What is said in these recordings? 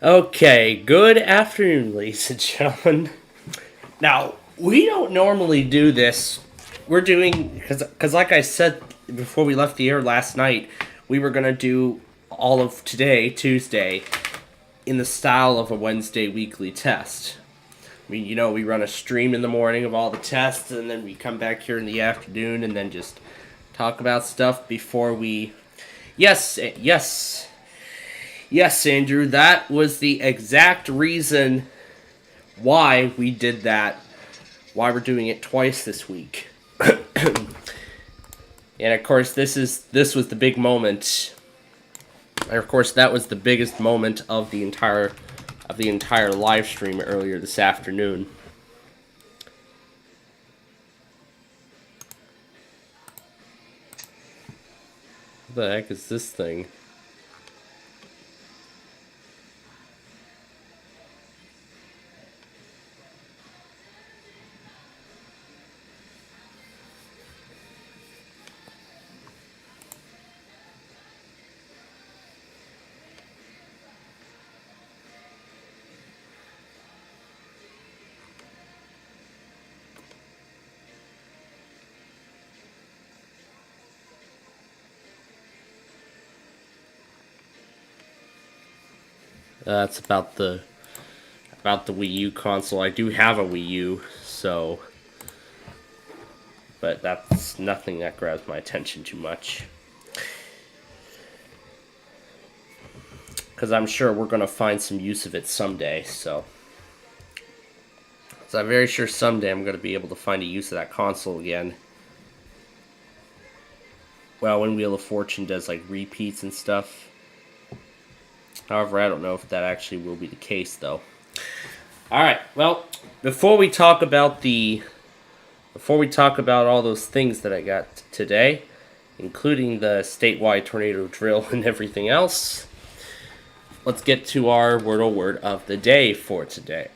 Okay, good afternoon, ladies and gentlemen. Now, we don't normally do this. We're doing, because like I said before we left the air last night, we were going to do all of today, Tuesday, in the style of a Wednesday weekly test. I mean, we run a stream in the morning of all the tests, and then we come back here in the afternoon and then just talk about stuff before we... Yes, Andrew, that was the exact reason why we did that, why we're doing it twice this week. And of course, this was the big moment. And of course, that was the biggest moment of the entire live stream earlier this afternoon. What the heck is this thing? That's about the Wii U console. I do have a Wii U, so, but that's nothing that grabs my attention too much. Because I'm sure we're going to find some use of it someday, so I'm very sure someday I'm going to be able to find a use of that console again. Well, when Wheel of Fortune does like repeats and stuff. However, I don't know if that actually will be the case, though. All right. Well, before we talk about all those things that I got today, including the statewide tornado drill and everything else, let's get to our word of the day for today.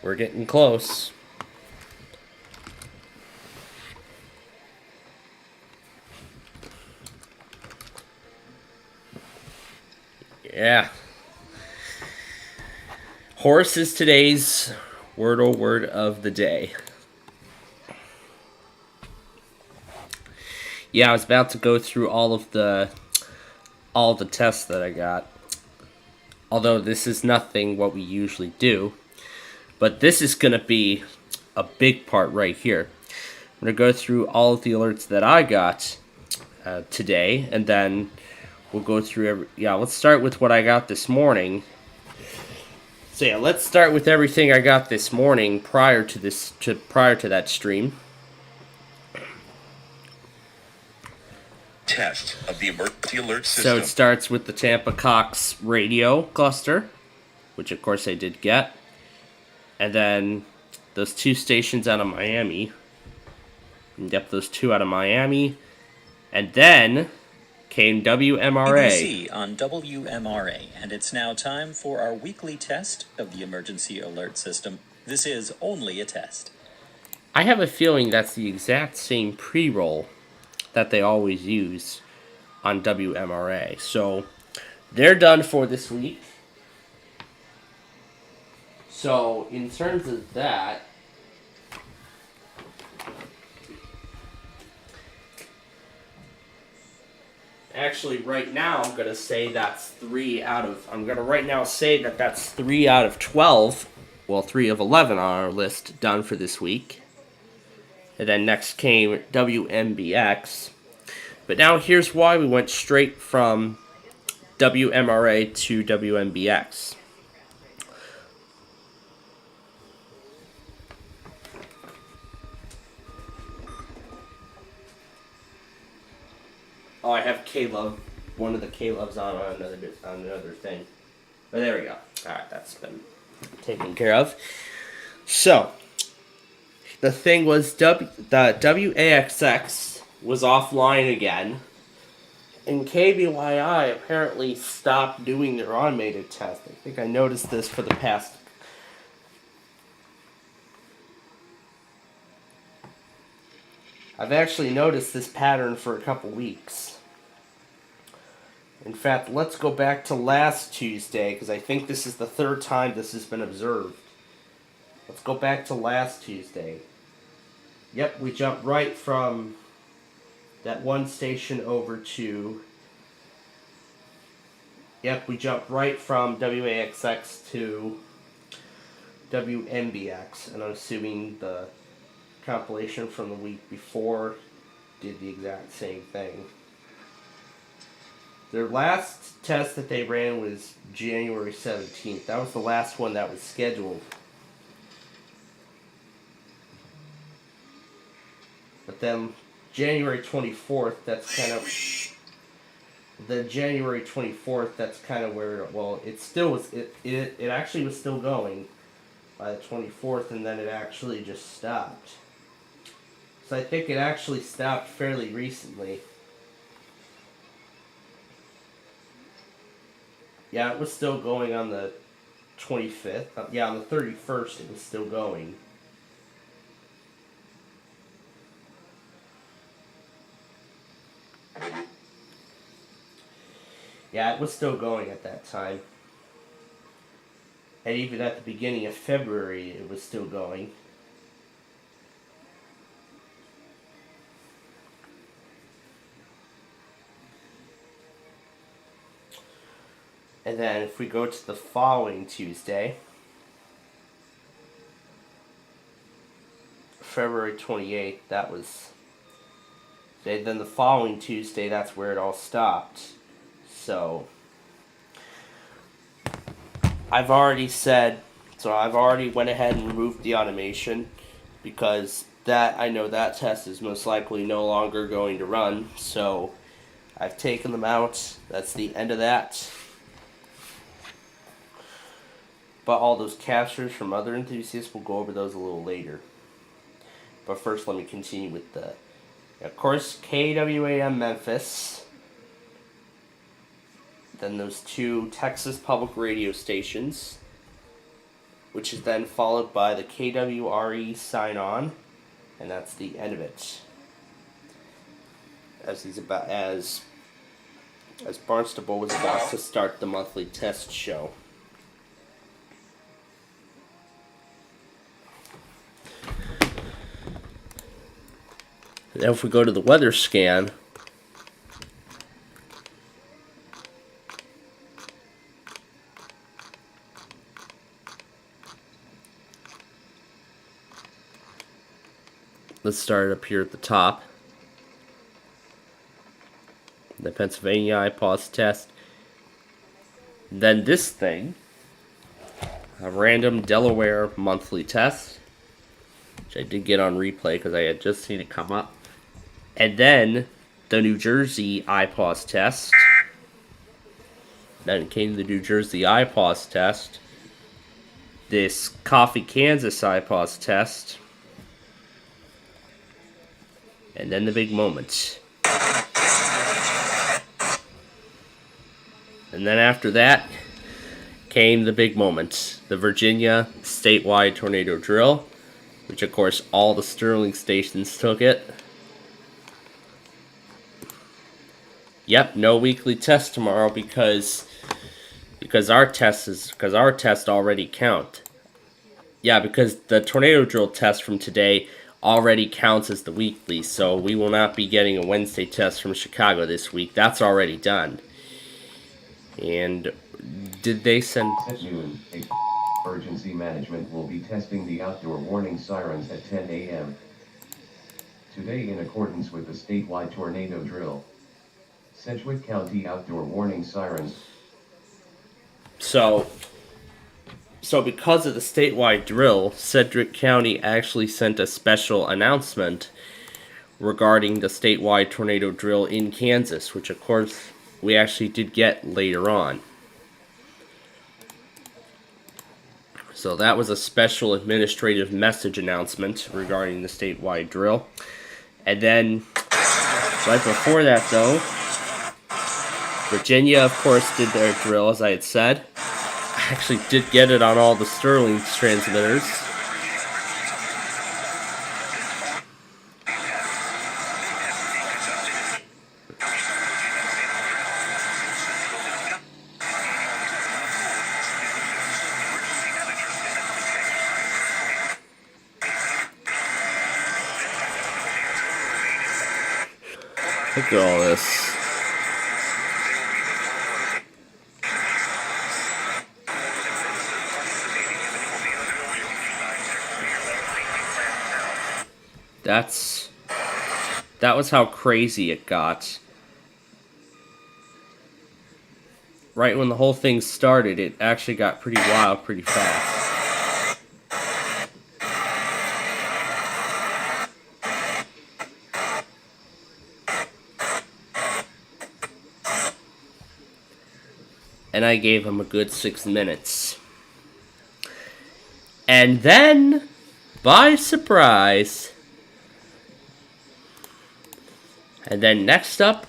We're getting close. Yeah. Horse is today's word of the day. Yeah, I was about to go through all the tests that I got. Although this is nothing what we usually do. But this is going to be a big part right here. I'm going to go through all of the alerts that I got today, and then we'll go through let's start with what I got this morning. So yeah, let's start with everything I got this morning prior to that stream. Test of the emergency alert system. So it starts with the Tampa Cox radio cluster, which of course I did get. And then those two stations out of Miami. Yep, those two out of Miami. And then came WMRA. BBC on WMRA, and it's now time for our weekly test of the emergency alert system. This is only a test. I have a feeling that's the exact same pre-roll that they always use on WMRA. So they're done for this week. So, in terms of that, actually, right now, I'm going to say that's 3 out of 12. Well, 3 of 11 on our list done for this week. And then next came WMBX. But now here's why we went straight from WMRA to WMBX. Oh, I have K-Love, one of the K-Loves on another thing. But there we go. Alright, that's been taken care of. So, the thing was, the WAXX was offline again. And KBYI apparently stopped doing their automated test. I think I noticed this for the past I've actually noticed this pattern for a couple weeks. In fact, let's go back to last Tuesday, because I think this is the third time this has been observed. Let's go back to last Tuesday. Yep, we jumped right from that one station over to... Yep, we jumped right from WAXX to WMBX, and I'm assuming the compilation from the week before did the exact same thing. Their last test that they ran was January 17th. That was the last one that was scheduled. But then January 24th, that's kind of... The January 24th, that's kind of where... Well, it still was... It actually was still going by the 24th, and then it actually just stopped. So I think it actually stopped fairly recently. Yeah, it was still going on the 25th. Yeah, on the 31st it was still going. Yeah, it was still going at that time. And even at the beginning of February, it was still going. And then if we go to the following Tuesday, February 28th, that was... Then the following Tuesday, that's where it all stopped. So, I've already went ahead and removed the automation, because I know that test is most likely no longer going to run, so I've taken them out. That's the end of that. But all those captures from other enthusiasts, we'll go over those a little later. But first, let me continue with of course, KWAM Memphis. Then those two Texas public radio stations, which is then followed by the KWRE sign-on, and that's the end of it. As Barnstable was about to start the monthly test show. Now if we go to the weather scan, let's start up here at the top. The Pennsylvania IPAWS test. Then this thing, a random Delaware monthly test, which I did get on replay because I had just seen it come up. And then the New Jersey IPAWS test. Then came the New Jersey IPAWS test. This Coffee, Kansas IPAWS test. And then the big moment. And then after that came the big moment. The Virginia statewide tornado drill, which of course all the Sterling stations took it. Yep, no weekly test tomorrow because our tests already count. Yeah, because the tornado drill test from today already counts as the weekly, so we will not be getting a Wednesday test from Chicago this week. That's already done. And did they send... At noon, emergency management will be testing the outdoor warning sirens at 10 a.m. today in accordance with the statewide tornado drill. Sedgwick County outdoor warning sirens. So because of the statewide drill, Sedgwick County actually sent a special announcement regarding the statewide tornado drill in Kansas, which of course we actually did get later on. So that was a special administrative message announcement regarding the statewide drill. And then right before that though, Virginia, of course, did their drill, as I had said. I actually did get it on all the Sterling transmitters. Look at all this. That was how crazy it got. Right when the whole thing started, it actually got pretty wild pretty fast. And I gave him a good 6 minutes. And then, by surprise, and then next up,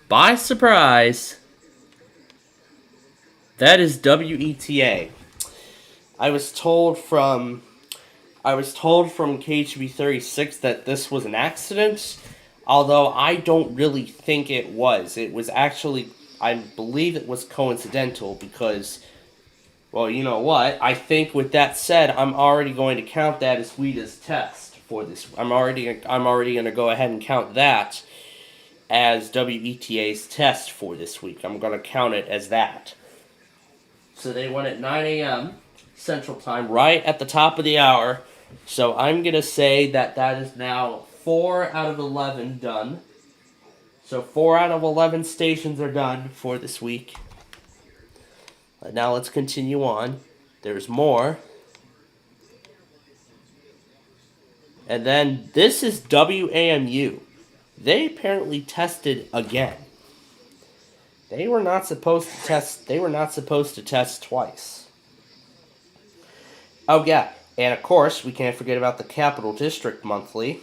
by surprise, that is WETA. I was told from KHB 36 that this was an accident, although I don't really think it was. It was actually, I believe it was coincidental because, well, you know what? I think with that said, I'm already going to count that as WETA's test for this. I'm already going to go ahead and count that as WETA's test for this week. I'm going to count it as that. So they went at 9 a.m. Central Time, right at the top of the hour. So I'm going to say that that is now 4 out of 11 done. So 4 out of 11 stations are done for this week. Now let's continue on. There's more. And then this is WAMU. They apparently tested again. They were not supposed to test. They were not supposed to test twice. Oh yeah, and of course we can't forget about the Capital District Monthly.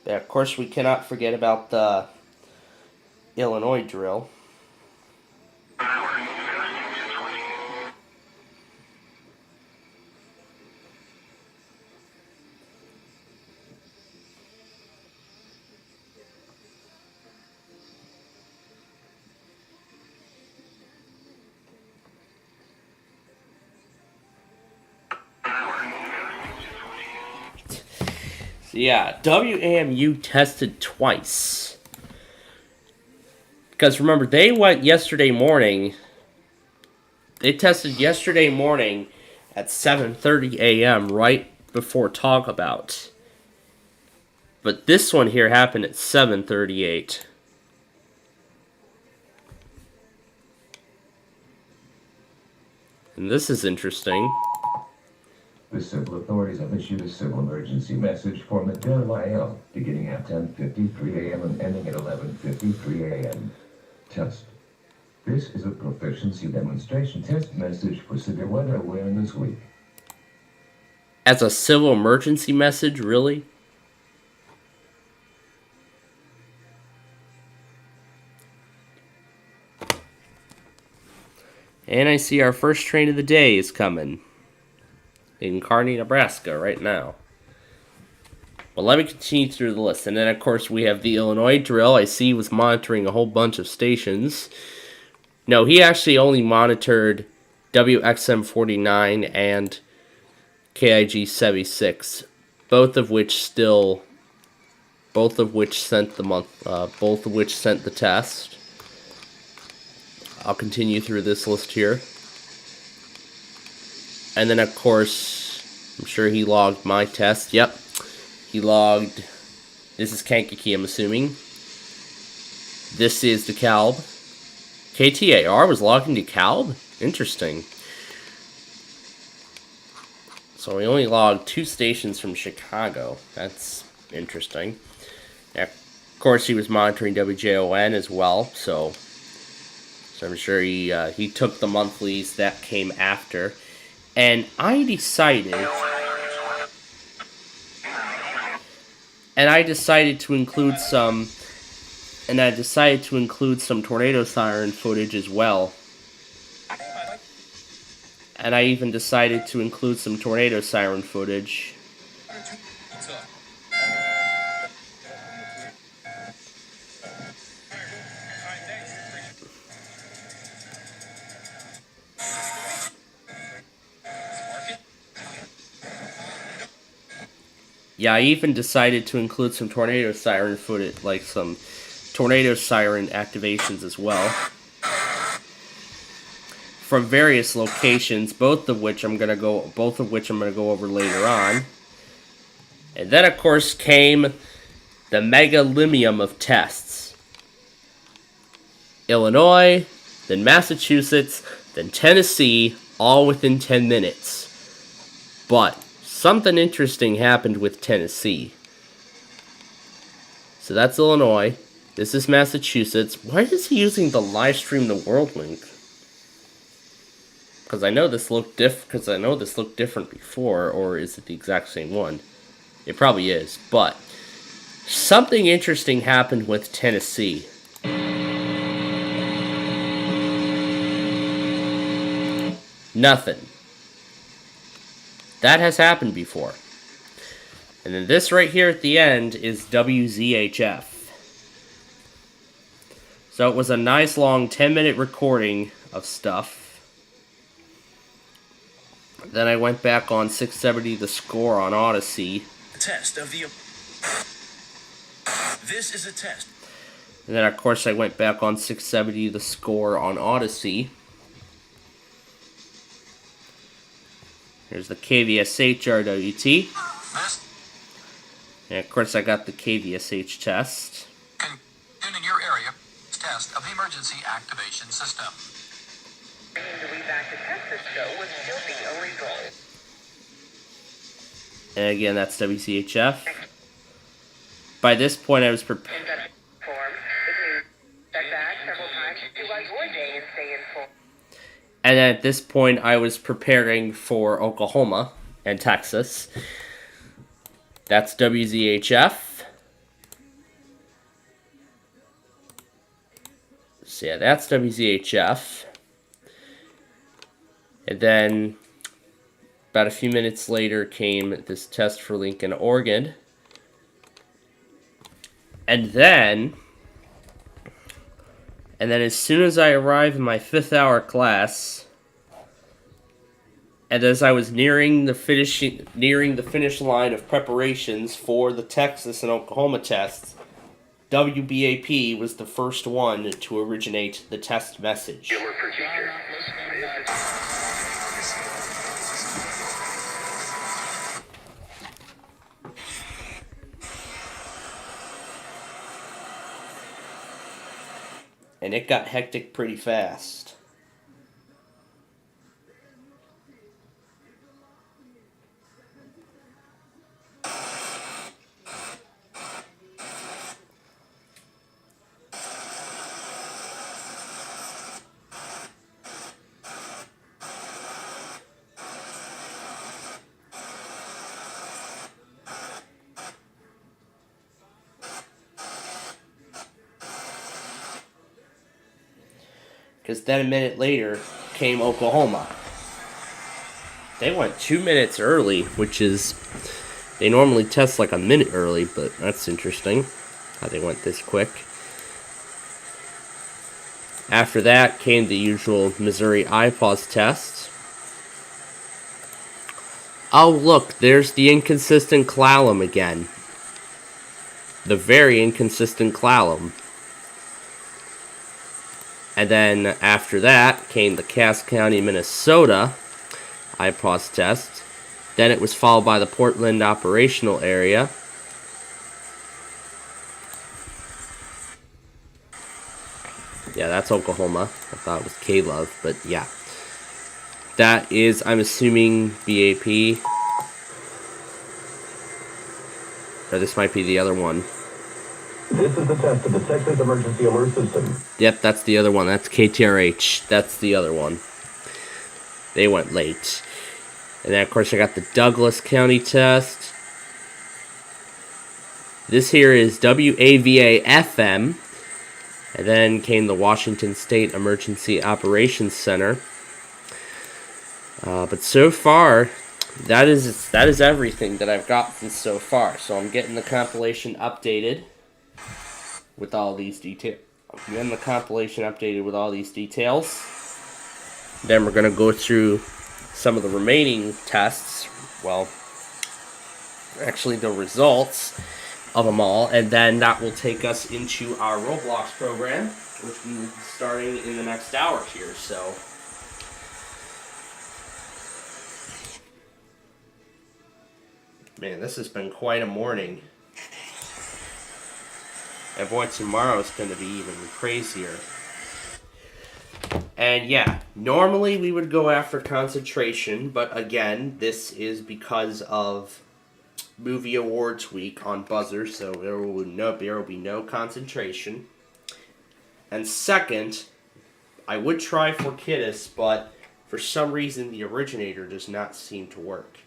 Yeah, of course we cannot forget about the Illinois drill. Yeah, WAMU tested twice. Because remember, they went yesterday morning. They tested yesterday morning at 7:30 a.m. right before Talk About. But this one here happened at 7:38. And this is interesting. The civil authorities have issued a civil emergency message for Medina, beginning at 10:53 a.m. and ending at 11:53 a.m. Test. This is a proficiency demonstration test message for Severe Weather Awareness Week. As a civil emergency message, really? And I see our first train of the day is coming. In Kearney, Nebraska, right now. Well, let me continue through the list. And then, of course, we have the Illinois drill. I see he was monitoring a whole bunch of stations. No, he actually only monitored WXM 49 and KIG 76, both of which sent the test. I'll continue through this list here. And then, of course, I'm sure he logged my test. Yep. He logged. This is Kankakee, I'm assuming. This is DeKalb. KTAR was logging DeKalb? Interesting. So we only logged 2 stations from Chicago. That's interesting. Now, of course, he was monitoring WJON as well. So I'm sure he took the monthlies that came after. And I decided to include some tornado siren footage as well. And I even decided to include some tornado siren footage. Yeah, I even decided to include some tornado siren footage, like some tornado siren activations as well, from various locations, both of which I'm gonna go over later on. And then, of course, came the megalimium of tests. Illinois, then Massachusetts, then Tennessee, all within 10 minutes. But something interesting happened with Tennessee. So that's Illinois. This is Massachusetts. Why is he using the live stream the world link? Because I know this looked different before, or is it the exact same one? It probably is, but something interesting happened with Tennessee. Nothing. That has happened before. And then this right here at the end is WZHF. So it was a nice long 10-minute recording of stuff. Then I went back on 670 The Score on Odyssey. Test of the... This is a test. And then, of course, I went back on 670 The Score on Odyssey. Here's the KVSH RWT. And, of course, I got the KVSH test. In your area, test of the emergency activation system. And again, that's WCHF. By this point, I was prepared. And at this point, I was preparing for Oklahoma and Texas. That's WZHF. So yeah, that's WZHF. And then about a few minutes later came this test for Lincoln, Oregon. And then as soon as I arrived in my 5th hour class, and as I was nearing the finish line of preparations for the Texas and Oklahoma tests, WBAP was the first one to originate the test message. And it got hectic pretty fast. Because then a minute later came Oklahoma. They went 2 minutes early, which is... They normally test like a minute early, but that's interesting how they went this quick. After that came the usual Missouri IPAWS test. Oh, look, there's the inconsistent clallam again. The very inconsistent clallam. And then after that came the Cass County, Minnesota IPAWS test. Then it was followed by the Portland operational area. Yeah, that's Oklahoma. I thought it was K-Love, but yeah. That is, I'm assuming, BAP. Or this might be the other one. This is the test of the Texas Emergency Alert System. Yep, that's the other one. That's KTRH. That's the other one. They went late. And then, of course, I got the Douglas County test. This here is WAVA-FM. And then came the Washington State Emergency Operations Center. But so far, that is everything that I've gotten so far. So I'm getting the compilation updated with all these details. Then we're going to go through some of the remaining tests. Well, actually the results of them all, and then that will take us into our Roblox program, which we will be starting in the next hour here. So, man, this has been quite a morning. And boy, tomorrow is going to be even crazier. And yeah, normally we would go after concentration, but again, this is because of Movie Awards Week on Buzzer, so there will be no concentration. And second, I would try for Kiddas, but for some reason the originator does not seem to work.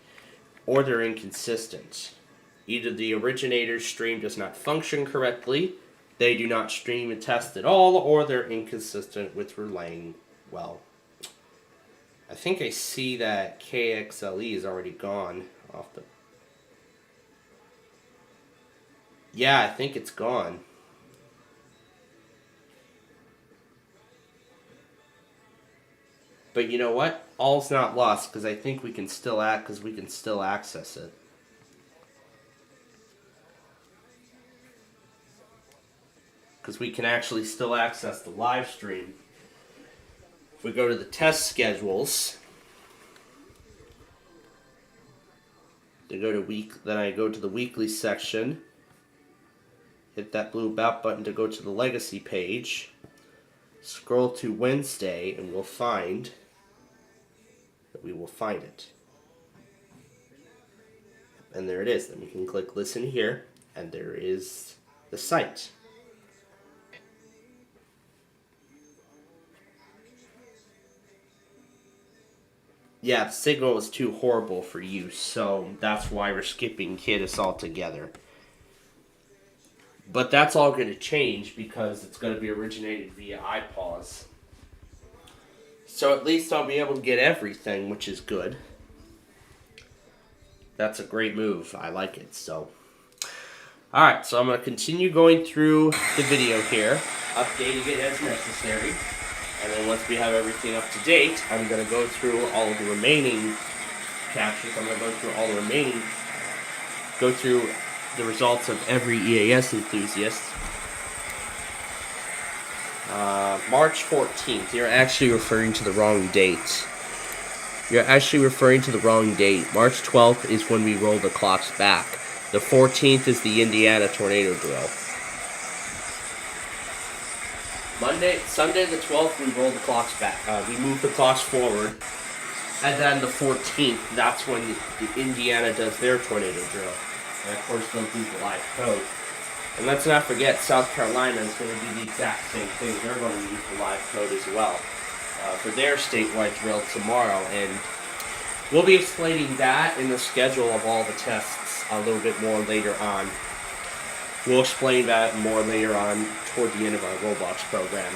Or they're inconsistent. Either the originator's stream does not function correctly, they do not stream and test at all, or they're inconsistent with relaying well. I think I see that KXLE is already gone off the... Yeah, I think it's gone. But you know what? All's not lost, because I think we can still access it. Because we can actually still access the live stream. If we go to the test schedules, then I go to the weekly section, hit that blue about button to go to the legacy page, scroll to Wednesday, and we will find it. And there it is. Then we can click listen here, and there is the site. Yeah, the signal is too horrible for use, so that's why we're skipping Kiddas altogether. But that's all going to change because it's going to be originated via iPause. So at least I'll be able to get everything, which is good. That's a great move. I like it, so. Alright, so I'm going to continue going through the video here, updating it as necessary. And then once we have everything up to date, I'm going to go through all of the remaining captures. I'm going to go through the results of every EAS enthusiast. March 14th, you're actually referring to the wrong date. March 12th is when we roll the clocks back. The 14th is the Indiana tornado drill. Sunday the 12th, we roll the clocks back. We move the clocks forward. And then the 14th, that's when the Indiana does their tornado drill. And of course, they'll do the live code. And let's not forget, South Carolina is going to do the exact same thing. They're going to use the live code as well for their statewide drill tomorrow. And we'll be explaining that in the schedule of all the tests a little bit more later on. We'll explain that more later on toward the end of our Roblox program.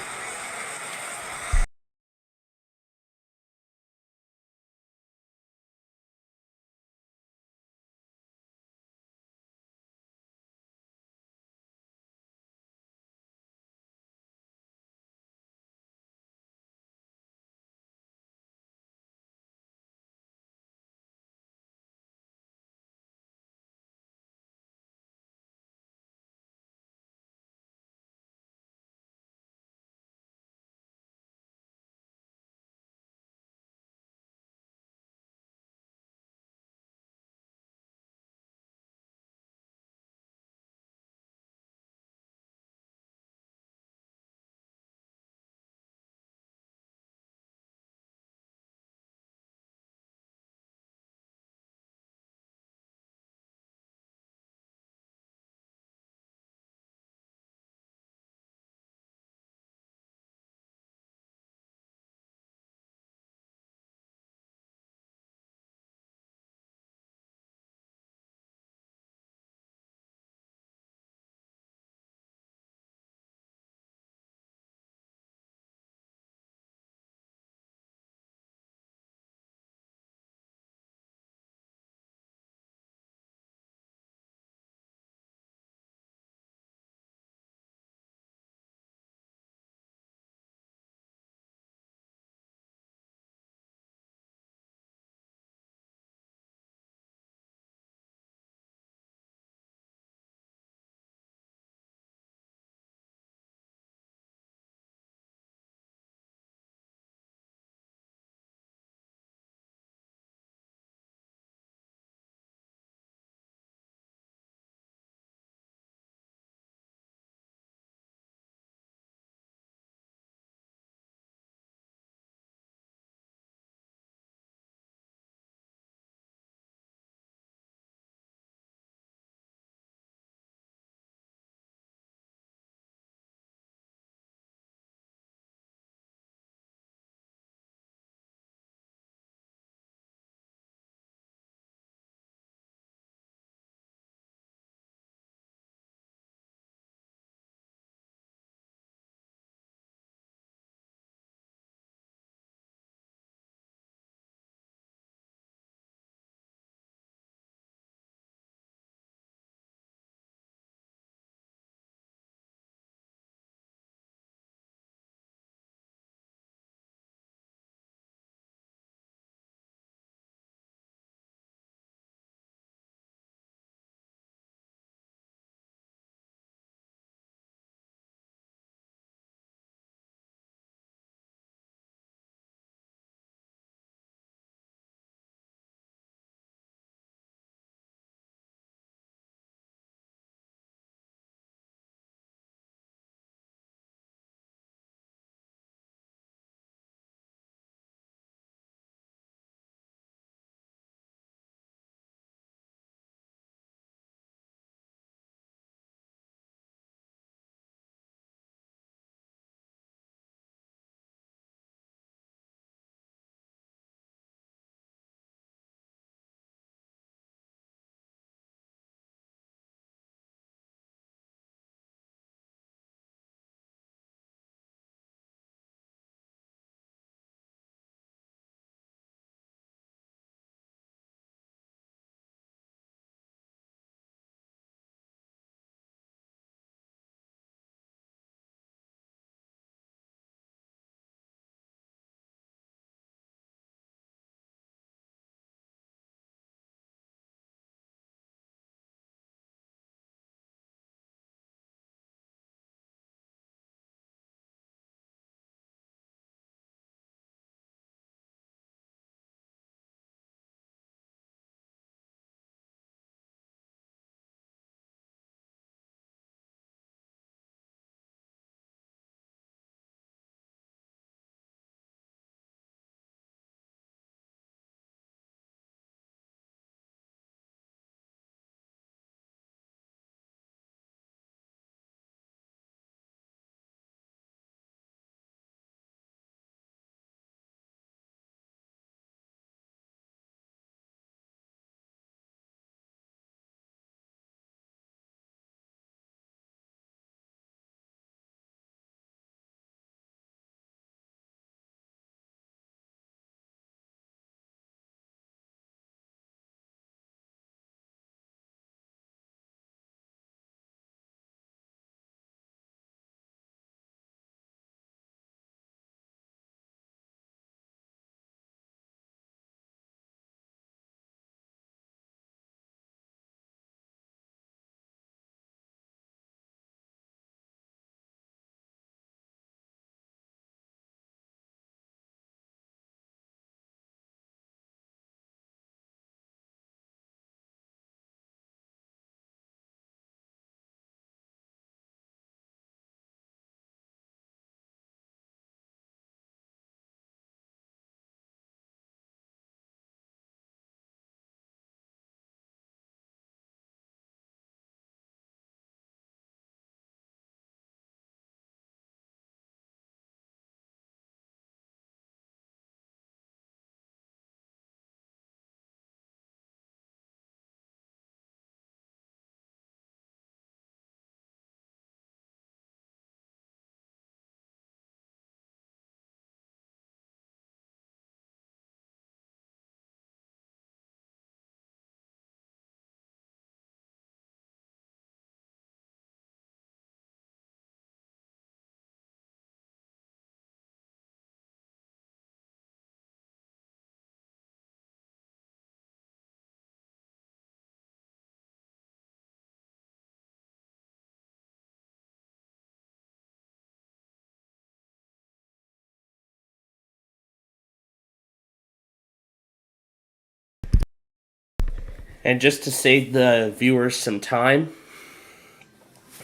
And just to save the viewers some time,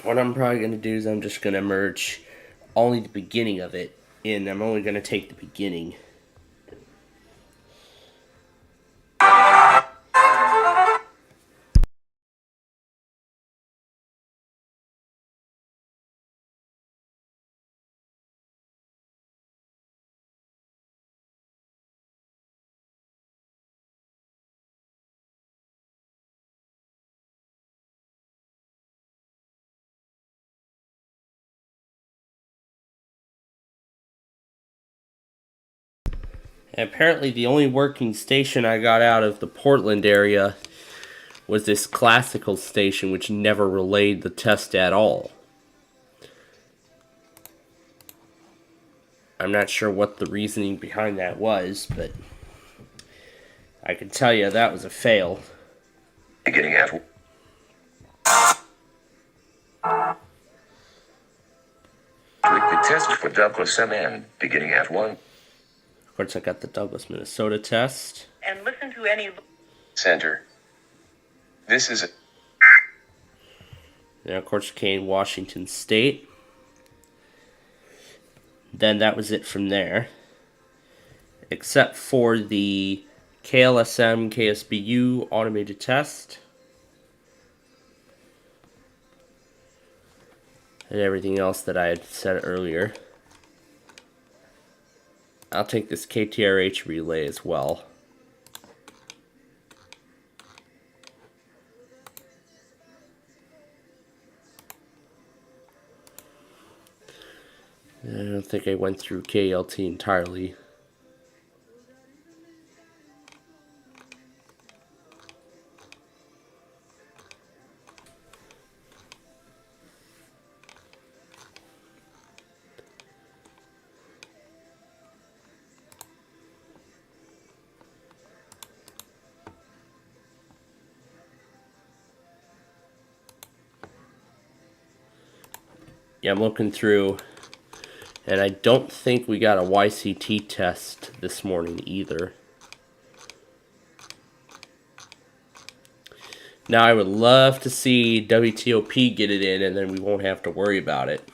what I'm probably going to do is I'm just going to merge only the beginning of it in. I'm only going to take the beginning. And apparently the only working station I got out of the Portland area was this classical station, which never relayed the test at all. I'm not sure what the reasoning behind that was, but I can tell you that was a fail. Beginning at the test for Douglas MN, beginning at 1. Of course, I got the Douglas, Minnesota test. And listen to any Center. This is And of course, Kane, Washington State. Then that was it from there. Except for the KLSM, KSBU automated test. And everything else that I had said earlier. I'll take this KTRH relay as well. I don't think I went through KLT entirely. Yeah, I'm looking through, and I don't think we got a YCT test this morning either. Now, I would love to see WTOP get it in, and then we won't have to worry about it.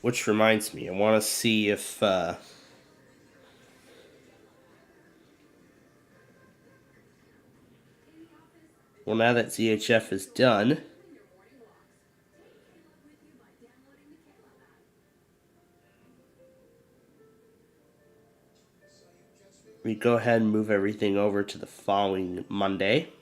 Which reminds me, I want to see if... Well, now that ZHF is done, we go ahead and move everything over to the following Monday.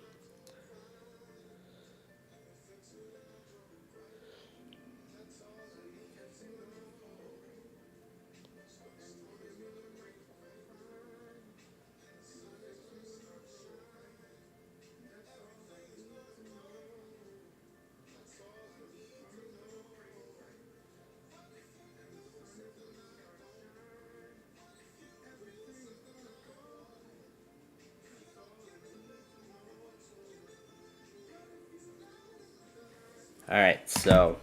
Alright, so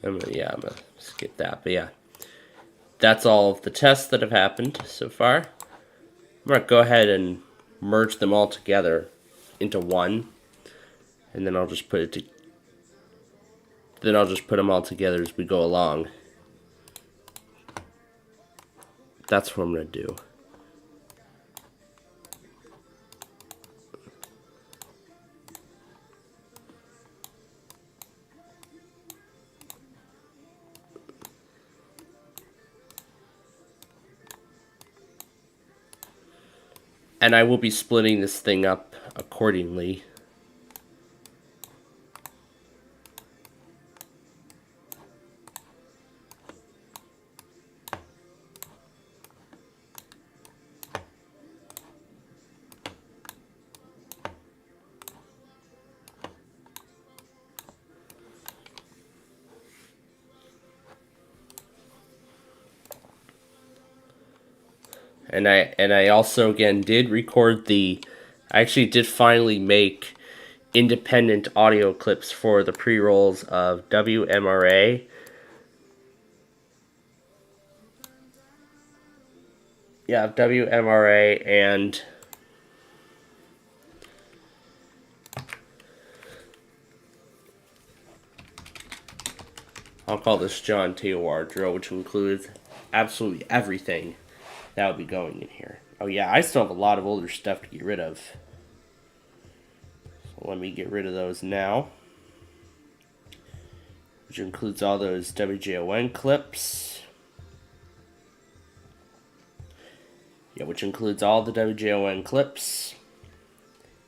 I'm gonna skip that, but yeah. That's all of the tests that have happened so far. I'm gonna go ahead and merge them all together into one, and then I'll just put them all together as we go along. That's what I'm gonna do. And I will be splitting this thing up accordingly. And I also again did record I actually did finally make independent audio clips for the pre-rolls of WMRA. Yeah, WMRA and I'll call this John Teowar drill, which includes absolutely everything that will be going in here. Oh yeah, I still have a lot of older stuff to get rid of. So let me get rid of those now. Which includes all those WJON clips. Yeah, which includes all the WJON clips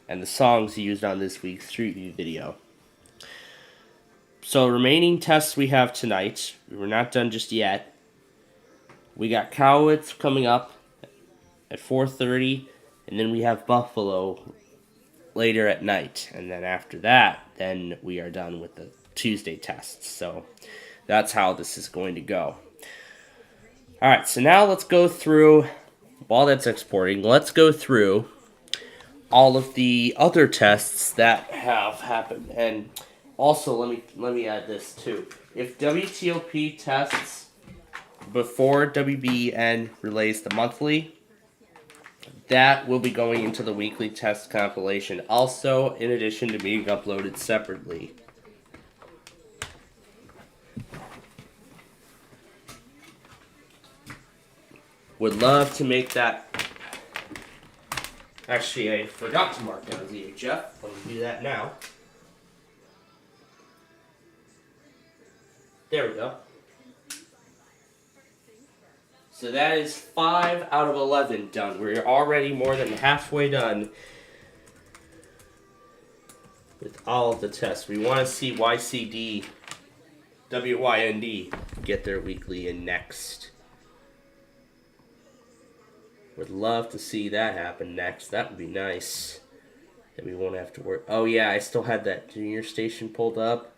and the songs used on this week's Street View video. So remaining tests we have tonight, we're not done just yet. We got Cowlitz coming up at 4:30, and then we have Buffalo later at night. And then after that, then we are done with the Tuesday tests. So that's how this is going to go. Alright, so now let's go through, while that's exporting, let's go through all of the other tests that have happened. And also, let me add this too. If WTOP tests before WBEN relays the monthly, that will be going into the weekly test compilation. Also, in addition to being uploaded separately. Would love to make that. Actually, I forgot to mark down ZHF. Let me do that now. There we go. So that is 5 out of 11 done. We're already more than halfway done with all of the tests. We want to see YCD, WYND get their weekly in next. Would love to see that happen next. That would be nice. That we won't have to work. Oh yeah, I still had that junior station pulled up.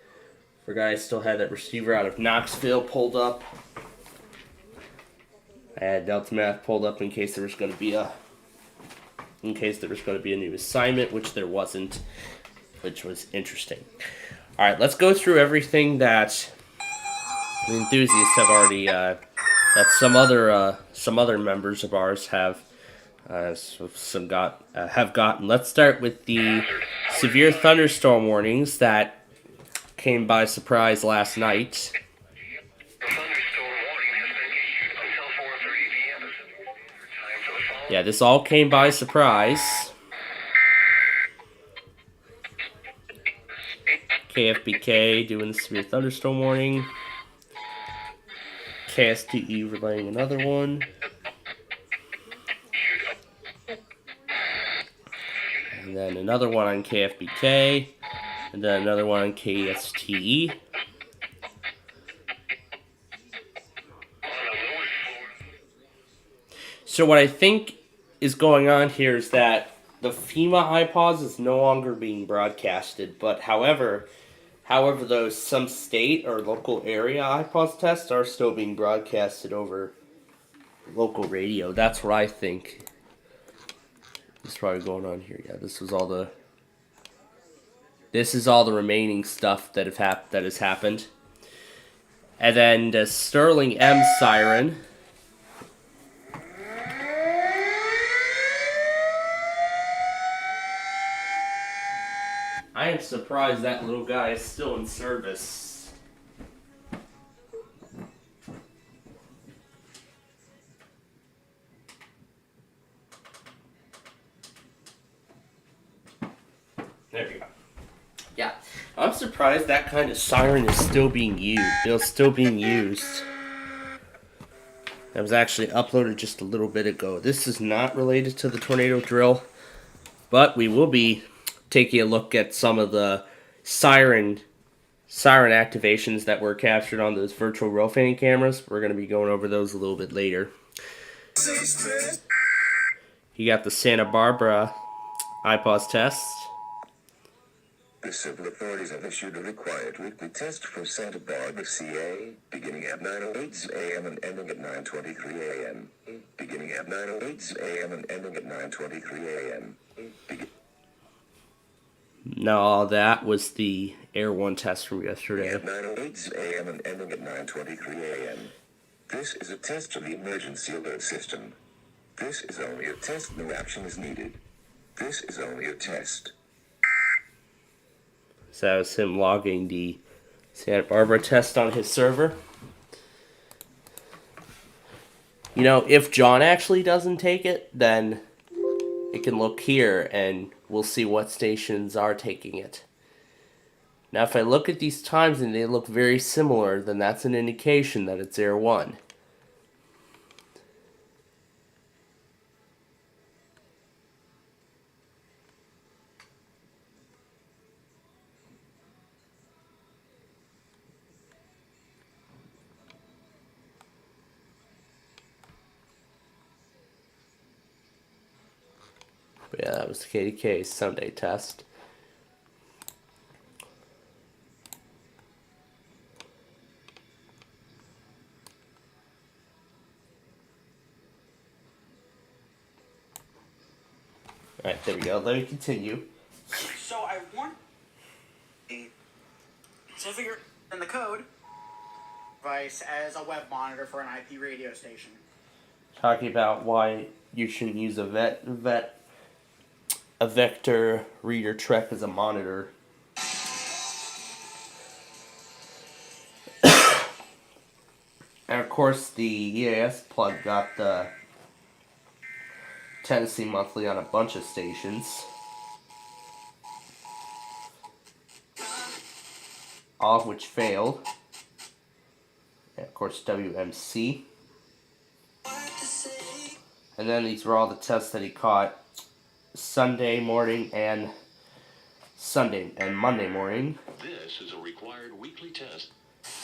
Forgot I still had that receiver out of Knoxville pulled up. I had Delta Math pulled up in case there was going to be a new assignment, which there wasn't, which was interesting. All right, let's go through everything that the enthusiasts have already that some other members of ours have gotten. Let's start with the severe thunderstorm warnings that came by surprise last night. Yeah, this all came by surprise. KFBK doing the severe thunderstorm warning. KSTE relaying another one. And then another one on KFBK. And then another one on KSTE. So what I think is going on here is that the FEMA iPods is no longer being broadcasted, but however, those some state or local area iPods tests are still being broadcasted over local radio. That's what I think is probably going on here. Yeah, this is all the remaining stuff that has happened. And then the Sterling M siren. I am surprised that little guy is still in service. There we go. Yeah, I'm surprised that kind of siren is still being used. It's still being used. That was actually uploaded just a little bit ago. This is not related to the tornado drill, but we will be taking a look at some of the siren activations that were captured on those virtual row fanning cameras. We're going to be going over those a little bit later. You got the Santa Barbara iPods test. The civil authorities have issued a required weekly test for Santa Barbara, CA, beginning at 9:08 a.m. and ending at 9:23 a.m. Beginning at 9:08 a.m. and ending at 9:23 a.m. No, all that was the Air 1 test from yesterday. At 9:08 a.m. and ending at 9:23 a.m. This is a test of the emergency alert system. This is only a test. No action is needed. This is only a test. So that was him logging the Santa Barbara test on his server. You know, if John actually doesn't take it, then it can look here and we'll see what stations are taking it. Now, if I look at these times and they look very similar, then that's an indication that it's Air 1. But yeah, that was the KDK Sunday test. Alright, there we go. Let me continue. So I want a certificate in the code device as a web monitor for an IP radio station. Talking about why you shouldn't use a vector reader Trek as a monitor. And of course the EAS plug got the Tennessee Monthly on a bunch of stations. All of which failed. And of course WMC. And then these were all the tests that he caught Sunday morning and Monday morning. This is a required weekly test.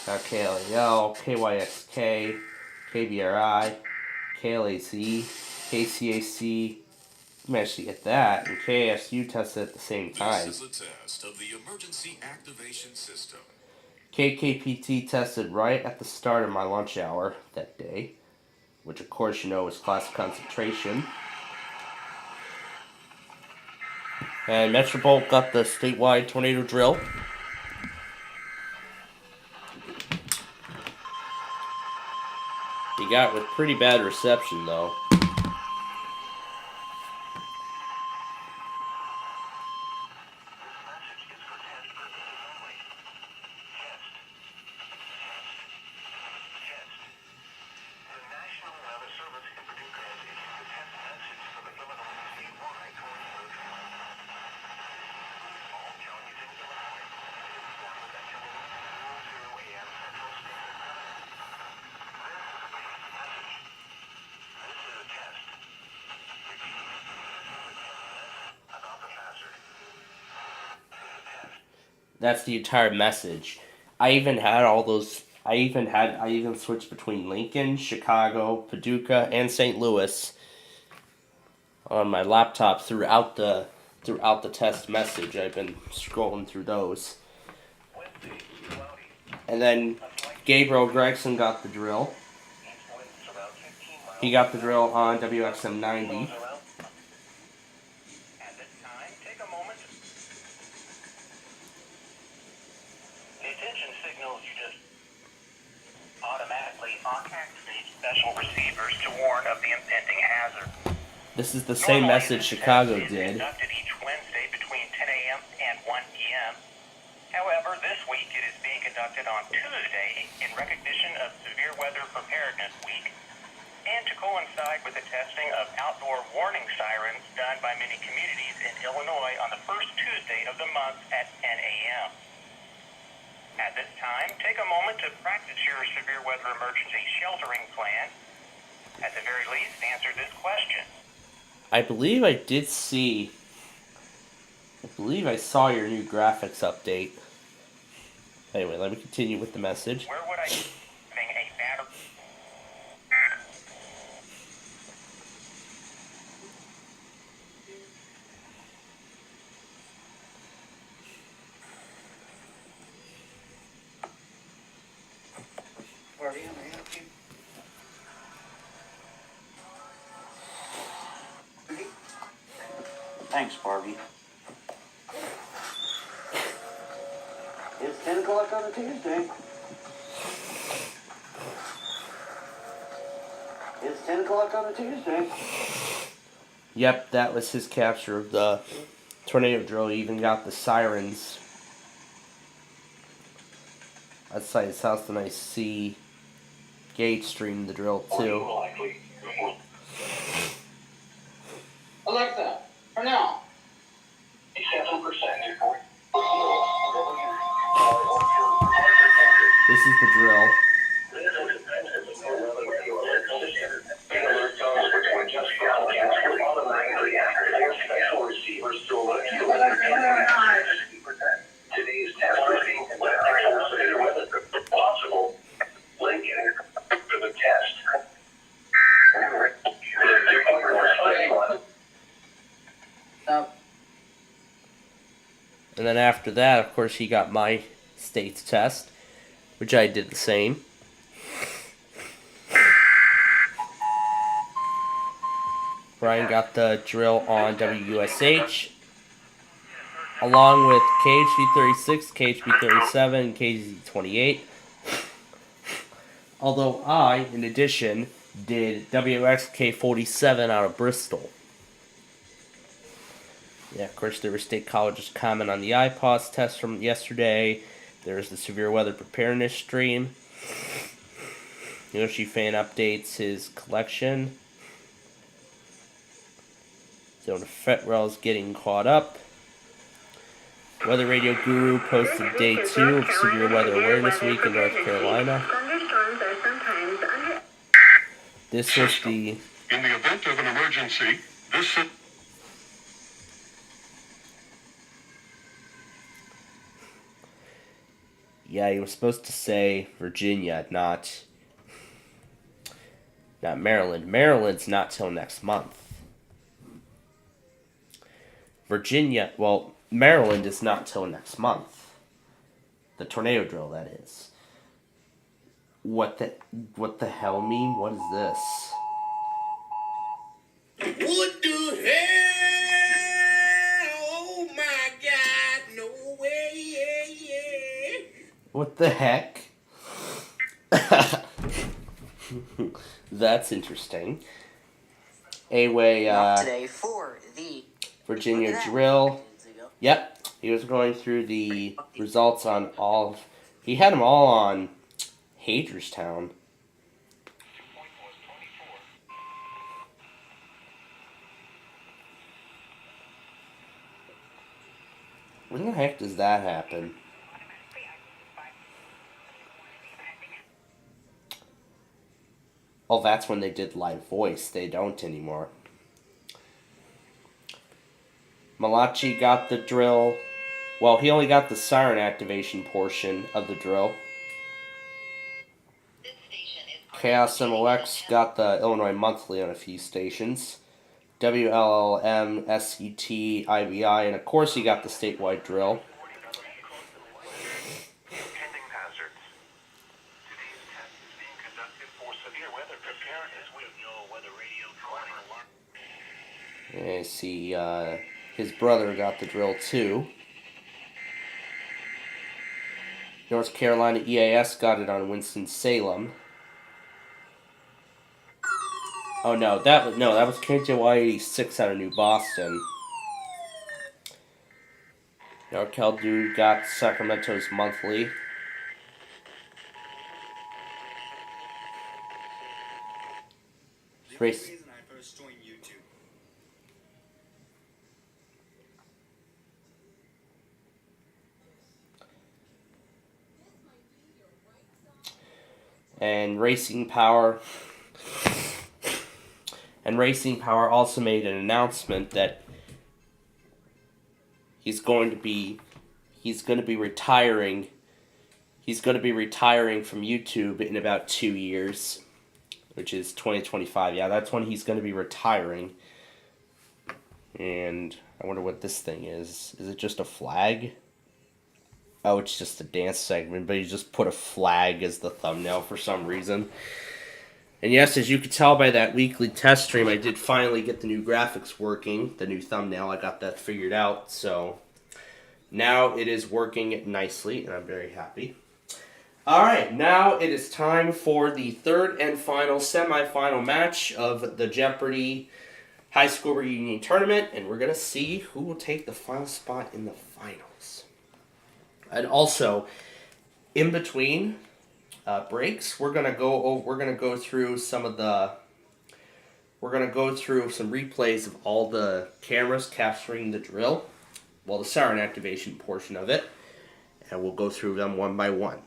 KLAL, KYXK, KBRI, KLAC, KCAC. Managed to get that, and KASU tested at the same time. This is a test of the emergency activation system. KKPT tested right at the start of my lunch hour that day, which of course you know was class concentration. And Metrobolt got the statewide tornado drill. He got it with pretty bad reception though. That's the entire message. I even switched between Lincoln, Chicago, Paducah, and St. Louis on my laptop throughout the test message. I've been scrolling through those. And then Gabriel Gregson got the drill. He got the drill on WXM 90. Special receivers to warn of the impending hazard. This is the same message Chicago did. Conducted each Wednesday between 10 a.m. and 1 p.m. However, this week it is being conducted on Tuesday in recognition of Severe Weather Preparedness Week and to coincide with the testing of outdoor warning sirens done by many communities in Illinois on the first Tuesday of the month at 10 a.m. At this time, take a moment to practice your severe weather emergency sheltering plan. At the very least, answer this question. I believe I saw your new graphics update. Anyway, let me continue with the message. Where would I be having a battery? Thanks, Barbie. 10 o'clock on a Tuesday. It's 10 o'clock on a Tuesday. Yep, that was his capture of the tornado drill. He even got the sirens. Outside his house, and I see Gage stream the drill too. Alexa, for now. 7%. This is the drill. Today's test will be possible link for the test. And then after that, of course, he got my state's test, which I did the same. Brian got the drill on WUSH, along with KHB36, KHB37, and KZ28. Although I, in addition, did WXK47 out of Bristol. Yeah, of course, there were state colleges comment on the IPOS test from yesterday. There's the severe weather preparedness stream. Yoshi Fan updates his collection. So the Fetwell's getting caught up. Weather Radio Guru posted day 2 of Severe Weather Awareness Week in North Carolina. This was the... In the event of an emergency, this... Yeah, he was supposed to say Virginia, not Maryland. Maryland's not till next month. Virginia, well, Maryland is not till next month. The tornado drill, that is. What the hell mean? What is this? What the hell? Oh my God, no way, What the heck? That's interesting. Anyway, Today for the Virginia drill. Yep, he was going through the results on all of... He had them all on Hagerstown. When the heck does that happen? Oh, that's when they did live voice. They don't anymore. Malachi got the drill. Well, he only got the siren activation portion of the drill. Chaos MOX got the Illinois Monthly on a few stations. WLLM, SCT, IBI, and of course he got the statewide drill. And I see his brother got the drill too. North Carolina EAS got it on Winston-Salem. Oh no, that was KJY86 out of New Boston. NorCal Dude got Sacramento's monthly. Race. And Racing Power also made an announcement that he's going to be retiring. He's going to be retiring from YouTube in about 2 years, which is 2025. Yeah, that's when he's going to be retiring. And I wonder what this thing is. Is it just a flag? Oh, it's just a dance segment, but he just put a flag as the thumbnail for some reason. And yes, as you could tell by that weekly test stream, I did finally get the new graphics working, the new thumbnail. I got that figured out, so Now it is working nicely, and I'm very happy. Alright, now it is time for the third and final semifinal match of the Jeopardy! High School Reunion Tournament, and we're going to see who will take the final spot in the finals. And also, in between breaks, we're going to go through some replays of all the cameras capturing the drill, well, the siren activation portion of it, and we'll go through them one by one.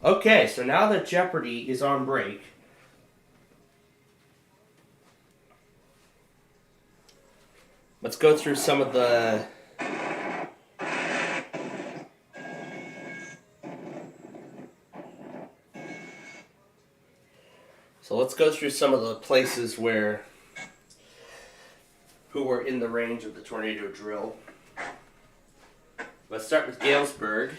Okay, so now that Jeopardy is on break, let's go through some of the places who were in the range of the tornado drill. Let's start with Galesburg.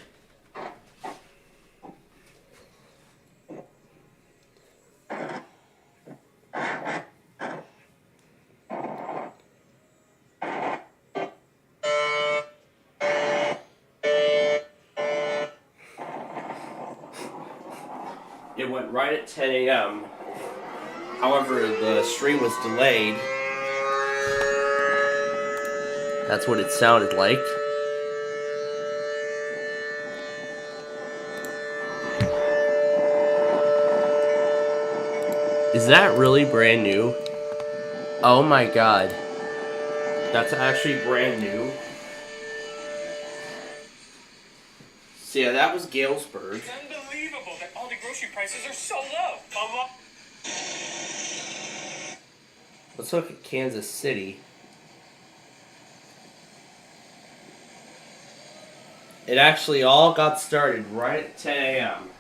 It went right at 10 a.m. However, the stream was delayed. That's what it sounded like. Is that really brand new? Oh my god. That's actually brand new. So yeah, that was Galesburg. It's unbelievable that all the grocery prices are so low. Let's look at Kansas City. It actually all got started right at 10 a.m.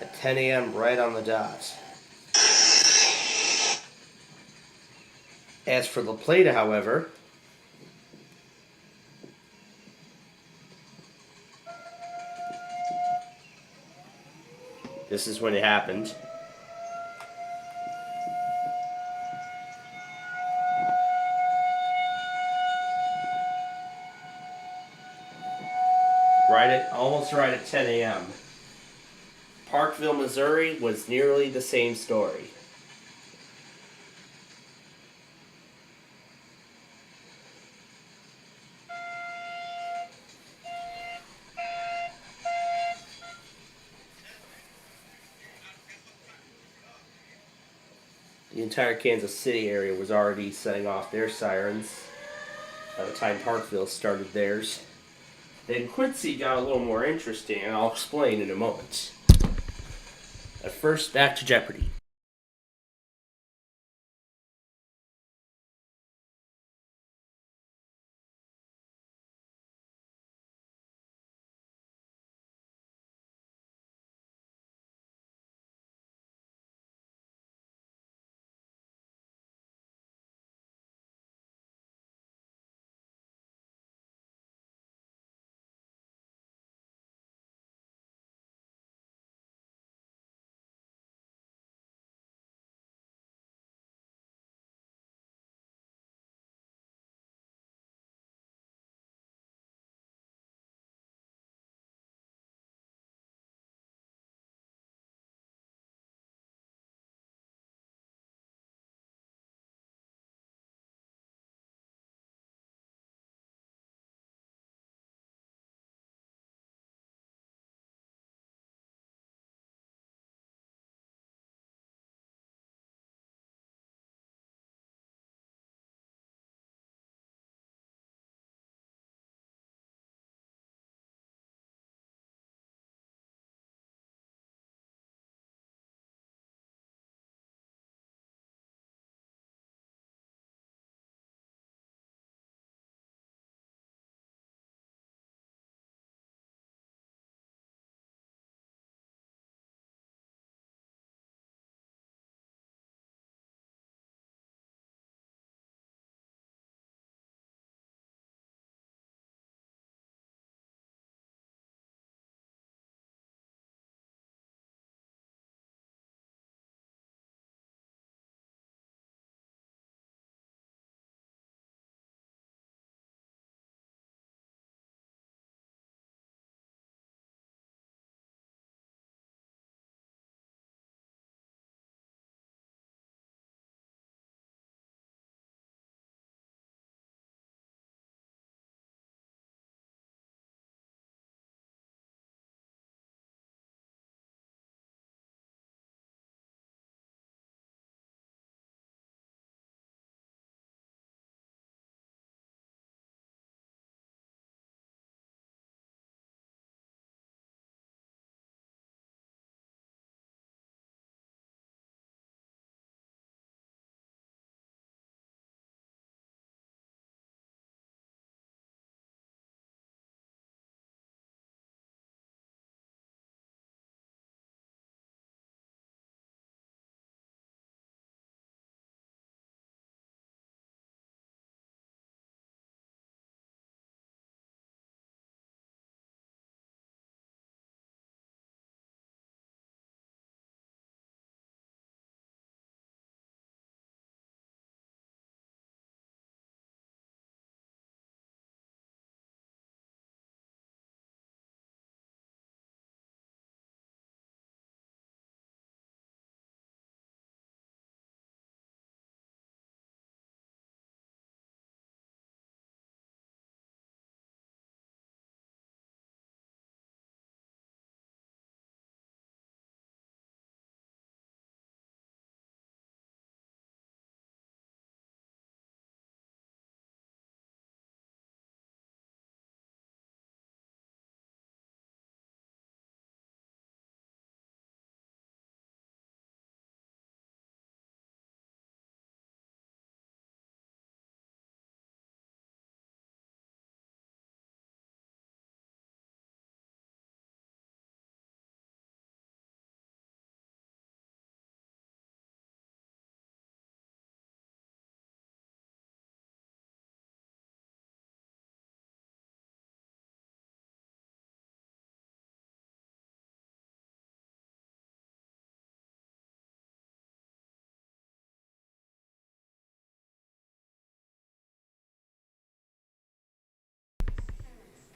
At 10 a.m. right on the dot. As for La Plata, however, this is when it happened. Almost right at 10 a.m. Parkville, Missouri was nearly the same story. The entire Kansas City area was already setting off their sirens by the time Parkville started theirs. Then Quincy got a little more interesting, and I'll explain in a moment. At first, back to Jeopardy!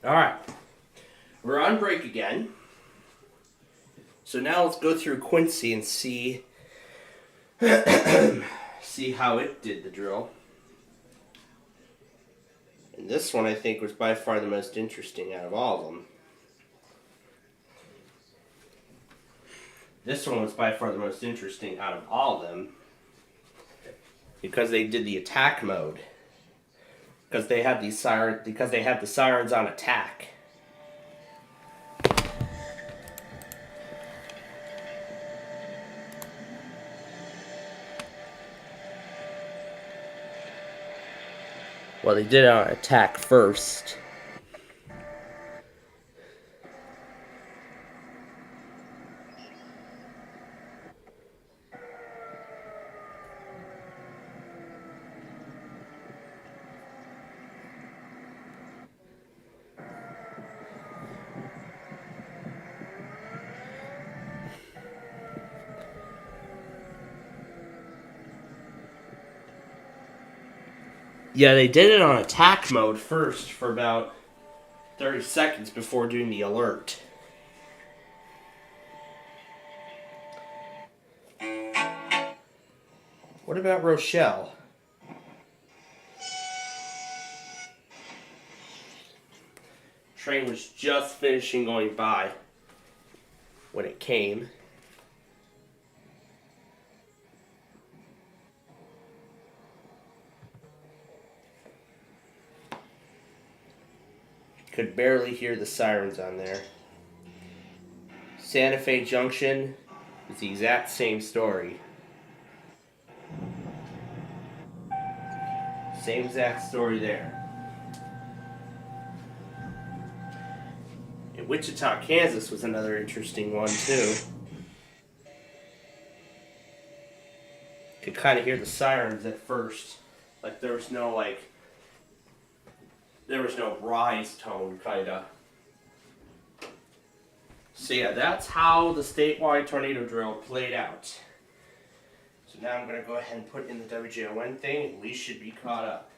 Alright. We're on break again. So now let's go through Quincy and see see how it did the drill. And this one I think was by far the most interesting out of all of them. This one was by far the most interesting out of all of them because they did the attack mode. Because they had these the sirens on attack. Well, they did it on attack first. Yeah, they did it on attack mode first for about 30 seconds before doing the alert. What about Rochelle? Train was just finishing going by when it came. Could barely hear the sirens on there. Santa Fe Junction is the exact same story. Same exact story there. And Wichita, Kansas was another interesting one too. Could kind of hear the sirens at first. Like there was no rise tone, kinda. So yeah, that's how the statewide tornado drill played out. So now I'm gonna go ahead and put in the WJON thing, and we should be caught up.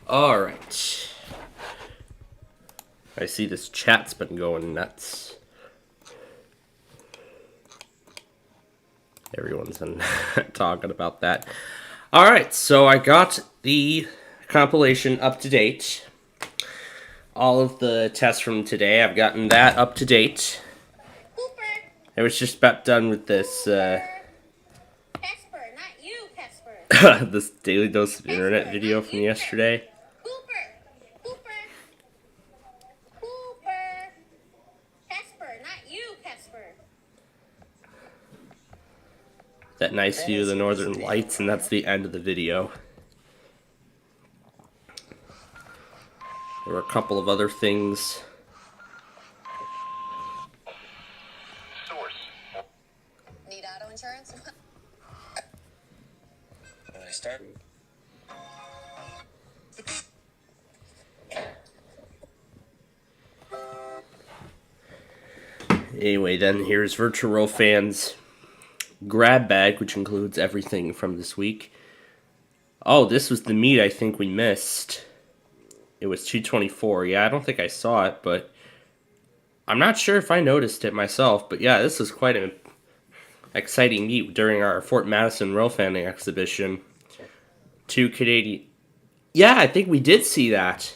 Alright. I see this chat's been going nuts. Everyone's been talking about that. Alright, so I got the compilation up to date. All of the tests from today, I've gotten that up to date. I was just about done with this, Pesper, not you, Pesper. this daily dose of internet video from yesterday. Cooper. Pesper, not you, Pesper. That nice view of the northern lights, and that's the end of the video. There were a couple of other things. Need auto insurance? When I start. Anyway, then here's Virtual Row Fans' grab bag, which includes everything from this week. Oh, this was the meet I think we missed. It was 224. Yeah, I don't think I saw it, but I'm not sure if I noticed it myself. But yeah, this was quite an exciting meet during our Fort Madison row fanning exhibition. 2 Canadian. Yeah, I think we did see that.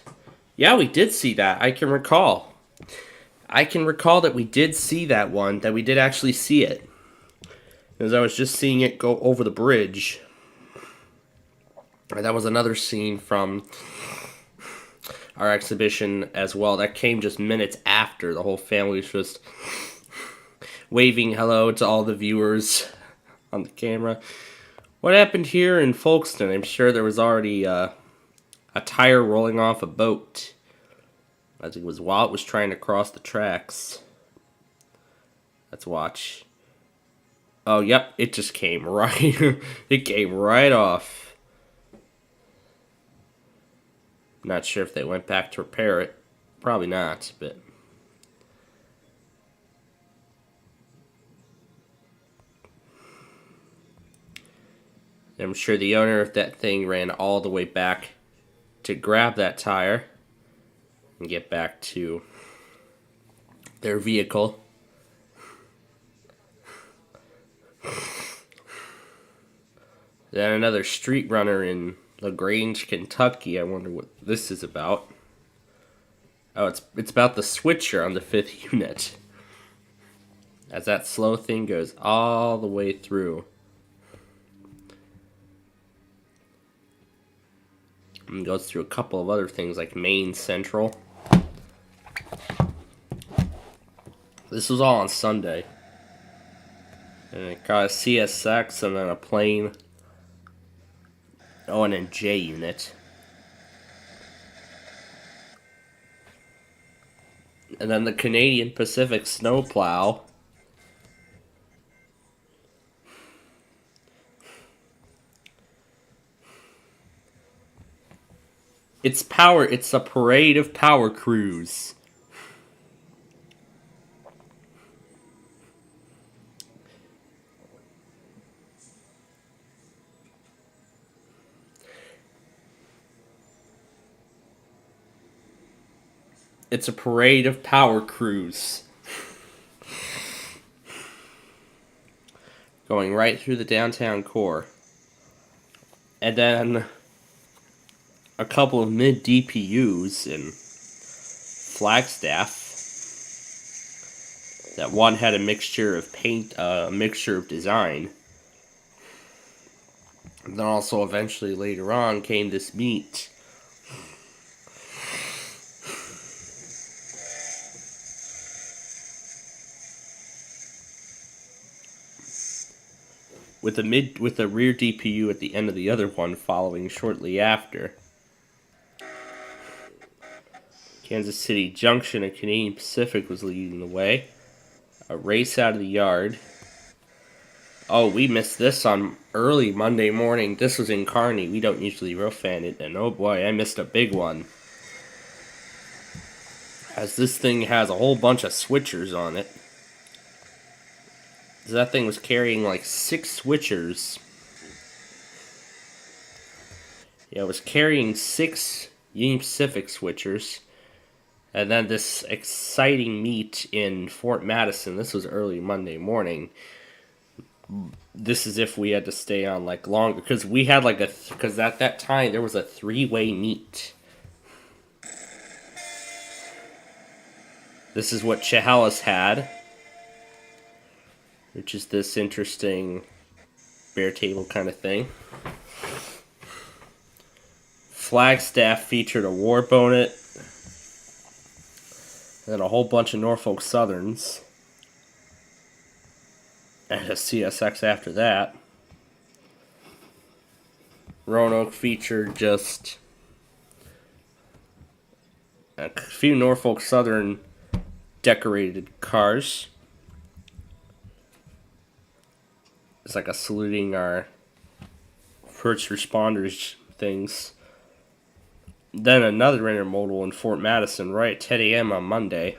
Yeah, we did see that. I can recall that we did see that one, that we did actually see it. Because I was just seeing it go over the bridge. And that was another scene from our exhibition as well. That came just minutes after. The whole family was just waving hello to all the viewers on the camera. What happened here in Folkestone? I'm sure there was already a tire rolling off a boat. I think it was while it was trying to cross the tracks. Let's watch. Oh, yep, it just came right. It came right off. Not sure if they went back to repair it. Probably not, but I'm sure the owner of that thing ran all the way back to grab that tire and get back to their vehicle. Then another street runner in LaGrange, Kentucky. I wonder what this is about. Oh, it's about the switcher on the 5th unit. As that slow thing goes all the way through. And goes through a couple of other things like Maine Central. This was all on Sunday. And it got a CSX and then a plane. Oh, and then J unit. And then the Canadian Pacific snowplow. It's a parade of power crews. It's a parade of power crews. Going right through the downtown core. And then a couple of mid-DPUs in Flagstaff. That one had a mixture of paint, a mixture of design. And then also eventually later on came this meet. With a rear DPU at the end of the other one following shortly after. Kansas City Junction and Canadian Pacific was leading the way. A race out of the yard. Oh, we missed this on early Monday morning. This was in Kearney. We don't usually row fan it, and oh boy, I missed a big one. As this thing has a whole bunch of switchers on it. That thing was carrying like 6 switchers. Yeah, it was carrying 6 Union Pacific switchers. And then this exciting meet in Fort Madison. This was early Monday morning. This is if we had to stay on like longer, because we had like because at that time there was a 3-way meet. This is what Chehalis had, which is this interesting bear table kind of thing. Flagstaff featured a war bonnet, and then a whole bunch of Norfolk Southerns, and a CSX after that. Roanoke featured just a few Norfolk Southern decorated cars. It's like a saluting our first responders things. Then another intermodal in Fort Madison right at 10 a.m. on Monday.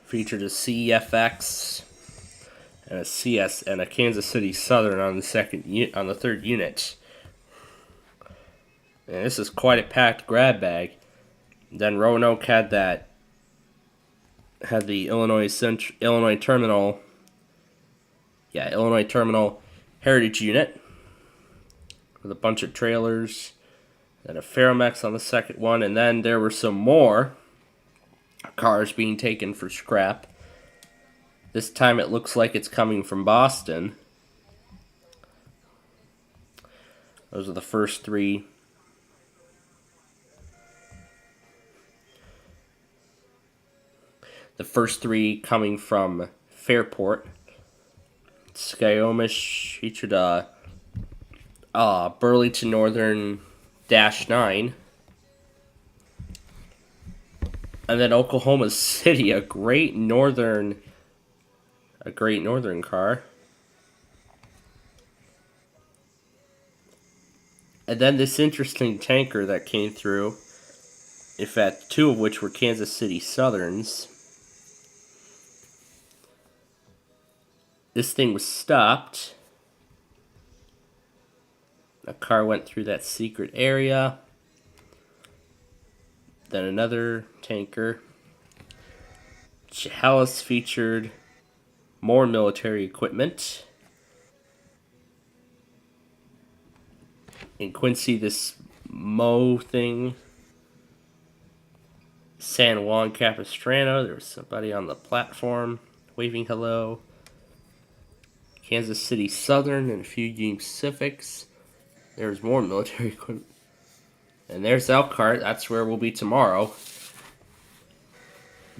Featured a CFX and a CS and a Kansas City Southern on the third unit. And this is quite a packed grab bag. Then Roanoke had the Illinois Terminal Heritage Unit with a bunch of trailers, and a Ferromex on the second one, and then there were some more cars being taken for scrap. This time it looks like it's coming from Boston. Those are the first three. The first three coming from Fairport. Skyhomish featured a Burlington Northern -9. And then Oklahoma City, a great northern car. And then this interesting tanker that came through, in fact, two of which were Kansas City Southerns. This thing was stopped. A car went through that secret area. Then another tanker. Chehalis featured more military equipment. In Quincy, this Mo thing. San Juan Capistrano, there was somebody on the platform waving hello. Kansas City Southern and a few Union Pacifics. There's more military equipment. And there's Elkhart. That's where we'll be tomorrow.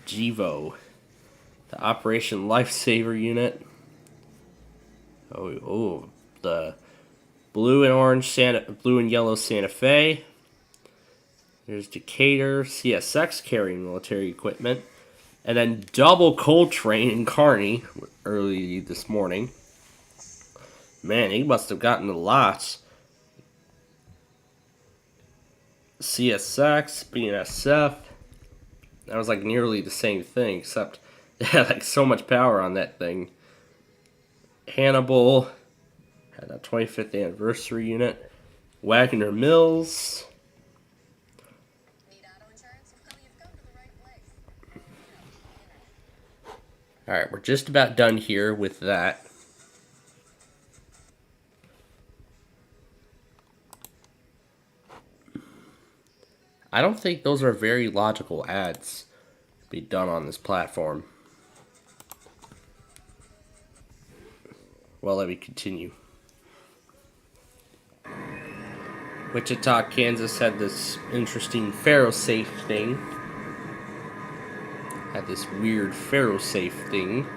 GEVO. The Operation Lifesaver Unit. Oh, the blue and yellow Santa Fe. There's Decatur. CSX carrying military equipment. And then double Coltrane in Kearney early this morning. Man, he must have gotten a lot. CSX, BNSF. That was like nearly the same thing, except they had like so much power on that thing. Hannibal had a 25th anniversary unit. Wagner Mills. Need auto insurance? Well, you've come to the right place. Alright, we're just about done here with that. I don't think those are very logical ads to be done on this platform. Well, let me continue. Wichita, Kansas had this interesting FaroSafe thing. Had this weird FaroSafe thing.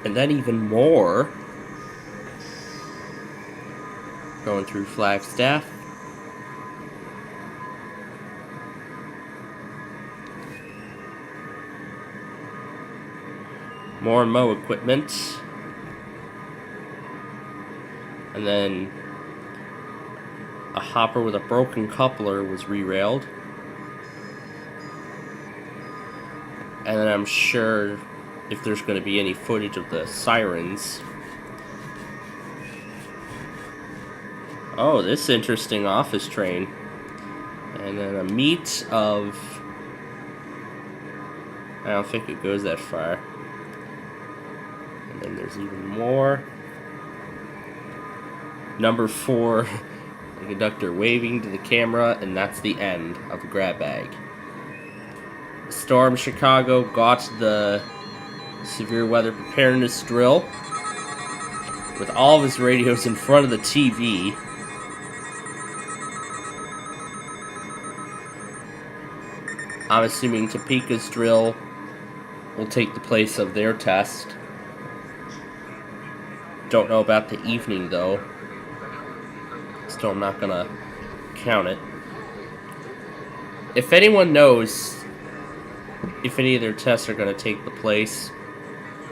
And then even more. Going through Flagstaff. More Mo equipment. And then a hopper with a broken coupler was re-railed. And then I'm sure if there's going to be any footage of the sirens. Oh, this interesting office train. And then a meet of... I don't think it goes that far. And then there's even more. Number 4, the conductor waving to the camera, and that's the end of the grab bag. Storm Chicago got the severe weather preparedness drill with all of his radios in front of the TV. I'm assuming Topeka's drill will take the place of their test. Don't know about the evening though. Still, I'm not gonna count it. If anyone knows if any of their tests are gonna take the place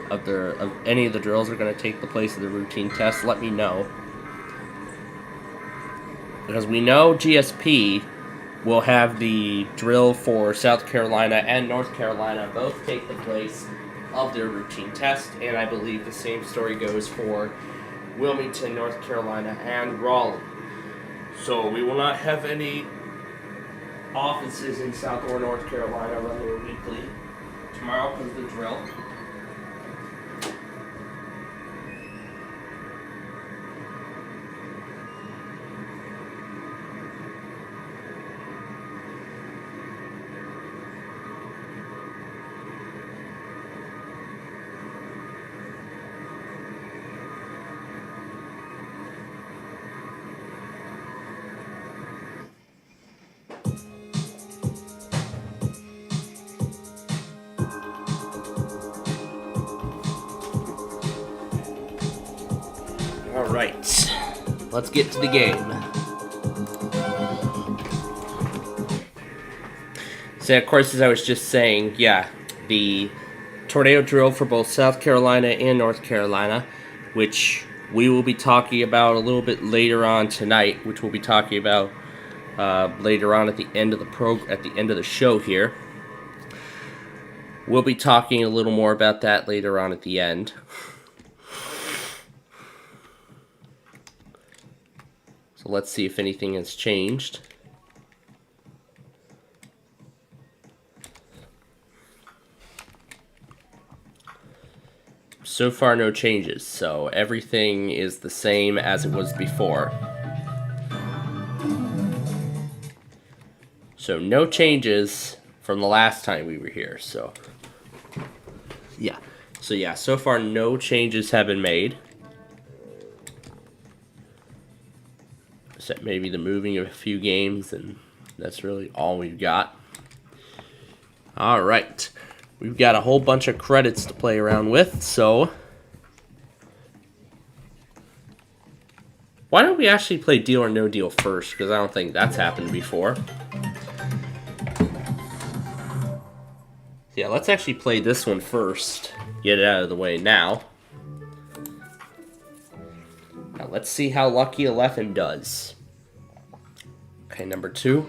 of any of the drills are gonna take the place of the routine tests, let me know. Because we know GSP will have the drill for South Carolina and North Carolina both take the place of their routine test, and I believe the same story goes for Wilmington, North Carolina, and Raleigh. So we will not have any offices in South or North Carolina run their weekly. Tomorrow comes the drill. Alright, let's get to the game. So, of course, as I was just saying, yeah, the tornado drill for both South Carolina and North Carolina, which we will be talking about a little bit later on tonight, which we'll be talking about later on at the end of the show here. We'll be talking a little more about that later on at the end. So let's see if anything has changed. So far, no changes, so everything is the same as it was before. So no changes from the last time we were here, so yeah. So far no changes have been made. Except maybe the moving of a few games, and that's really all we've got. Alright. We've got a whole bunch of credits to play around with, so why don't we actually play Deal or No Deal first, because I don't think that's happened before. Yeah, let's actually play this one first. Get it out of the way now. Now let's see how Lucky 11 does. Okay, number 2.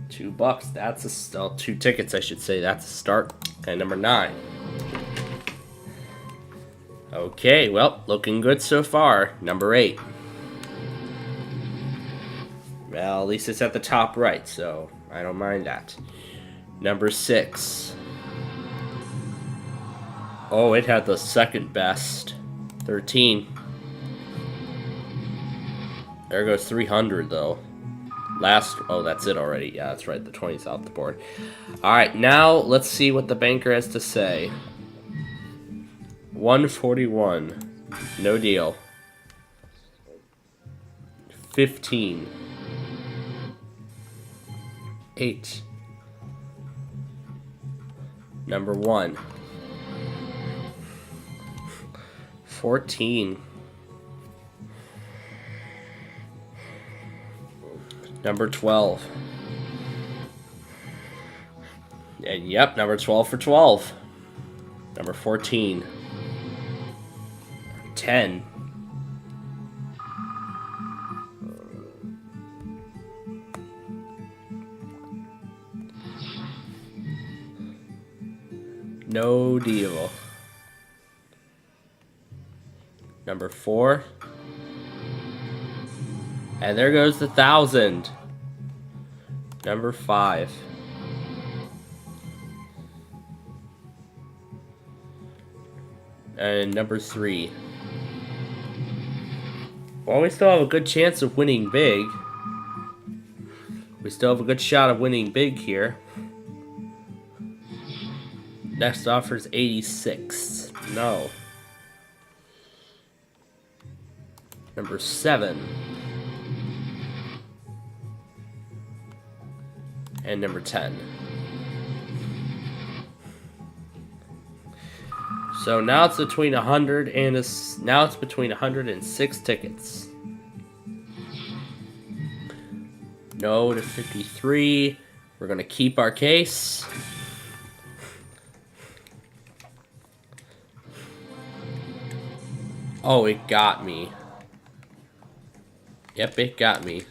$2. That's a 2 tickets, I should say. That's a start. Okay, number 9. Okay, well, looking good so far. Number 8. Well, at least it's at the top right, so I don't mind that. Number 6. Oh, it had the second best. 13. There goes 300, though. Oh, that's it already. Yeah, that's right. The 20's off the board. All right, now let's see what the banker has to say. 141. No deal. 15. 8. Number 1. 14. Number 12. And yep, number 12 for 12. Number 14. 10. No deal. Number 4. And there goes the 1,000. Number 5. And number 3. Well, we still have a good chance of winning big. We still have a good shot of winning big here. Next offer is 86. No. Number 7. And number 10. So now it's between 100 and now it's between 106 tickets. No to 53. We're gonna keep our case. Oh, it got me. Yep, it got me.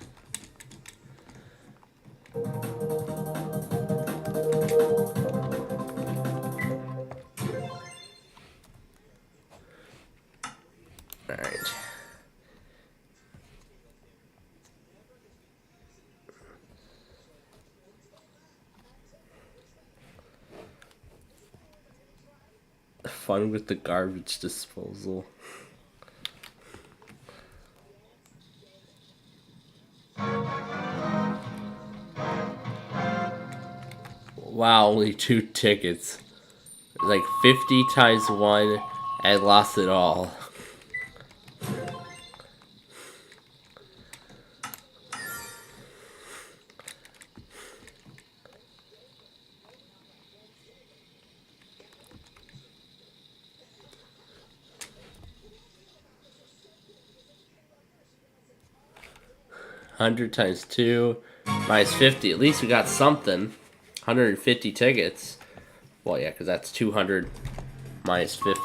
Alright. Fun with the garbage disposal. Wow, only 2 tickets. Like 50 times 1 and lost it all. $100 times 2 minus 50. At least we got something. 150 tickets. Well, yeah, because that's 200 minus 50.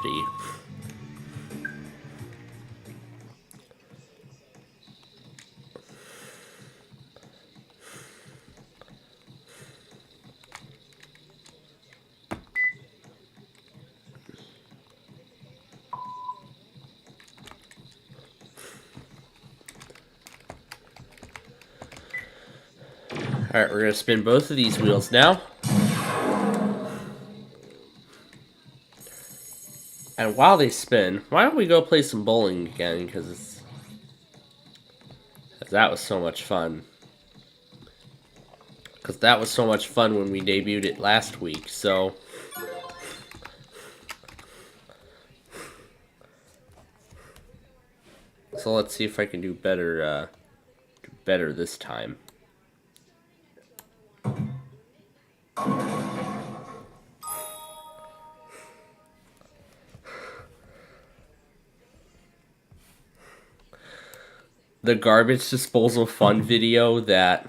Alright, we're going to spin both of these wheels now. And while they spin, why don't we go play some bowling again? Because that was so much fun. Because that was so much fun when we debuted it last week, so... So let's see if I can do better this time. The garbage disposal fun video that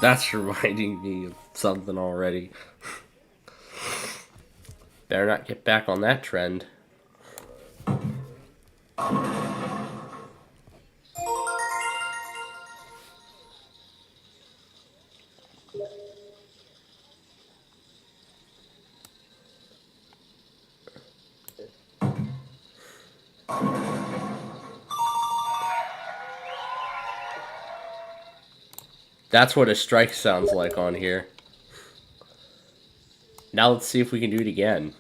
that's reminding me of something already. Better not get back on that trend. That's what a strike sounds like on here. Now let's see if we can do it again.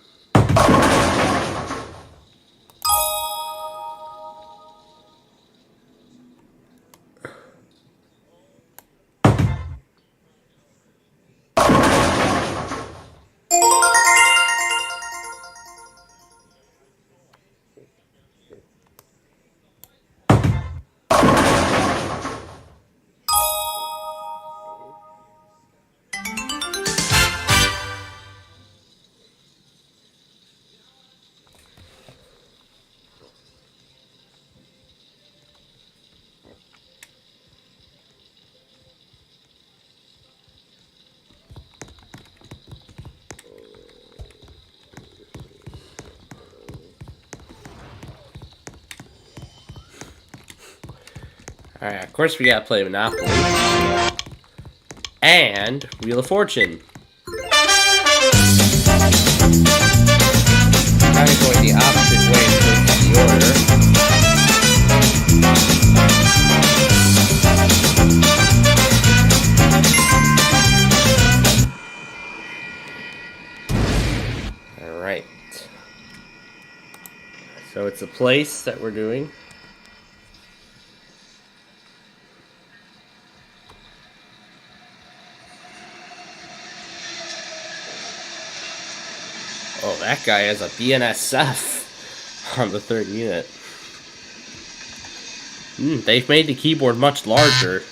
Alright, of course we gotta play Monopoly. And Wheel of Fortune. Kind of going the opposite way in terms of the order. Alright. So it's a place that we're doing. Oh, that guy has a BNSF on the 3rd unit. They've made the keyboard much larger.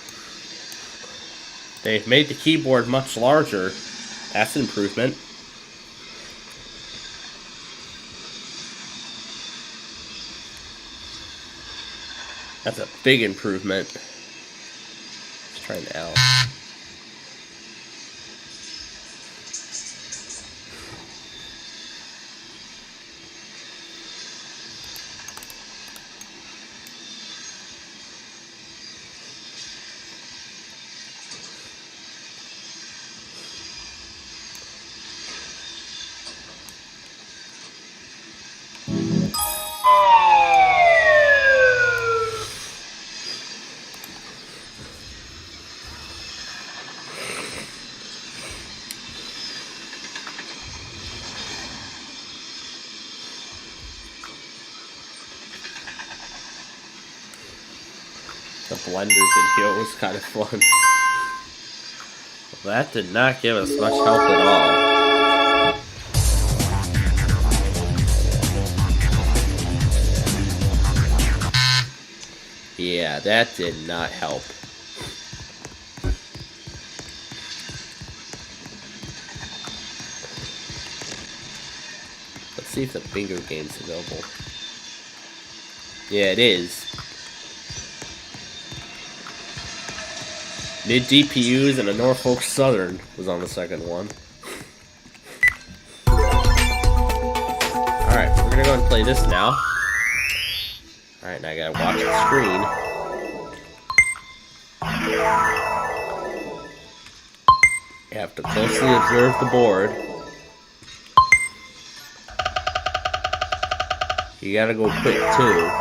They've made the keyboard much larger. That's an improvement. That's a big improvement. Let's try an L. The blenders in here was kind of fun. Well, that did not give us much help at all. Yeah, that did not help. Let's see if the bingo game's available. Yeah, it is. Mid DPUs and a Norfolk Southern was on the second one. Alright, we're gonna go and play this now. Alright, now I gotta watch the screen. You have to closely observe the board. You gotta go quick too.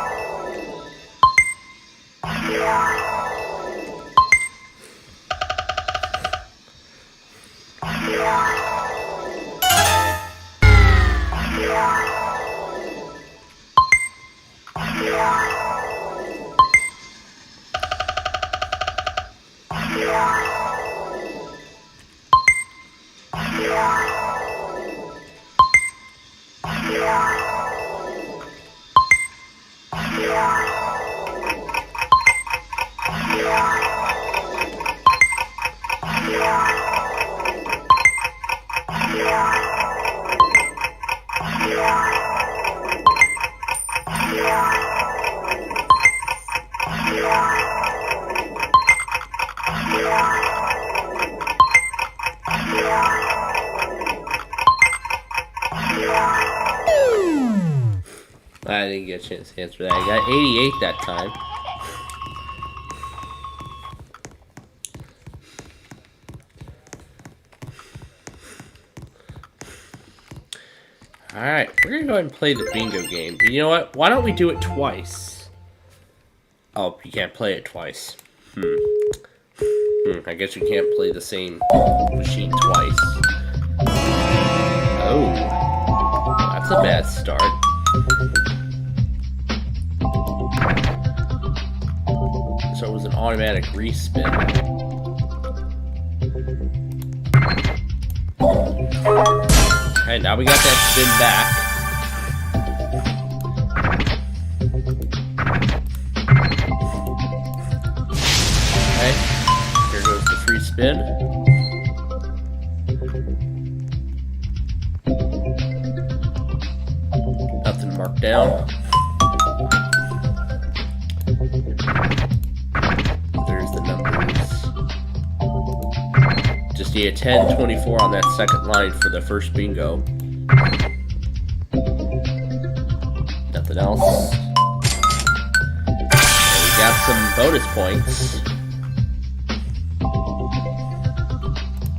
I didn't get a chance to answer that. I got 88 that time. Alright, we're gonna go ahead and play the bingo game. You know what? Why don't we do it twice? Oh, you can't play it twice. I guess you can't play the same machine twice. Oh, that's a bad start. So it was an automatic respin. Alright, now we got that spin back. Okay, here goes the free spin. Nothing marked down. There's the numbers. Just need a 10, 24 on that second line for the first bingo. Nothing else. There we got some bonus points.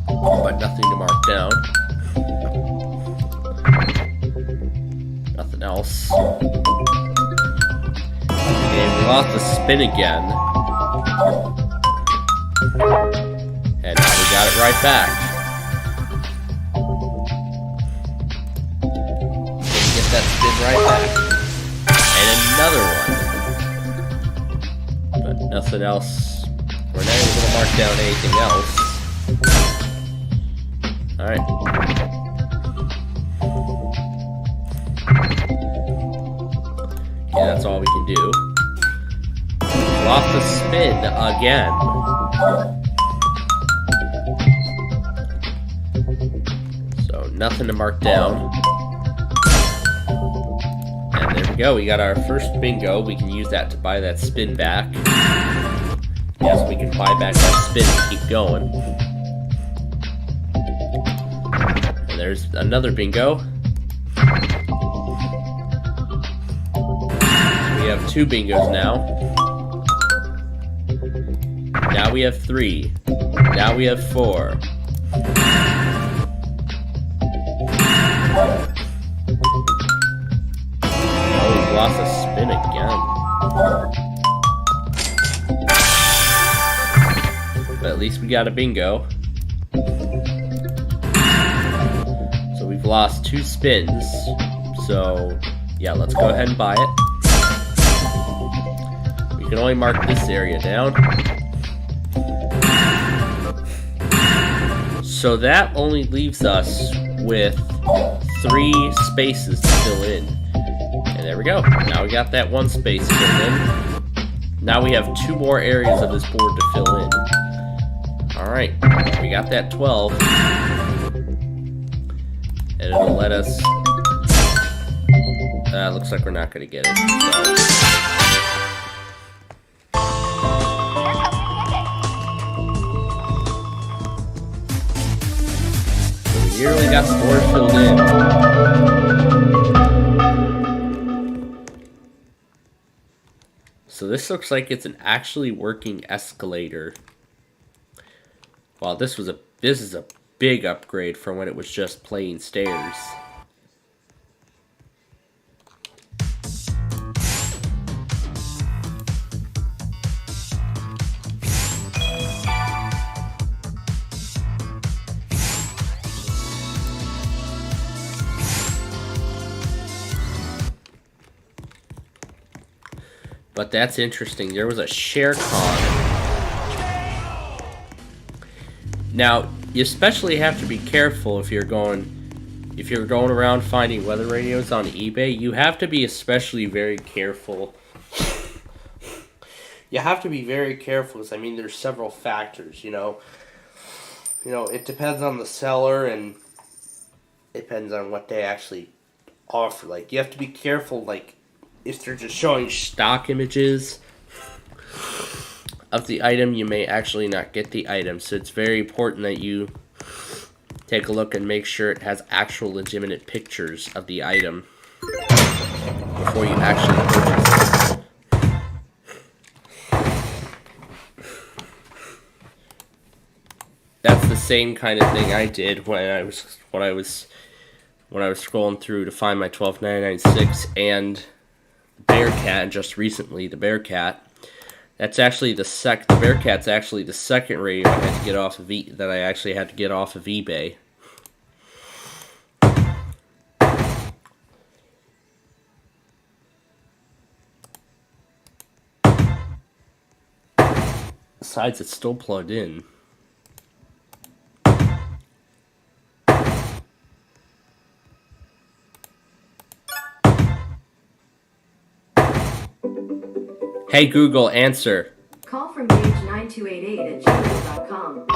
But nothing to mark down. Nothing else. And we lost the spin again. And now we got it right back. Didn't get that spin right back. And another one. But nothing else. We're not even going to mark down anything else. Alright. Okay, that's all we can do. Lost the spin again. So nothing to mark down. And there we go, we got our first bingo. We can use that to buy that spin back. Yes, we can buy back that spin and keep going. And there's another bingo. We have 2 bingos now. Now we have 3. Now we have 4. Oh, we lost a spin again. But at least we got a bingo. So we've lost 2 spins. So yeah, let's go ahead and buy it. We can only mark this area down. So that only leaves us with 3 spaces to fill in. And there we go. Now we got that 1 space filled in. Now we have 2 more areas of this board to fill in. Alright, we got that 12. And it'll let us... looks like we're not going to get it. So we nearly got the board filled in. So this looks like it's an actually working escalator. Wow, this is a big upgrade from when it was just plain stairs. But that's interesting. There was a share con. Now, you especially have to be careful if you're going around finding weather radios on eBay. You have to be especially very careful. You have to be very careful because, I mean, there's several factors, you know. It depends on the seller and it depends on what they actually offer. Like, you have to be careful, like, if they're just showing stock images of the item, you may actually not get the item. So it's very important that you take a look and make sure it has actual legitimate pictures of the item before you actually purchase it. That's the same kind of thing I did when I was scrolling through to find my 12996 and Bearcat, just recently the Bearcat. That's actually the Bearcat's actually the second radio I had to get off of that I actually had to get off of eBay. Besides, it's still plugged in. Hey Google, answer. Call from page 9288@gmail.com.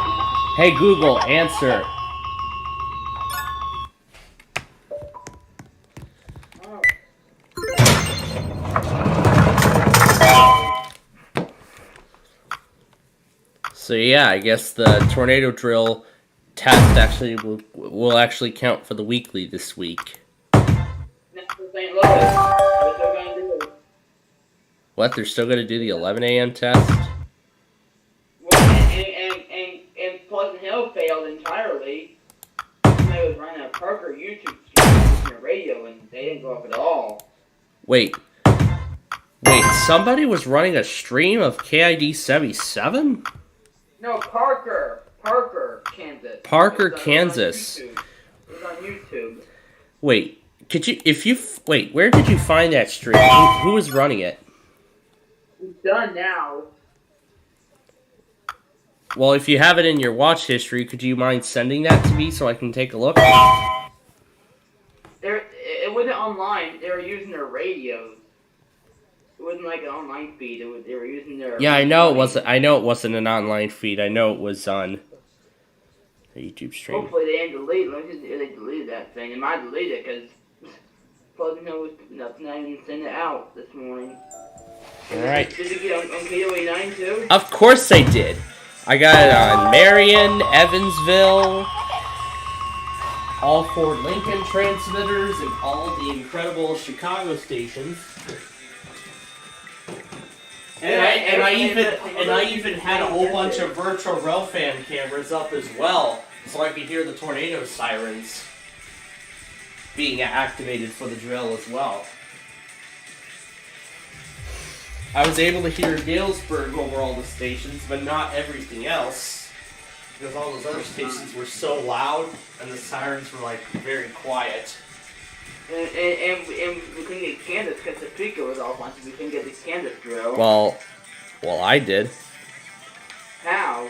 Hey Google, answer. So yeah, I guess the tornado drill test actually will actually count for the weekly this week. What? They're still gonna do the 11 a.m. test? Well, and Pleasant Hill failed entirely. They was running a Parker YouTube stream on the radio, and they didn't go up at all. Wait, somebody was running a stream of KID 77? No, Parker, Kansas. Parker, Kansas. It was on YouTube. Wait, where did you find that stream? Who was running it? It's done now. Well, if you have it in your watch history, could you mind sending that to me so I can take a look? It wasn't online. They were using their radios. It wasn't like an online feed. They were using their. Yeah, I know it wasn't. I know it wasn't an online feed. I know it was on a YouTube stream. Hopefully they didn't delete it. They deleted that thing. They might delete it because Pleasant Hill was not even send it out this morning. All right. Did you get on KOA9 too? Of course they did. I got it on Marion, Evansville, all 4 Lincoln transmitters, and all the incredible Chicago stations. And I even had a whole bunch of virtual rail fan cameras up as well, so I could hear the tornado sirens being activated for the drill as well. I was able to hear Galesburg over all the stations, but not everything else, because all those other stations were so loud, and the sirens were like very quiet. And we couldn't get Kansas because Topeka was off once. We couldn't get the Kansas drill. Well, I did. How?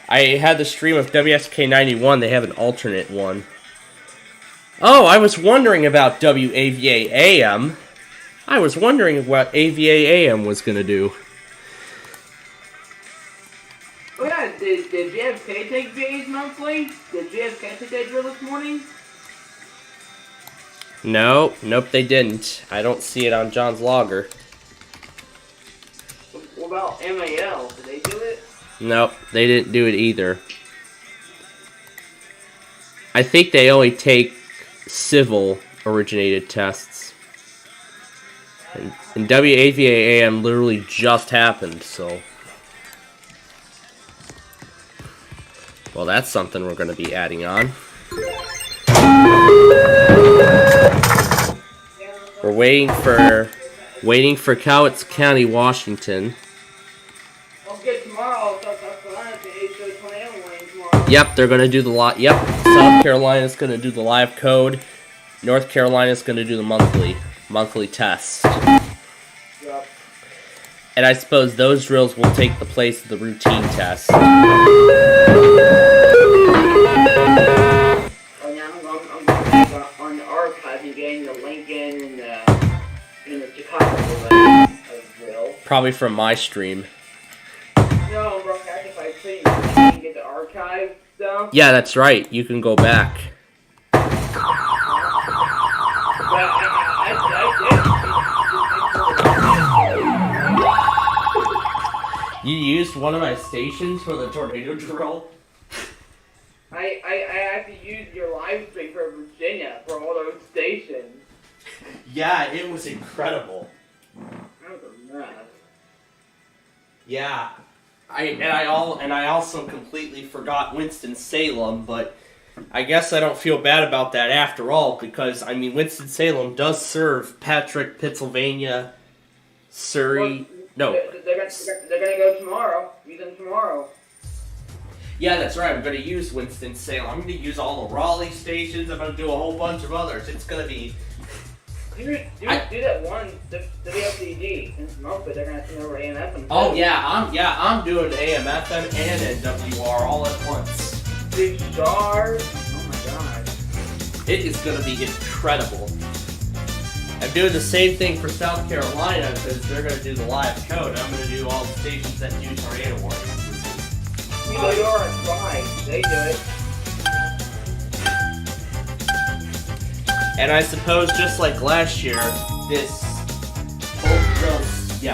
I had the stream of WSK91. They have an alternate one. Oh, I was wondering about WAVA AM. I was wondering what AVA AM was going to do. Oh yeah, did JFK take VAs monthly? Did JFK take that drill this morning? Nope, they didn't. I don't see it on John's logger. What about MAL? Did they do it? Nope, they didn't do it either. I think they only take civil originated tests. And WAVA AM literally just happened, so. Well, that's something we're going to be adding on. We're waiting for Cowlitz County, Washington. I'll get tomorrow. South Carolina to 28 tomorrow. Yep, they're gonna do the live. Yep, South Carolina's gonna do the live code. North Carolina's gonna do the monthly test. Yep. And I suppose those drills will take the place of the routine test. On the archive and getting the Lincoln and the Chicago drill. Probably from my stream. No, bro, if I see you can get the archive stuff. Yeah, that's right. You can go back. But You used one of my stations for the tornado drill? I have to use your live stream for Virginia for all those stations. Yeah, it was incredible. That was a mess. Yeah. I also completely forgot Winston-Salem, but I guess I don't feel bad about that after all, because, I mean, Winston-Salem does serve Patrick, Pennsylvania, Cerri. Well, they're gonna go tomorrow. Use them tomorrow. Yeah, that's right. I'm going to use Winston-Salem. I'm going to use all the Raleigh stations. I'm going to do a whole bunch of others. It's going to be... Do that one, the WFDG, and smoke it. They're going to send over AM/FM. Oh, yeah, I'm doing AM/FM and NWR all at once. Big stars. Oh my god. It is going to be incredible. I'm doing the same thing for South Carolina because they're going to do the live code. I'm going to do all the stations that do tornado warnings. You know, you're right. They do it. And I suppose just like last year,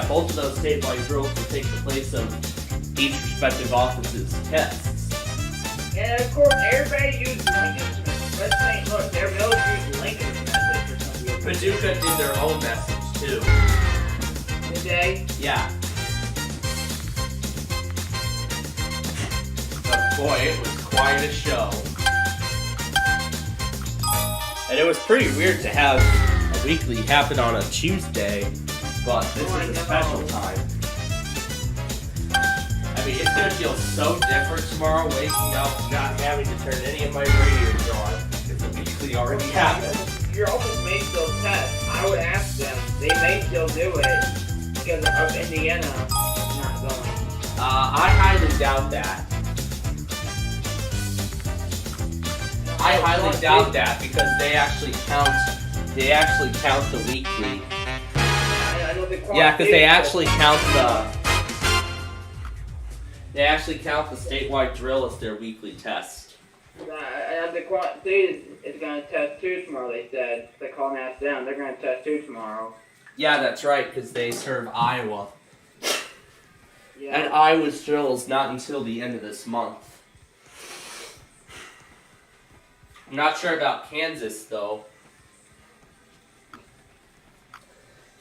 both of those statewide drills will take the place of each respective office's tests. And of course, everybody uses Lincoln's. Let's say, look, their bills use Lincoln's message or something. Paducah did their own message too. today? Yeah. But boy, it was quite a show. And it was pretty weird to have a weekly happen on a Tuesday, but this is a special time. I mean, it's gonna feel so different tomorrow waking up not having to turn any of my radios on. It's a weekly already happened. Your office may still test. I would ask them. They may still do it because of Indiana not going. I highly doubt that. I highly doubt that because they actually count the weekly. I know the Yeah, because they actually count the statewide drill as their weekly test. The Quad State is going to test too tomorrow. They said they called and asked them. They're going to test too tomorrow. Yeah, that's right, because they serve Iowa. Yeah. And Iowa's drill is not until the end of this month. I'm not sure about Kansas though.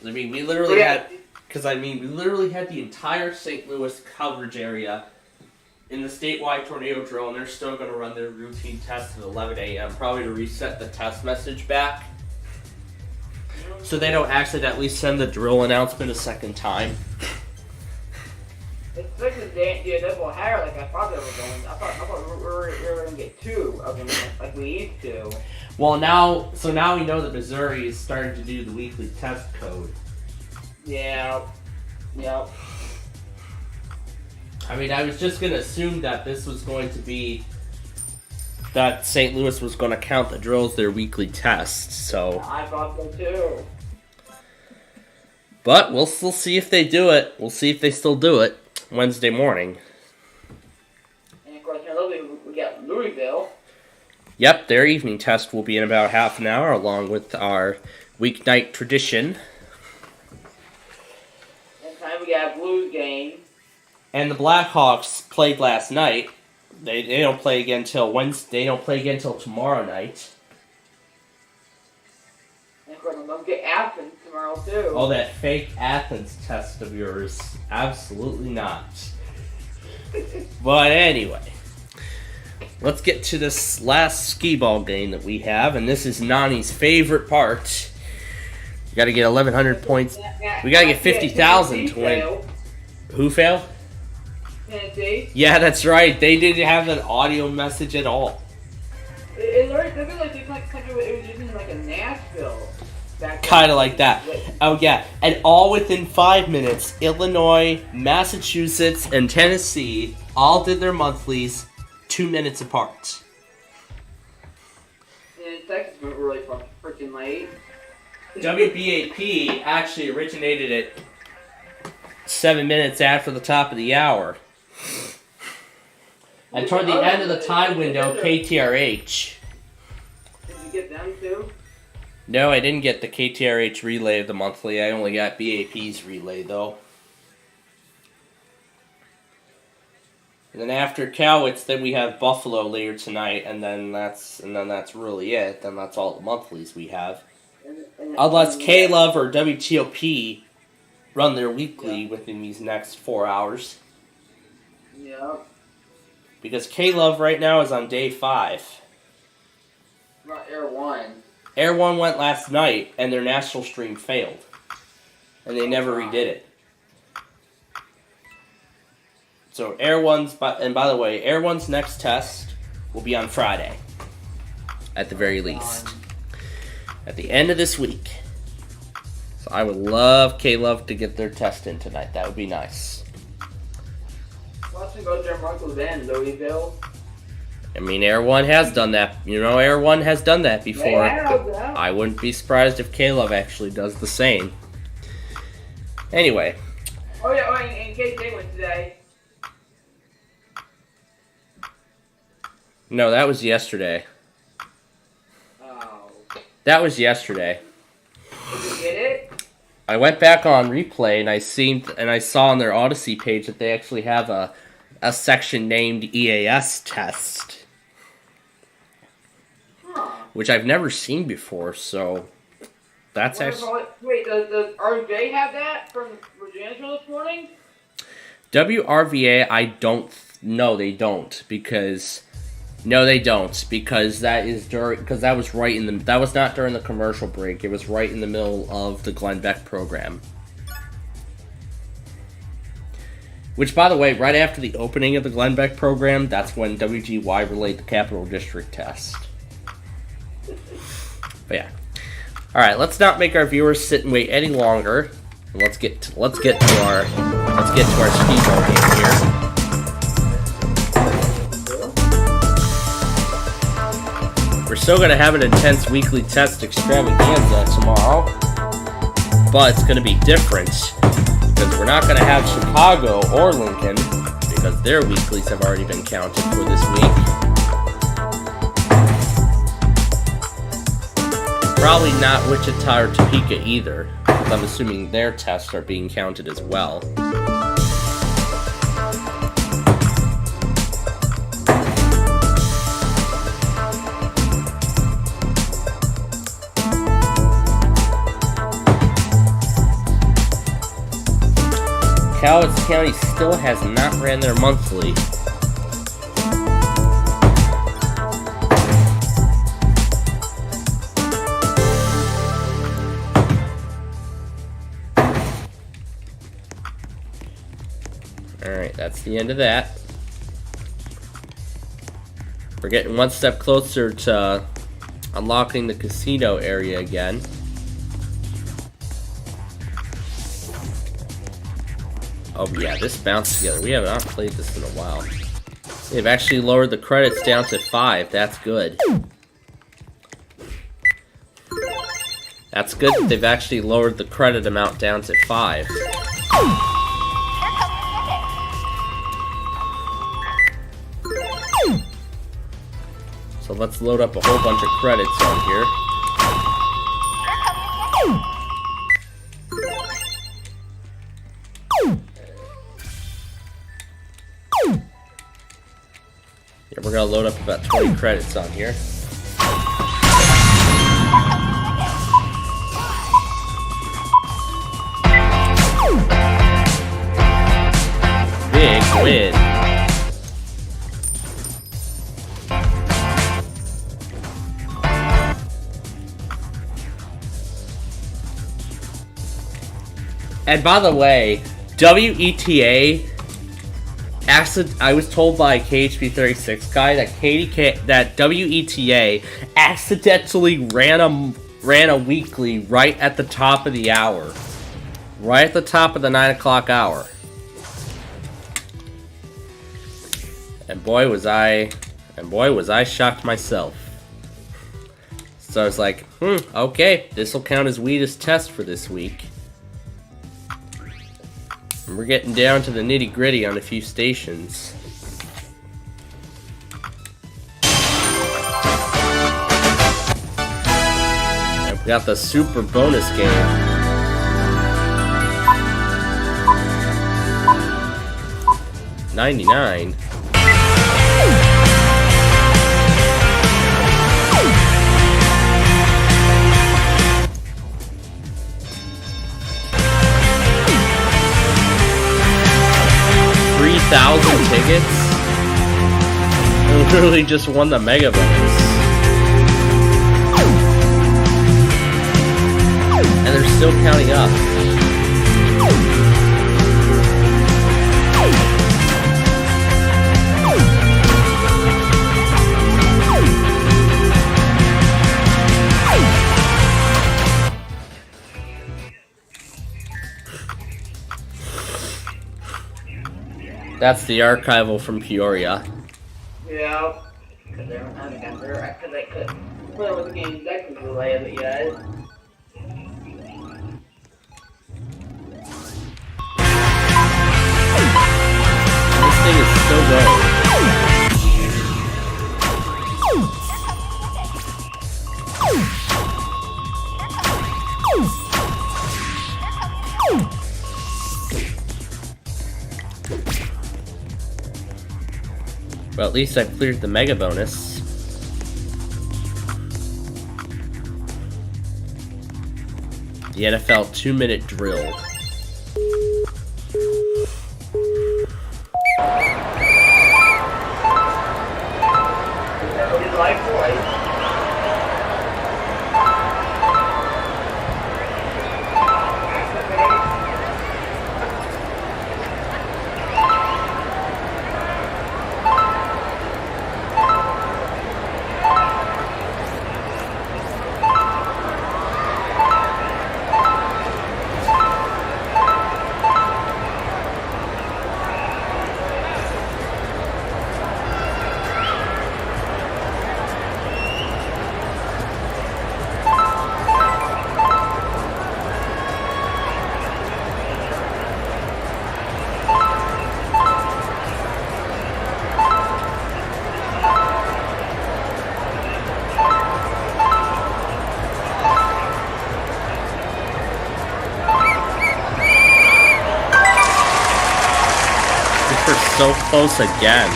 I mean, we literally had the entire St. Louis coverage area in the statewide tornado drill, and they're still going to run their routine test at 11 a.m. probably to reset the test message back, so they don't accidentally send the drill announcement a second time. It's like the double header like I thought they were going. I thought we were going to get two of them like we used to. Well, now we know that Missouri is starting to do the weekly test code. Yeah. Yep. I mean, I was just going to assume that this was going to be that St. Louis was going to count the drills their weekly tests. So I thought so too. But we'll still see if they do it. We'll see if they still do it Wednesday morning. And of course, we got Louisville. Yep, their evening test will be in about half an hour, along with our weeknight tradition. And time we got a Blues game. And the Blackhawks played last night. They don't play again till Wednesday. They don't play again till tomorrow night. And of course, we'll get Athens tomorrow too. Oh, that fake Athens test of yours. Absolutely not. But anyway, let's get to this last skee ball game that we have, and this is Nani's favorite part. We got to get 1,100 points. We got to get 50,000 to win. Who failed? Tennessee. Yeah, that's right. They didn't have an audio message at all. It looked like it was just in like a Nashville. Kind of like that. Oh, yeah. And all within 5 minutes, Illinois, Massachusetts, and Tennessee all did their monthlies 2 minutes apart. And Texas went really freaking late. WBAP actually originated at 7 minutes after the top of the hour. And toward the end of the time window, KTRH. Did you get them too? No, I didn't get the KTRH relay of the monthly. I only got BAP's relay, though. And then after Cowitz, then we have Buffalo later tonight, and then that's really it. Then that's all the monthlies we have. Unless K-Love or WTOP run their weekly within these next 4 hours. Yeah. Because K-Love right now is on day 5. Not Air 1. Air 1 went last night, and their national stream failed. And they never redid it. So Air 1's, and by the way, Air 1's next test will be on Friday. At the very least. At the end of this week. So I would love K-Love to get their test in tonight. That would be nice. Watch them go to Marco's End, Louisville. I mean, Air 1 has done that. You know, Air 1 has done that before. Yeah. I wouldn't be surprised if K-Love actually does the same. Anyway. Oh yeah, and KJ went today. No, that was yesterday. Oh. That was yesterday. Did you get it? I went back on replay and I saw on their Odyssey page that they actually have a section named EAS test. Huh. Which I've never seen before, so That's actually... Wait, does RJ have that from Virginia this morning? WRVA, I don't... No, they don't. Because... No, they don't. Because that is during... Because that was right in the... That was not during the commercial break. It was right in the middle of the Glenn Beck program. Which, by the way, right after the opening of the Glenn Beck program, that's when WGY relayed the Capital District test. But yeah. All right, let's not make our viewers sit and wait any longer. Let's get to our speedball game here. We're still gonna have an intense weekly test extravaganza tomorrow, but it's gonna be different because we're not gonna have Chicago or Lincoln because their weeklies have already been counted for this week. Probably not Wichita or Topeka either, because I'm assuming their tests are being counted as well. Cowlitz County still has not ran their monthly. Alright, that's the end of that. We're getting one step closer to unlocking the casino area again. Oh yeah, this bounced together. We have not played this in a while. They've actually lowered the credits down to 5. That's good. That's good that they've actually lowered the credit amount down to 5. So let's load up a whole bunch of credits on here. Yeah, we're gonna load up about 20 credits on here. Big win. And by the way, WETA, I was told by a KHP36 guy that WETA accidentally ran a weekly right at the top of the hour. Right at the top of the 9 o'clock hour. And boy was I shocked myself. So I was like, okay, this will count as WETA's test for this week. And we're getting down to the nitty gritty on a few stations. And we got the super bonus game. $99. Tickets. I literally just won the mega bonus. And they're still counting up. That's the archival from Peoria. Yeah. Because I couldn't play with the game deck control I have it yet. This thing is still going. Well, at least I cleared the mega bonus. The NFL 2-minute drill. So close again.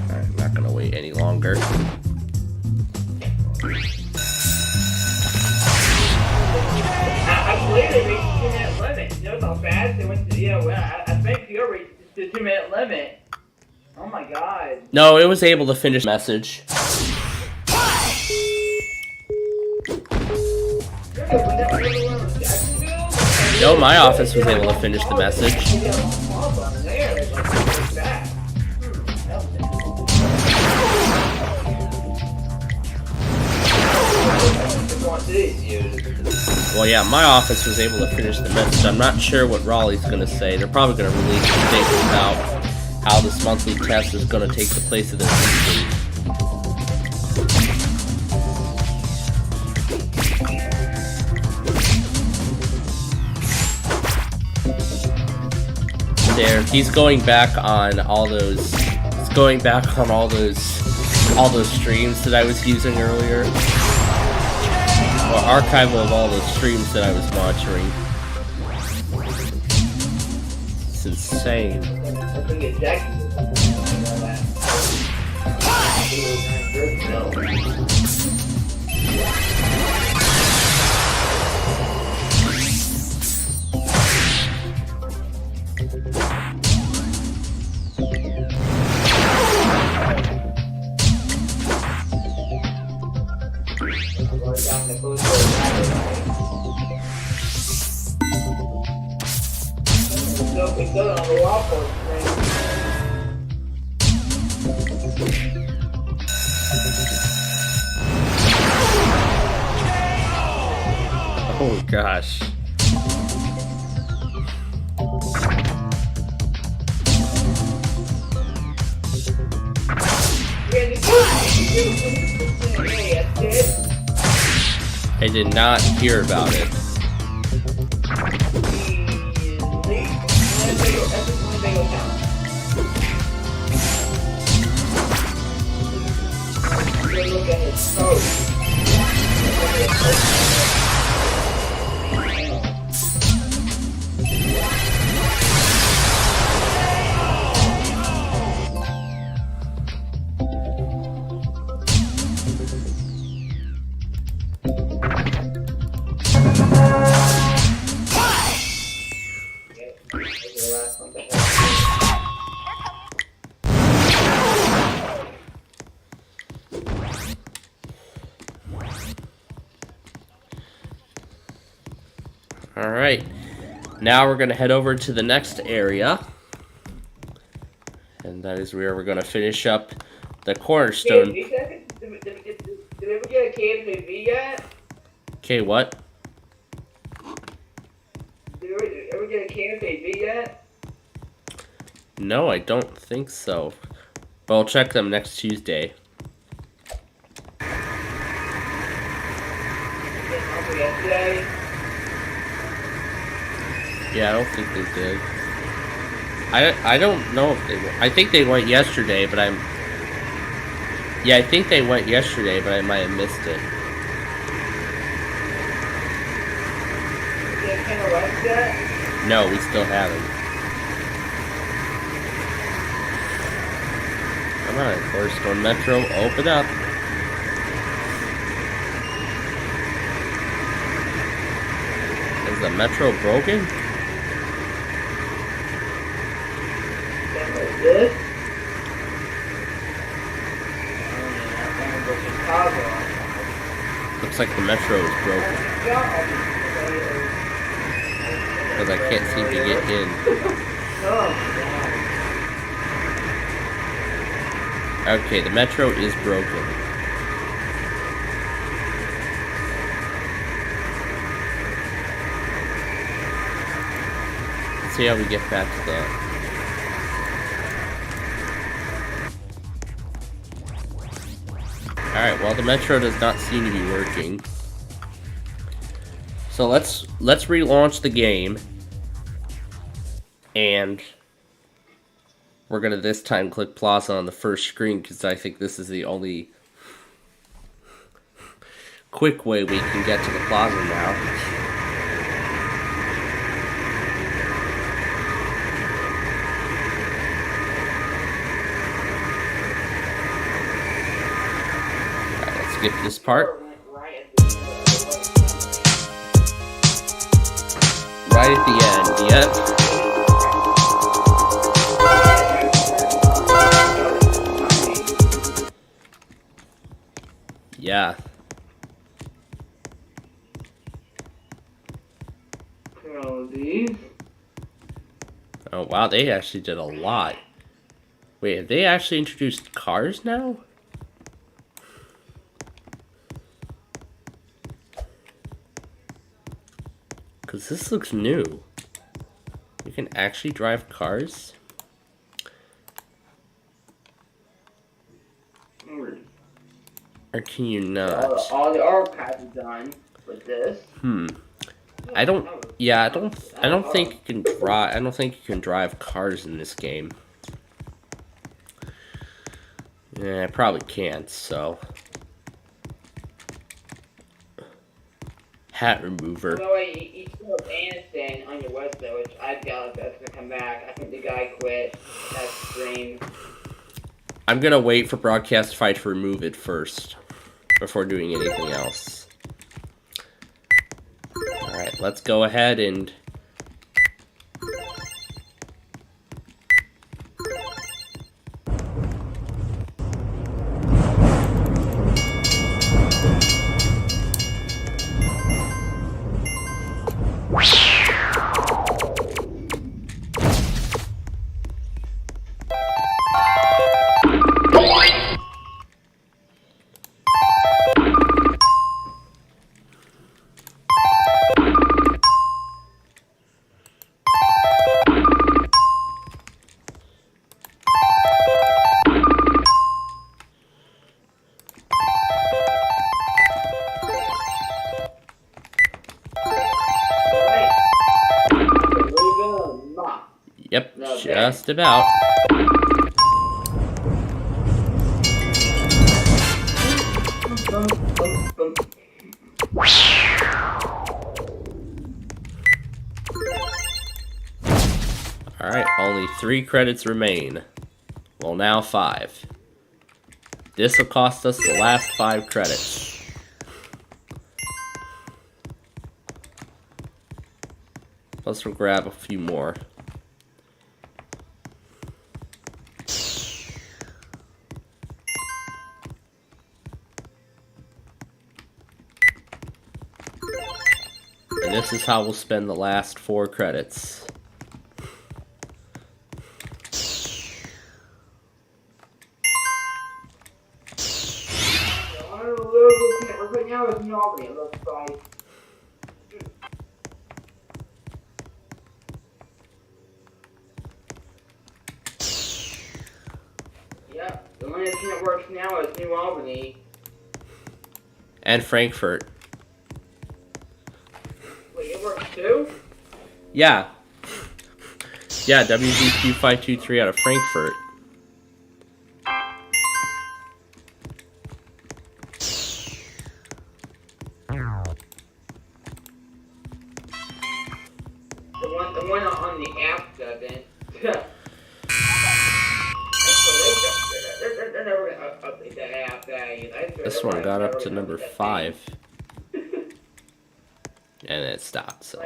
I'm not gonna wait any longer. I believe they reached the 2-minute limit. You know how fast they went to, I think Fuel reached the 2-minute limit. Oh my god. No, it was able to finish the message. No, my office was able to finish the message. Well, yeah, my office was able to finish the message. I'm not sure what Raleigh's going to say. They're probably going to release a statement about how this monthly test is going to take the place of this weekly. There, he's going back on all those. He's going back on all those streams that I was using earlier. Or archival of all those streams that I was monitoring. It's insane. Oh gosh. I did not hear about it. Alright, now we're going to head over to the next area, and that is where we're going to finish up the cornerstone. Did we ever get a KFV yet? Okay, what? Did we ever get a KFV yet? No, I don't think so. But I'll check them next Tuesday. Yesterday? Yeah, I don't think they did. I don't know if they went. I think they went yesterday, but I'm... Yeah, I think they went yesterday, but I might have missed it. Yeah, kind of right. yet? No, we still haven't. Come on, Cornerstone Metro, open up. Is the Metro broken? Like this? Chicago. Looks like the Metro is broken. Because I can't seem to get in. Okay, the Metro is broken. Let's see how we get back to the... Alright, well the Metro does not seem to be working. So let's relaunch the game. And we're gonna this time click Plaza on the first screen because I think this is the only quick way we can get to the Plaza now. Skip this part. Right at the end, yep. Yeah. Oh wow, they actually did a lot. Wait, have they actually introduced cars now? Because this looks new. You can actually drive cars? Or can you not? All the archives are done with this. I don't think you can drive. I don't think you can drive cars in this game. Yeah, I probably can't. So, hat remover. By the way, you still have Aniston on your website, which I doubt that's gonna come back. I think the guy quit that stream. I'm gonna wait for Broadcast Fight to remove it first before doing anything else. Alright, let's go ahead and... Yep, just about. Alright, only 3 credits remain. Well, now 5. This will cost us the last 5 credits. Plus we'll grab a few more. And this is how we'll spend the last 4 credits. Right now it's Norway, it looks like. Yep, the only thing that works now is New Albany. And Frankfurt. Wait, it works too? Yeah. Yeah, WVQ523 out of Frankfurt. doesn't. They're never gonna update that app. This one got up to number 5. And it stopped, so.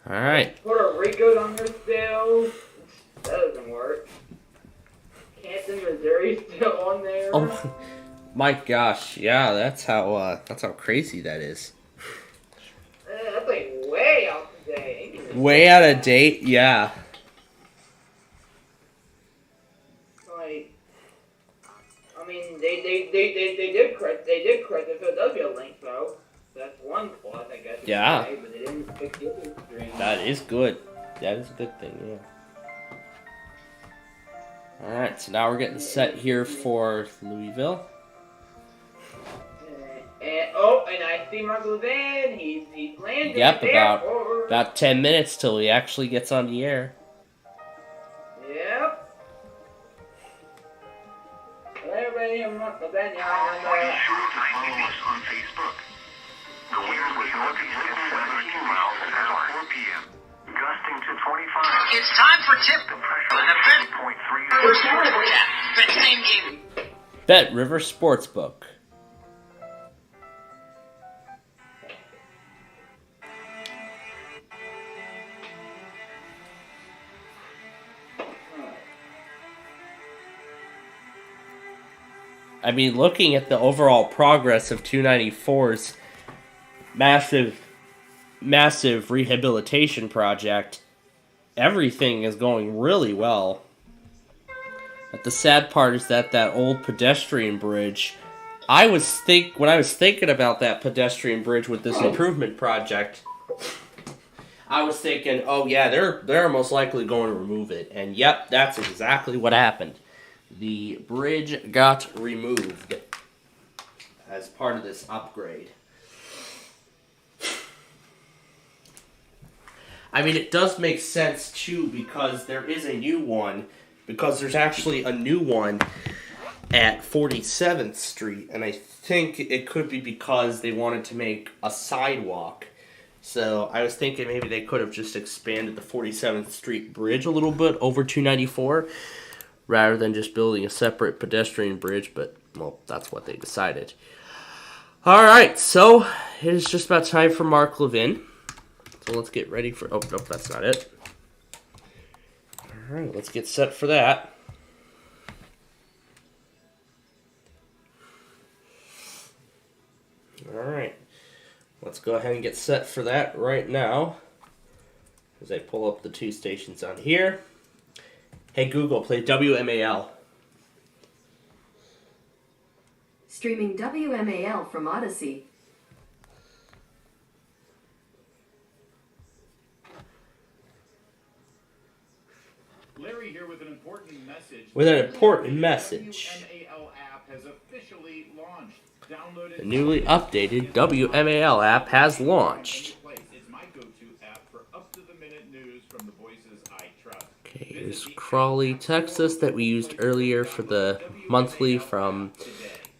Alright. Puerto Rico's on there still. That doesn't work. Canton, Missouri's still on there. Oh my gosh, yeah, that's how crazy that is. That's like way out of date. Way out of date, yeah. Like, I mean, they did correct the Philadelphia link though. That's one plus, I guess. Yeah. Say, but they didn't fix the other string. That is good. That is a good thing, yeah. Alright, so now we're getting set here for Louisville. And I see Mark Levin. He's landing. Yep, about 10 minutes till he actually gets on the air. Yep. Everybody, Mark Levin, Follow us on Facebook. The wind was northeast at 72 miles an hour. 4 p.m. Gusting to 25. It's time for tip. The pressure is 8.3. Bet same game. Bet River Sportsbook. I mean, looking at the overall progress of 294's massive rehabilitation project, everything is going really well. But the sad part is that old pedestrian bridge, when I was thinking about that pedestrian bridge with this improvement project, I was thinking, oh yeah, they're most likely going to remove it. And yep, that's exactly what happened. The bridge got removed as part of this upgrade. I mean, it does make sense, too, because there is a new one. Because there's actually a new one at 47th Street. And I think it could be because they wanted to make a sidewalk. So I was thinking maybe they could have just expanded the 47th Street bridge a little bit over 294. Rather than just building a separate pedestrian bridge. But, well, that's what they decided. Alright, so it is just about time for Mark Levin. So let's get ready for... Oh, nope, that's not it. Alright, let's get set for that. Alright. Let's go ahead and get set for that right now. As I pull up the two stations on here. Hey Google, play WMAL. Streaming WMAL from Odyssey. Larry here with an important message. With an important message. WMAL app has officially launched. Download it. The newly updated WMAL app has launched. It's my go-to app for up-to-the-minute news from the voices I trust. Okay, here's Crawley, Texas, that we used earlier for the monthly from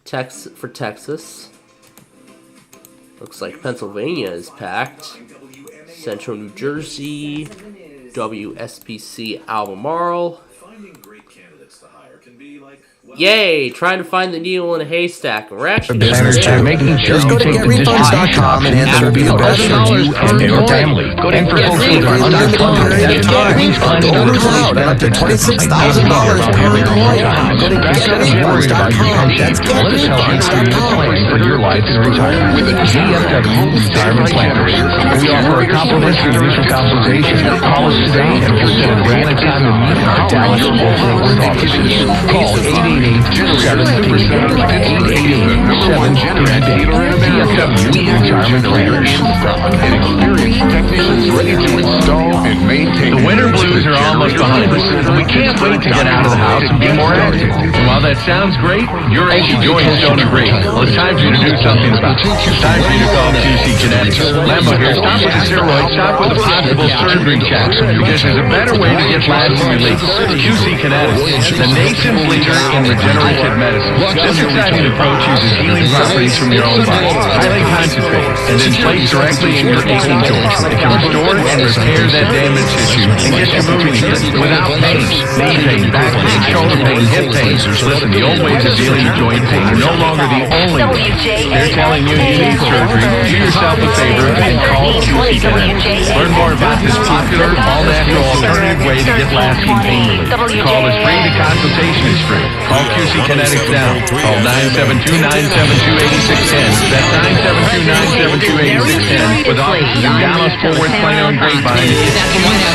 Texas. Looks like Pennsylvania is packed. Central New Jersey, WSPC Albemarle. Yay! Trying to find the needle in a haystack. We're actually Just go to getrefunds.com and answer a few questions. You and your family. Go to getrefunds.com and get refunds overload up to $26,000 per employee. Go to getrefunds.com. That's getrefunds.com. For your life and retirement with the GFW Retirement Planners. We offer a complimentary initial consultation. Call us today and we'll set a random time to meet in our Dallas or Fort Worth offices. Call 888-733-888-733 Retirement Planners. And experienced technicians ready to install and maintain. The winter blues are almost behind us, and we can't wait to get out of the house and be more active. And while that sounds great, you're enjoying Stony Creek. Well, it's time for you to do something about it. It's time for you to call QC Kinetics. Lambo here, stop with the steroids, stop with the possible surgery checks, because there's a better way to get lasting relief. QC Kinetics, the nation's leader in and regenerative medicine. This exciting approach uses healing properties from your own body, highly concentrated, and then placed directly in your aching joints. It can restore and repair that damaged tissue and get you moving again without pain. Knee pain, back pain, shoulder pain, hip pain. Listen, the old ways of dealing with joint pain are no longer the only way. They're telling you need surgery. Do yourself a favor and call QC Kinetics. Learn more about this popular, all-natural alternative way to get lasting pain relief. Call is free. The consultation is free. Call QC Kinetics now. Call 972-972-8610. That's 972-972-8610 with offices in Dallas, Fort Worth, Plano, and Grapevine. QC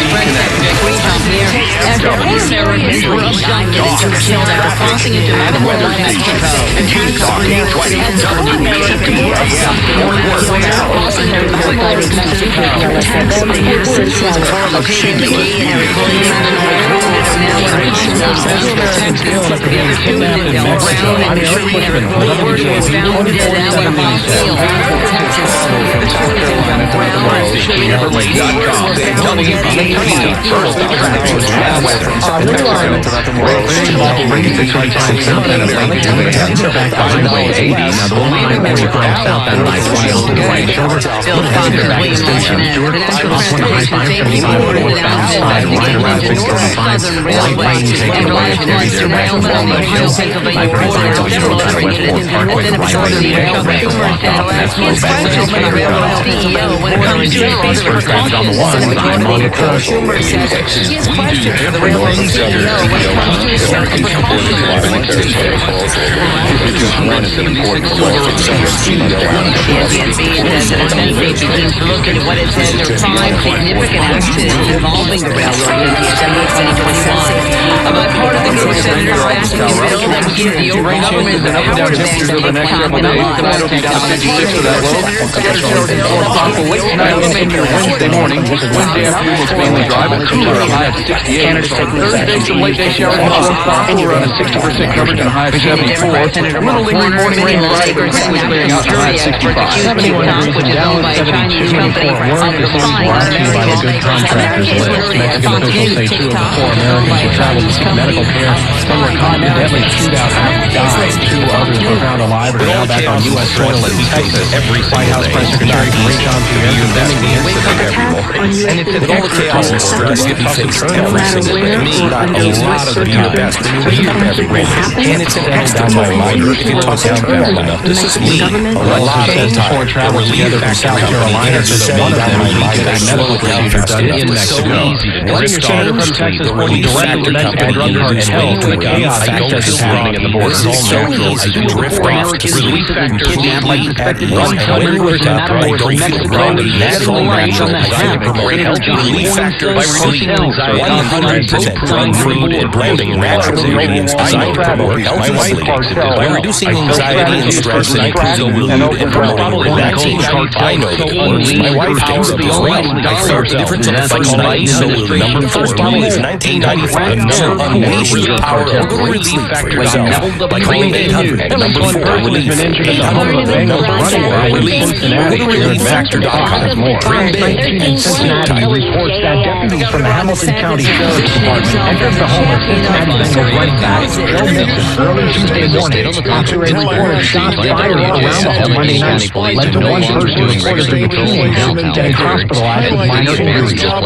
Look at what it says. There are 5 significant actions involving the railroad in December 2021. By part of the group of senators passing a bill that gives the open government the power to take time and Wednesday morning, Wednesday afternoon looks mainly dry, but cooler, a high of 68. Thursday, some late day showers and possible around a 60% coverage and a high of 74. Little lingering morning rain Friday, quickly clearing out to a high of 65. 71 degrees in Dallas, 72 in Fort Worth. This is brought to you by the Good Contractors List. Mexican officials say 2 of the 4 Americans who traveled to seek medical care. Some were caught in a deadly shootout and died. 2 others were found alive and are now back on U.S. soil in Texas. White House Press Secretary MontCoEAS condemning the incident. And it's all the chaos and stress that we face every single day. Me, not a lot of being the best, but be your best rated. And it's an extra reminder if you talk down fast enough. This is me. A lot of time travel together from South Carolina to the one of them we get a medical procedure done in Mexico. Running your senator from Texas pointing directly to Mexican drug cartel and the chaos that is happening at the border. It's so easy to drift off to relief factor, kidnap like suspected one country versus another or Mexico, natural relief factor by releasing 100% drug food and blending natural ingredients designed to promote healthy sleep by reducing anxiety and stress and improving mood and promoting relaxation. I know that it works. My wife takes it as well. I felt the difference on the Flex-9 Solo number 4 bottle is $19.95. Unleash the power of relief factor for yourself by calling 800 number 4 relief. 800 number 4 relief. ReliefFactor.com. In Cincinnati reports that deputies from the Hamilton County Sheriff's Department entered the home of Cincinnati Bengals running back Joe Mixon early Tuesday morning after a report of shots fired around the home Monday night led to one person reportedly getting hospitalized with minor injuries. Joe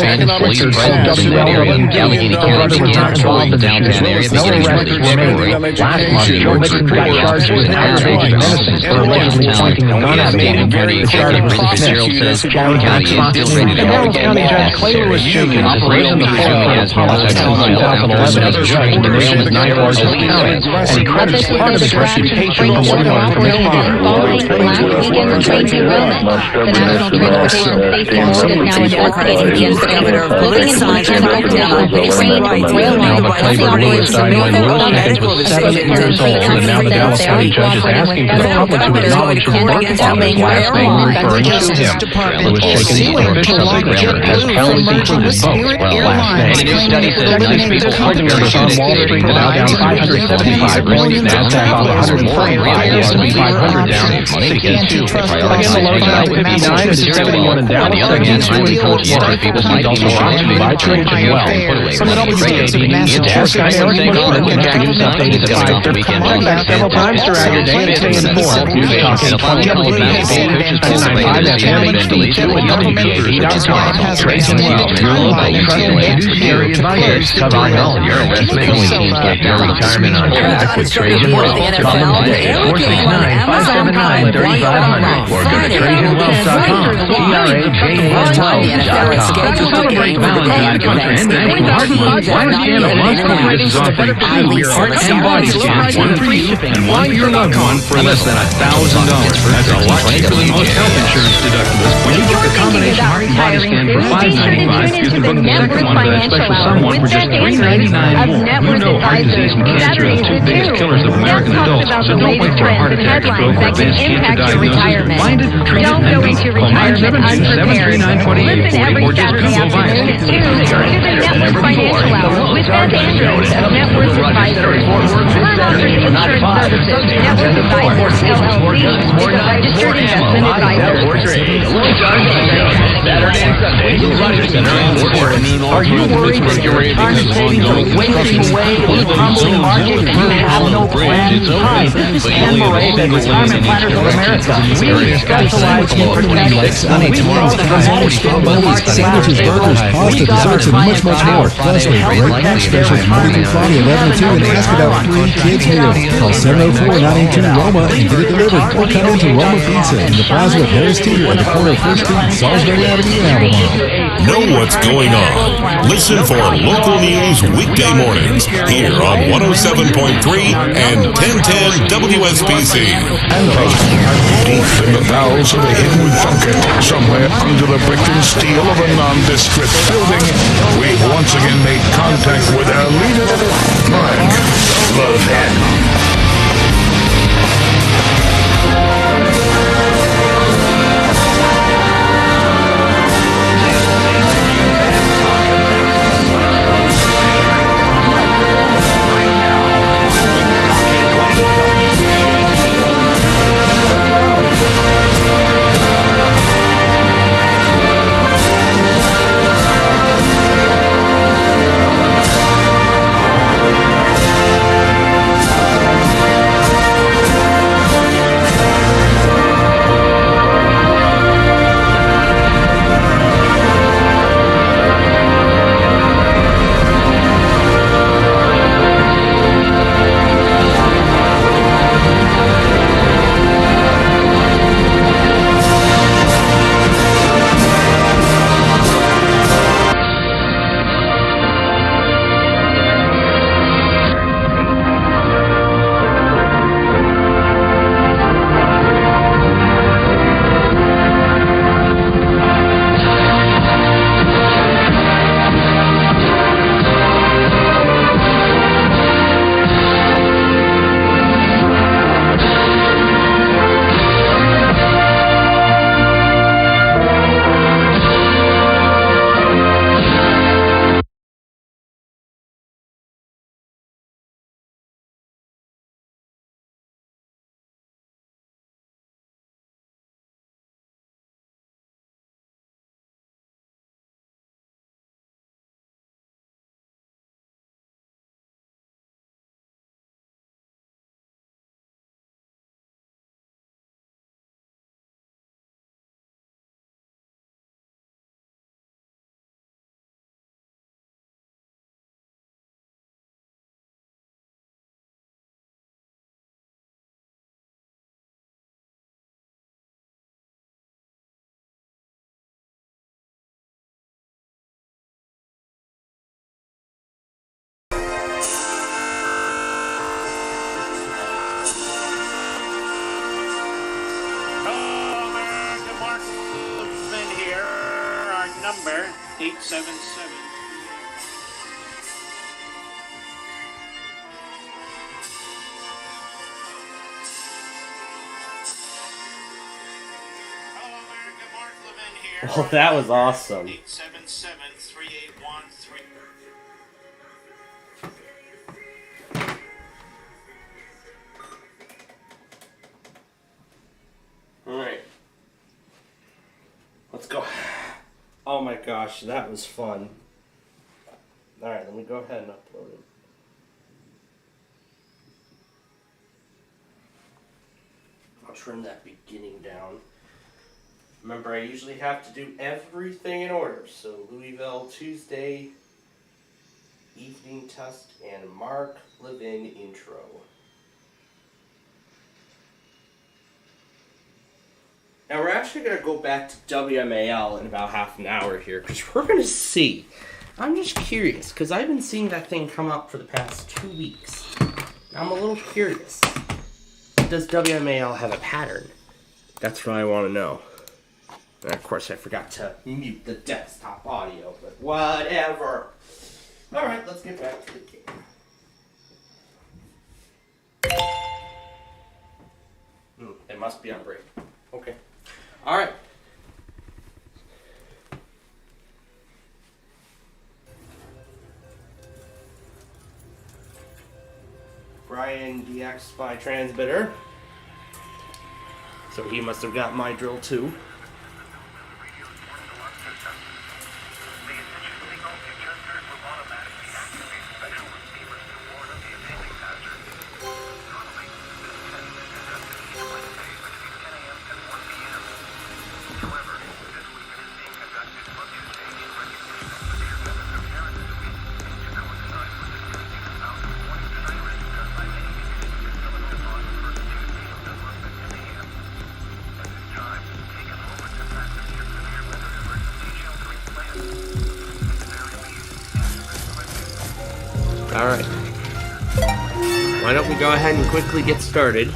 Mixon told WLW the brother was not involved in the shooting. No arrests were made. Last month, Joe Mixon got charged with aggravated menacing for allegedly pointing a gun at a woman. The charge was dismissed. And Dallas County Judge Clay Lewis Jr. Operation the Forefront Policy in 2011 as judge in the name of 9 Largest County, and he credits part of his reputation for what he learned from his father. Last weekend's train derailment. The National Transportation Safety Board is now investigating the incident, looking into the mechanical failure of the train rail line as the operators of Norfolk Southern 7 years old, and now the Dallas County Judge is asking for the public to acknowledge his birth father's last name referring to him. Lewis shaken the fish subject has Kelly's included both last name. Texas people ordinary on Wall Street now down 575 points, NASDAQ on 145, S&P 500 down 62. Again, the low side 59 is distributing one in Dallas, 72 in Fort Worth. People see also brought to you by Trade as well. From the WAB, Just take all the news updated at 5:30. Contact several times throughout your day and stay informed. News Talk and Fun News WPAD.com. Trace and Wealth, your local trusted fiduciary advisors covering all your investment needs. Get your retirement on track with Trace and Wealth. Call them today at 469-579-3500 or go to traceandwealth.com. TRAJAwealth.com. To celebrate Valentine's Day and National Heart Month, YSCAN of MontCoEAS is offering 2 year heart and body scans, 1 for you and 1 for your loved one for less than $1,000. That's a lot cheaper than most health insurance deductibles. When you book a combination heart and body scan for $595, you can book the second one with a special someone for just $399 more. You know heart disease and cancer are the 2 biggest killers of American adults, so don't wait for a heart attack, stroke, or advanced cancer diagnosis. Find it, treat it, and go. Call 972-739-2840 or just Google ViaScan. Never before. With Beth Andrews of Net Worth Advisors. Firm offers insurance services. Net Worth Advisors, LLC, is a registered investment advisor. Saturday and Sunday, are you worried that your retirement savings are wasting away in the crumbling market and you have no plan? Hi, this is Anne Murray at Retirement Planners of America. We specialize in protection. We understand the market sandwiches, burgers, pasta, desserts, and much, much more. Plus, we have great tax specials Monday through Friday, 11 to 2, and ask about free kids meals. Call 704-982-ROMA and get it delivered. Or come into Roma Pizza in the plaza of Harris Teeter at the corner of 1st Street and Salisbury Avenue in Albemarle. Know what's going on. Listen for local news weekday mornings here on 107.3 and 1010 WSPC. Deep in the bowels of a hidden bunker, somewhere under the brick and steel of a nondescript building, we've once again made contact with our leader, Mark Levin. Number 877. Hello, America. Mark Levin here. Well, that was awesome. 877-381-3. All right. Let's go. Oh my gosh, that was fun. Alright, let me go ahead and upload it. trim that beginning down. Remember, I usually have to do everything in order. So Louisville Tuesday evening test and Mark Levin intro. Now we're actually going to go back to WMAL in about half an hour here because we're going to see. I'm just curious because I've been seeing that thing come up for the past 2 weeks. I'm a little curious. Does WMAL have a pattern? That's what I want to know. And of course I forgot to mute the desktop audio, but whatever. Alright, let's get back to the game. It must be on break. Okay. Alright. Brian DX by transmitter. So he must have got my drill too. Alright. Why don't we go ahead and quickly get started?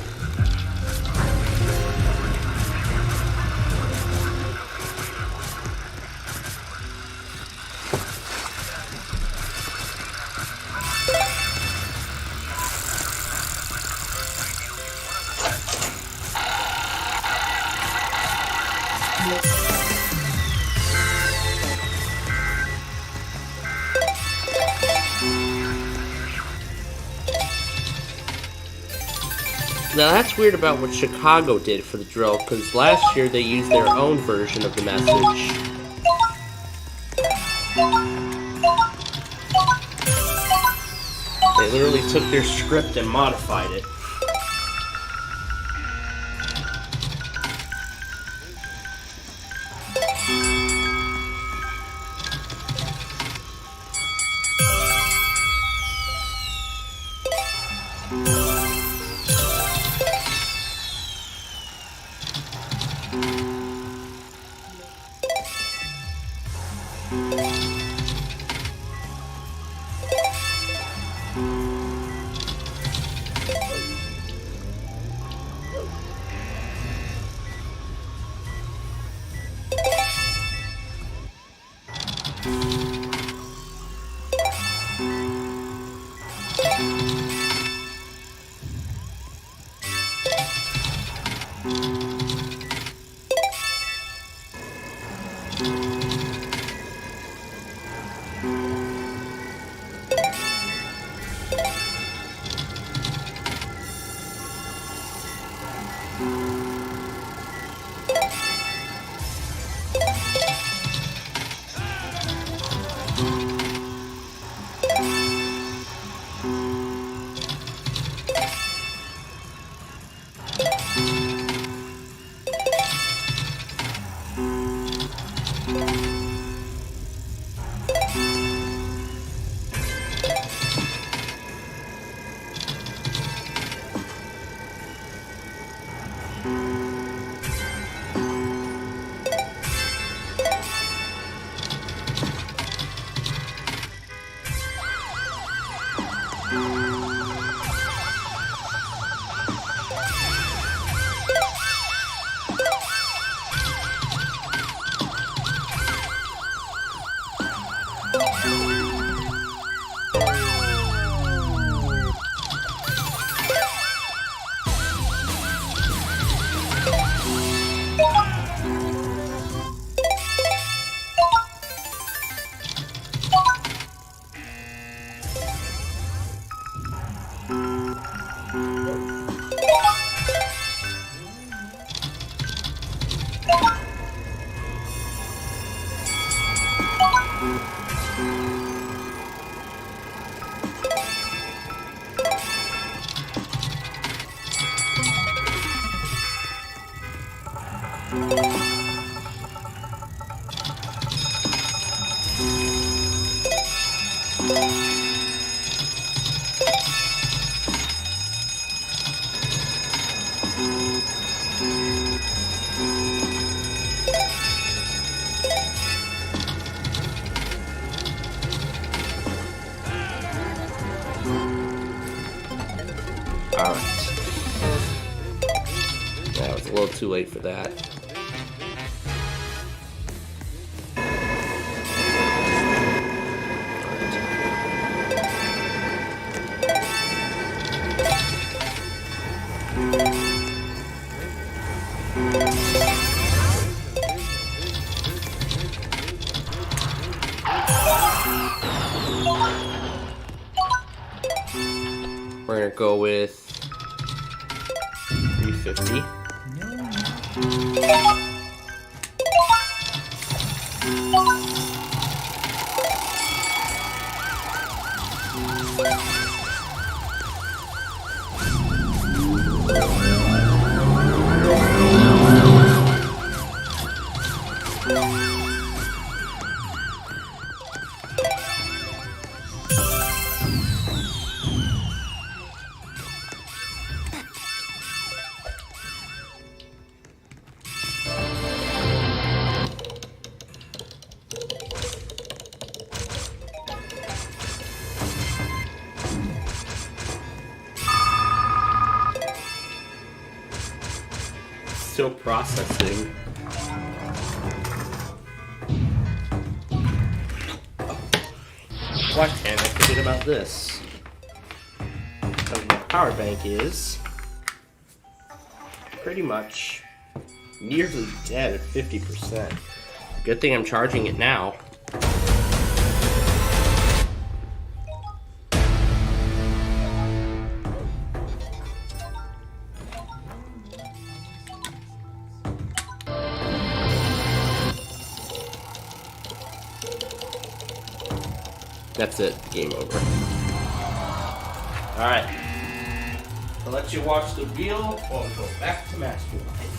Now that's weird about what Chicago did for the drill, because last year they used their own version of the message. They literally took their script and modified it. Alright. That was a little too late for that. We're gonna go with 350. Still processing. Why can't I forget about this? So my power bank is pretty much nearly dead at 50%. Good thing I'm charging it now. That's it. Game over. Alright. I'll let you watch the wheel or go back to master life.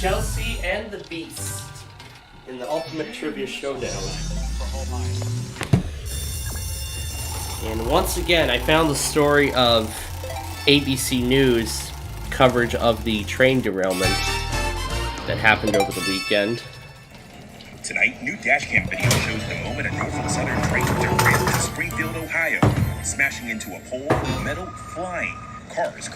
Chelsea and the Beast in the Ultimate Trivia Showdown. And once again, I found the story of ABC News coverage of the train derailment that happened over the weekend. Tonight, new dashcam video shows the moment a Norfolk Southern train derailed in Springfield, Ohio, smashing into a pole, metal flying, cars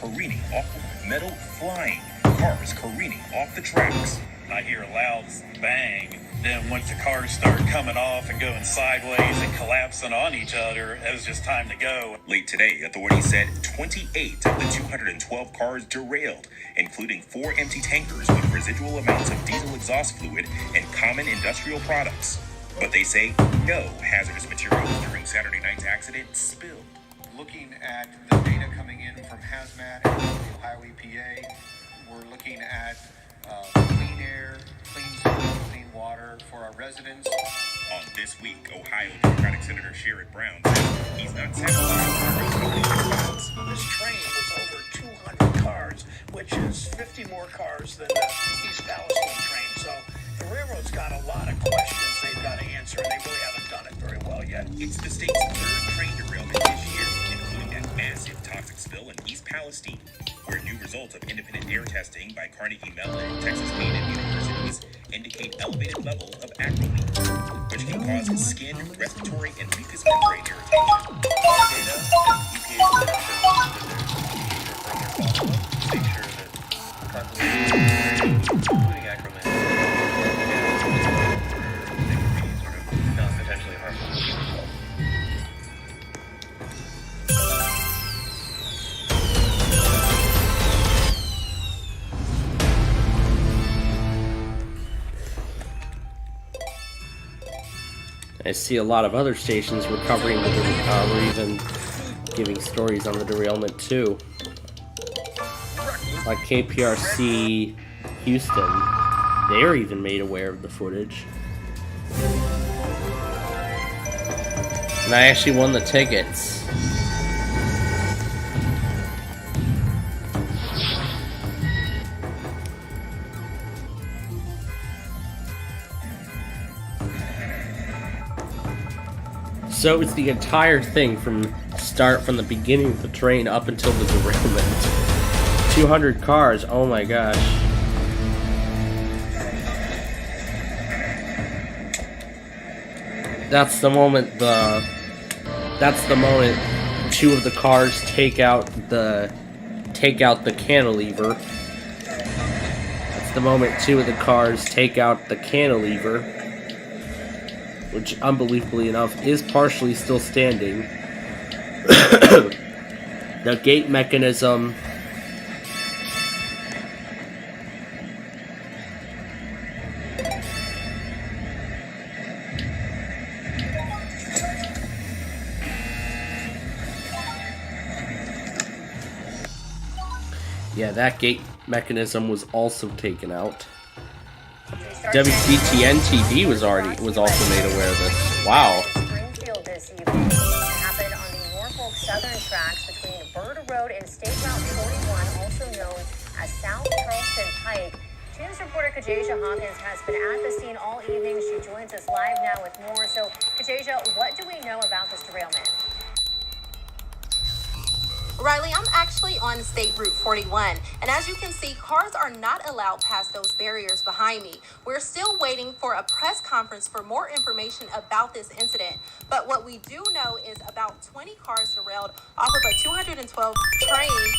careening off the tracks. I hear a loud bang. Then once the cars start coming off and going sideways and collapsing on each other, it was just time to go. Late today, authorities said 28 of the 212 cars derailed, including 4 empty tankers with residual amounts of diesel exhaust fluid and common industrial products. But they say no hazardous materials during Saturday night's accident spilled. Looking at the data coming in from Hazmat and the Ohio EPA, we're looking at clean air, clean food, clean water for our residents. On This Week, Ohio Democratic Senator Sherrod Brown said he's not satisfied with the company's response. This train was over 200 cars, which is 50 more cars than the East Palestine train. So the railroad's got a lot of questions they've got to answer, and they really haven't done it very well yet. It's the state's 3rd train derailment this year, including that massive toxic spill in East Palestine, where new results of independent air testing by Carnegie Mellon and Texas A&M universities indicate elevated levels of acrolein, which can cause skin, respiratory, and mucous membrane irritation. Our data and EPA's data shows that there's future follow-up to make sure that carbonated, including acrolein, they could be sort of not potentially harmful to people. I see a lot of other stations were covering the were even giving stories on the derailment too. Like KPRC Houston, they were even made aware of the footage. And I actually won the tickets. So it's the entire thing from the beginning of the train up until the derailment. 200 cars, oh my gosh. That's the moment two of the cars take out the cantilever. That's the moment two of the cars take out the cantilever, which, unbelievably enough, is partially still standing. The gate mechanism that gate mechanism was also taken out. WCTN TV was also made aware of this. Wow. Springfield this evening. It happened on the Norfolk Southern tracks between Bird Road and State Route 41, also known as South Charleston Pike. News reporter Kajasia Hawkins has been at the scene all evening. She joins us live now with more. So, Kajasia, what do we know about this derailment? Riley, I'm actually on State Route 41, and as you can see, cars are not allowed past those barriers behind me. We're still waiting for a press conference for more information about this incident, but what we do know is about 20 cars derailed off of a 212 train,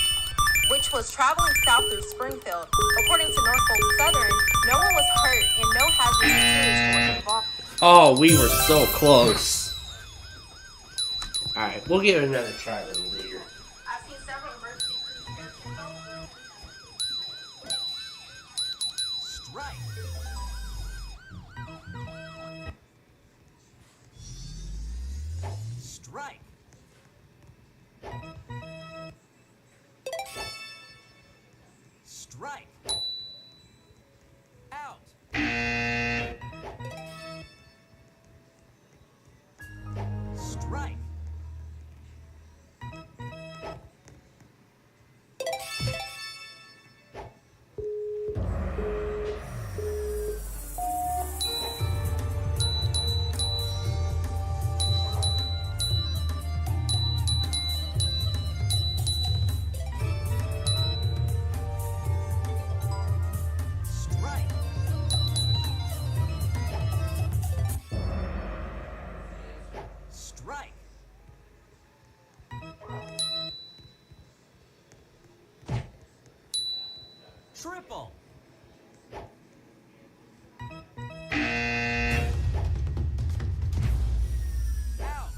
which was traveling south through Springfield. According to Norfolk Southern, no one was hurt and no hazardous materials were involved. Oh, we were so close. Alright, we'll give it another try a little later. Strike. Strike. Out. Strike. Triple. Out.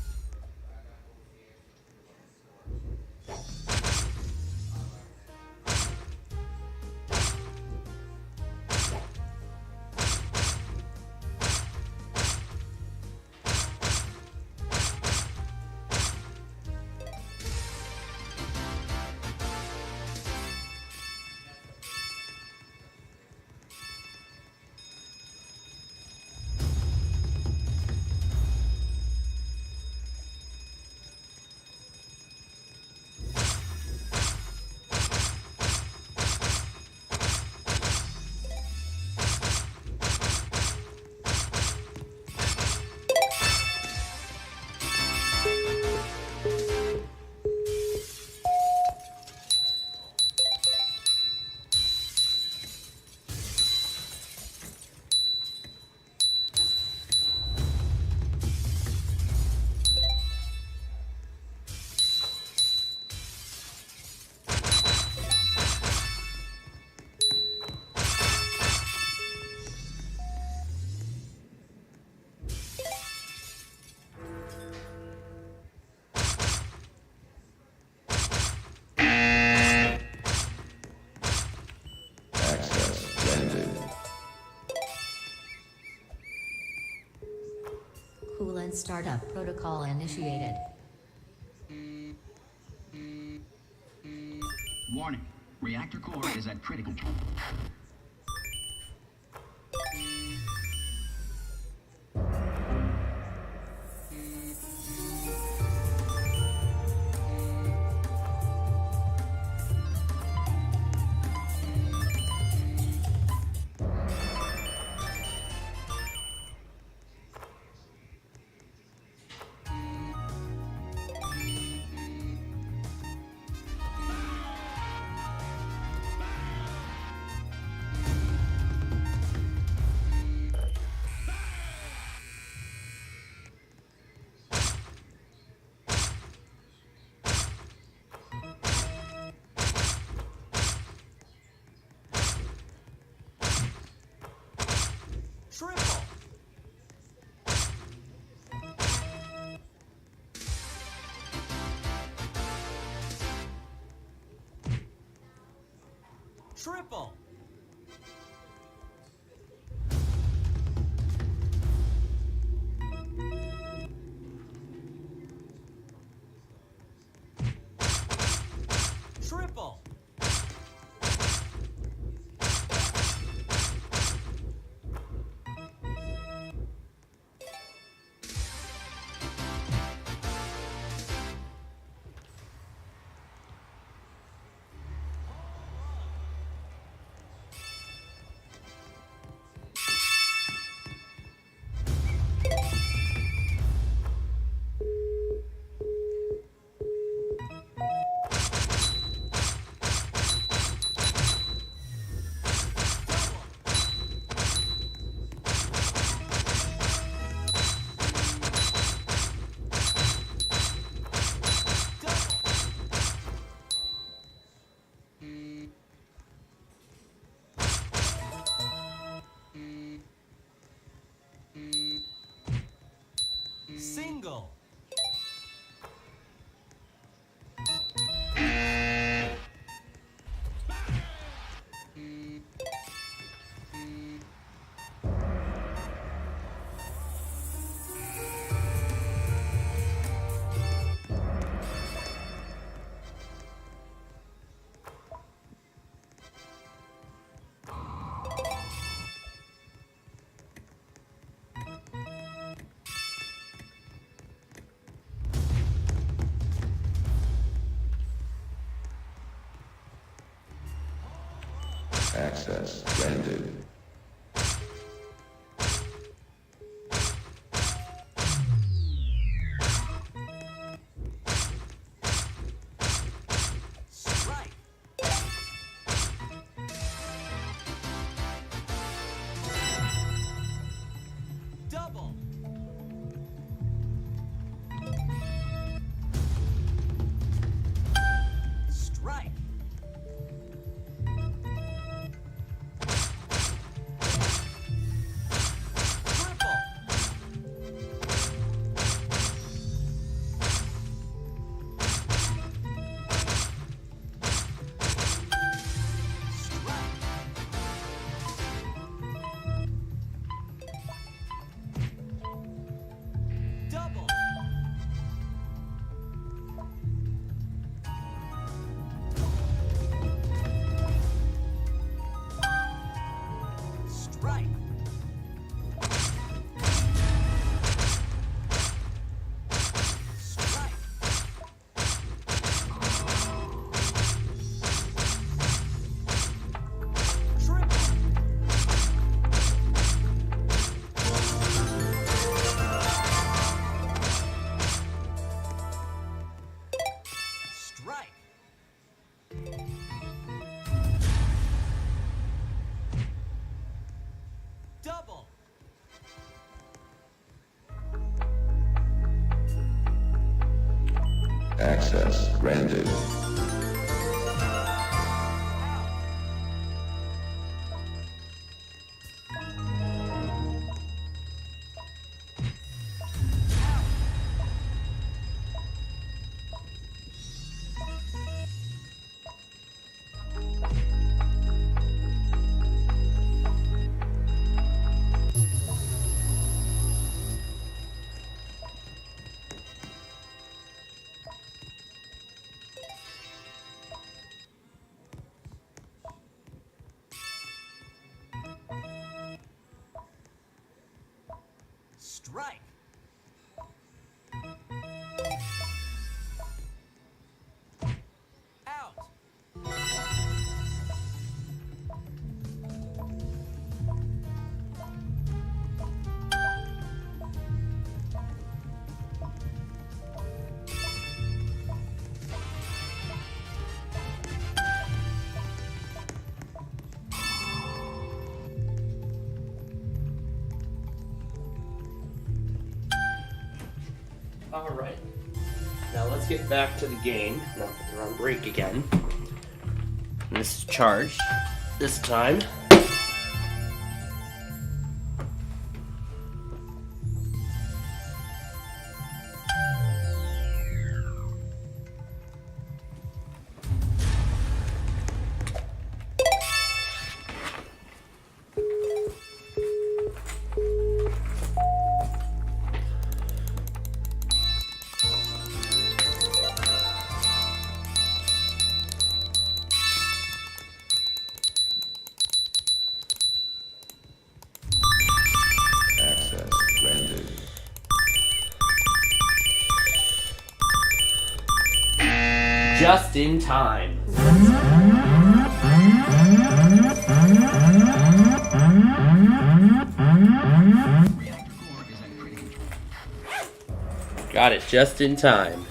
Coolant startup protocol initiated. Warning. Reactor core is at critical. Triple. Triple. Triple. Single. Access granted. Strike. Double. Strike. Access granted. Strike. Out. Alright. Now let's get back to the game. Now that we're on break again. And this is charged. This time. Just in time. Got it just in time.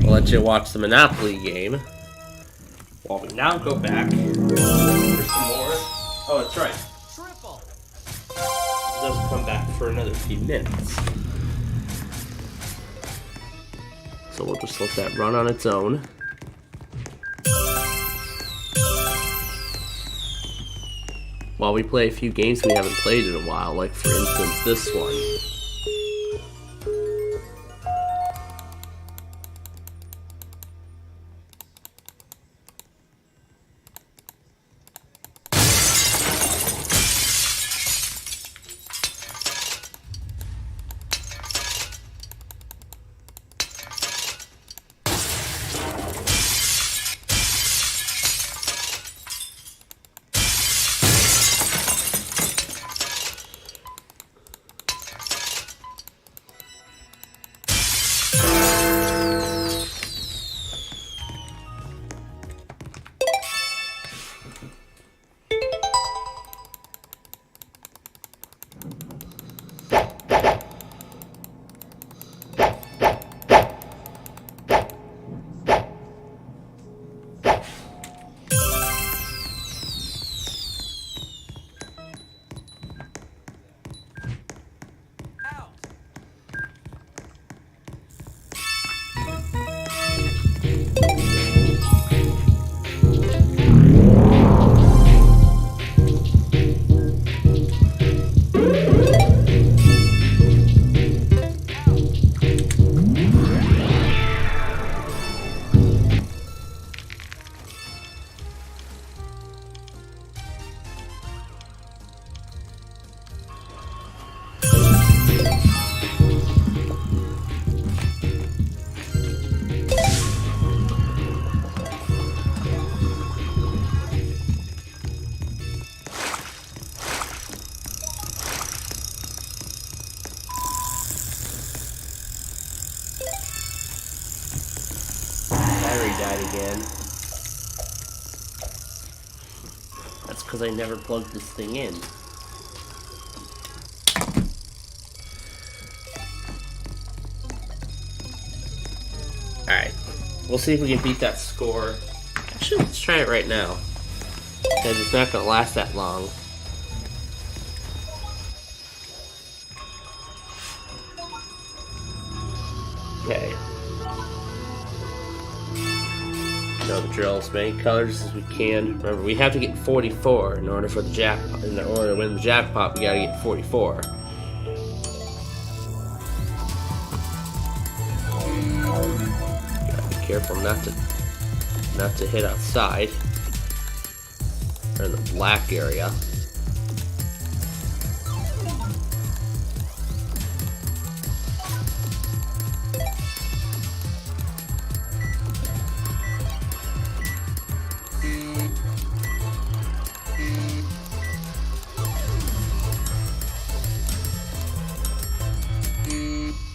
We'll let you watch the Monopoly game while we now go back for some more. Oh, that's right. Triple. It doesn't come back for another few minutes. So we'll just let that run on its own. While we play a few games we haven't played in a while, like for instance this one. died again. That's because I never plugged this thing in. Alright, we'll see if we can beat that score. Actually, let's try it right now, because it's not going to last that long. Okay. Know the drill, as many colors as we can. Remember, we have to get 44 in order for the jackpot. In order to win the jackpot, we gotta get 44. Gotta be careful not to hit outside or in the black area.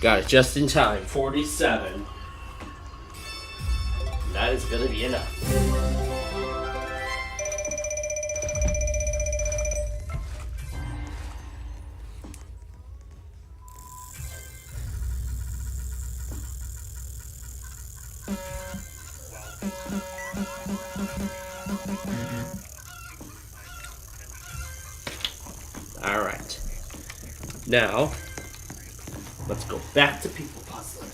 Got it just in time, 47. That is gonna be enough. All right. Now, let's go back to People Puzzler.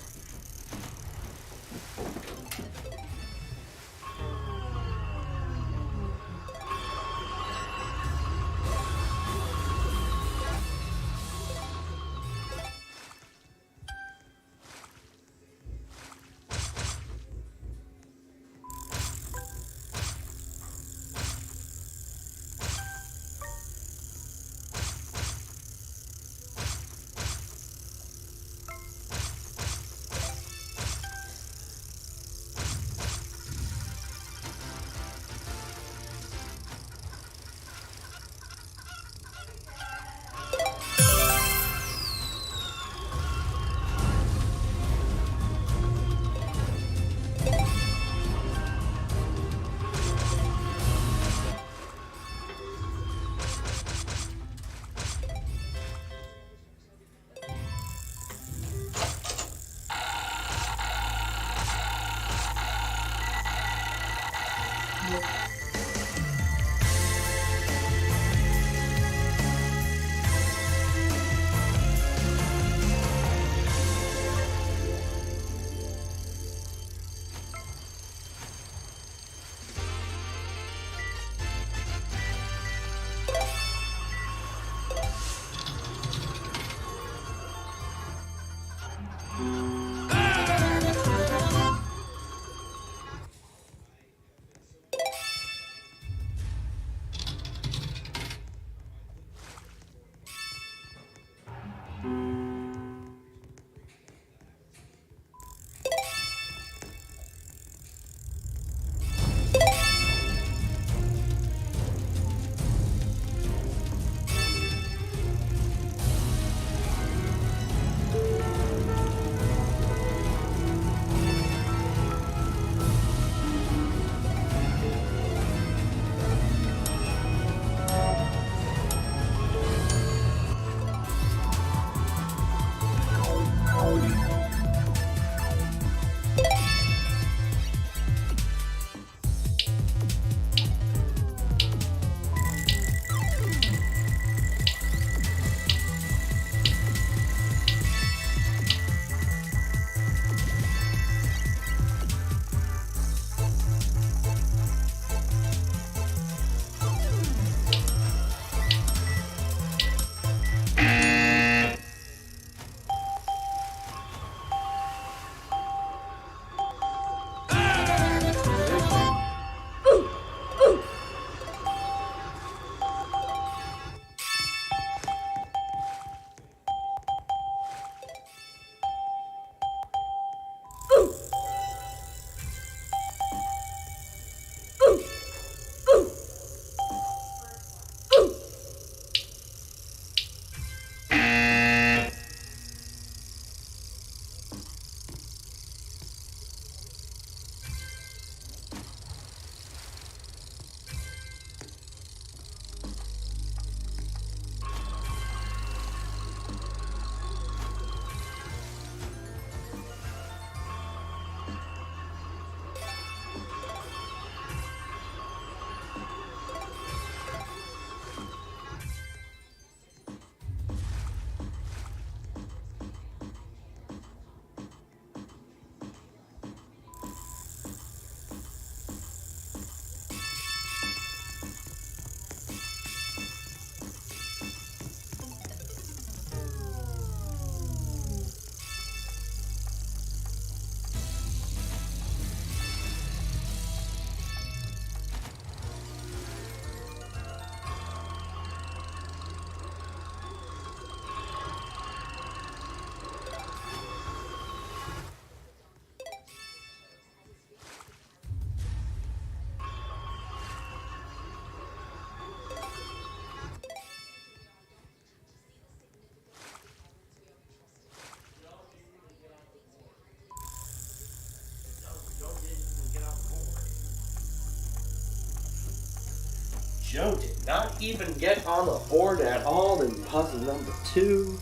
Joe did not even get on the board at all in puzzle number 2.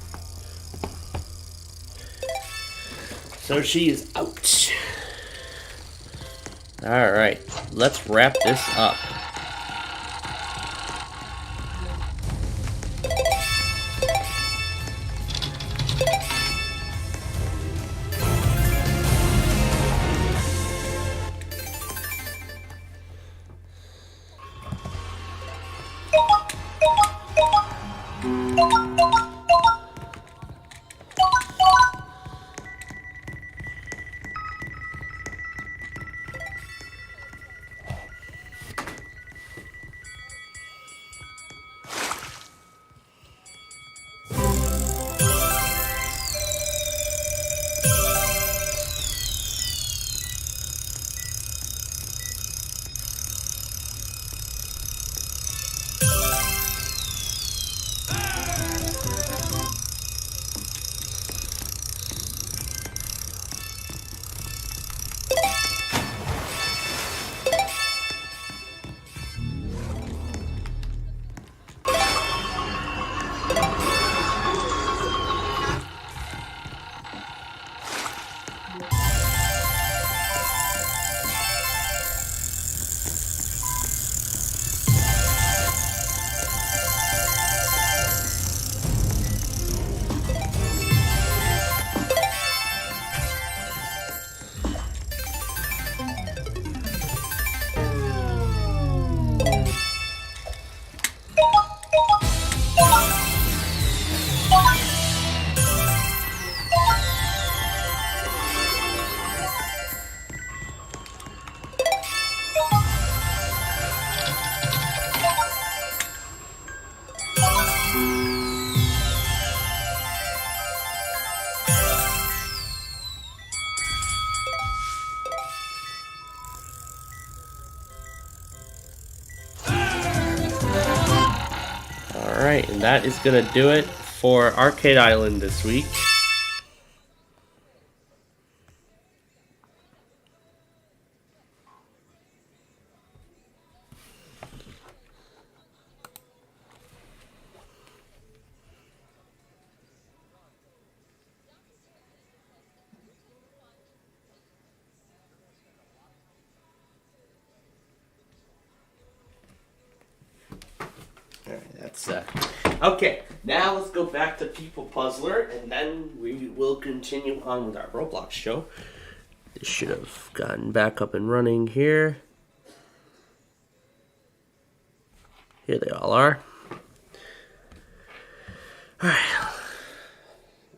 So she is out. Alright, let's wrap this up. Alright, and that is going to do it for Arcade Island this week. Okay, now let's go back to People Puzzler, and then we will continue on with our Roblox show. This should have gotten back up and running here. Here they all are. Alright,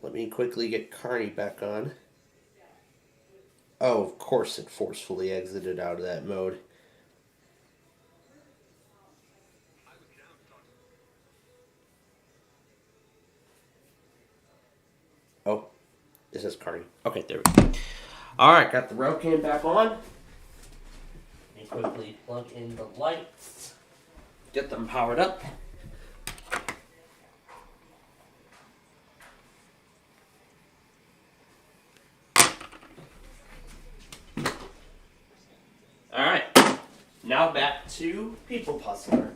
let me quickly get Carney back on. Oh, of course it forcefully exited out of that mode. Oh, this is Carney. Okay, there we go. Alright, got the row cam back on. Let me quickly plug in the lights. Get them powered up. Alright, now back to People Puzzler.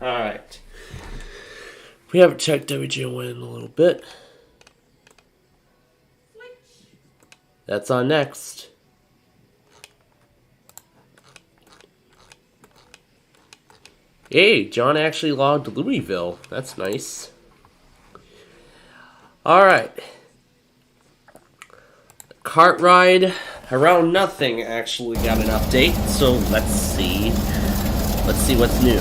Alright. We haven't checked WGON in a little bit. That's on next. Hey, John actually logged Louisville. That's nice. Alright. Cart ride around nothing actually got an update, so let's see. Let's see what's new.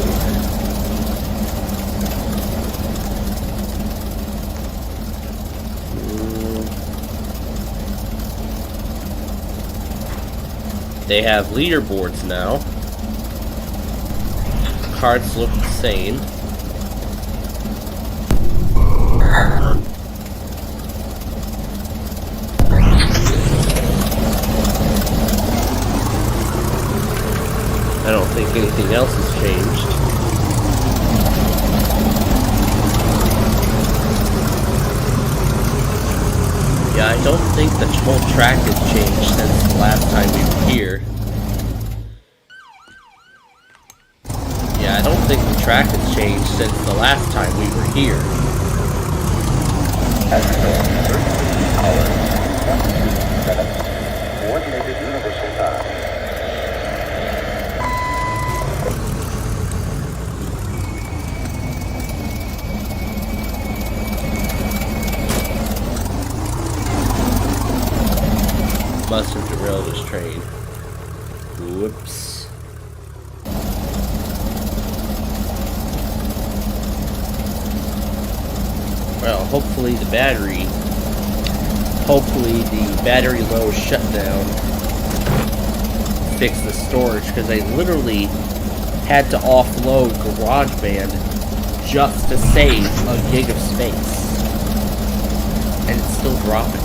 They have leaderboards now. Carts look the same. I don't think anything else has changed. Yeah, I don't think the whole track has changed since the last time we were here. Yeah, I don't think the track has changed since the last time we were here. Coordinated Universal Time. Must have derailed his train. Whoops. Well, hopefully the battery low shutdown fixed the storage, because I literally had to offload GarageBand just to save a gig of space. And it's still dropping.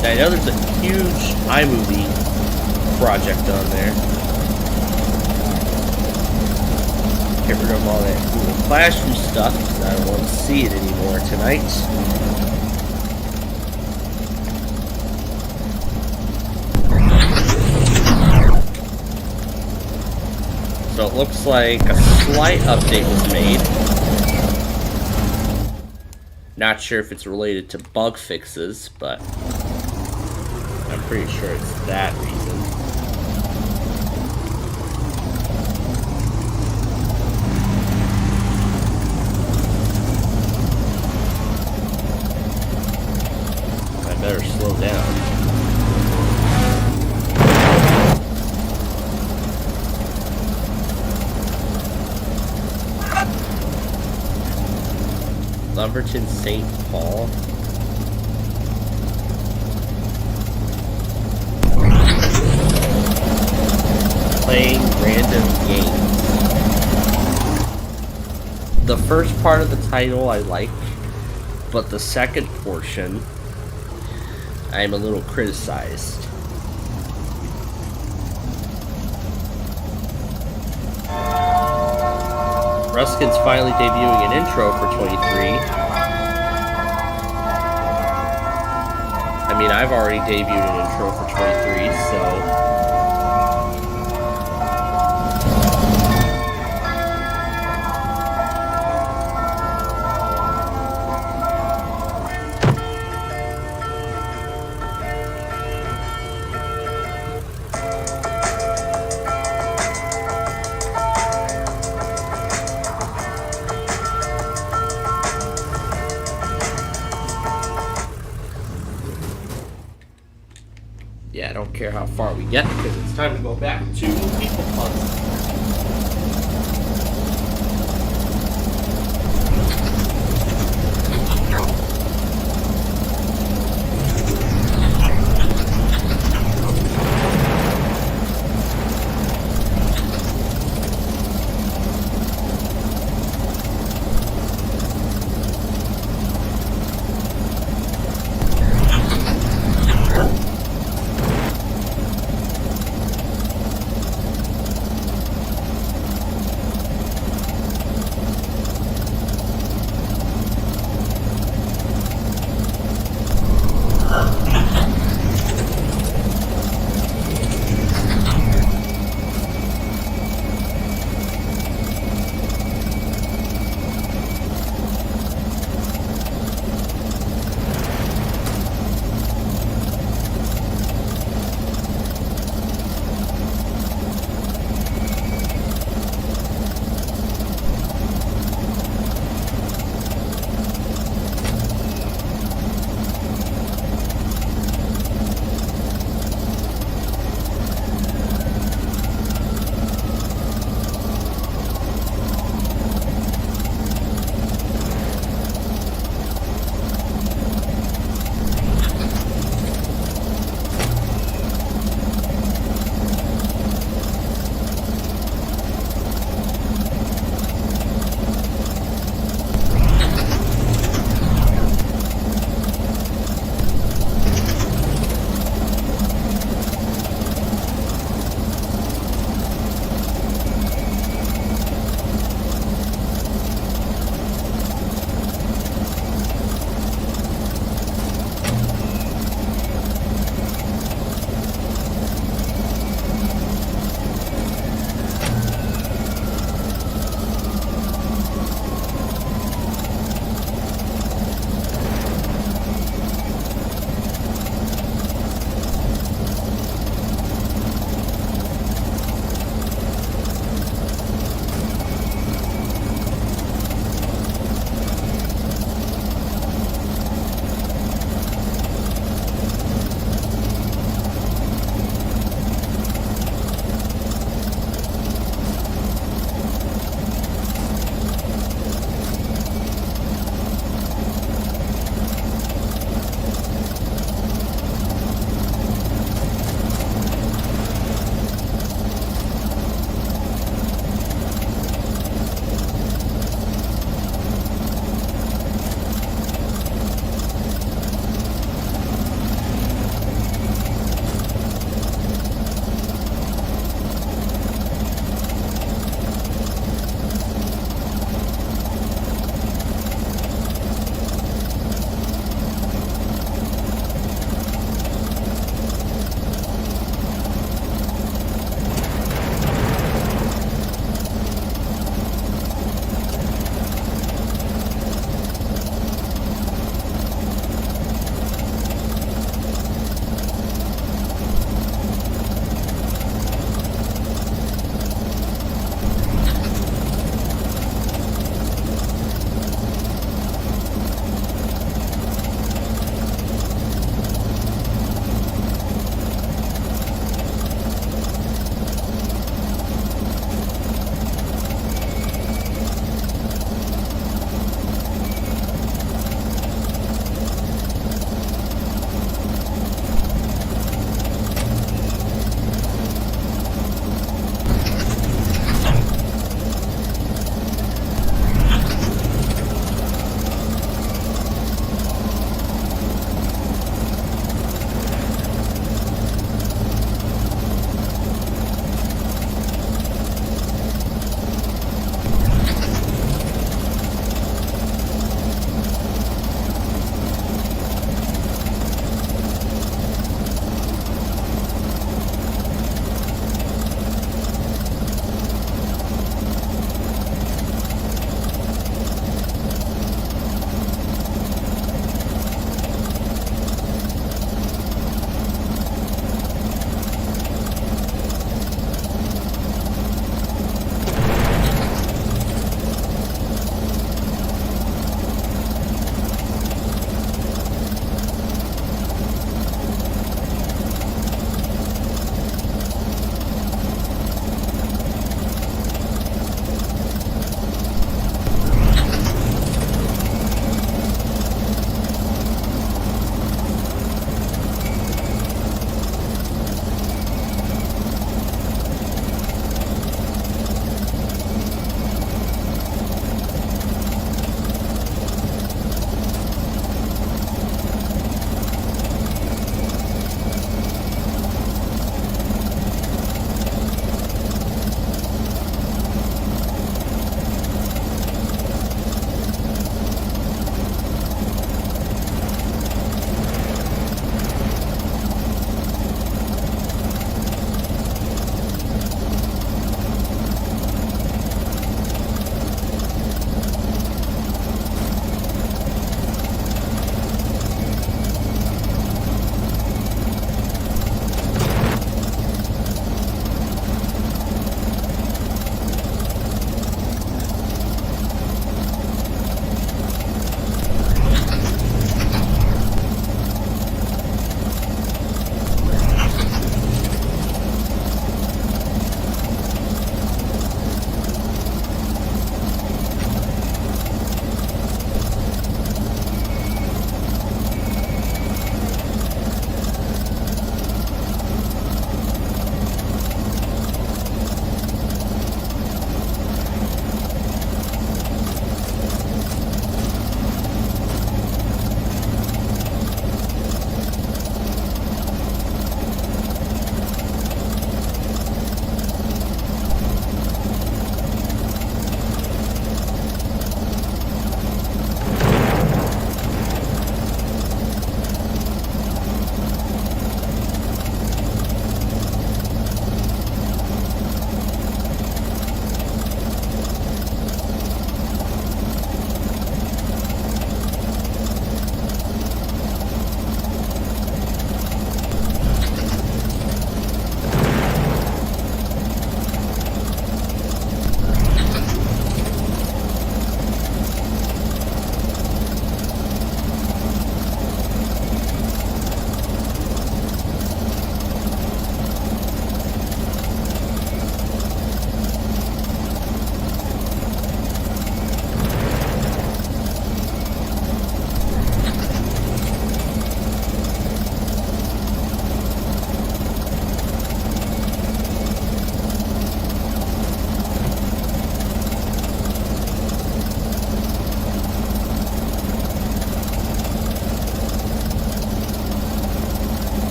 Now, I know there's a huge iMovie project on there. Get rid of all that Google Classroom stuff, because I don't want to see it anymore tonight. So it looks like a slight update was made. Not sure if it's related to bug fixes, but I'm pretty sure it's that reason. I better slow down. Lumberton St. Paul. Playing random games. The first part of the title I like, but the second portion I am a little criticized. Ruskin's finally debuting an intro for 23. I mean, I've already debuted an intro for 23, so... Yeah, I don't care how far we get, because it's time to go back to People Puzzle.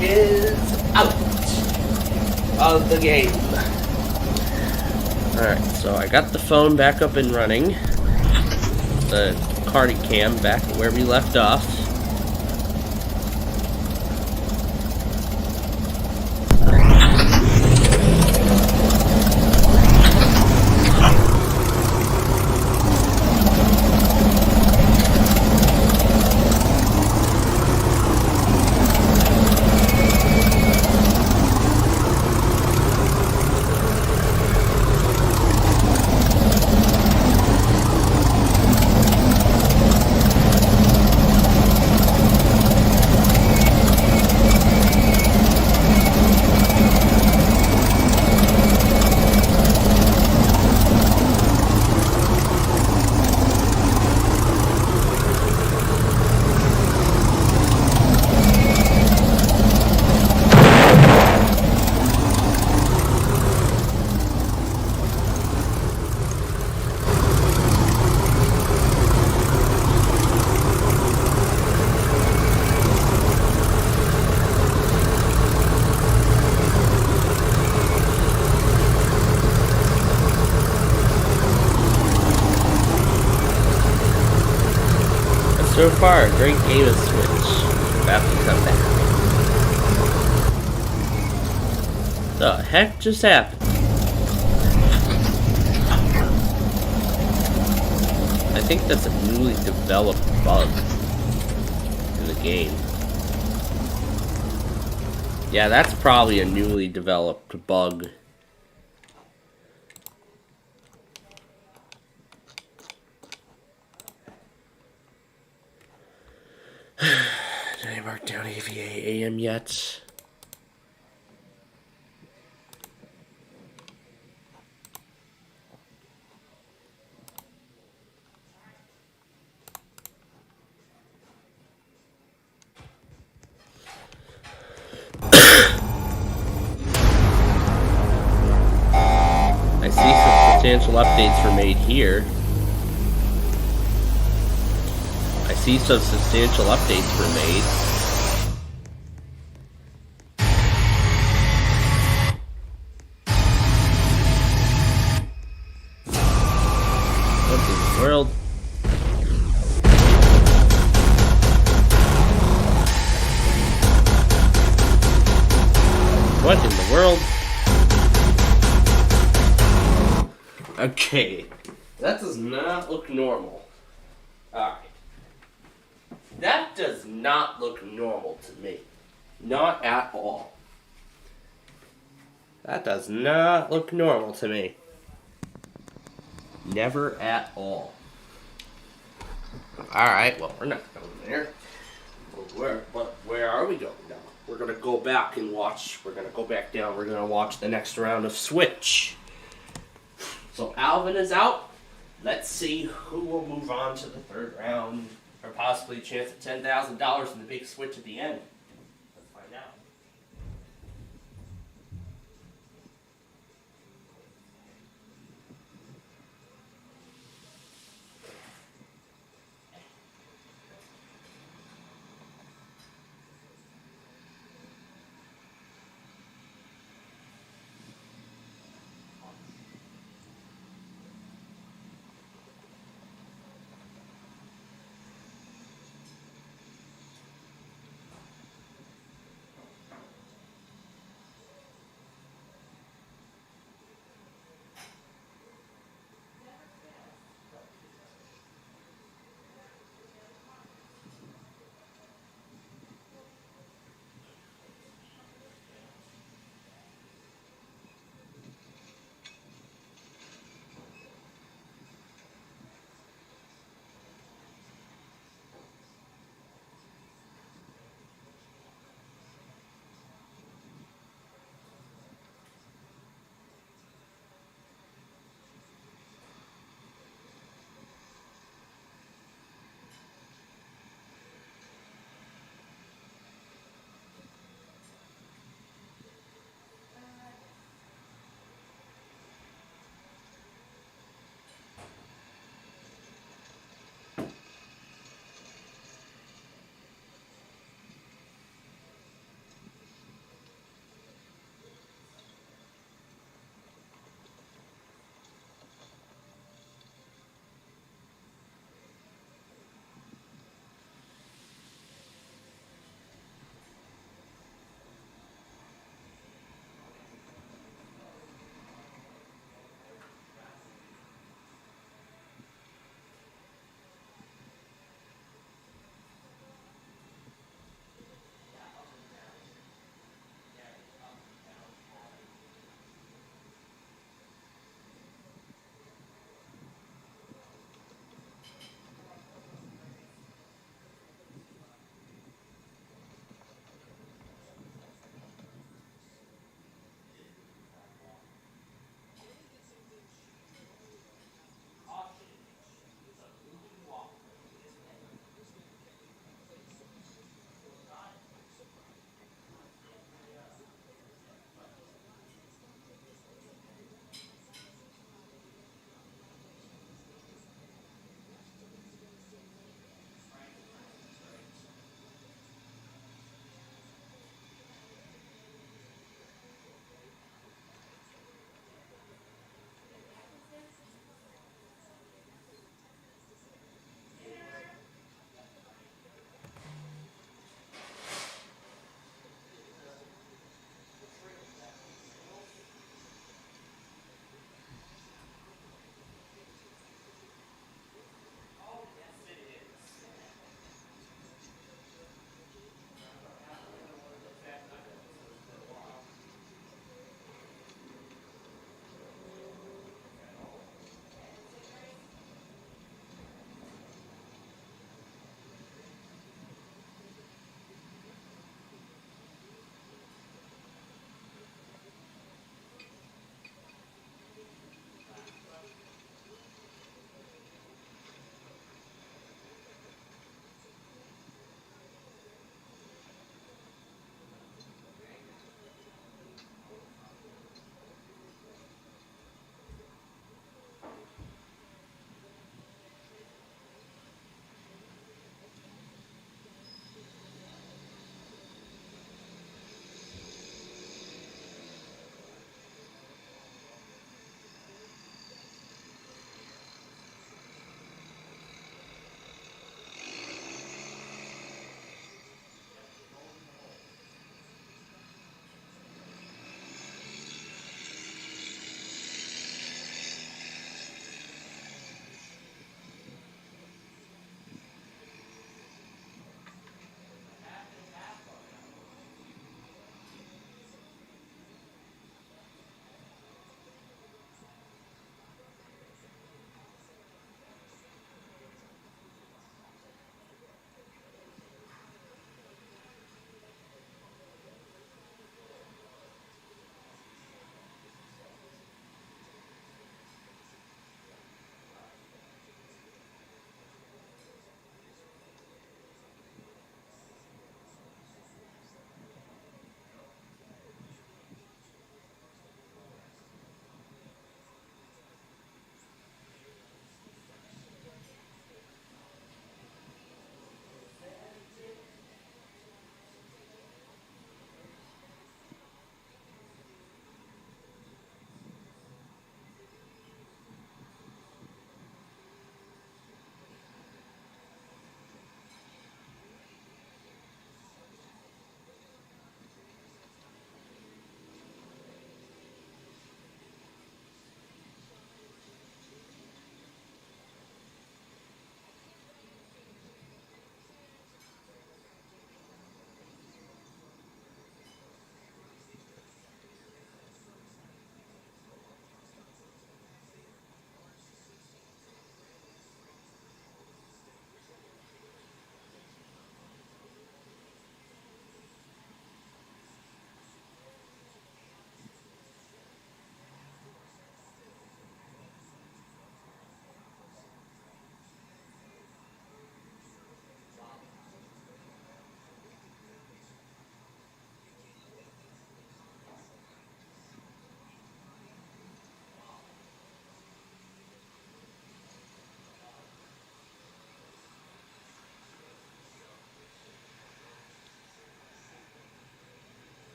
is out of the game. Alright, so I got the phone back up and running. The Cardi cam back where we left off. So far, a great game of Switch. About to come back. The heck just happened? I think that's a newly developed bug in the game. Yeah, that's probably a newly developed bug. Did I mark down AVA AM yet? I see some substantial updates were made here. I see some substantial updates were made. What in the world? What in the world? Okay, that does not look normal. Alright. That does not look normal to me. Not at all. That does not look normal to me. Never at all. Alright, well, we're not going there. Where are we going now? We're going to go back and watch. We're going to go back down. We're going to watch the next round of Switch. So Alvin is out. Let's see who will move on to the third round. Or possibly a chance at $10,000 in the big Switch at the end. Let's find out.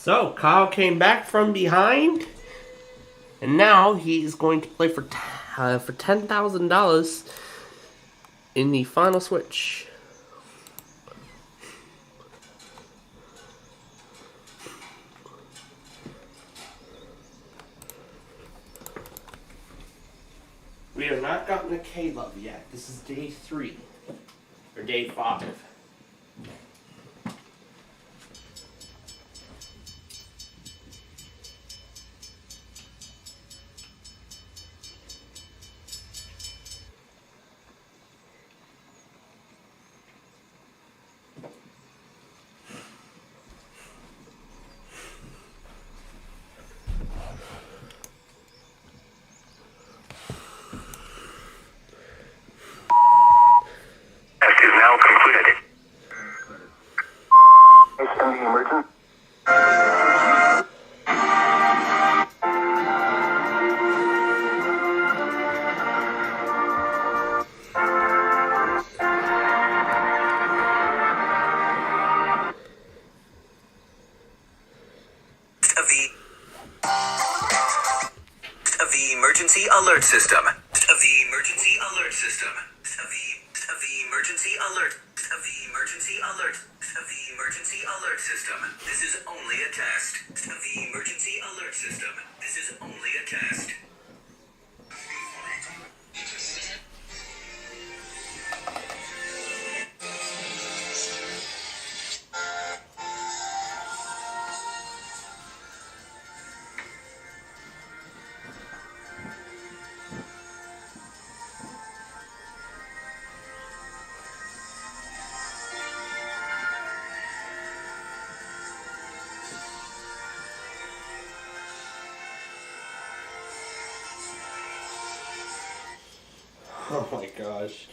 So, Kyle came back from behind, and now he's going to play for $10,000 in the final switch. We have not gotten a K-Love yet. This is day 3, or day 5. Emergency alert system. Of the emergency alert system. Of the emergency alert. Of the emergency alert. Of the emergency alert system. This is only a test. Of the emergency alert system. This is only a test. Oh my gosh.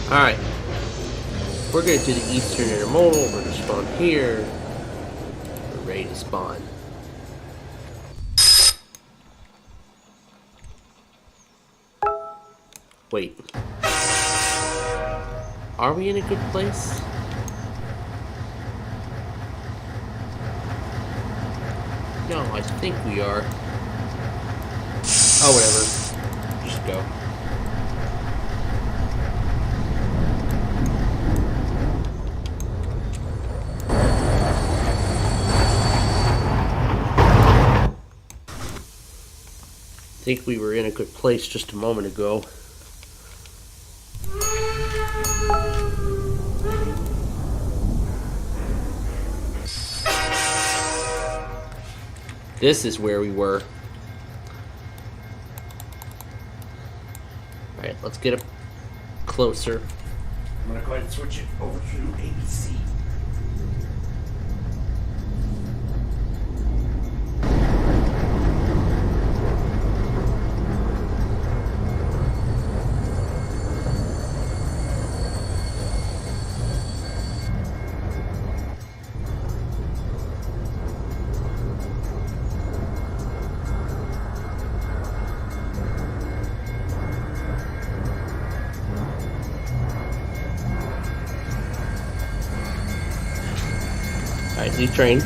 Alright. We're going to do the Eastern Intermodal. We're going to spawn here. We're ready to spawn. Wait. Are we in a good place? No, I think we are. Oh, whatever. Just go. I think we were in a good place just a moment ago. This is where we were. Alright, let's get up closer. I'm gonna go ahead and switch it over to ABC. Alright, leave train.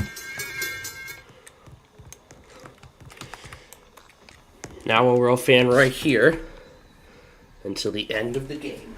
Now we'll fan right here until the end of the game.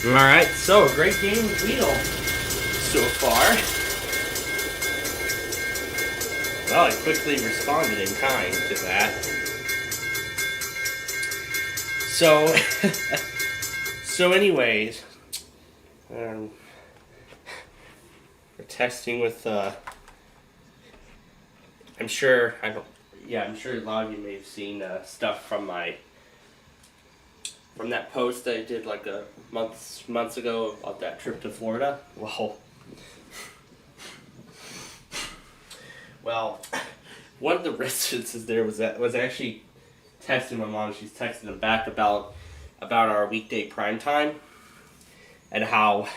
Alright, so a great game with Wheel so far. Well, I quickly responded in kind to that. So anyways, we're testing with, I'm sure a lot of you may have seen stuff from that post that I did like a months ago about that trip to Florida. Well, one of the residences there was actually texting my mom. She's texting them back about our weekday prime time and how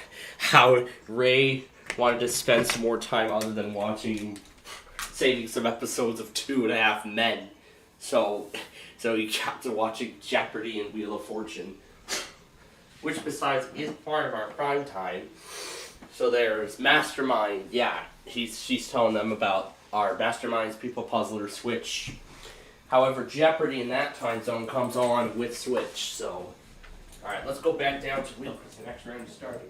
Ray wanted to spend some more time other than saving some episodes of 2.5 Men. So he got to watching Jeopardy and Wheel of Fortune, which besides is part of our prime time. So there's Mastermind. Yeah, she's telling them about our Masterminds, People Puzzler, Switch. However, Jeopardy in that time zone comes on with Switch. So, all right, let's go back down to Wheel because the next round is starting.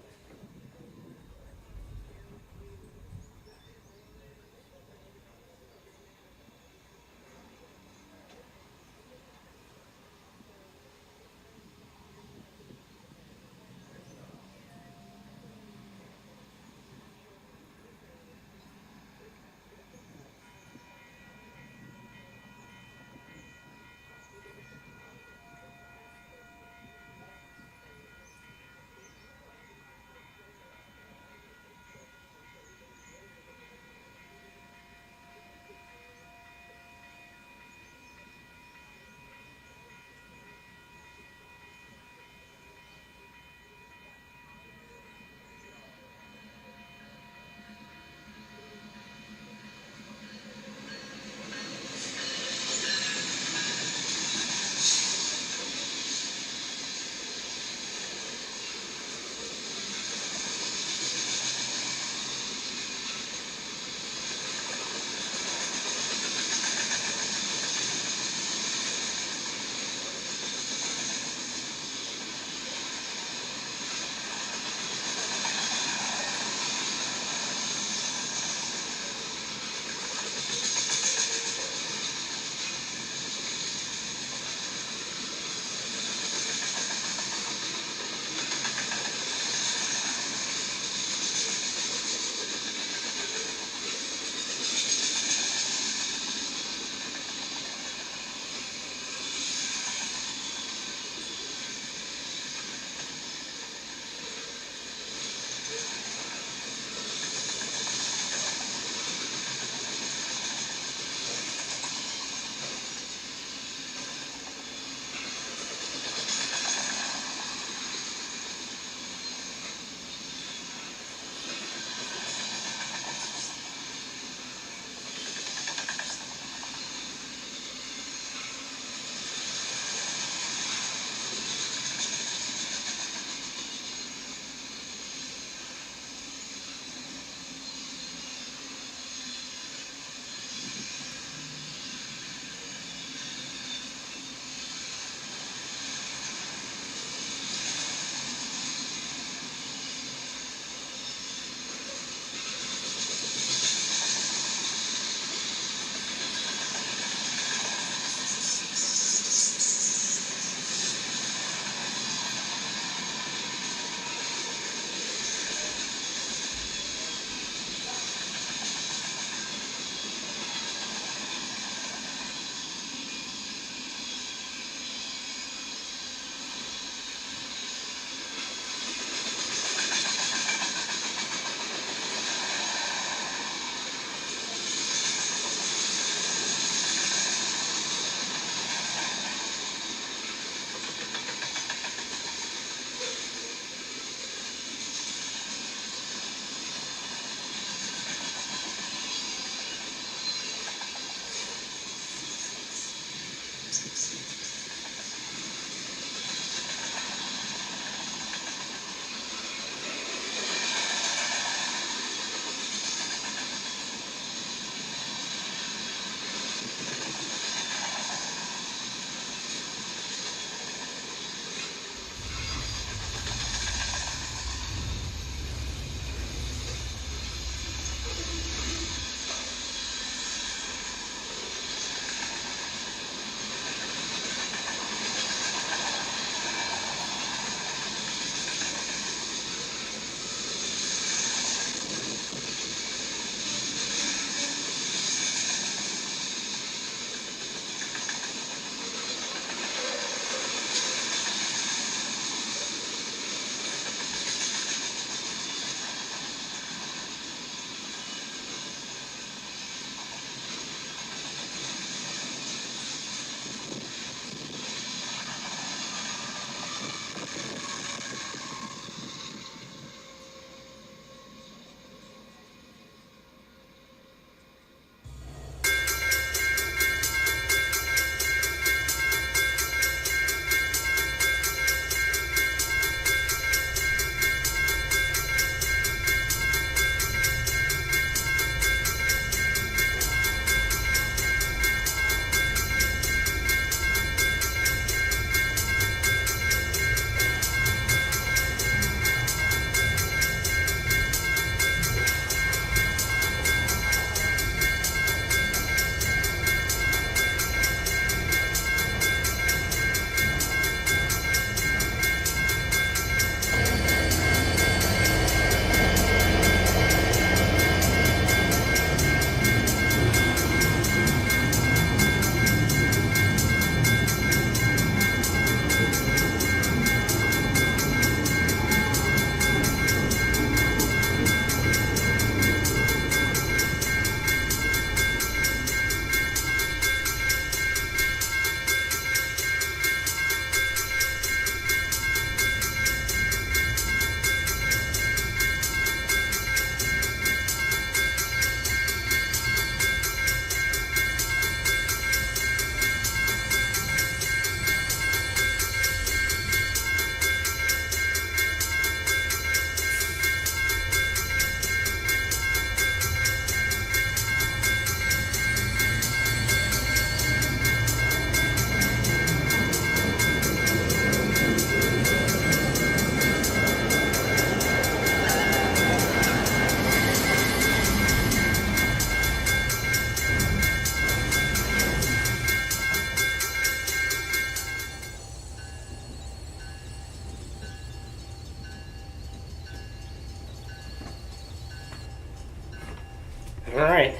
All right.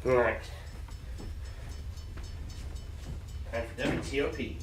All right. Time for WTOP.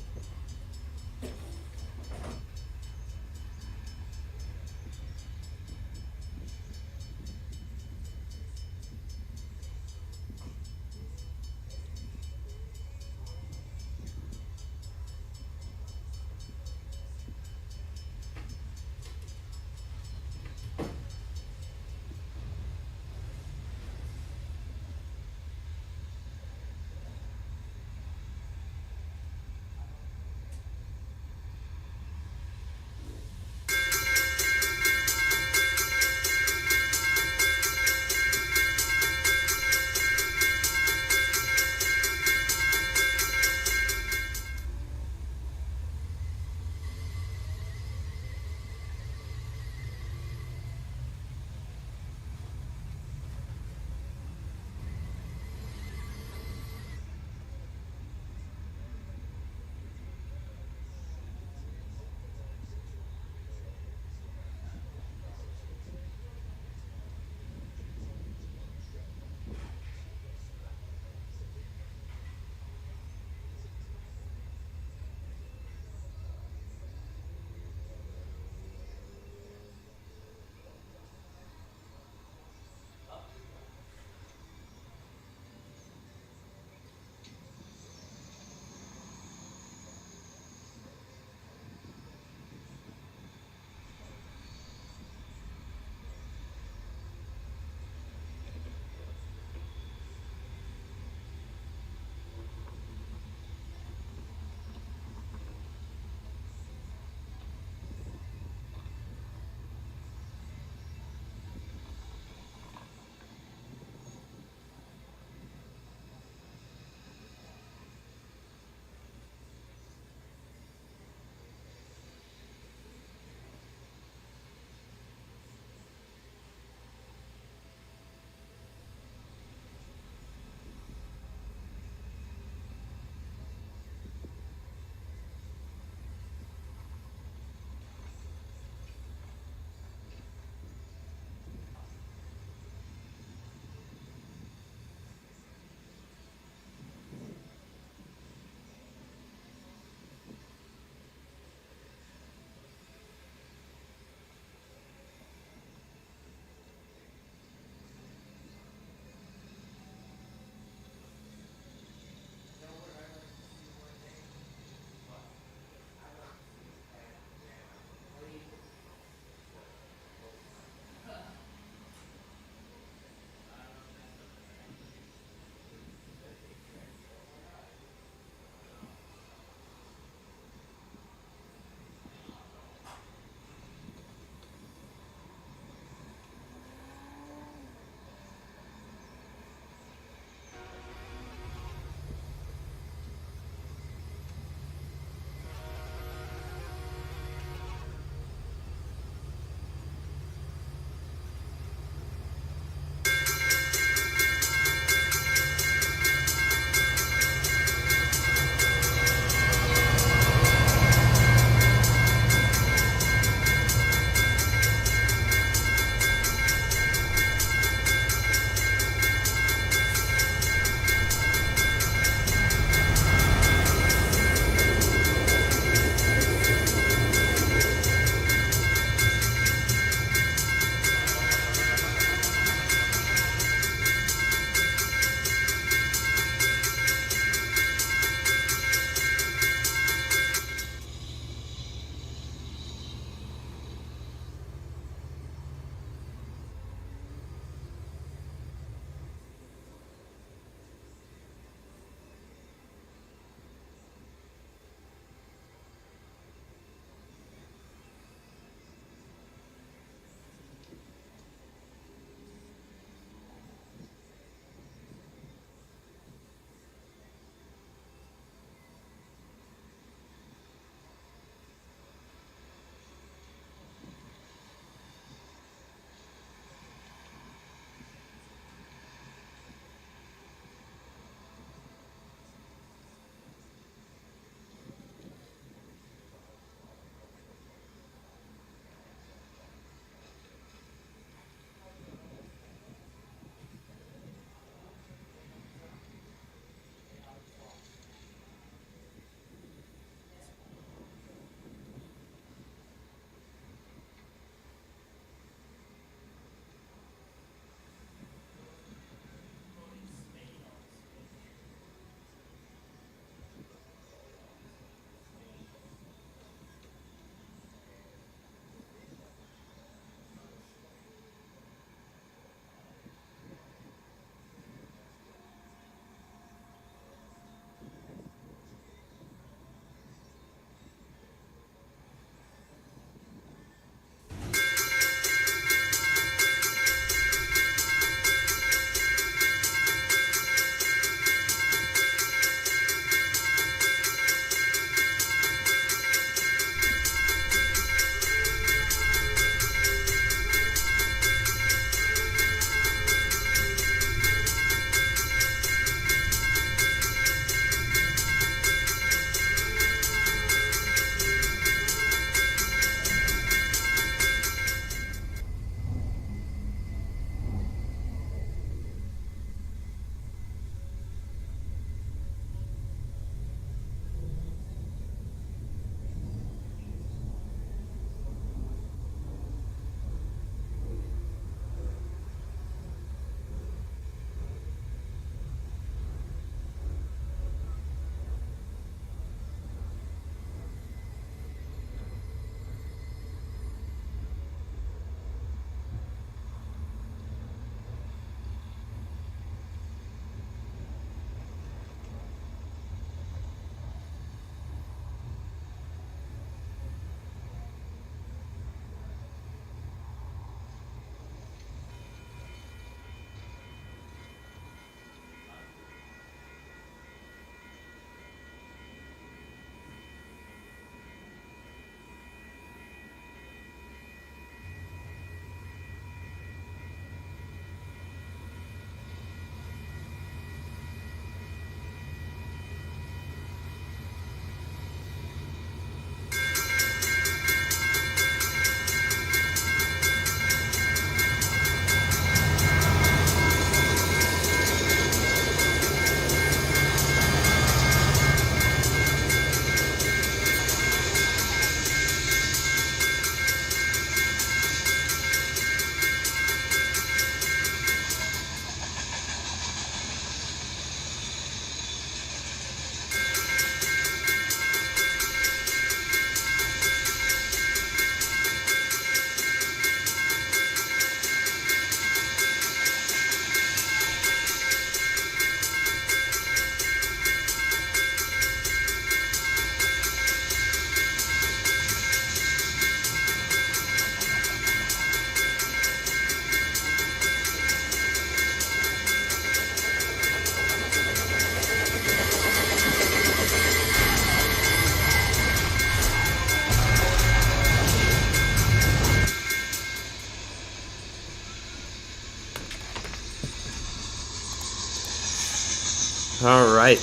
All right.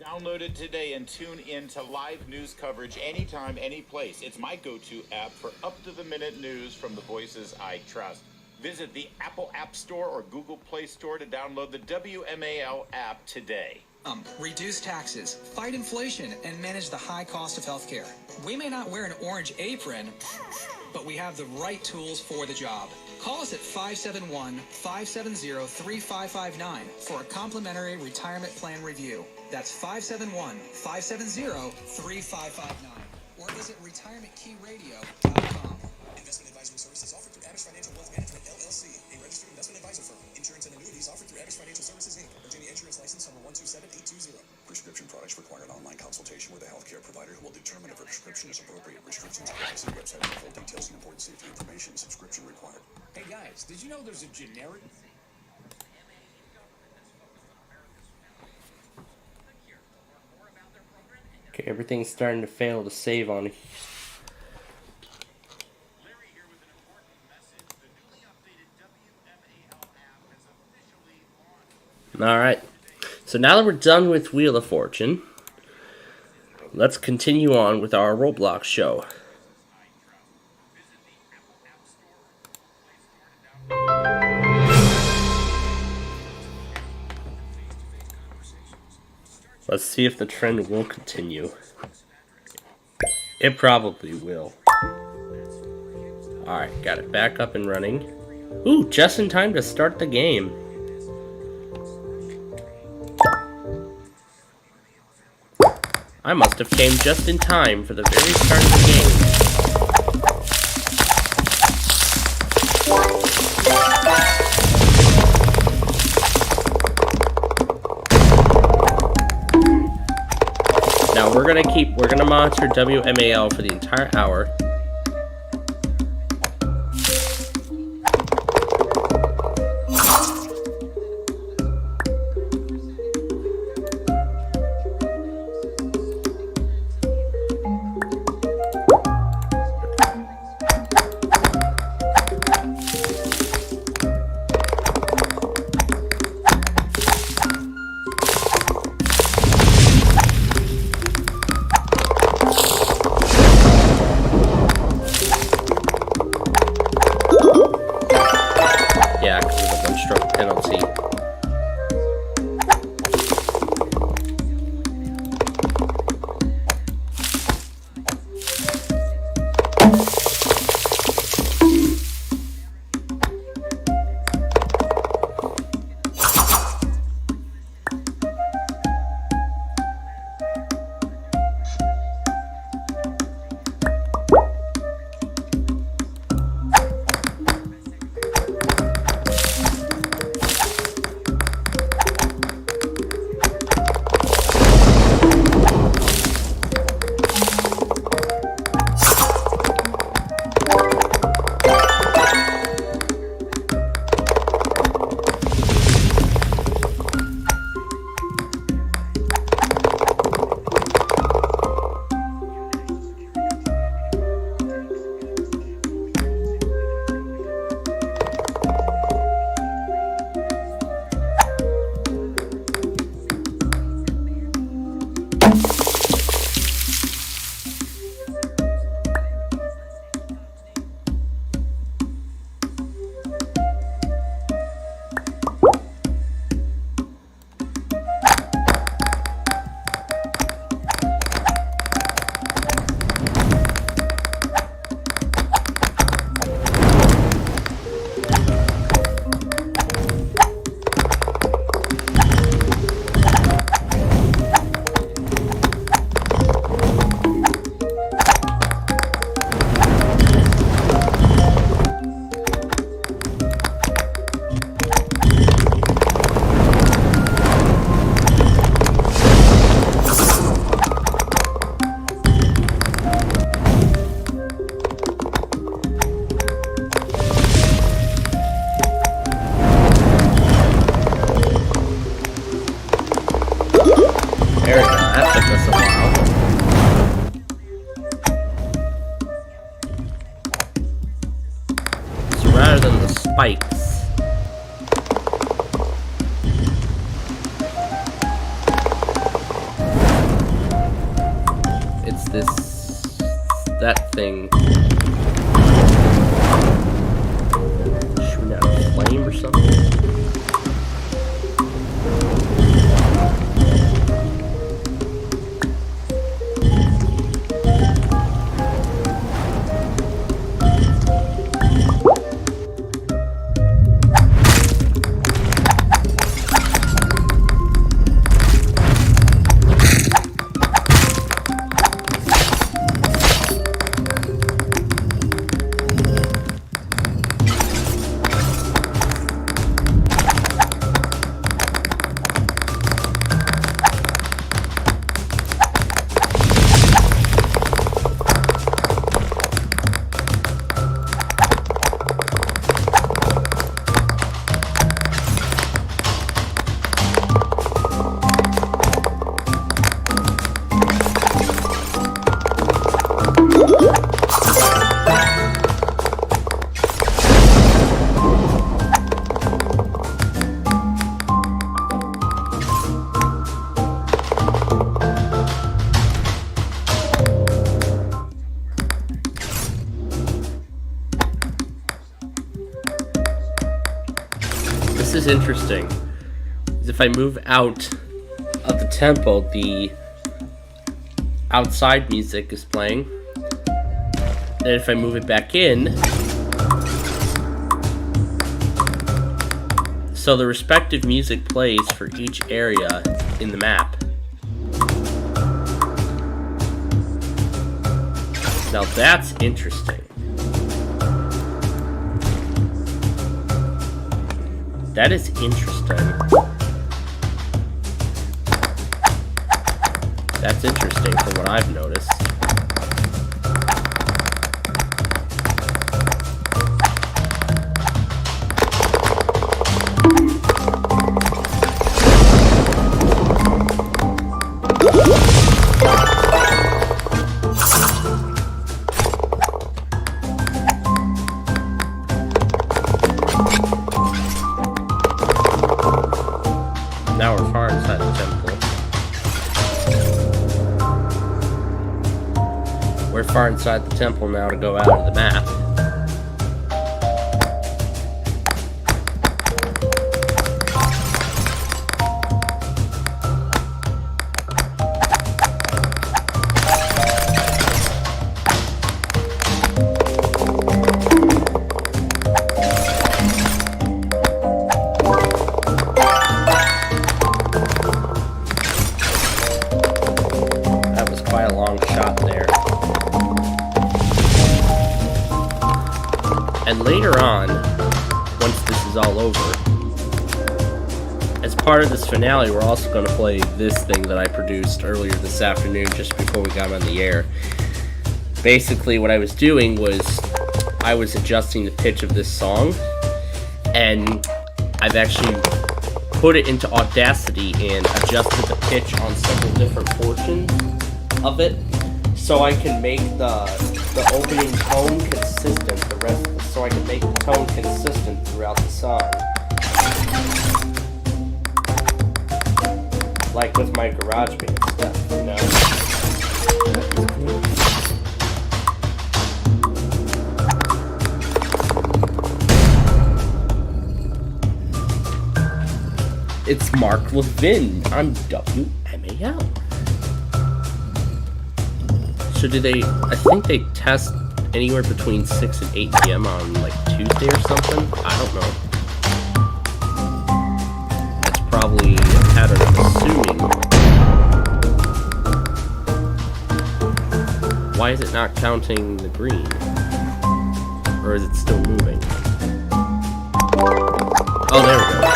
Download it today and tune in to live news coverage anytime, any place. It's my go-to app for up-to-the-minute news from the voices I trust. Visit the Apple App Store or Google Play Store to download the WMAL app today. Reduce taxes, fight inflation, and manage the high cost of healthcare. We may not wear an orange apron, but we have the right tools for the job. Call us at 571-570-3559 for a complimentary retirement plan review. That's 571-570-3559. Or visit retirementkeyradio.com. Investment advisory services offered through Abbott Financial Wealth Management, LLC, a registered investment advisor firm. Insurance and annuities offered through Abbott Financial Services, Inc., Virginia Insurance License number 127820. Prescription products require an online consultation with a healthcare provider who will determine if a prescription is appropriate. Restrictions apply. See website for full details and important safety information. Subscription required. Hey guys, did you know there's a generic? Okay, everything's starting to fail to save on. Alright, so now that we're done with Wheel of Fortune, let's continue on with our Roblox show. Let's see if the trend will continue. It probably will. Alright, got it back up and running. Ooh, just in time to start the game. I must have came just in time for the very start of the game. Now we're gonna monitor WMAL for the entire hour. that thing shooting out a flame or something? This is interesting. If I move out of the tempo, the outside music is playing. And if I move it back in, so the respective music plays for each area in the map. Now that's interesting. That is interesting. That's interesting from what I've noticed. Now we're far inside the temple. We're far inside the temple now to go out of the map. Quite a long shot there. And later on, once this is all over, as part of this finale, we're also going to play this thing that I produced earlier this afternoon just before we got on the air. Basically, what I was doing was I was adjusting the pitch of this song, and I've actually put it into Audacity and adjusted the pitch on several different portions of it, so I can make the opening tone consistent. So I can make the tone consistent throughout the song, like with my GarageBand stuff, you know. It's Mark Levin. I'm WMAL. So do they, I think they test anywhere between 6 and 8 p.m. on like Tuesday or something? I don't know. That's probably a pattern I'm assuming. Why is it not counting the green? Or is it still moving? Oh, there we go.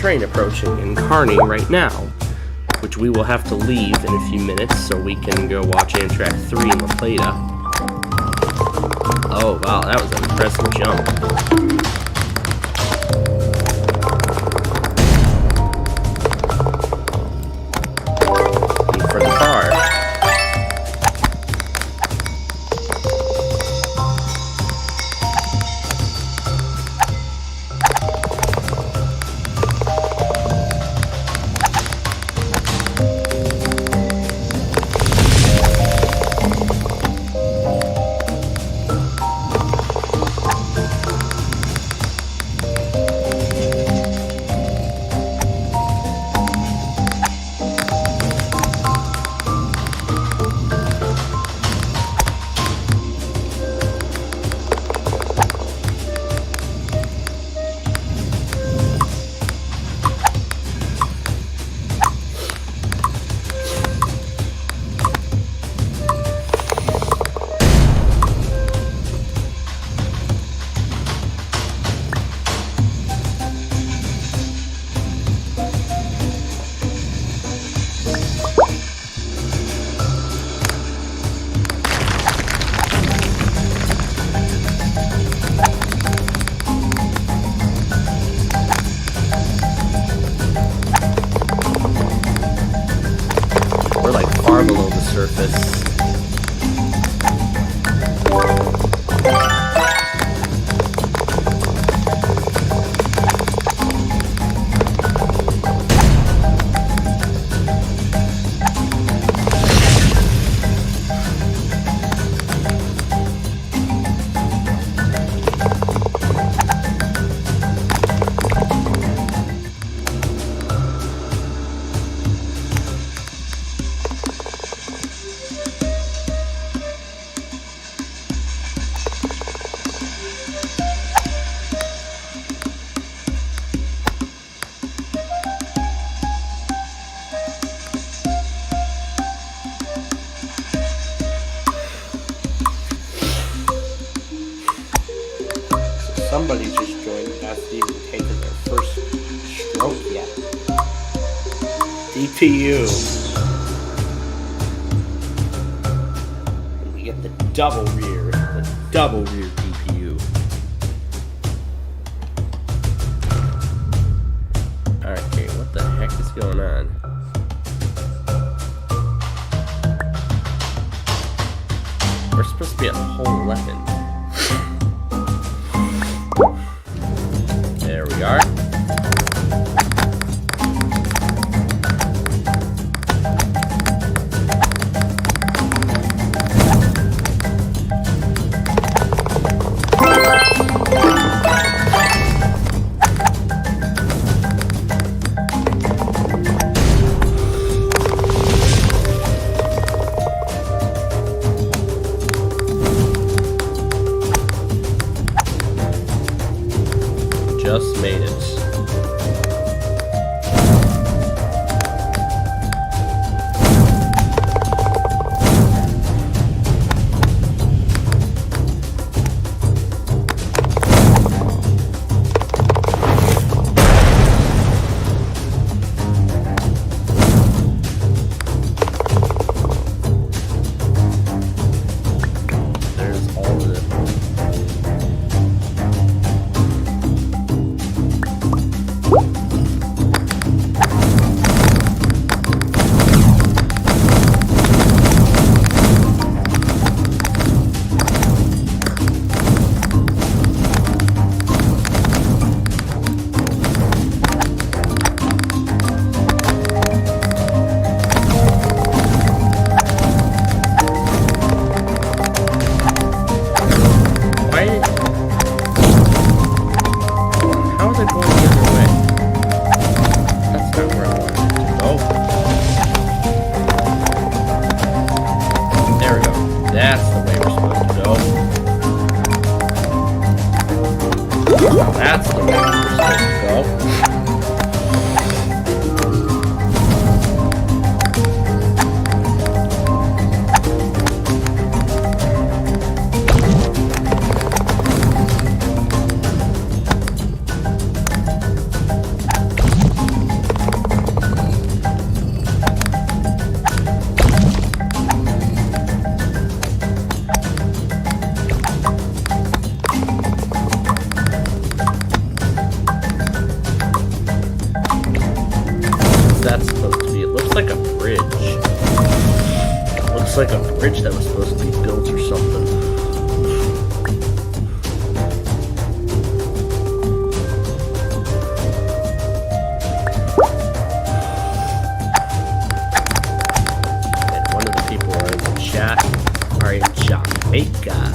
train approaching in Kearney right now, which we will have to leave in a few minutes so we can go watch Amtrak 3 in La Plata. Oh wow, that was an impressive jump. And for the car. Below the surface. Somebody just joined and hasn't even taken their first stroke yet. DPU. And we get the double rear DPU. Alright, okay, what the heck is going on? We're supposed to be at hole 11. There we are. Just made it. There's all the How is it going the other way? That's not where I wanted it to go. There we go. That's the way we're supposed to go. Now that's the way we're supposed to go. like a bridge that was supposed to be built or something. And one of the people are in the chat are in Jamaica.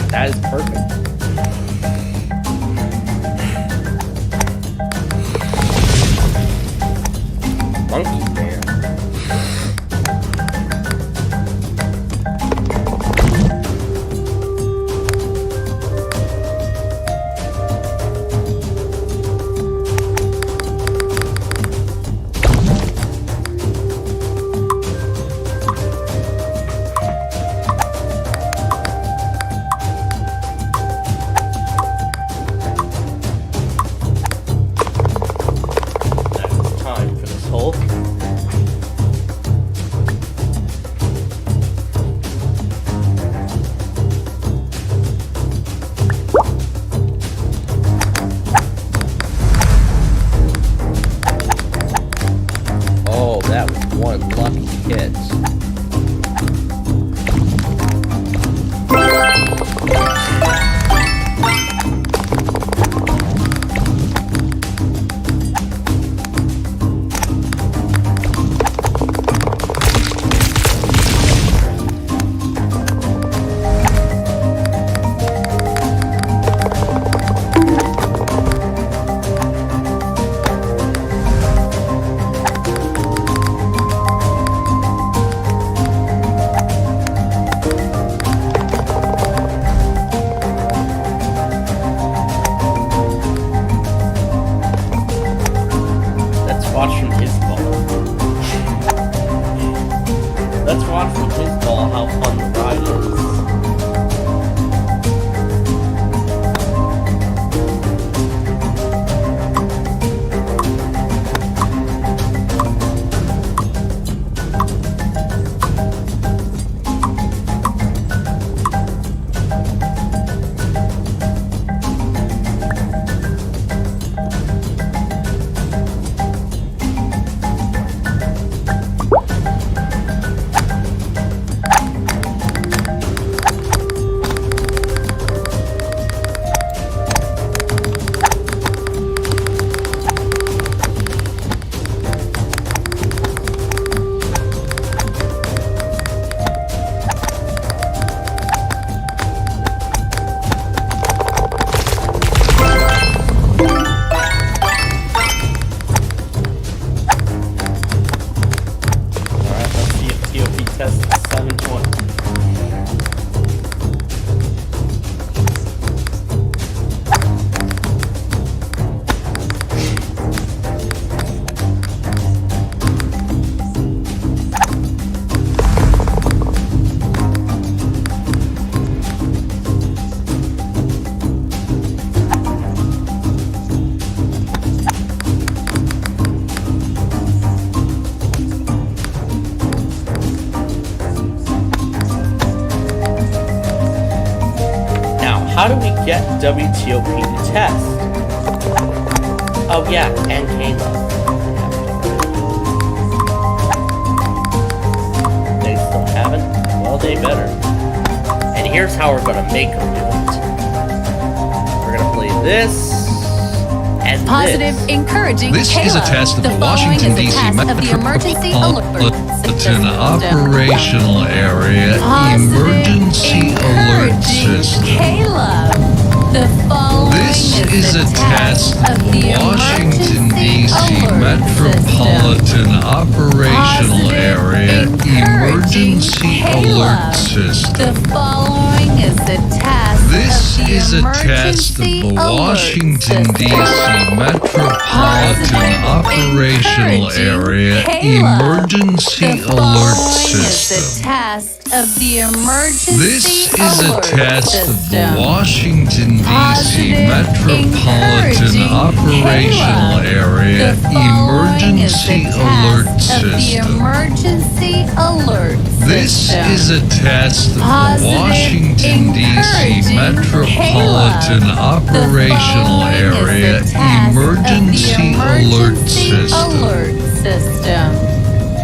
That is perfect. Monkey bear. ball. Let's watch with his ball how fun the ride is. How do we get WTOP to test? Oh yeah, and Kayla. They still haven't? Well, they better. And here's how we're gonna make them do it. We're gonna play this and Positive, this. encouraging. This Kayla. is a test of the following Washington, is a D.C. test of the emergency alert Metropolitan Operational Area Emergency Alert System. Kayla. The following This is a test of the Washington, D.C. Metropolitan Operational Area Emergency Alert System. The following is a test This of the is a test of the Washington, D.C. Metropolitan Operational Area Emergency Alert System. Of the emergency This is a test of the Washington, D.C. Metropolitan Operational Area Emergency Alert System. This is a test of the Washington, D.C. Metropolitan Operational Area Emergency Alert System.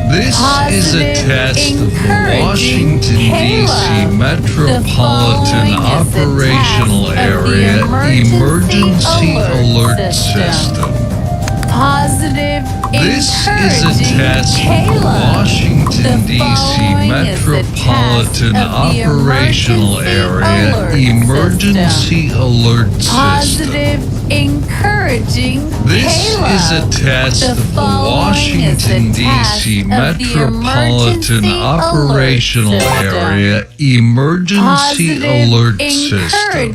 This is a test of the Washington, D.C. Metropolitan Operational Area Emergency Alert System. This is a test of the Washington, D.C. Metropolitan Operational Area Emergency Alert System. Encouraging. This is a test of the Washington, D.C. Metropolitan Operational Area Emergency Alert System.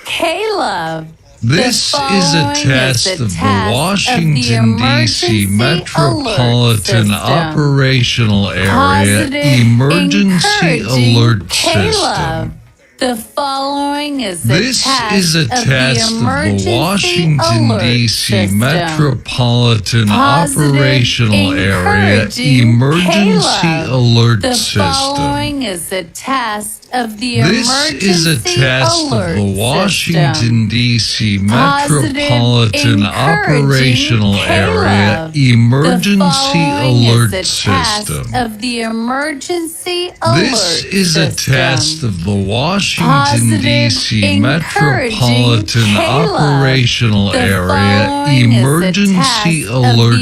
Kayla. This is a test of the Washington, D.C. Metropolitan Operational Area Emergency Alert System. The following is This is a test of the Washington, D.C. Metropolitan Operational Area Emergency Alert System. is a test of the This is a test of the Washington, D.C. Metropolitan Operational Area Emergency Alert System. Of the emergency This is a test of the Washington, D.C. Metropolitan Operational Area Emergency Alert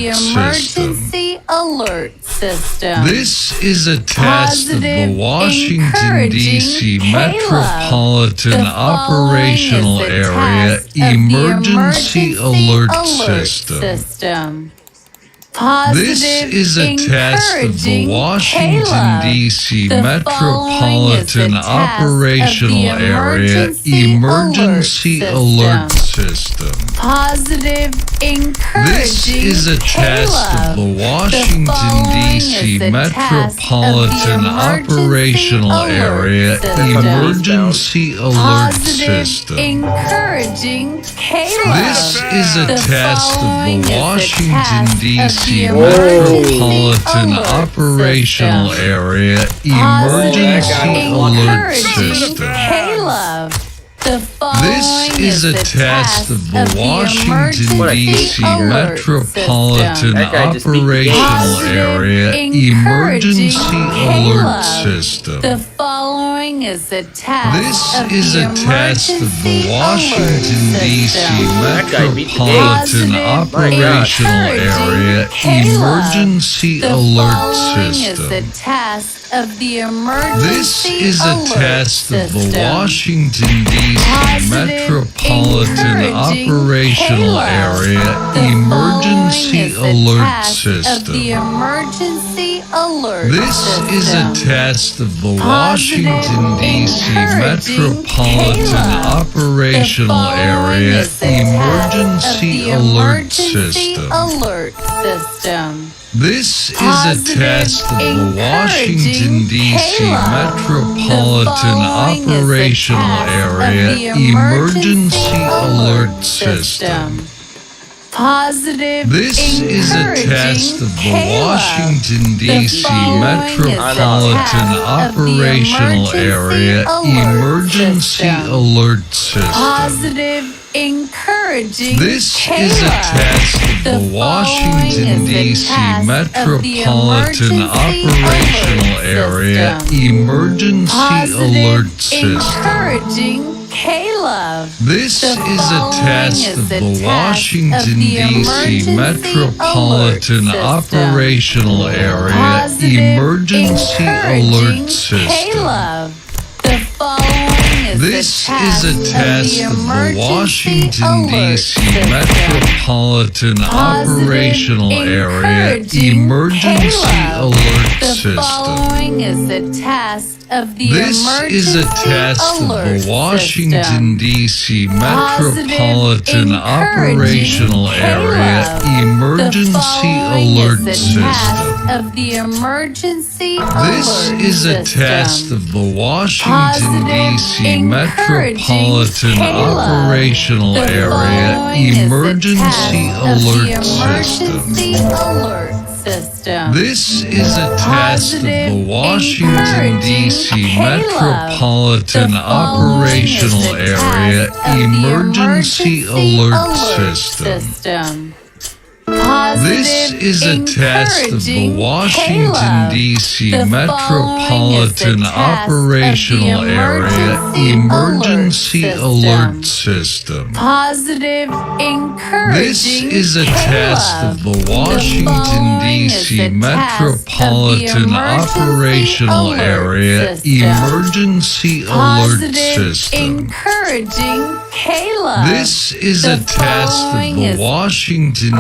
System. This is a test of the Washington, D.C. Metropolitan Operational Area Emergency Alert System. This is a test of the Washington, D.C. Metropolitan Operational Area Emergency Alert System. Positive, encouraging. This is a test of the Washington, D.C. Metropolitan Operational Area Emergency Alert System. Encouraging, This is a test of the Washington, D.C. Metropolitan Operational Area Emergency Alert System. This is a test of the Washington, D.C. Metropolitan Operational Area Emergency Alert System. The following is a test. This is a test of the Washington, D.C. Metropolitan Operational Area Emergency Alert System. Of the emergency This is a test of the Washington, D.C. Metropolitan Operational Area Emergency Alert System. This is a test of the Washington, D.C. Metropolitan Operational Area Emergency Alert System. This is a test of the Washington, D.C. Metropolitan Operational Area Emergency Alert System. This is a test of the Washington, D.C. Metropolitan Operational Area Emergency Alert System. Encouraging. This is a test of the Washington, D.C. Metropolitan Operational Area Emergency Alert System. Encouraging Caleb. This is a test of the Washington, D.C. Metropolitan Operational Area Emergency Alert System. This is a test of the Washington, D.C. Metropolitan Operational Area Emergency Alert System. This is a test of the Washington, D.C. Metropolitan Operational Area Emergency Alert System. This is a test of the Washington, D.C. Metropolitan Operational Area Emergency Alert System. This is a test of the Washington, D.C. Metropolitan Operational Area Emergency Alert System. This is a test of the Washington, D.C. Metropolitan Operational Area Emergency Alert System. This is a test of the Washington, D.C. Metropolitan Operational Area Emergency Alert System. This is a test of the Washington.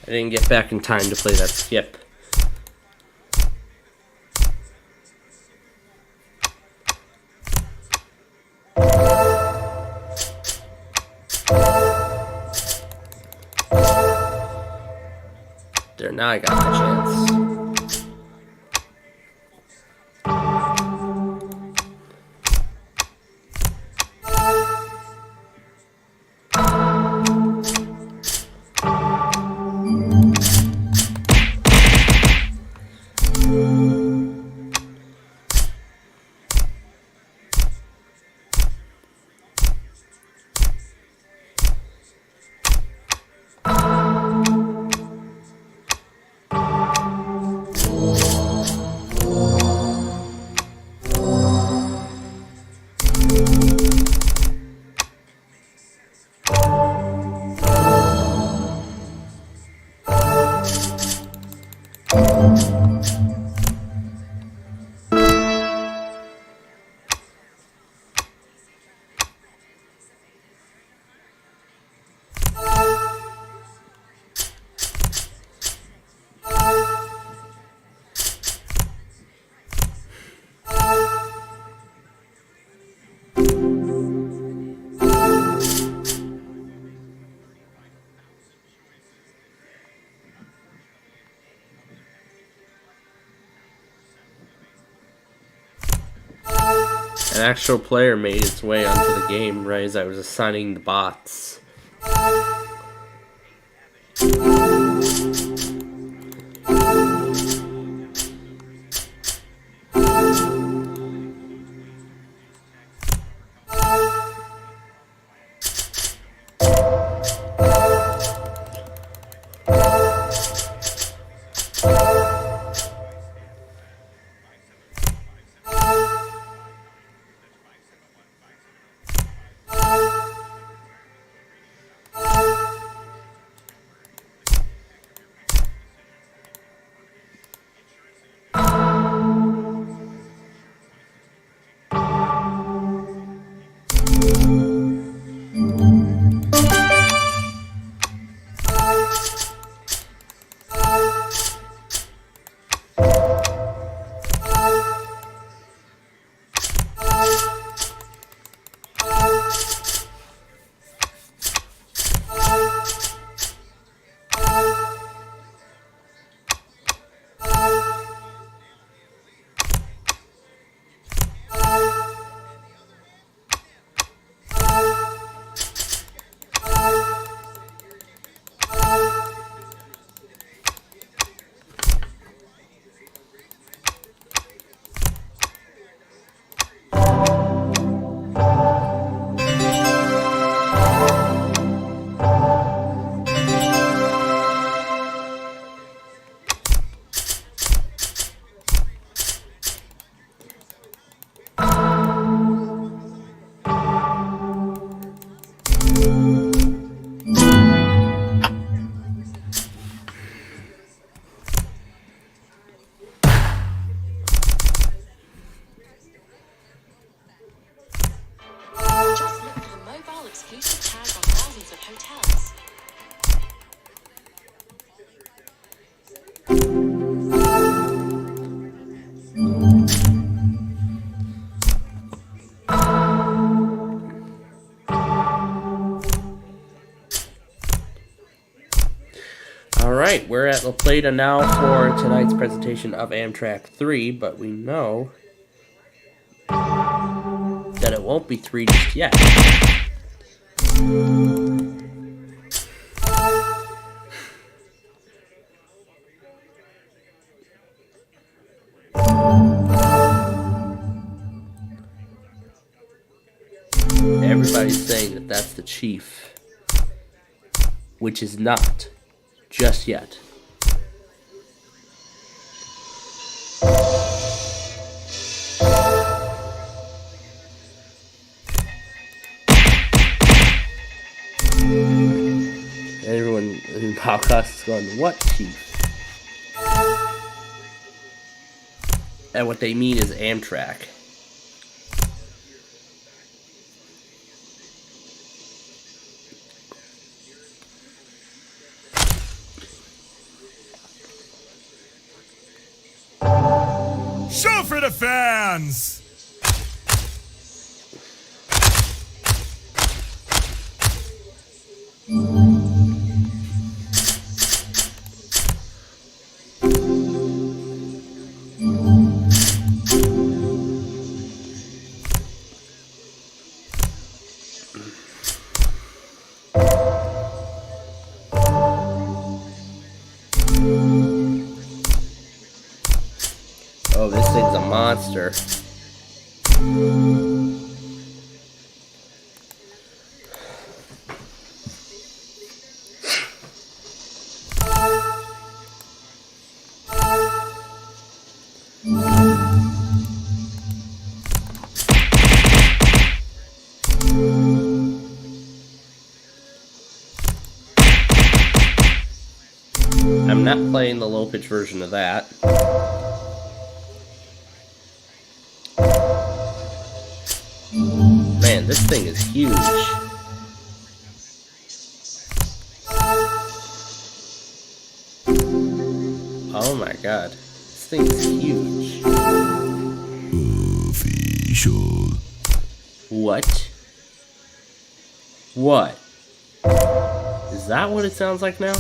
I didn't get back in time to play that skip. There, now I got my chance. An actual player made its way onto the game right as I was assigning the bots. Alright, we're at La Plata now for tonight's presentation of Amtrak 3, but we know that it won't be 3 just yet. Everybody's saying that that's the Chief, which is not just yet. Everyone in the podcast is going, what Chief? And what they mean is Amtrak. for the fans! Oh, this thing's a monster. I'm not playing the low pitch version of that. Man, this thing is huge. Oh my god. This thing is huge. Official. What? What? Is that what it sounds like now?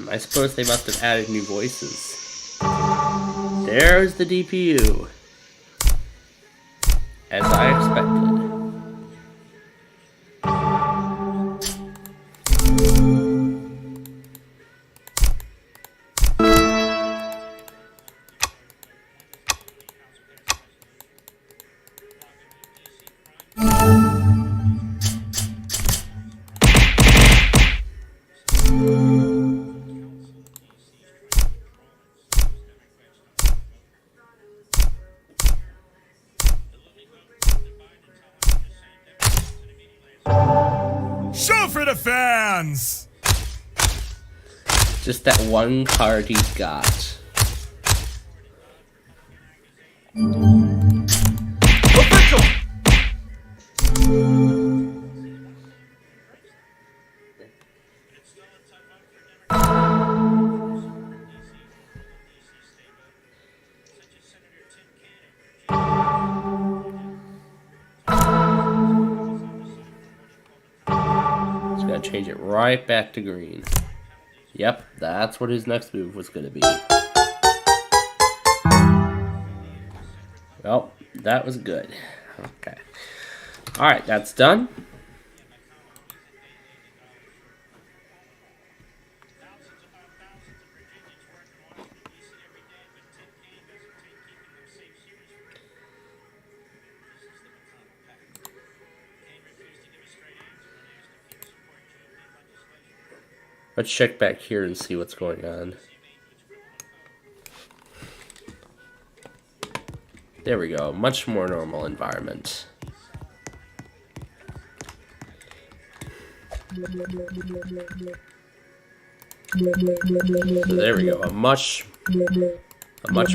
I suppose they must have added new voices. There's the DPU. As I expected. Show for the fans! Just that one card he's got. Official! Just gotta change it right back to green. Yep, that's what his next move was gonna be. Well, that was good. Okay. Alright, that's done. Let's check back here and see what's going on. There we go, much more normal environment. So there we go, a much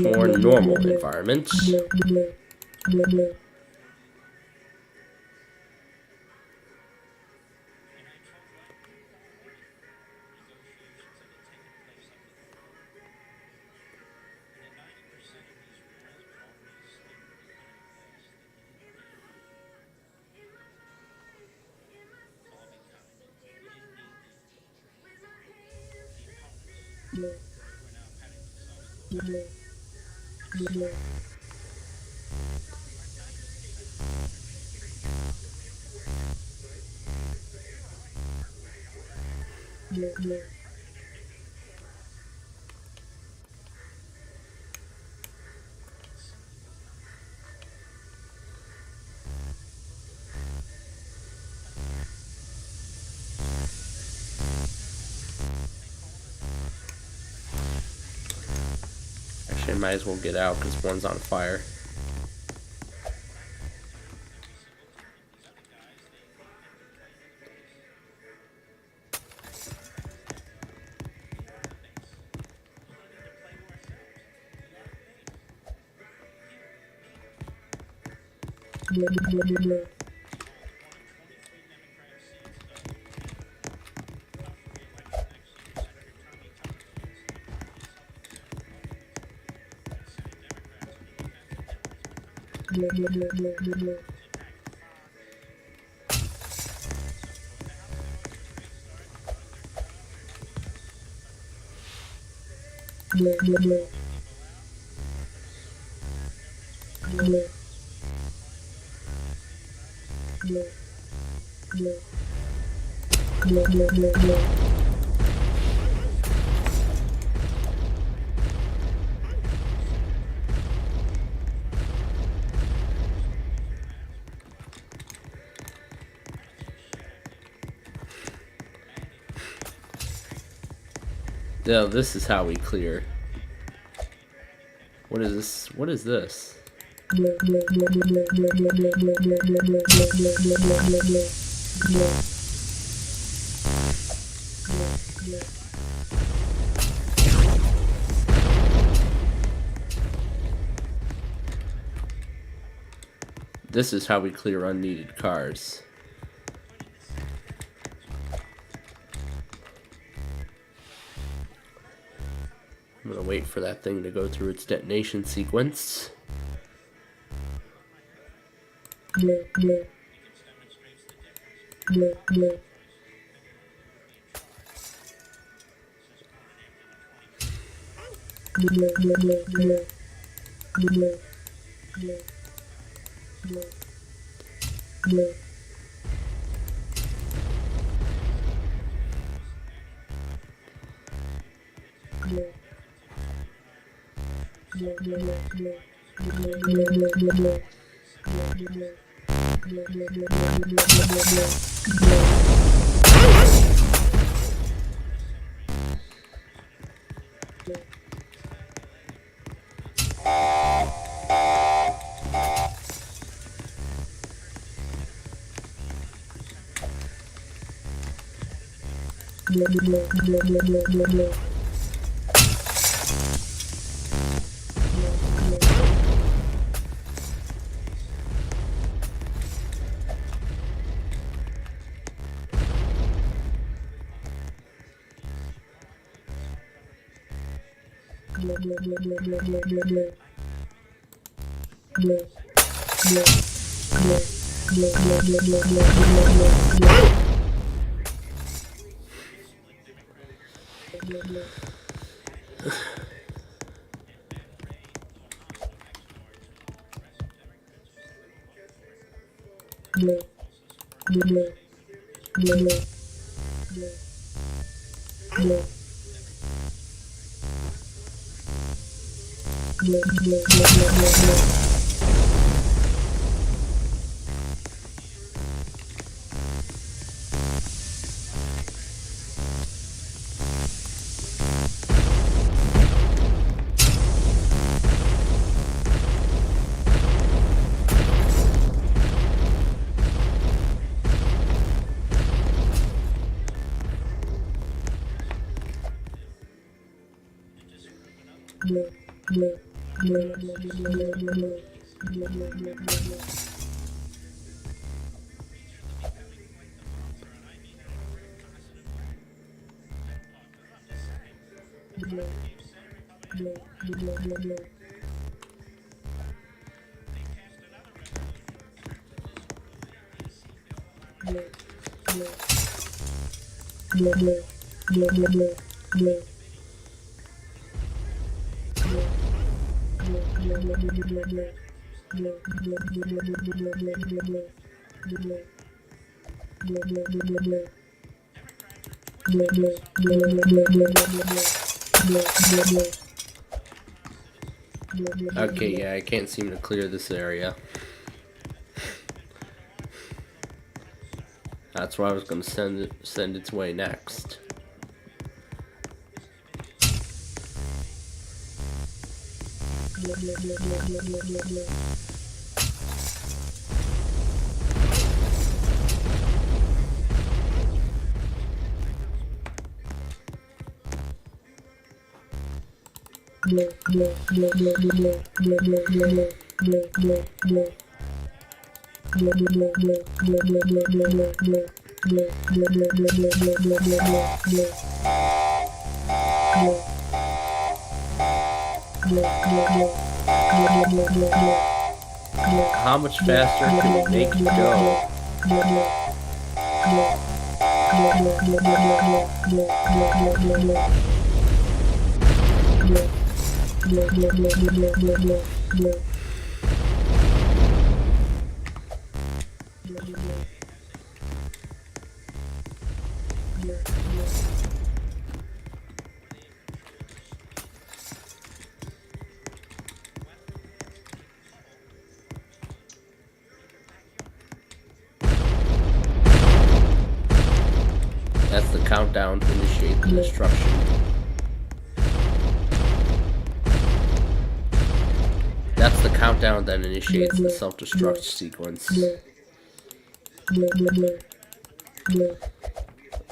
more normal environment. Actually, I might as well get out because one's on fire. Now this is how we clear. What is this? What is this? This is how we clear unneeded cars. I'm gonna wait for that thing to go through its detonation sequence. Okay, yeah, I can't seem to clear this area. That's where I was going to send its way next. How much faster can we make it go? That's the countdown to initiate the destruction. That's the countdown that initiates the self-destruct sequence.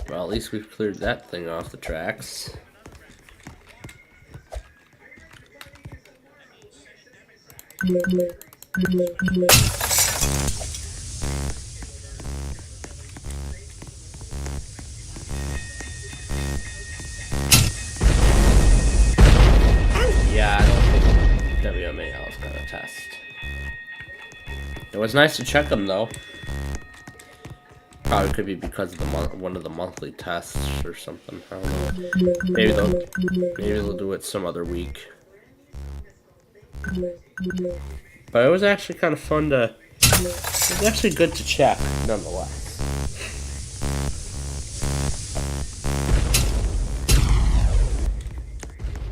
Well, at least we've cleared that thing off the tracks. Yeah, I don't think WMAL is gonna test. It was nice to check them though. Probably could be because of the one of the monthly tests or something. I don't know. Maybe they'll do it some other week. But it was actually kind of fun to. It was actually good to check, nonetheless.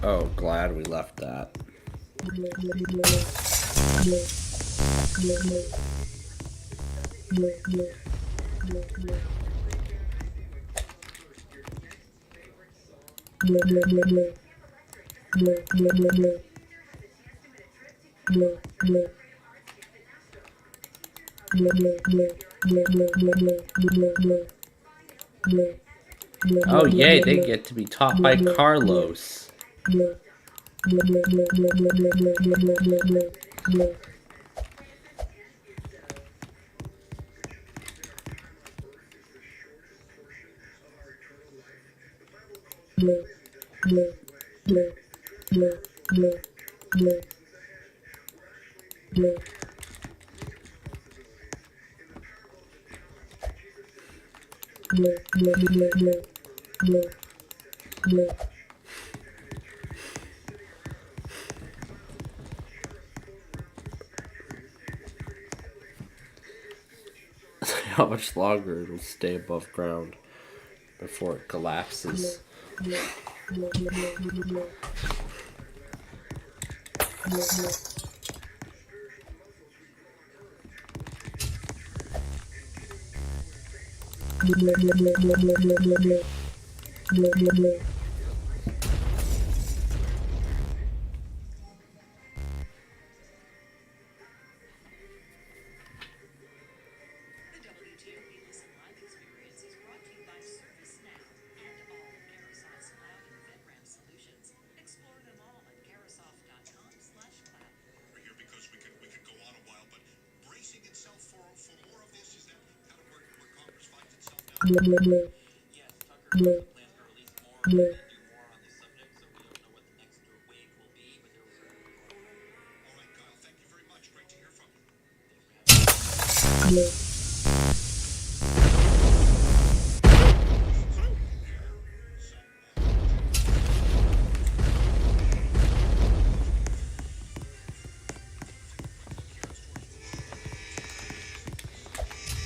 Oh, glad we left that. Oh yay, they get to be taught by Carlos. How much longer it'll stay above ground before it collapses.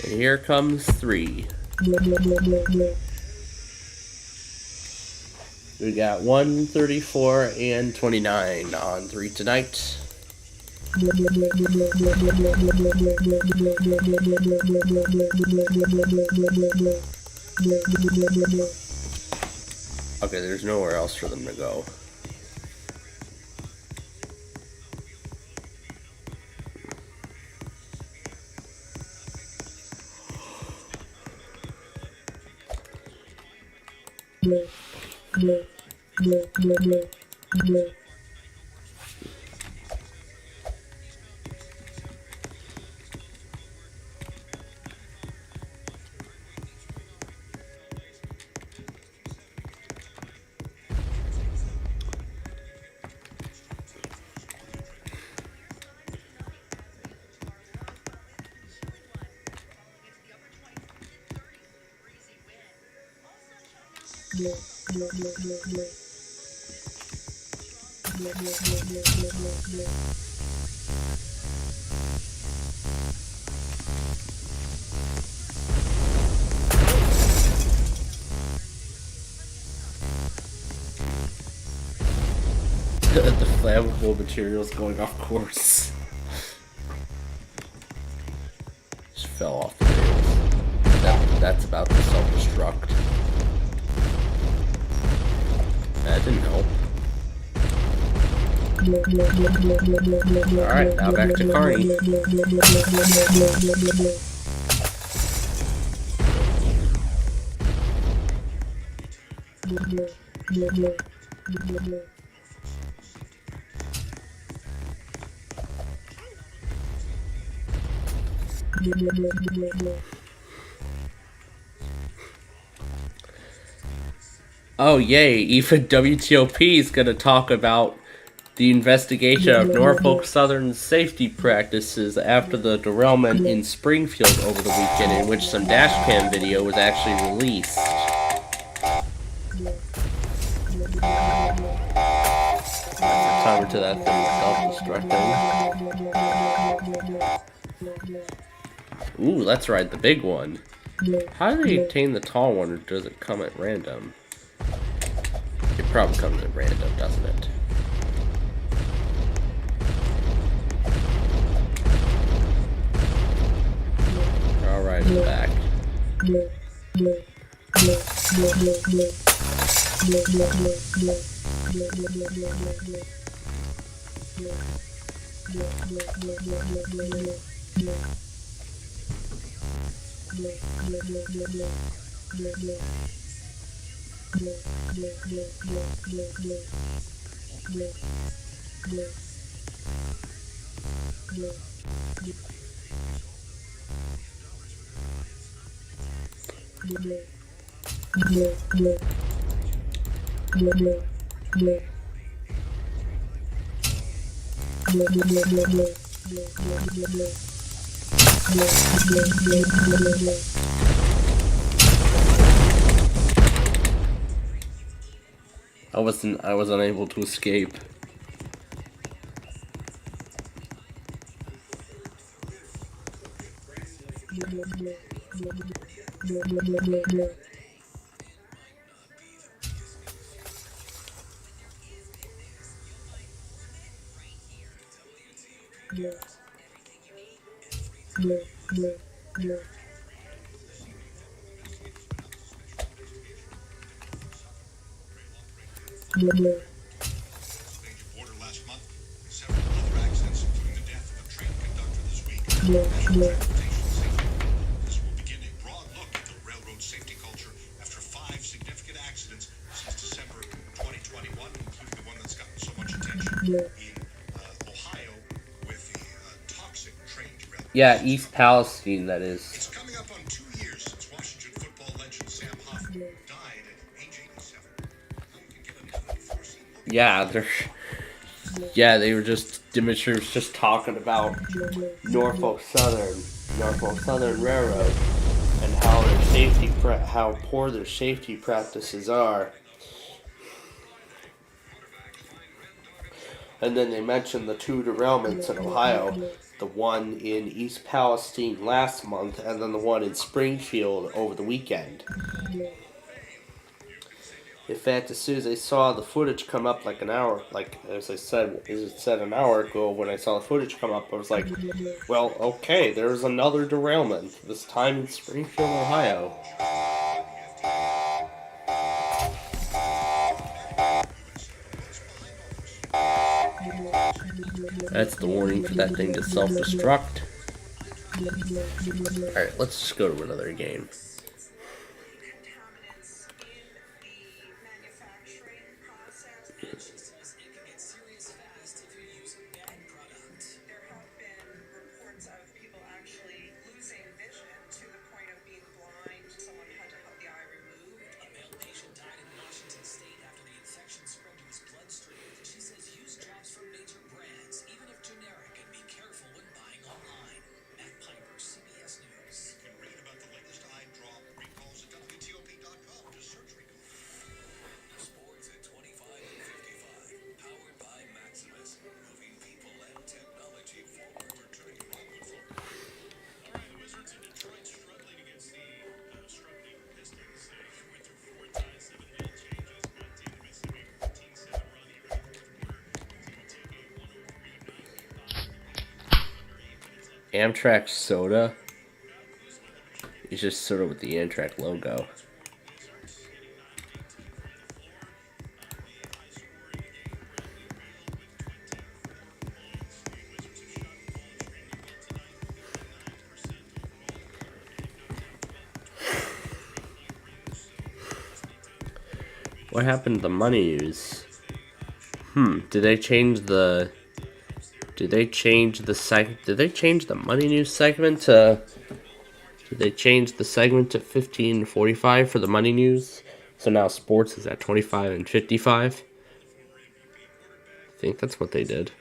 And here comes 3. We got 1, 34, and 29 on 3 tonight. Okay, there's nowhere else for them to go. The flammable materials going off course. Just fell off the rails. That's about to self-destruct. That didn't help. Alright, now back to Carney. Oh yay, even WTOP is going to talk about the investigation of Norfolk Southern's safety practices after the derailment in Springfield over the weekend, in which some dashcam video was actually released. Timer to that thing self-destructing. Ooh, that's right, the big one. How do they obtain the tall one, or does it come at random? It probably comes at random, doesn't it? Alright, I'm back. I was unable to escape. Yeah, East Palestine, that is. It's coming up on 2 years since Washington football legend Sam Huff died at age 87. Yeah, they were just, Dimitri was just talking about Norfolk Southern Railroad, and how how poor their safety practices are. And then they mentioned the 2 derailments in Ohio, the one in East Palestine last month, and then the one in Springfield over the weekend. In fact, as soon as I saw the footage come up, like an hour, as it said an hour ago, when I saw the footage come up, I was like, well, okay, there's another derailment, this time in Springfield, Ohio. That's the warning for that thing to self-destruct. Alright, let's just go to another game. You can read about the latest eye drop Amtrak soda. It's just soda with the Amtrak logo. What happened to the money news? Did they change the money news segment to Did they change the segment to 15:45 for the money news? So now sports is at 25 and 55. I think that's what they did.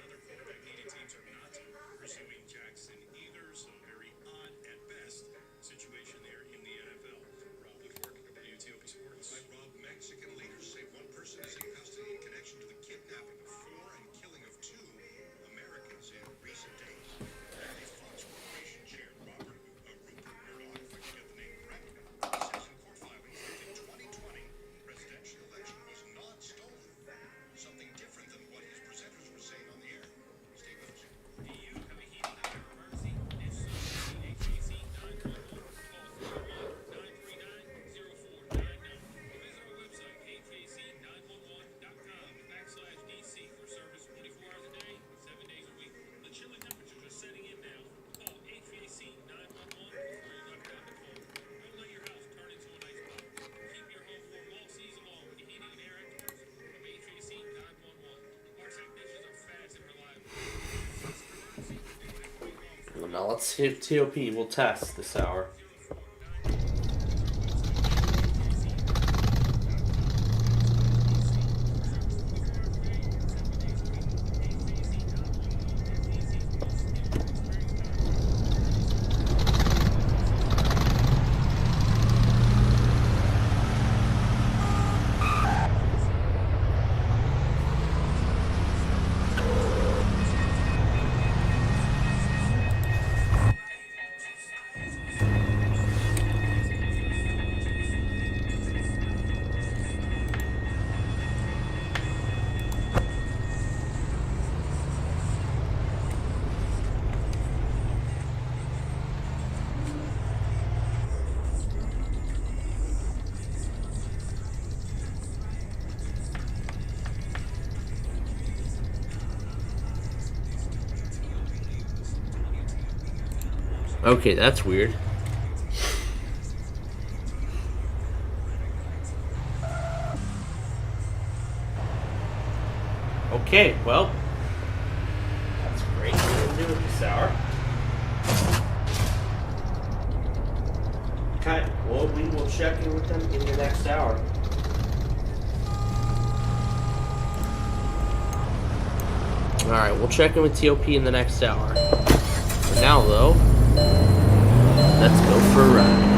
Now let's see if TOP will test this hour. Okay, that's weird. Okay, well, that's great. We'll do it this hour. Okay, well, we will check in with them in the next hour. Alright, we'll check in with TOP in the next hour. For now, though, let's go for a ride.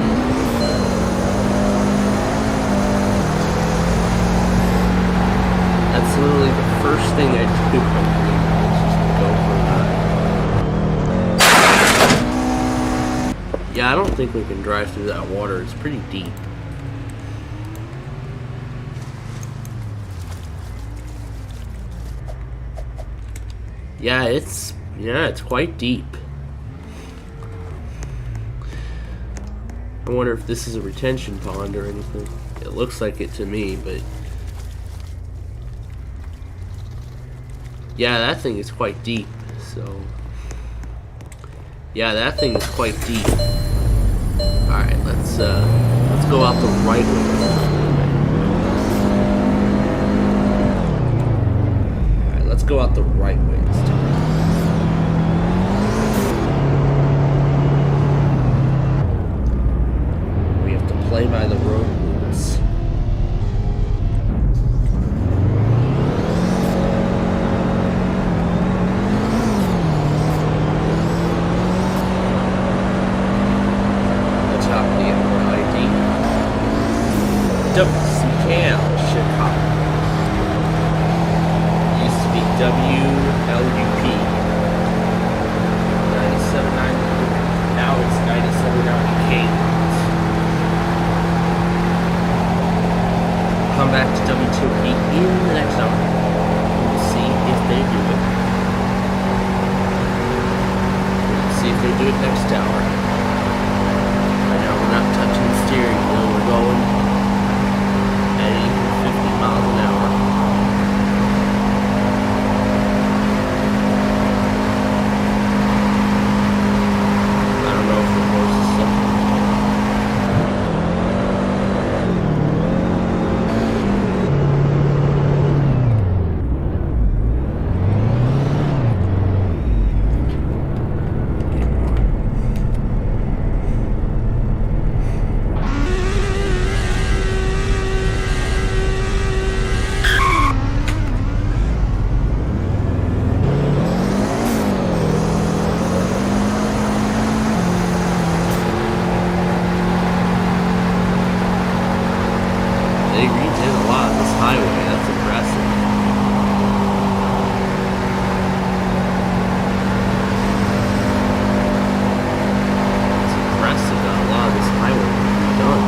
That's literally the first thing I do when I go for a ride. Yeah, I don't think we can drive through that water. It's pretty deep. Yeah, it's quite deep. I wonder if this is a retention pond or anything. It looks like it to me, but yeah, that thing is quite deep. So yeah, that thing is quite deep. All right, let's go out the right way. All right, let's go out the right way this time. Play by the road rules. The top of the ID. WCCAM Chicago. Used to be WLUP 97.9. Now it's 97.9 K. Come back to W2P in the next hour. We'll see if they do it. it next hour. Right now we're not touching the steering wheel, we're going at even 50 miles an hour. I don't know if the horse is something. They redid a lot of this highway, that's impressive. It's impressive that a lot of this highway was redone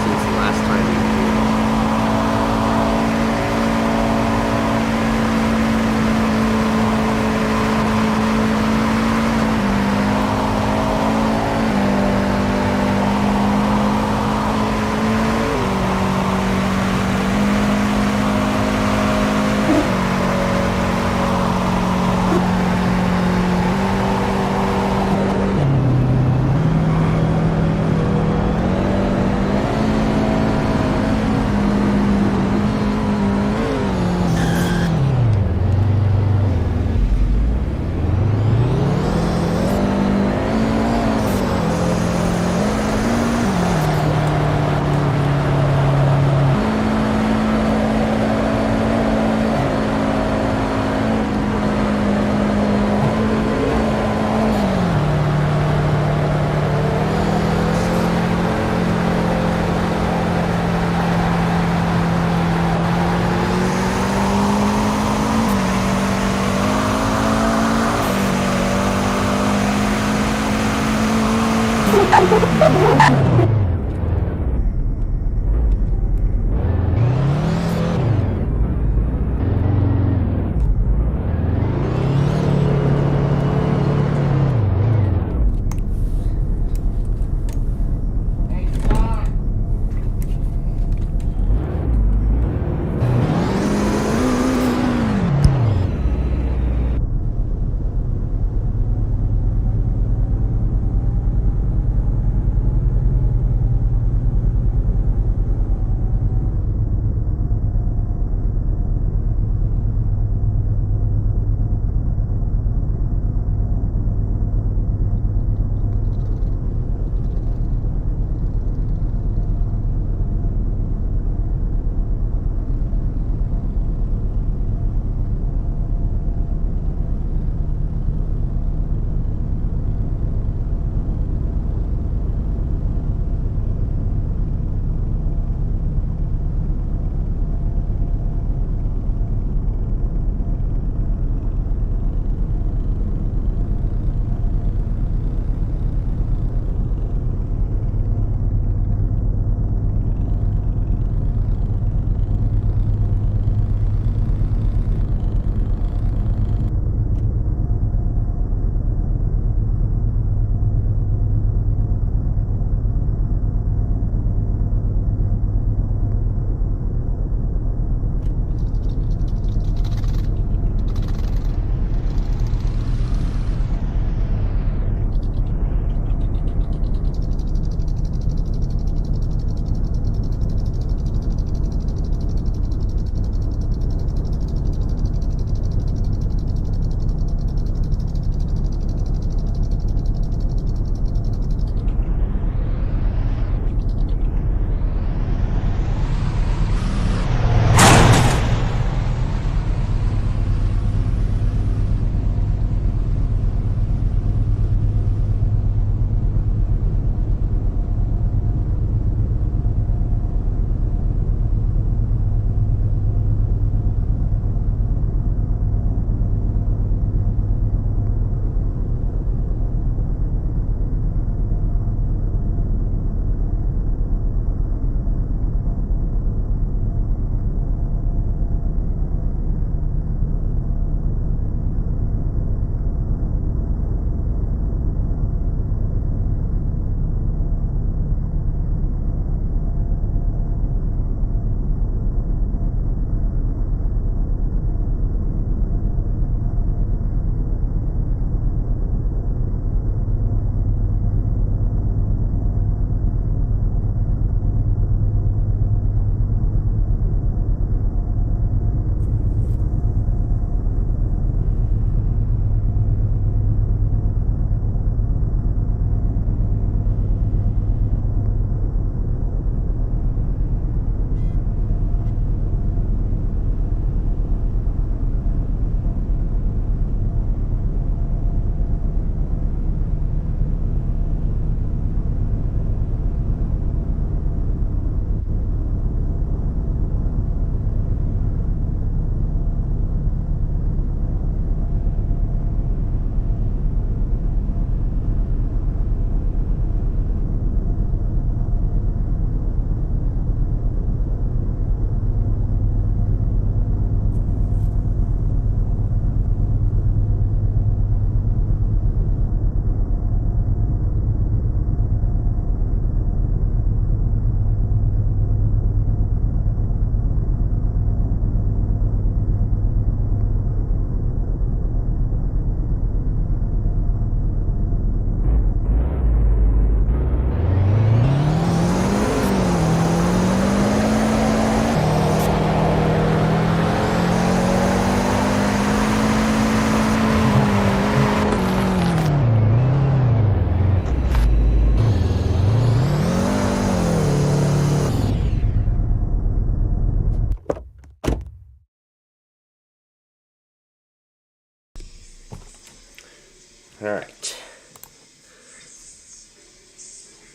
since the last time we were here.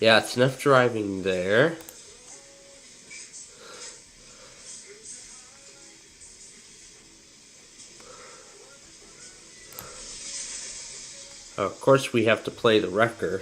Yeah, it's enough driving there. Of course, we have to play the wrecker.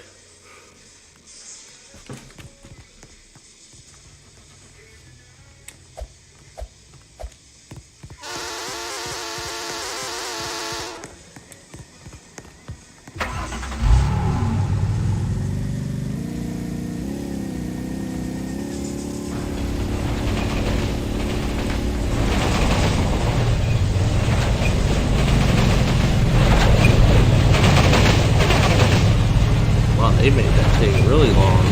Wow, they made that thing really long.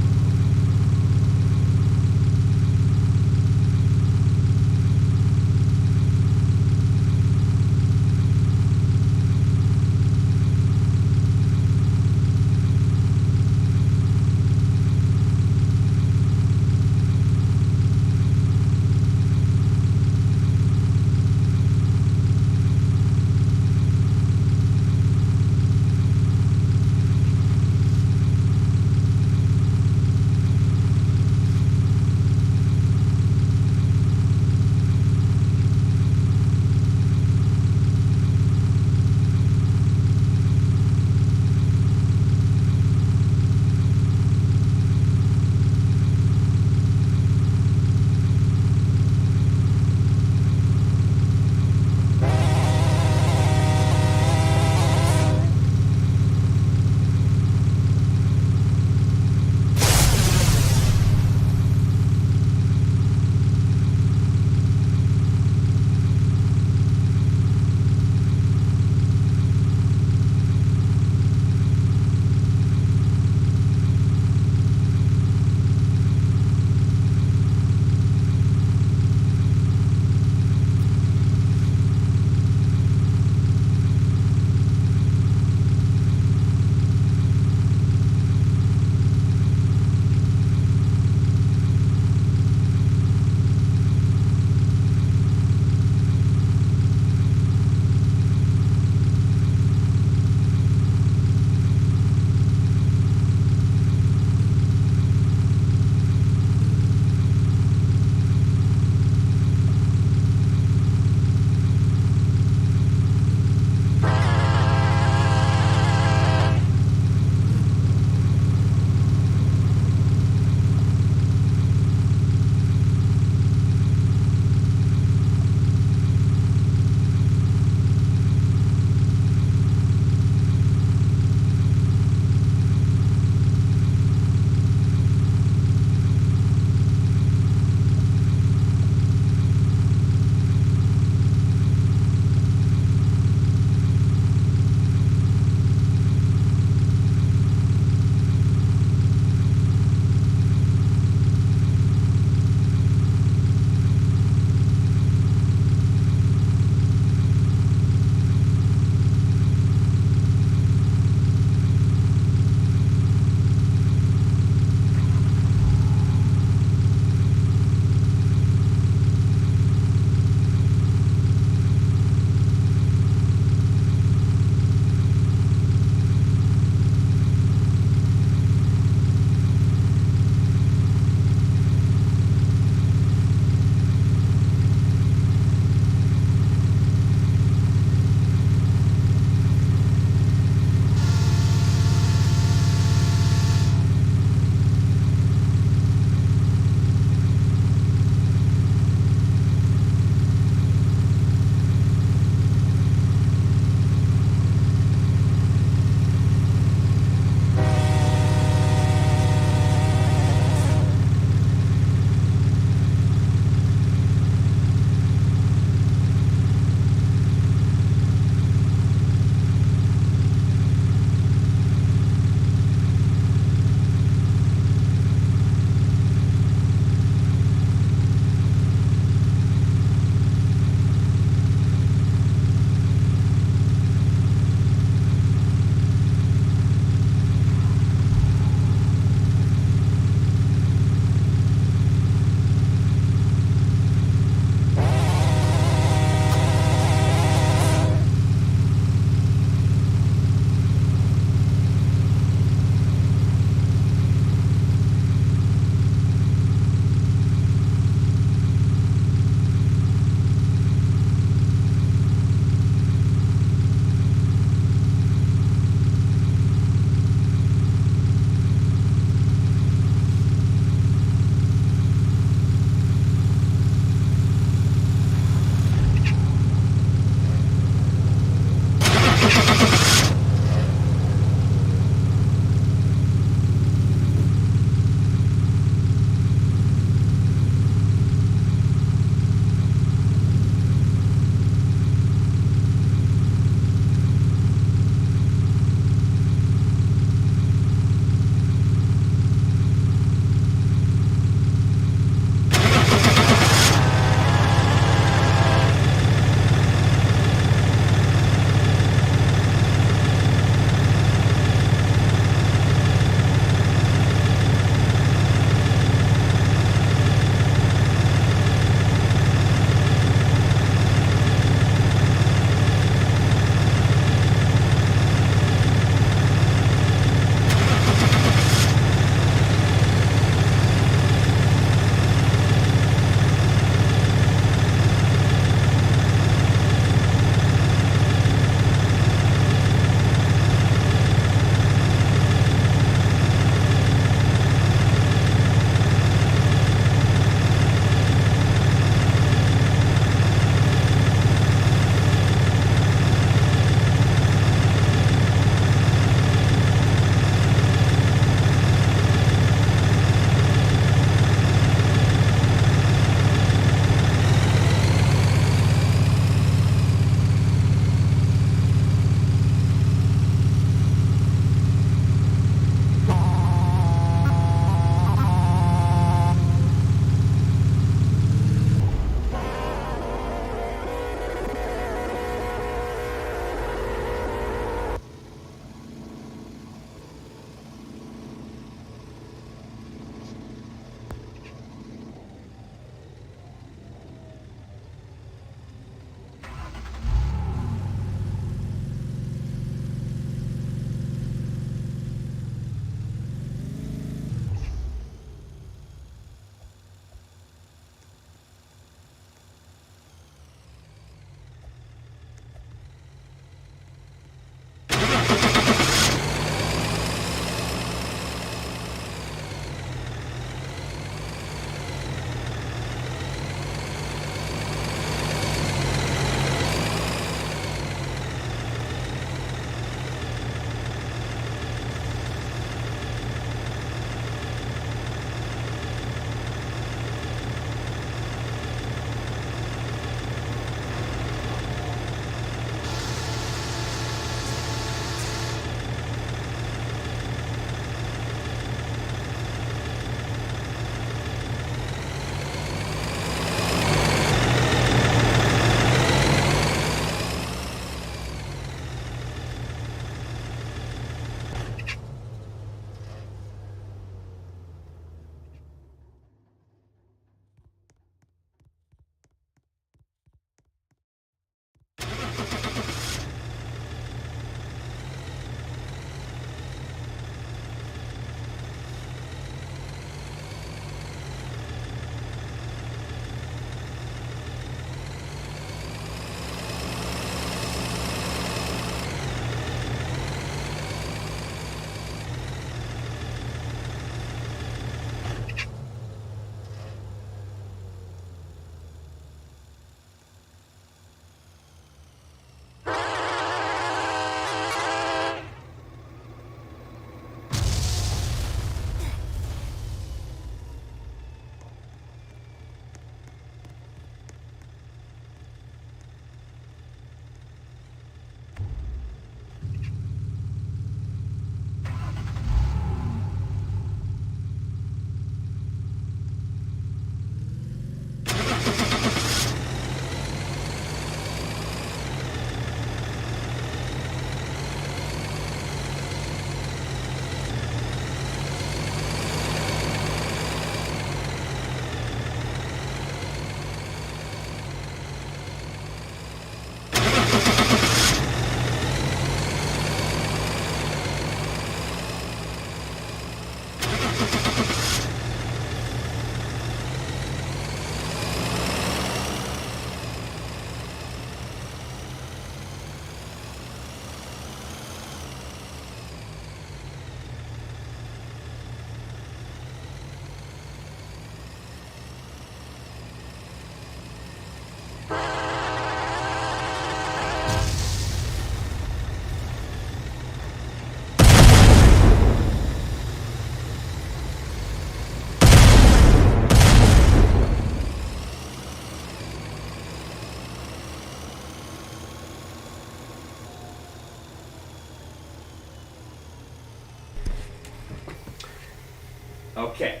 Okay.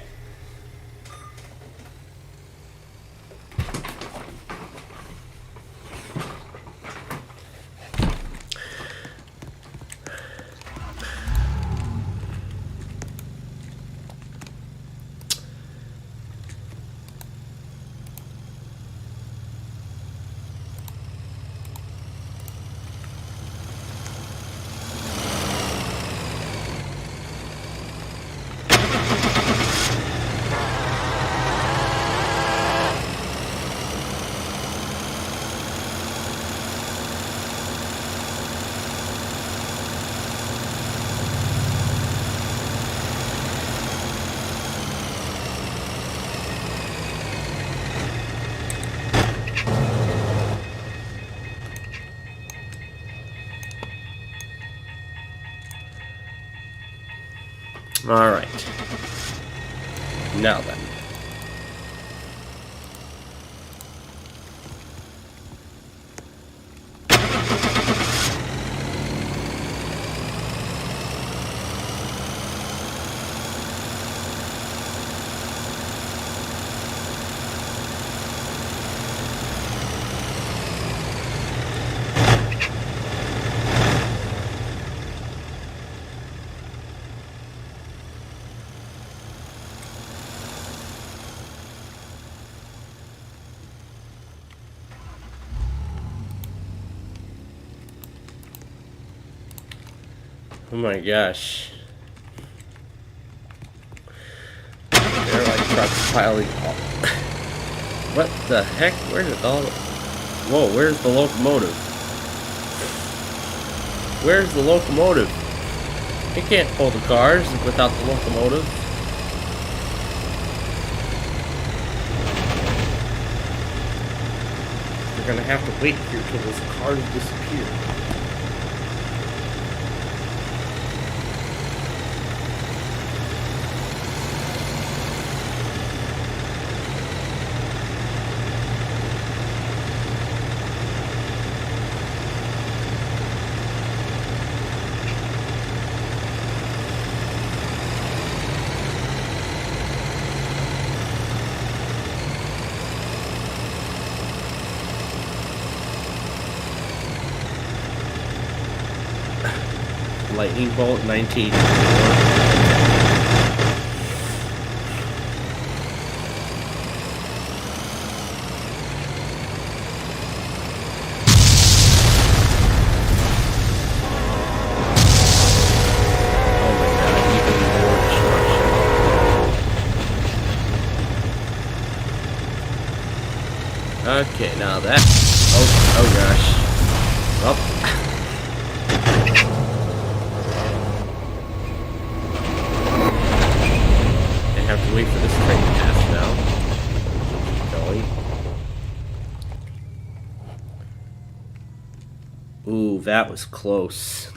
All right. Now then. Oh my gosh. They're like trucks piling up. What the heck? Where did all the... Whoa, where's the locomotive? Where's the locomotive? It can't pull the cars without the locomotive. We're gonna have to wait here till those cars disappear. Lightning Bolt 19. Okay, now that. Oh gosh. Well. I have to wait for this train to pass now. Keep going. Ooh, that was close.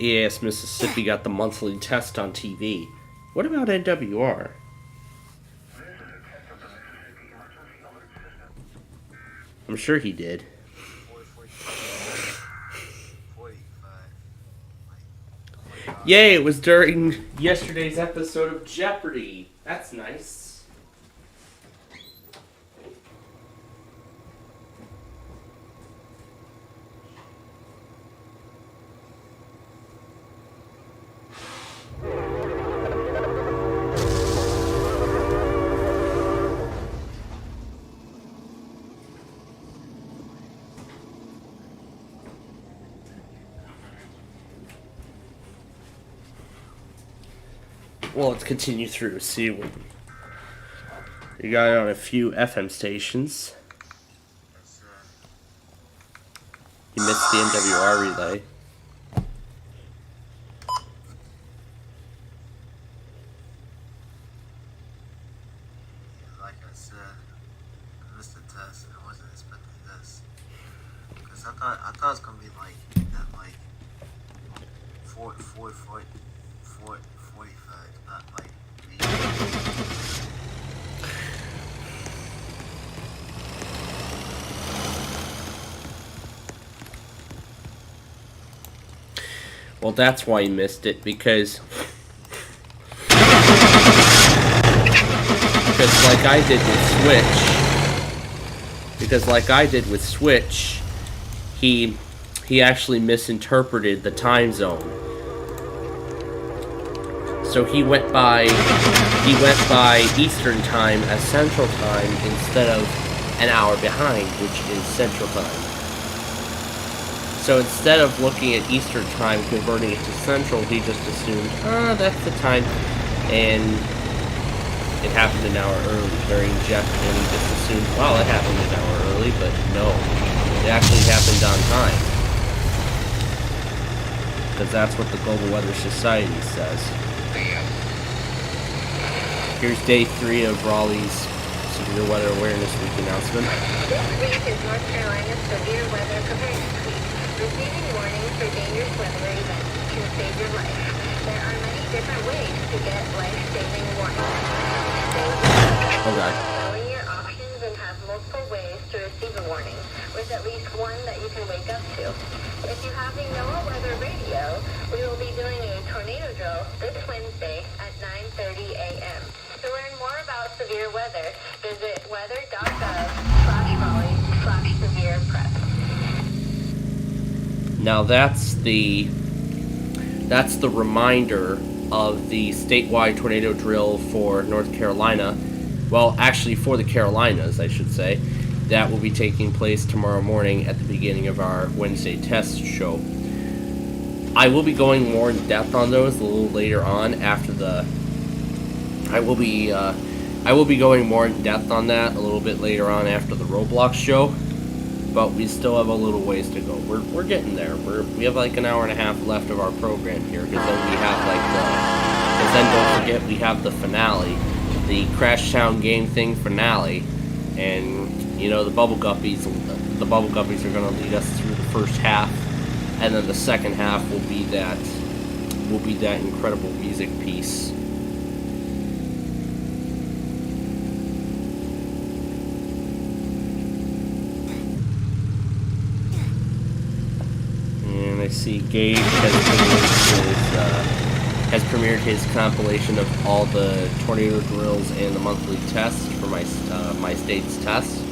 EAS Mississippi got the monthly test on TV. What about NWR? I'm sure he did. Yay, it was during yesterday's episode of Jeopardy! That's nice. Well, let's continue through to see what you got it on a few FM stations. You missed the NWR relay. Like I said, I missed the test. I wasn't expecting this because I thought it was gonna be like at like 45, not like. Well, that's why he missed it, because like I did with Switch, he actually misinterpreted the time zone. So he went by Eastern time as Central time instead of an hour behind, which is Central time. So instead of looking at Eastern time, converting it to Central, he just assumed, that's the time, and it happened an hour early during Jeff, and he just assumed, well, it happened an hour early, but no, it actually happened on time. Because that's what the Global Weather Society says. Here's day 3 of Raleigh's Severe Weather Awareness Week announcement. This week is North Carolina's Severe Weather Preparedness Week. Receiving warnings for dangerous weather events can save your life. There are many different ways to get life-saving warnings. Knowing your options and have multiple ways to receive a warning, with at least one that you can wake up to. If you have the NOAA weather radio, we will be doing a tornado drill this Wednesday at 9:30 a.m. To learn more about severe weather, visit weather.gov/Raleigh/severe-prep. Now that's the reminder of the statewide tornado drill for North Carolina. Well, actually for the Carolinas, I should say. That will be taking place tomorrow morning at the beginning of our Wednesday test show. I will be going more in depth on those a little later on after the... I will be going more in depth on that a little bit later on after the Roblox show. But we still have a little ways to go. We're getting there. We have like an hour and a half left of our program here, because then we have because then don't forget we have the finale, the Crash Town Game Thing finale, and you know the Bubble Guppies. The Bubble Guppies are going to lead us through the first half, and then the second half will be that incredible music piece. I see Gage has premiered his compilation of all the tornado drills and the monthly tests for my state's tests.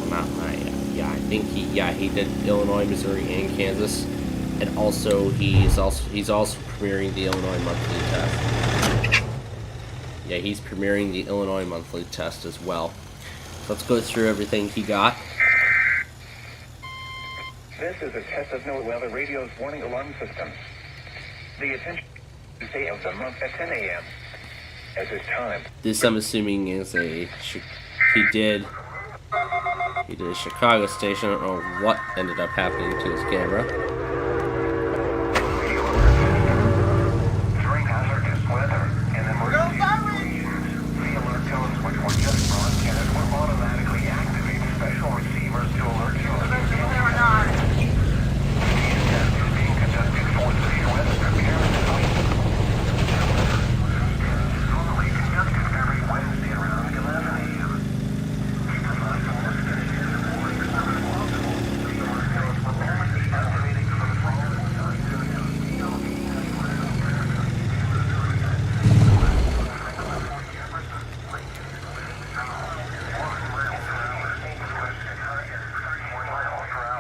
Well, not my, I think he did Illinois, Missouri, and Kansas, and also he's also premiering the Illinois monthly test. Yeah, he's premiering the Illinois monthly test as well. So let's go through everything he got. This is a test of NOAA Weather Radio's warning alarm system. The attention Tuesday of the month at 10 a.m. As is time. This, I'm assuming, is he did a Chicago station. I don't know what ended up happening to his camera. During hazardous weather and emergency situations, the alert tones which were just broadcast will automatically activate special receivers to alert you.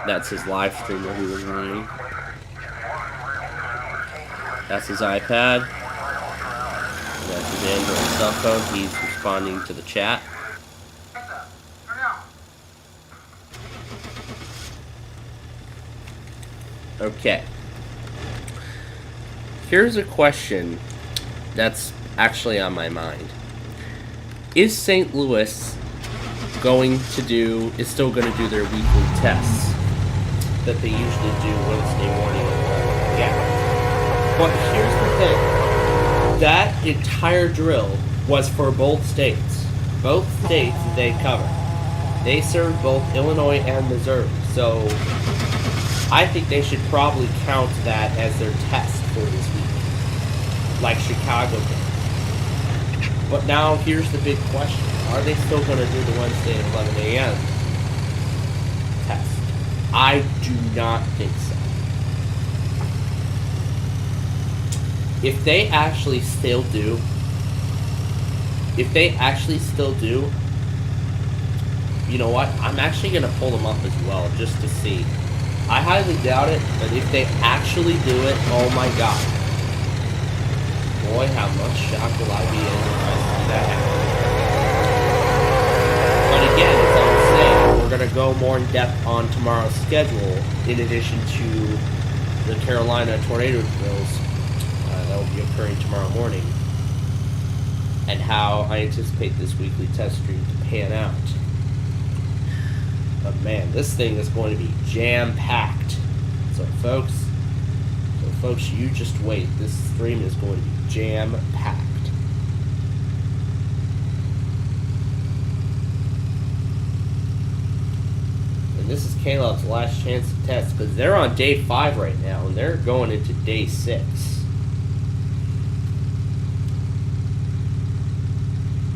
That's his live stream that he was running. That's his iPad. That's his Android cell phone. He's responding to the chat. Okay. Here's a question that's actually on my mind. Is St. Louis still going to do their weekly tests that they usually do Wednesday morning? Yeah. But here's the thing. That entire drill was for both states. Both states that they covered. They served both Illinois and Missouri. So I think they should probably count that as their test for this week. Like Chicago did. But now here's the big question. Are they still going to do the Wednesday at 11 a.m. test? I do not think so. if they actually still do, you know what? I'm actually going to pull them up as well, just to see. I highly doubt it, but if they actually do it, oh my god. Boy, how much shock will I be in if I see that happen. But again, as I was saying, we're going to go more in depth on tomorrow's schedule, in addition to the Carolina tornado drills that will be occurring tomorrow morning, and how I anticipate this weekly test stream to pan out. But man, this thing is going to be jam-packed. So folks, you just wait. This stream is going to be jam-packed. And this is Caleb's last chance to test, because they're on day 5 right now, and they're going into day 6.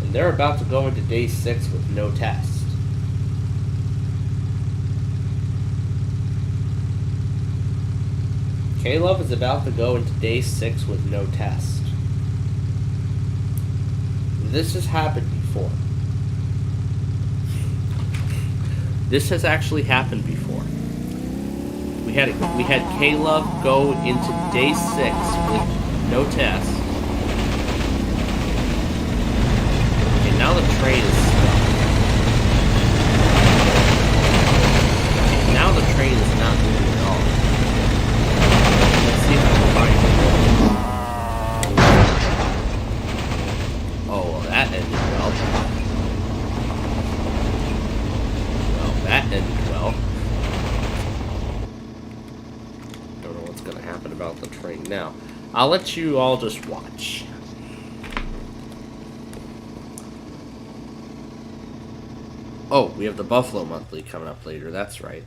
And they're about to go into day 6 with no test. Caleb is about to go into day 6 with no test. This has happened before. This has actually happened before. We had Caleb go into day 6 with no test. And now the train is stuck. And now the train is not moving at all. Let's see if I can find it. Oh, well, that ended well. Well, that ended well. Don't know what's going to happen about the train now. I'll let you all just watch. Oh, we have the Buffalo Monthly coming up later. That's right.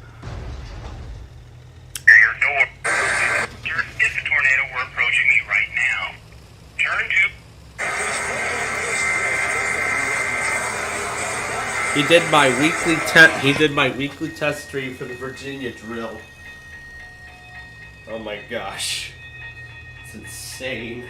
It's a tornado. We're approaching me right now. Turn to... He did my weekly test stream for the Virginia drill. Oh my gosh. It's insane.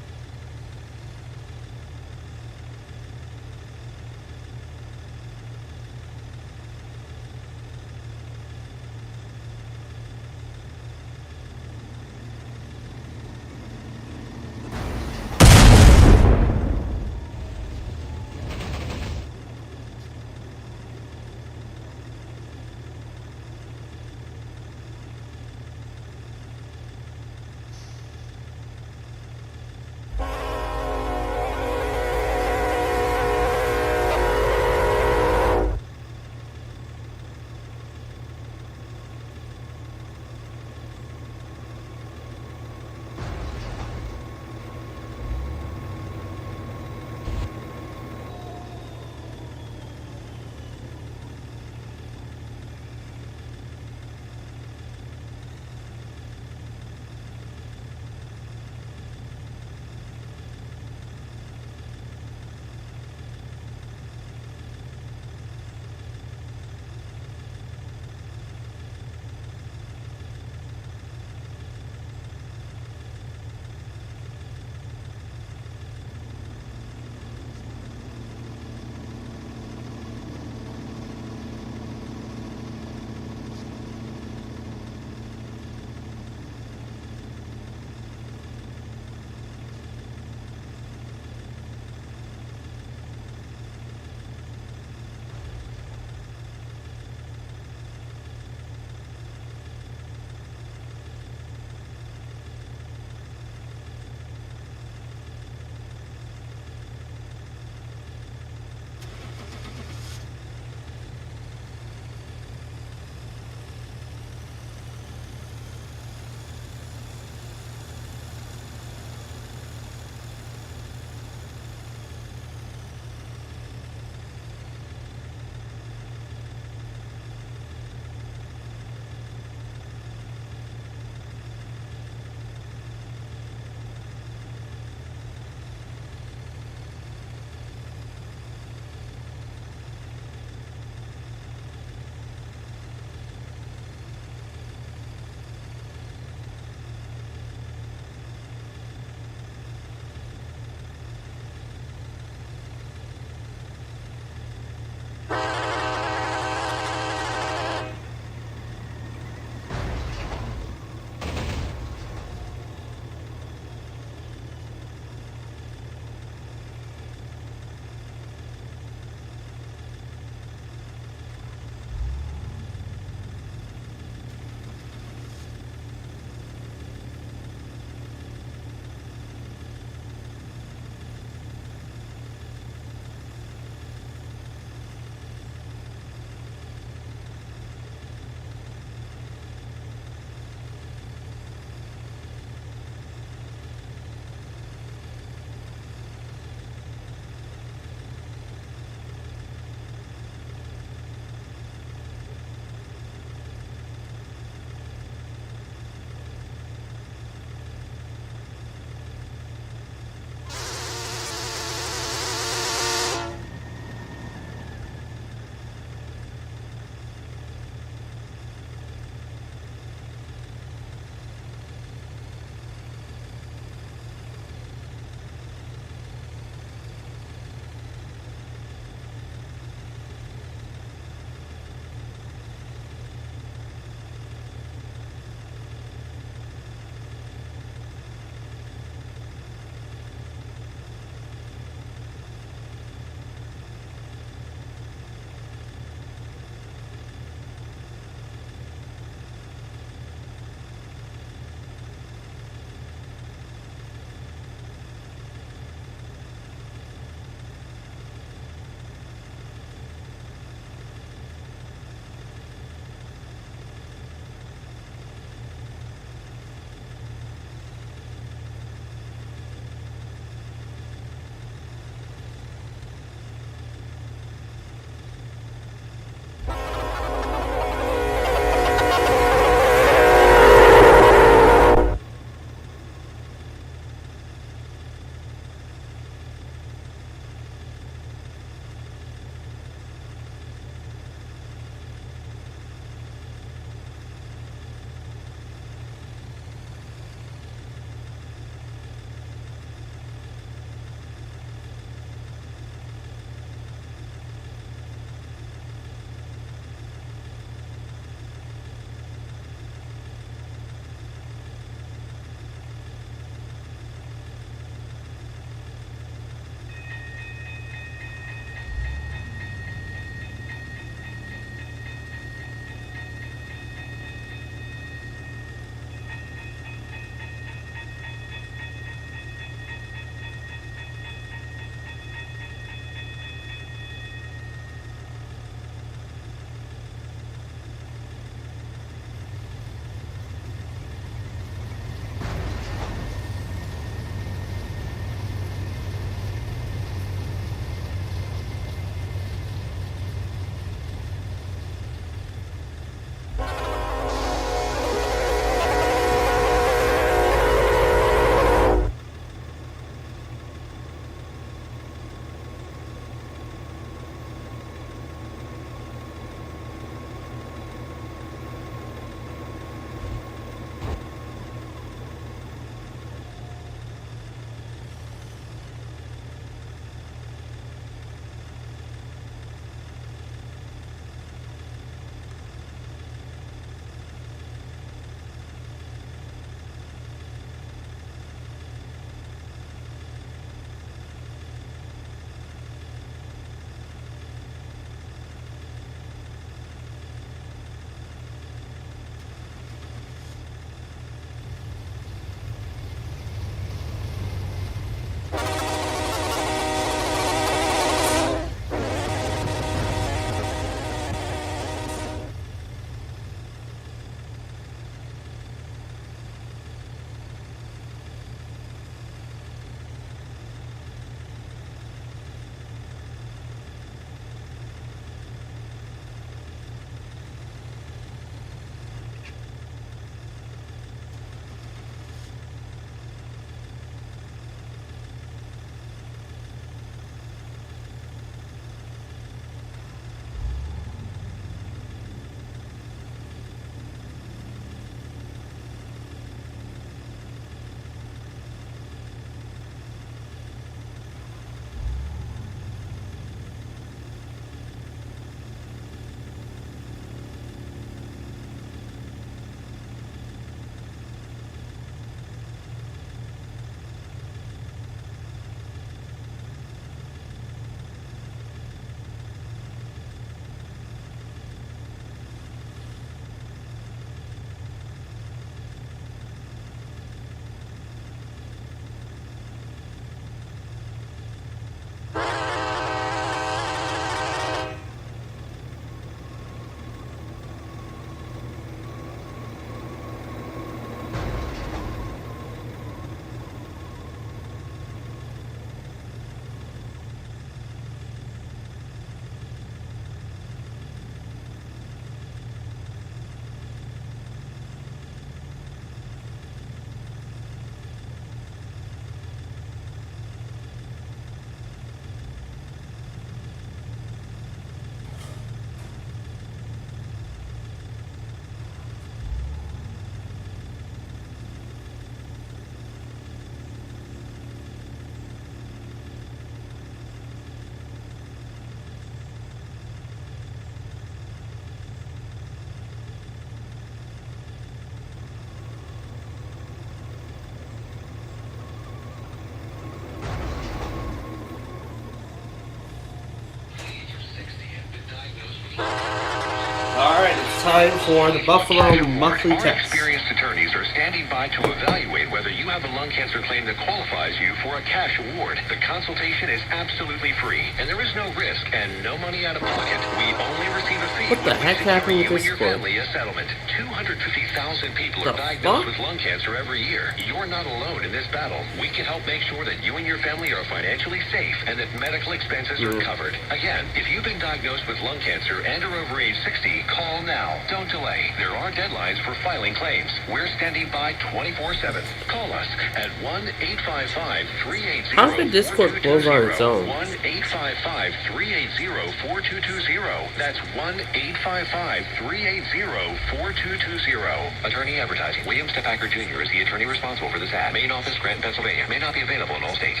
time for the Buffalo monthly Our test. experienced attorneys are standing by to evaluate whether you have a lung cancer claim that qualifies you for a cash award. The consultation is absolutely free, and there is no risk and no money out of pocket. We only receive a fee. What the heck happened with this your quote? family a settlement. 250,000 people The are diagnosed fuck? with lung cancer every year. You're not alone in this battle. We can help make sure that you and your family are financially safe and that medical expenses are covered. Again, if you've been diagnosed with lung cancer and are over age 60, call now. Don't delay. There are deadlines for filing claims. We're standing by 24/7. Call us at 1-855-380-4220. How did Discord close on its own? 1-855-380-4220. That's 1-855-380-4220. Attorney advertising. William Stepacker Jr. is the attorney responsible for this ad. Main office, Grant, Pennsylvania. May not be available in all states.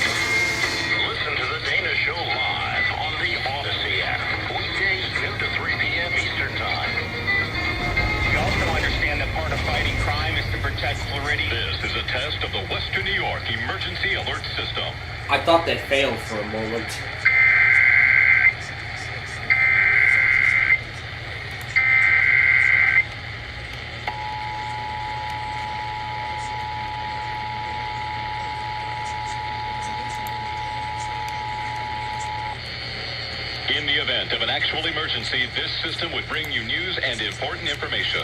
Listen to The Dana Show live on the Odyssey app. Weekdays 2 to 3 p.m. Eastern Time. We also understand that part of fighting crime is to protect Floridians. This is a test of the Western New York Emergency Alert System. I thought they failed for a moment. In the event of an actual emergency, this system would bring you news and important information.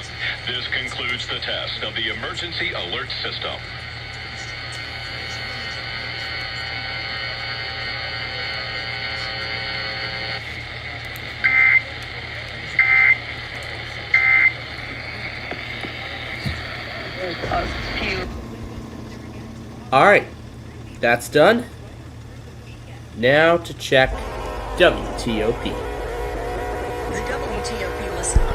This concludes the test of the Emergency Alert System. Alright, that's done. Now to check WTOP. The WTOP listener.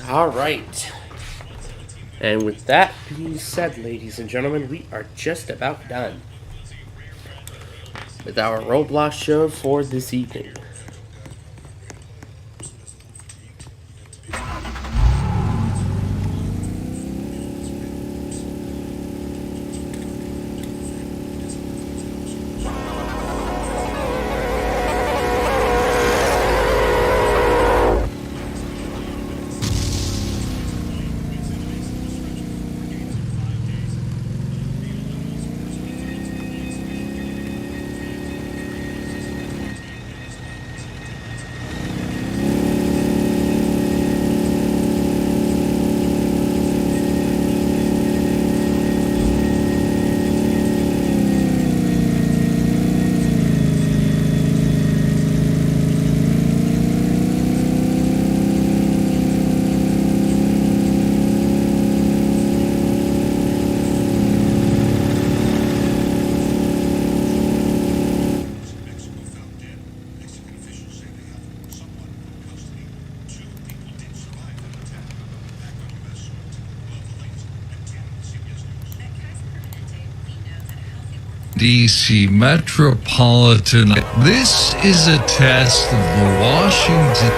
Alright. And with that being said, ladies and gentlemen, we are just about done with our Roblox show for this evening. DC Metropolitan. This is a test of the Washington.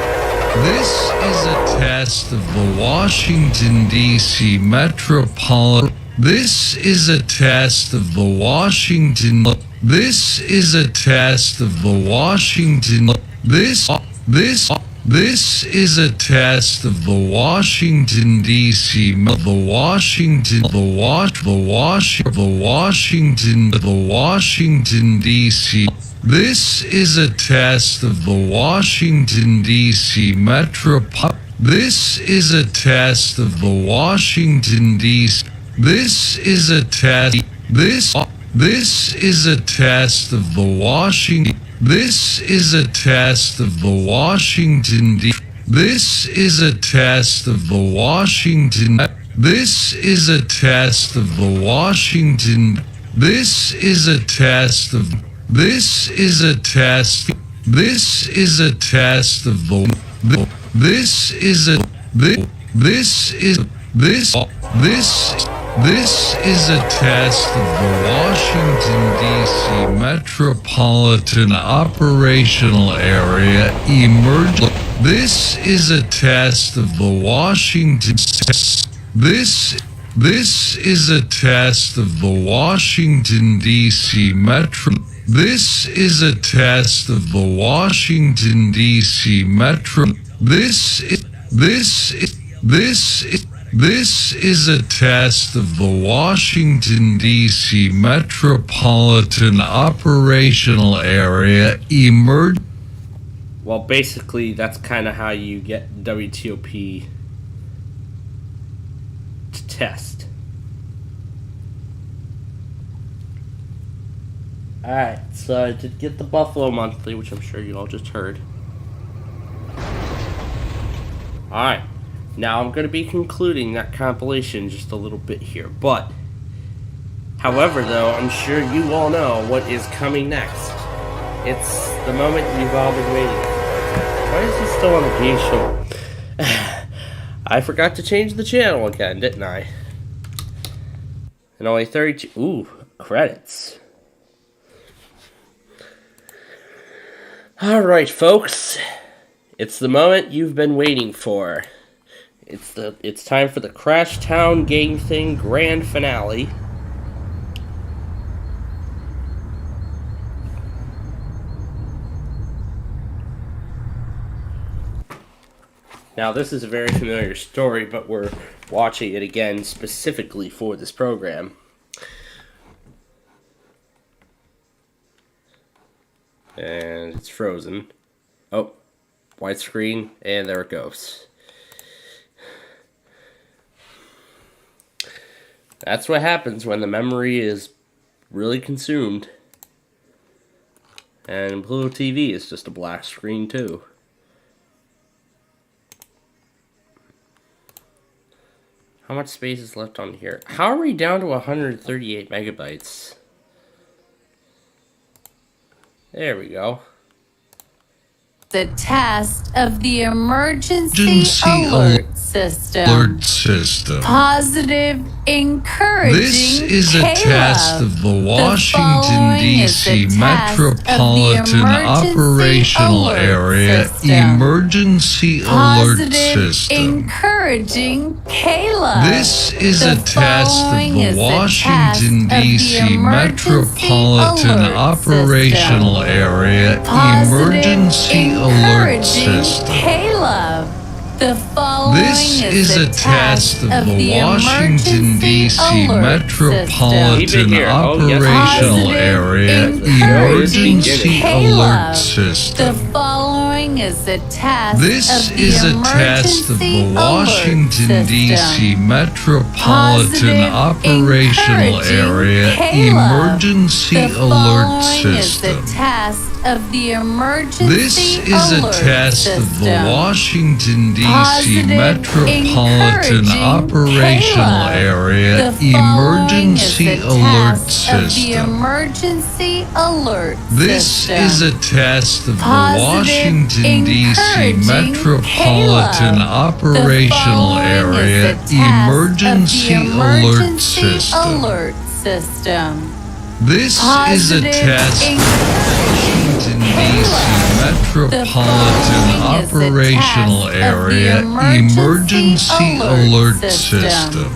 This is a test of the Washington DC Metropolitan. This is a test of the Washington. This is a test of the Washington. This is a test of the Washington D.C. The Washington D.C. This is a test of the Washington D.C. Metropolitan. This is a test of the Washington D.C. This is a test. This is a test of the Washington. This is a test of the Washington D. This is a test of the Washington. This is a test of the Washington. This is a test of. This is a test. This is a test of the. This is a. This is this. This is a test of the Washington, D.C. Metropolitan Operational Area Emergency. This is a test of the Washington. This is a test of the Washington, D.C. Metro. This is a test of the Washington, D.C. Metro. This is a test of the Washington, D.C. Metropolitan Operational Area Well, basically, that's kind of how you get WTOP to test. Alright, so I did get the Buffalo Monthly, which I'm sure you all just heard. Alright. Now I'm going to be concluding that compilation just a little bit here, but however though, I'm sure you all know what is coming next. It's the moment you've all been waiting for. Why is he still on the game show? I forgot to change the channel again, didn't I? And only 32, ooh, credits. Alright folks, it's the moment you've been waiting for. It's time for the Crash Town Gang Thing grand finale. Now this is a very familiar story, but we're watching it again specifically for this program. And it's frozen. Oh, widescreen, and there it goes. That's what happens when the memory is really consumed. And Pluto TV is just a black screen too. How much space is left on here? How are we down to 138 megabytes? There we go. The test of the emergency alerts. system. Alert system. Positive encouraging This is a test of the Washington, following is D.C. a test of the Metropolitan emergency Operational alert Area system. Emergency Alert Positive System. encouraging Caleb. This is The a test of following the is a Washington, test of the D.C. emergency Metropolitan alert Operational system. Area Positive Emergency Alert encouraging System. Caleb. The following This is a test of the Washington, D.C. Metropolitan Operational Area Emergency Alert System. The following is a test This of the is a test of the Washington, D.C. Metropolitan Operational Area Emergency Alert System. Is a test of the emergency This is a alert test of the system. Washington, D.C. Positive Metropolitan encouraging Operational Caleb. Area The following Emergency is a Alert test of the System. emergency alert This system. is a test of the Positive Washington, D.C. encouraging Metropolitan Caleb. Operational The following Area is a test of Emergency the Alert emergency System. alert system. This is a Positive test of Washington, D.C. Metropolitan The following is a Operational test of the Area emergency Emergency alert Alert system. System.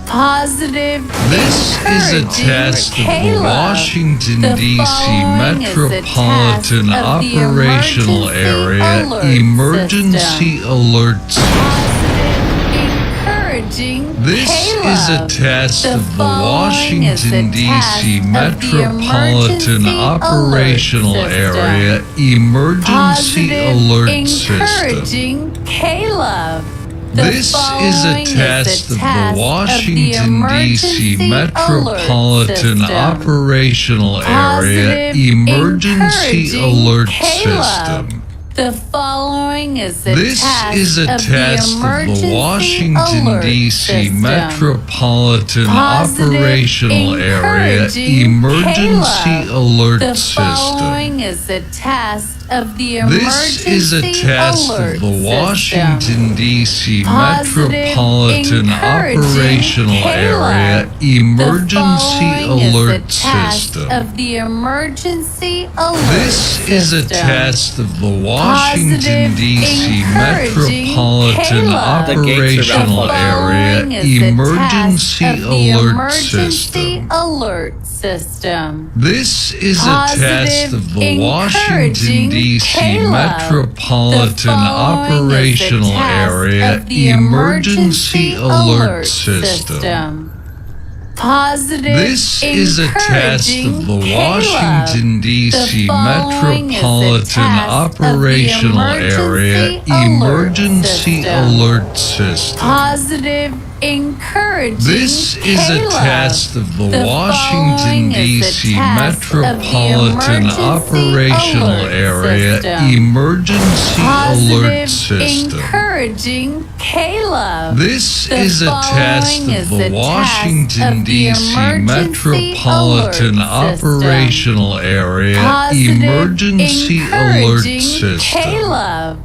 Positive This is a encouraging test of the Caleb. Washington, The D.C. following is a Metropolitan test of the Operational emergency Area alert Emergency system. Alert System. Encouraging This is a Caleb. test The of the following is a Washington, D.C. test of the Metropolitan emergency Operational alert Area system. Emergency Positive Alert System. encouraging Caleb. The This is a following test of the test Washington, D.C. emergency Metropolitan alert system. Operational Area Positive Emergency encouraging Alert Caleb. System. The following is a This test is a of test the of emergency the Washington, alert D.C. system. Metropolitan Positive Operational Area encouraging Emergency Caleb. Alert The System. following is a test of the This is a emergency test alert of the system. Washington, D.C. Positive Metropolitan encouraging Operational Caleb. Area Emergency The following Alert is a test System. of the emergency alert This is a system. test of the Washington, Positive D.C. encouraging Metropolitan Caleb. Operational The Area following is a Emergency test of the Alert emergency System. alert system. This is a Positive test of the Washington, encouraging D.C. Caleb. Metropolitan The following is a Operational test Area of the Emergency emergency Alert System. Positive This is a test of the encouraging Washington, Caleb. D.C. The following is a Metropolitan test of the Operational Area emergency alert Emergency system. Alert System. Positive encouraging This is a Caleb. test of the The Washington, following is a D.C. test of the Metropolitan emergency Operational alert Area system. Emergency Alert Positive System. encouraging Caleb. This The is a test following of is the a Washington, test of the D.C. emergency Metropolitan alert system. Operational Area Positive Emergency Alert encouraging System. Caleb.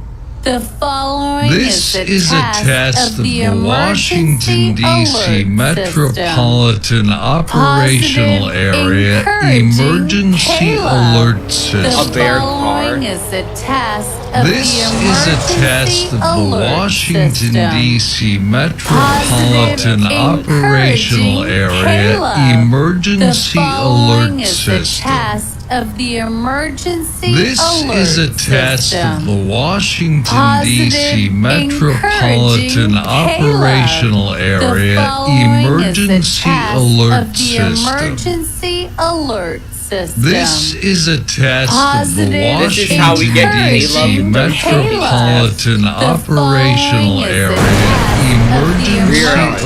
The following This is a test of the the Washington, emergency D.C. alert Metropolitan Operational Positive Area encouraging Emergency Caleb. Alert The System. following is a test of This the is a emergency test of the alert Washington, system. D.C. Metropolitan Positive Operational encouraging Area Caleb. Emergency The following Alert is System. a test of the emergency This alert is a test system. of the Washington, Positive D.C. Metropolitan encouraging Operational Caleb. The Area following Emergency is a test Alert of the System. emergency alert system. This is a test of the Positive This is how we get Washington, D.C. Caleb. Metropolitan The Operational following is a Area test of the Emergency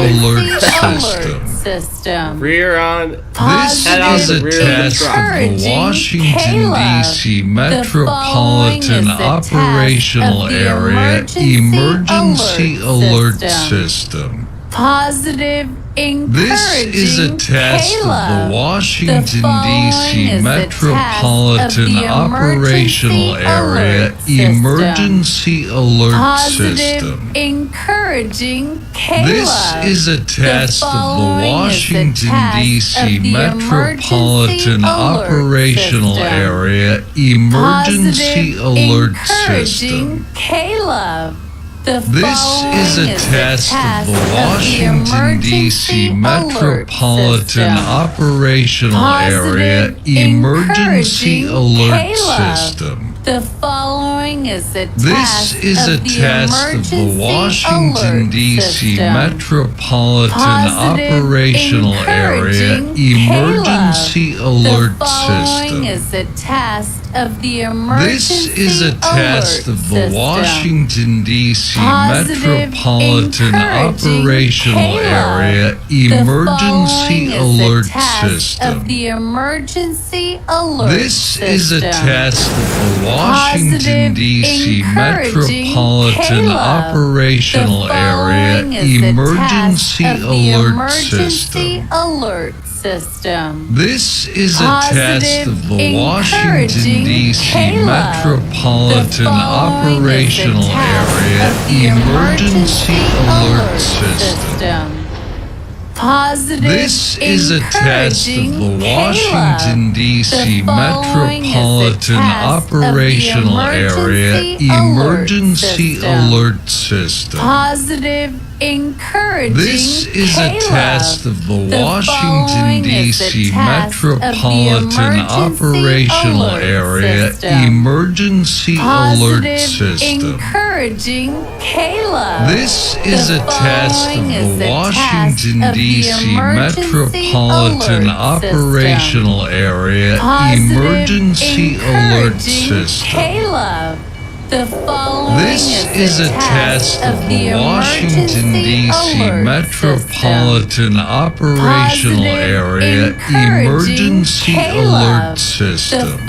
Alert emergency System. Rear on. This Head on is the a rear of the test truck. of the encouraging Washington, Caleb. D.C. The Metropolitan following is a test Operational of the Area emergency Emergency alert Alert system. System. Positive This is a test of the Washington, D.C. Metropolitan Operational Area Emergency Alert System. Encouraging Caleb. This is a test of the Washington, D.C. Metropolitan Operational Area Emergency Alert System. Caleb. This is a test of the Washington, D.C. Metropolitan Operational Area Emergency Alert System. The following is a This is a test of the Washington, D.C. Metropolitan Operational Area Emergency Alert System. Is a test of the emergency This is a test of the Washington, D.C. Metropolitan Operational Area Emergency Alert System. Of the emergency alert This is a test of the Washington, D.C. Metropolitan Operational Area Emergency Alert System. This is a test of the Washington, D.C. Metropolitan Operational Area Emergency Alert System. This is a test of the Washington, D.C. Metropolitan Operational Area Emergency Alert System. This is a test of the Washington, D.C. Metropolitan Operational Area Emergency Alert System. This is a test of the Washington, D.C. Metropolitan Operational Area Emergency Alert System. This is a test of the Washington, D.C. Metropolitan Operational Area Emergency Alert System.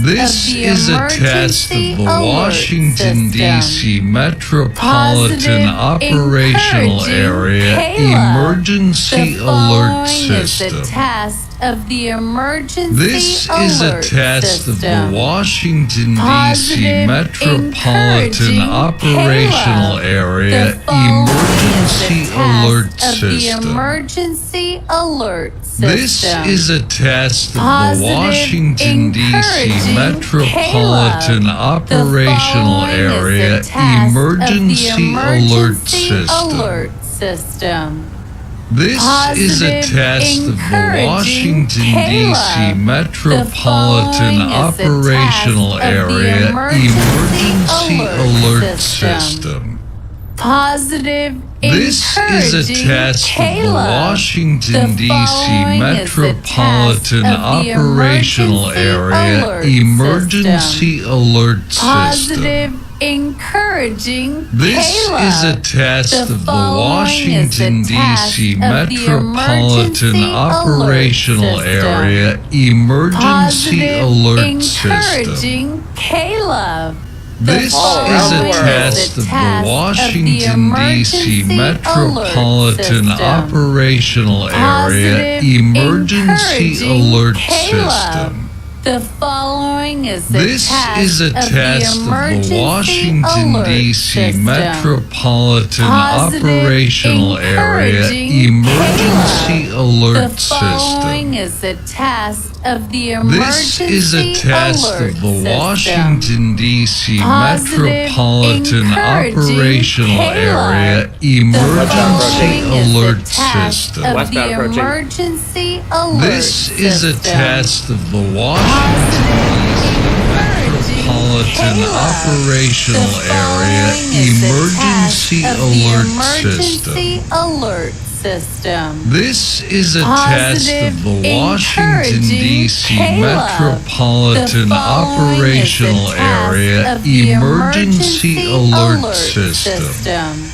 This is a test of the Washington, D.C. Metropolitan Operational Area Emergency Alert System. Of the emergency This is a test of the Washington, D.C. Metropolitan Operational Area Emergency Alert System. This is a test of the Washington, D.C. Metropolitan Operational Area Emergency Alert System. This is a test of the Washington, D.C. Metropolitan Operational Area Emergency Alert System. This is a test of the Washington, D.C. Metropolitan Operational Area Emergency Alert System. This is a test of the Washington, D.C. Metropolitan Operational Area Emergency Alert System. This is a test of the Washington, D.C. Metropolitan Operational Area Emergency Alert System. This is a test of the Washington, D.C. Metropolitan Operational Area Emergency Alert System. This is a test of the Washington, D.C. Metropolitan Operational Area Emergency Alert System. This is a test of the Washington, D.C. Metropolitan Operational Area Emergency Alert System. This is a test of the Washington, D.C. Metropolitan Operational Area Emergency Alert System.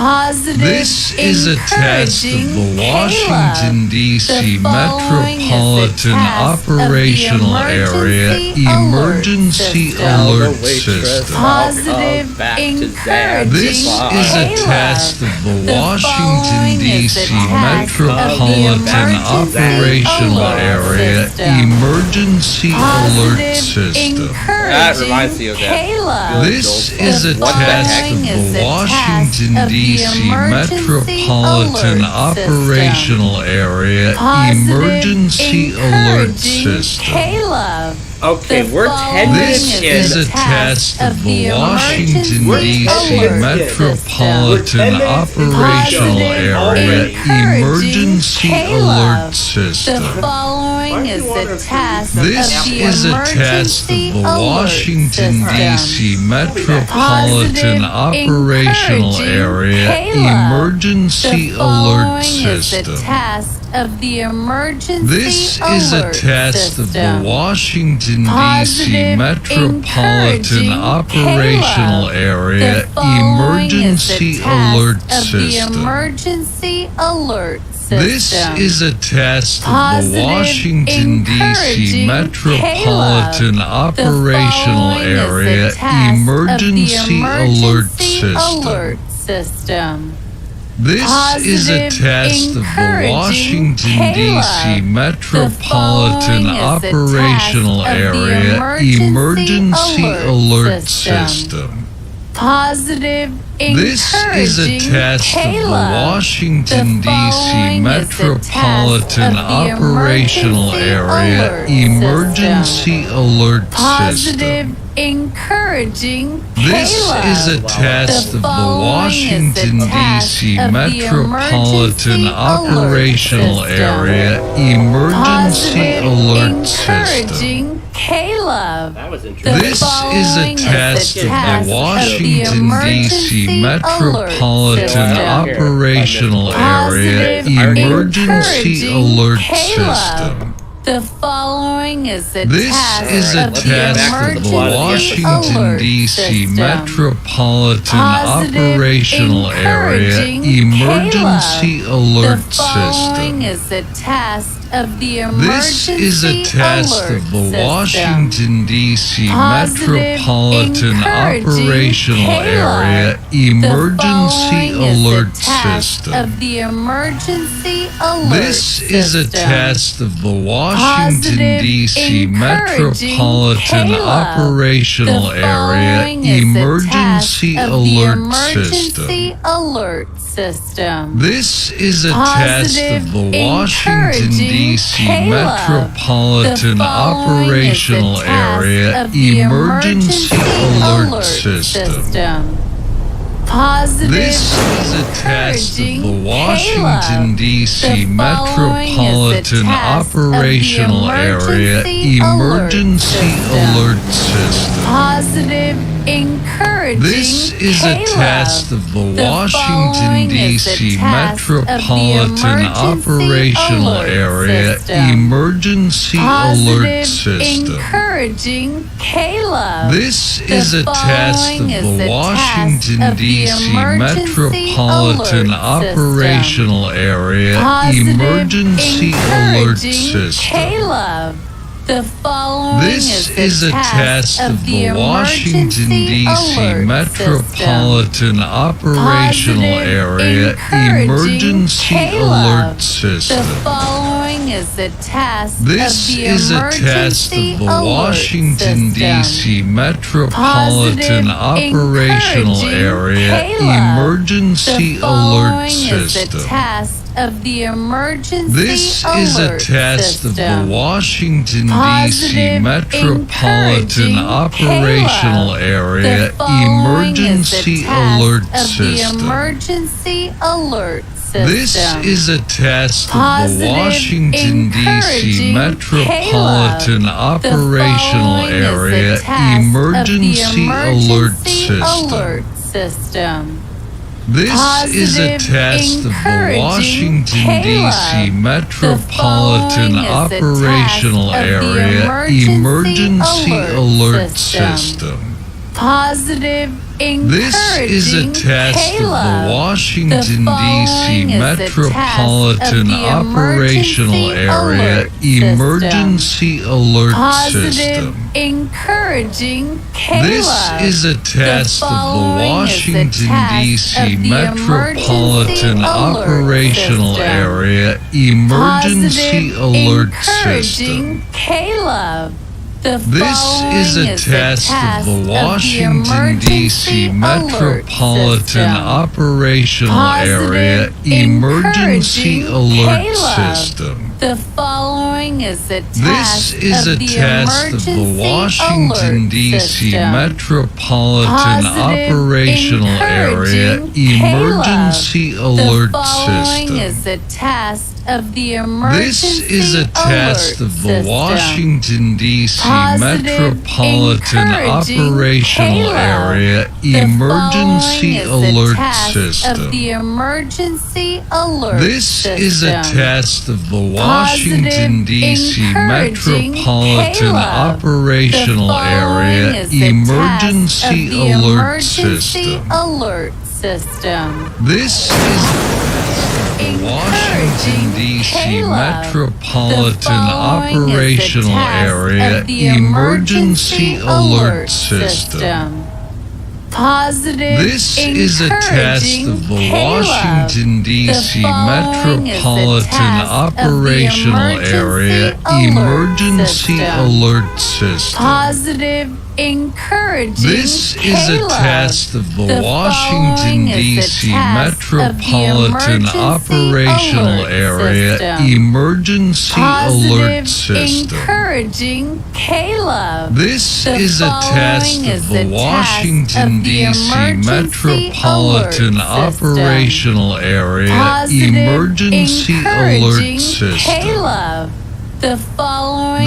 Positive, This is a test of the Washington, D.C. Metropolitan Operational Area Emergency Alert System. Positive, encouraging. This is a test of the Washington, D.C. Metropolitan Operational Area Emergency Alert System. That reminds me of that. This is a test of the Washington, D.C. Metropolitan Operational Area Emergency Alert System. Okay, we're 10 minutes in. This is a test of the Washington, D.C. Metropolitan Operational Area Emergency Alert System. This is a test of the Washington, D.C. Metropolitan Operational Area Emergency Alert System. Of the emergency This is a test of the Washington, D.C. Metropolitan Operational Area Emergency Alert System. Emergency alert system. This is a test of the Washington, D.C. Metropolitan Operational Area Emergency Alert System. This is a test of the Washington, D.C. Metropolitan Operational Area Emergency Alert System. Positive, This is a test of the Washington, D.C. Metropolitan Operational Area Emergency Alert System. encouraging. This is a test of the Washington, D.C. Metropolitan Operational Area Emergency Alert System. Caleb. This is a test of the Washington, D.C. Metropolitan Operational Area Emergency Alert System. The following is a This is a test of the Washington, D.C. Metropolitan Operational Area Emergency Alert System. Is a test of the This is a test of the Washington, D.C. Metropolitan Operational Area Emergency Alert System. Of the emergency alert. This is a test of the Washington, D.C. Metropolitan Operational Area Emergency Alert System. This is a test of the Washington, D.C. Metropolitan Operational Area Emergency Alert System. This is a test of the Washington, D.C. Metropolitan Operational Area Emergency Alert System. This is a test of the Washington, D.C. Metropolitan Operational Area Emergency Alert System. This is a test of the Washington, D.C. Metropolitan Operational Area Emergency Alert System. This is a test of the Washington, D.C. Metropolitan Operational Area Emergency Alert System. This is a test of the Washington, D.C. Metropolitan Operational Area Emergency Alert System. Of the emergency This is a test of the Washington, D.C. Metropolitan Operational Area Emergency Alert System. This is a test of the Washington, D.C. Metropolitan Operational Area Emergency Alert System. This is a test of the Washington, D.C. Metropolitan Operational Area Emergency Alert System. This is a test of the Washington, D.C. Metropolitan Operational Area Emergency Alert System. Encouraging Caleb. This is a test of the Washington, D.C. Metropolitan Operational Area Emergency Alert System. Caleb. This is a test of the Washington, D.C. Metropolitan Operational Area Emergency Alert System. The following is a This is a test of the Washington, D.C. Metropolitan Operational Area Emergency Alert System. is a test of the This is a test of the Washington, D.C. Metropolitan Operational Area Emergency Alert System. Of the emergency alert This is a test of the Washington, D.C. Metropolitan Operational Area Emergency Alert System. This is the Washington, D.C. Metropolitan Operational Area Emergency Alert System. This is a test of the Washington, D.C. Metropolitan Operational Area Emergency Alert System. This is a test of the Washington, D.C. Metropolitan Operational Area Emergency Alert System. This is a test of the Washington, D.C. Metropolitan Operational Area Emergency Alert System.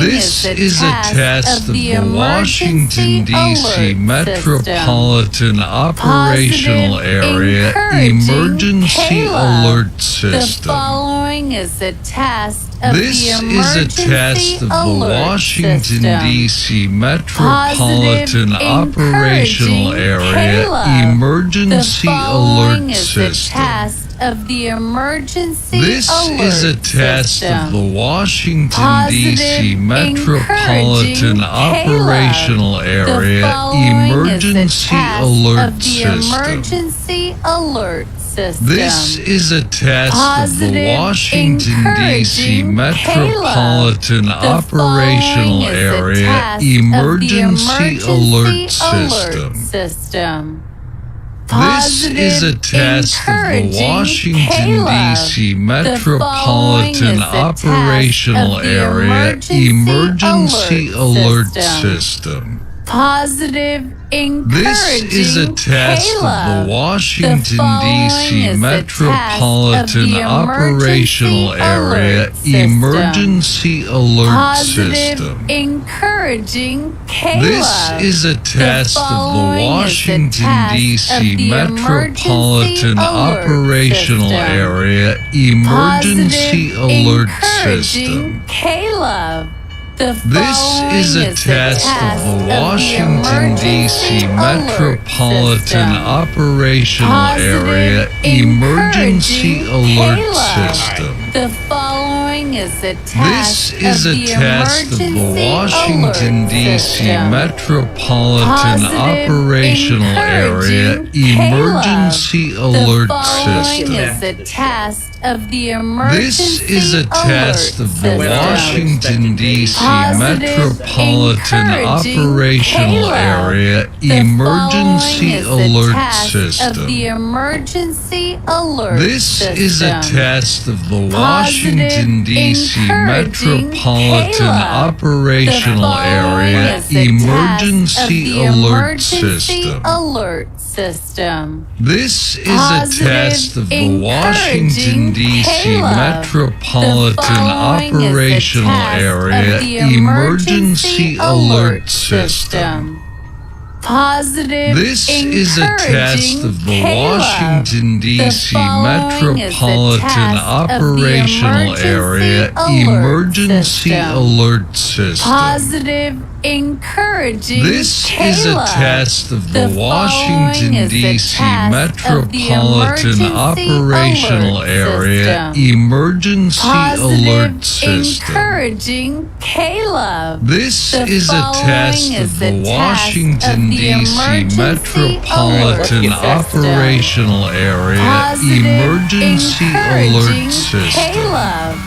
This is a test of the Washington, D.C. Metropolitan Operational Area Emergency Alert System. This is a test of the Washington, D.C. Metropolitan Operational Area Emergency Alert System. This is a test of the Washington, D.C. Metropolitan Operational Area Emergency Alert System. This is a test of the Washington, D.C. Metropolitan Operational Area Emergency Alert System. This is a test of the Washington, D.C. Metropolitan Operational Area Emergency Alert System. This is a test of the Washington, D.C. Metropolitan Operational Area Emergency Alert System. This is a test of the Washington, D.C. Metropolitan Operational Area Emergency Alert System. This is a test of the Washington, D.C. Metropolitan Operational Area Emergency Alert System. This is a test of the Washington, D.C. Metropolitan Operational Area Emergency Alert System. This is a test of the Washington, D.C. Metropolitan Operational Area Emergency Alert System. This is a test of the Washington, D.C. Metropolitan Operational Area Emergency Alert System. This is a test of the Washington, D.C. Metropolitan Operational Area Emergency Alert System. Positive. This is a test of the Washington, D.C. Metropolitan Operational Area Emergency Alert System. Positive. Encouraging. This is a test of the Washington, D.C. Metropolitan Operational Area Emergency Alert System. Encouraging Caleb. This is a test of the Washington, D.C. Metropolitan Operational Area Emergency Alert System.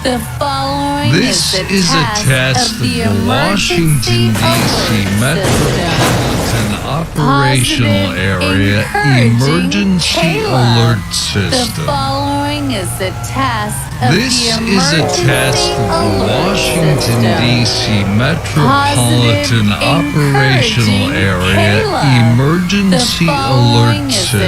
The following This is a test of the Washington, D.C. Metropolitan Operational Area Emergency Alert The System. following is a test of This the is a test of the Washington, D.C. Metropolitan Operational Area Emergency Alert System.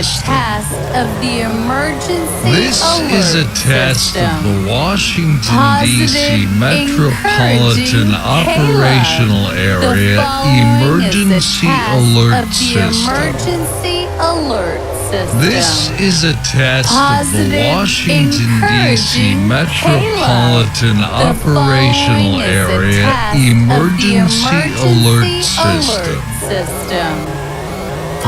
of the emergency This is a test of the Washington, D.C. Metropolitan Operational Area Emergency Alert System. emergency alert system. This is a test of the Washington, D.C. Metropolitan Operational Area Emergency Alert System.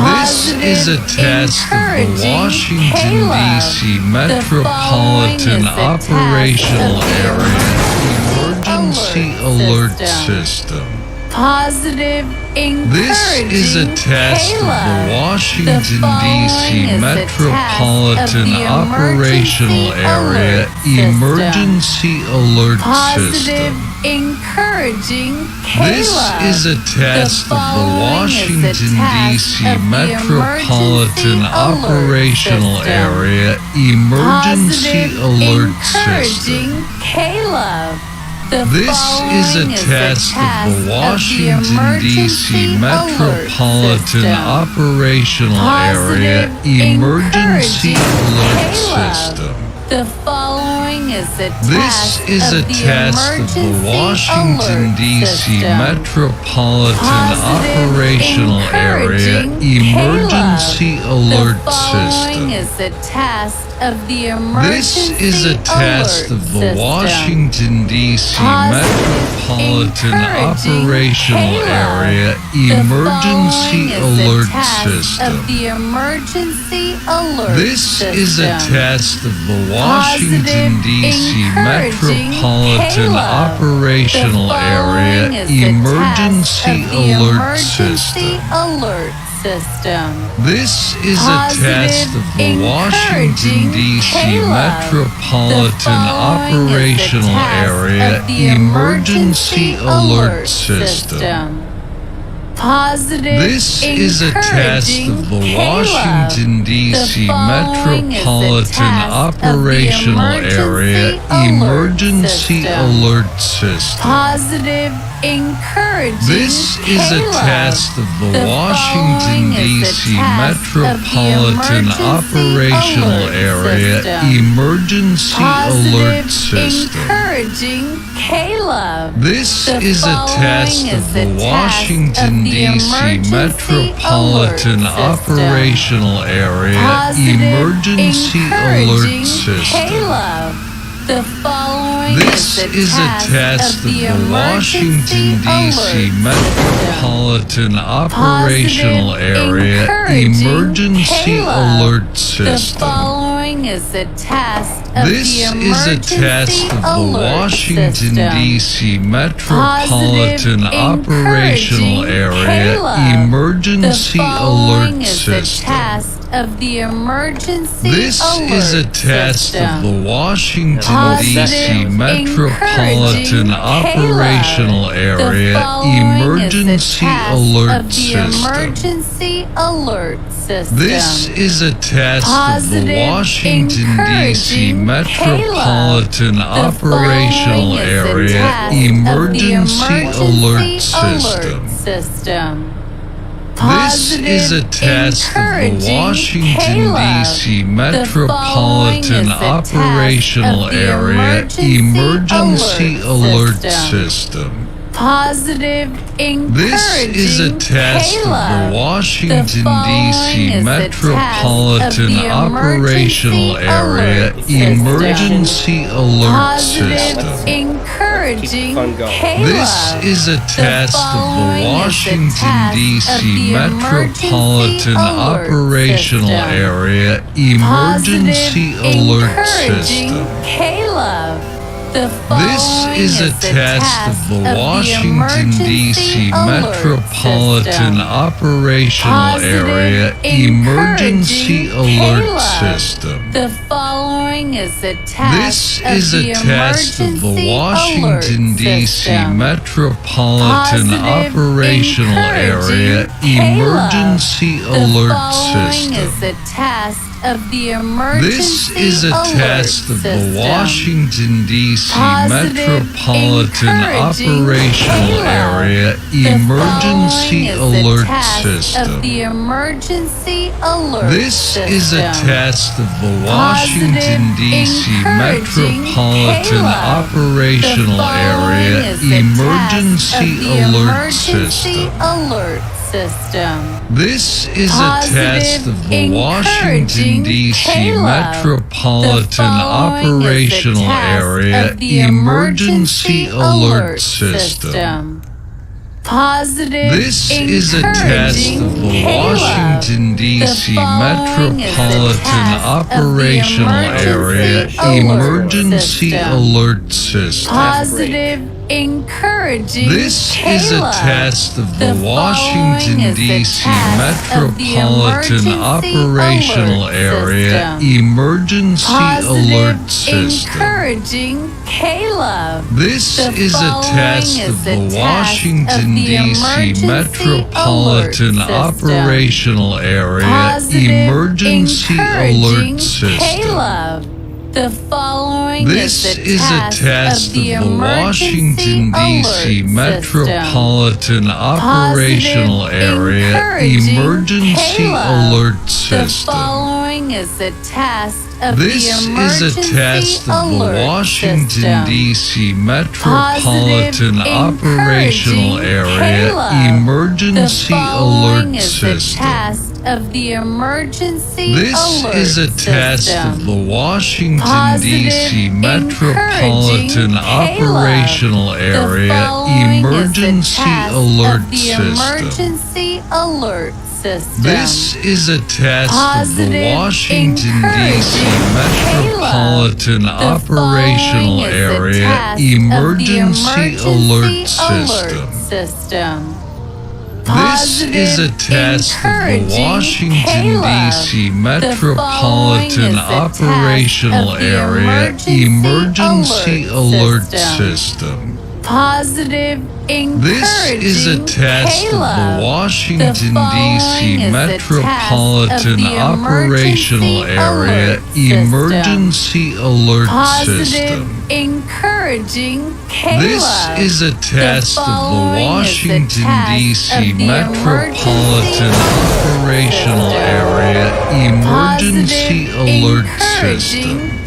This is a test of the Washington, D.C. Metropolitan Operational Area Emergency Alert System. Positive. This is a test of the Washington, D.C. Metropolitan Operational Area Emergency Alert System. Encouraging This is a test of the Washington, D.C. Metropolitan Operational Area Emergency Alert System. Caleb. This is a test of the Washington, D.C. Metropolitan Operational Area Emergency Alert System. The following is a This is a test of the Washington, D.C. Metropolitan Operational Area Emergency Alert System. is a test of the This is a test of the Washington, D.C. Metropolitan Operational Area Emergency Alert System. of the emergency alert This is a test of the Washington, D.C. Metropolitan Operational Area Emergency Alert System. This is a test of the Washington, D.C. Metropolitan Operational Area Emergency Alert System. This is a test of the Washington, D.C. Metropolitan Operational Area Emergency Alert System. This is a test of the Washington, D.C. Metropolitan Operational Area Emergency Alert System. This is a test of the Washington, D.C. Metropolitan Operational Area Emergency Alert System. This is a test of the Washington, D.C. Metropolitan Operational Area Emergency Alert System. This is a test of the Washington, D.C. Metropolitan Operational Area Emergency Alert System. This is a test of the Washington, D.C. Metropolitan Operational Area Emergency Alert System. This is a test of the Washington, D.C. Metropolitan Operational Area Emergency Alert System. This is a test of the Washington, D.C. Metropolitan Operational Area Emergency Alert System. Positive, encouraging, This is a test of the Washington, D.C. Metropolitan Operational Area Emergency Alert System. Encouraging, This is a test of the Washington, D.C. Metropolitan Operational Area Emergency Alert System. This is a test of the Washington, D.C. Metropolitan Operational Area Emergency Alert System. The following is a test This is a test of the Washington, D.C. Metropolitan Operational Area Emergency Alert System. of the emergency This is a test of the Washington, D.C. Metropolitan Operational Area Emergency Alert System. of the emergency alert This is a test of the Washington, D.C. Metropolitan Operational Area Emergency Alert System. This is a test of the Washington, D.C. Metropolitan Operational Area Emergency Alert System. This is a test of the Washington, D.C. Metropolitan Operational Area Emergency Alert System. Encouraging. This is a test of the Washington, D.C. Metropolitan Operational Area Emergency Alert System. Encouraging Caleb. This is a test of the Washington, D.C. Metropolitan Operational Area Emergency Alert System. The following This is a test of the Washington, D.C. Metropolitan Operational Area Emergency Alert System. is a test of This is a test of the Washington, D.C. Metropolitan Operational Area Emergency Alert System. of the emergency This is a test of the Washington, D.C. Metropolitan Operational Area Emergency Alert System. This is a test of the Washington, D.C. Metropolitan Operational Area Emergency Alert System. This is a test of the Washington, D.C. Metropolitan Operational Area Emergency Alert System. This is a test of the Washington, D.C. Metropolitan Operational Area Emergency Alert System. Encouraging This is a test of the Washington, D.C. Metropolitan Operational Area Emergency Alert System.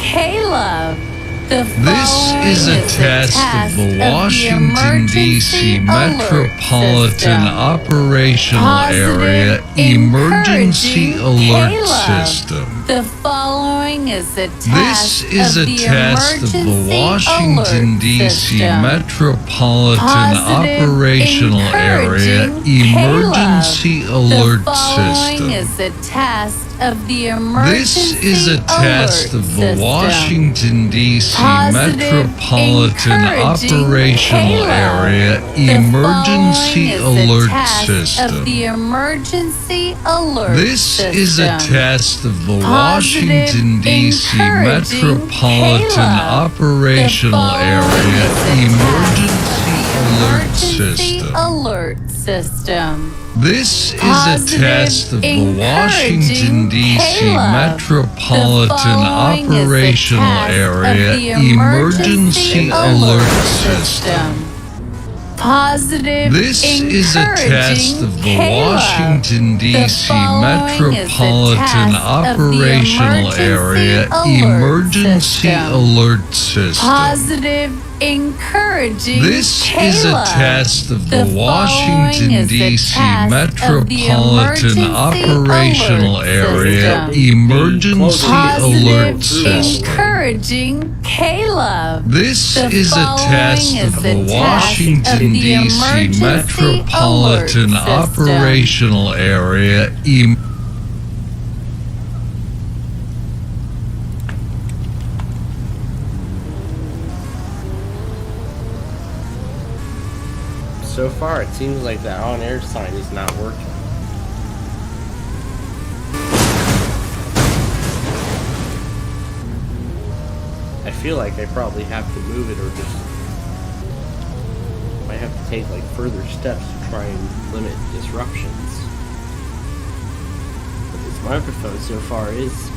This is a test of the Washington, D.C. Metropolitan Operational Area Emergency Alert System. The following is a This is a test of the Washington, D.C. Metropolitan Operational Area Emergency Alert System. of the This is a test of the Washington, D.C. Metropolitan Operational Area Emergency Alert System. of the emergency alert This is a test of the Washington, D.C. Metropolitan Operational Area Emergency Alert System. This is a test of the Washington, D.C. Metropolitan Operational Area Emergency Alert System. This is a test of the Washington, D.C. Metropolitan Operational Area Emergency Alert System. encouraging This Caleb. is a test of the following Washington, is a D.C. test of the Metropolitan emergency Operational alert Area system. Emergency Alert Positive System. encouraging Caleb. This The is a test following of is the a test Washington, of the D.C. emergency Metropolitan alert system. Operational Area So far, it seems like that on-air sign is not working. I feel like I probably have to move it, or just might have to take like further steps to try and limit disruptions. But this microphone so far is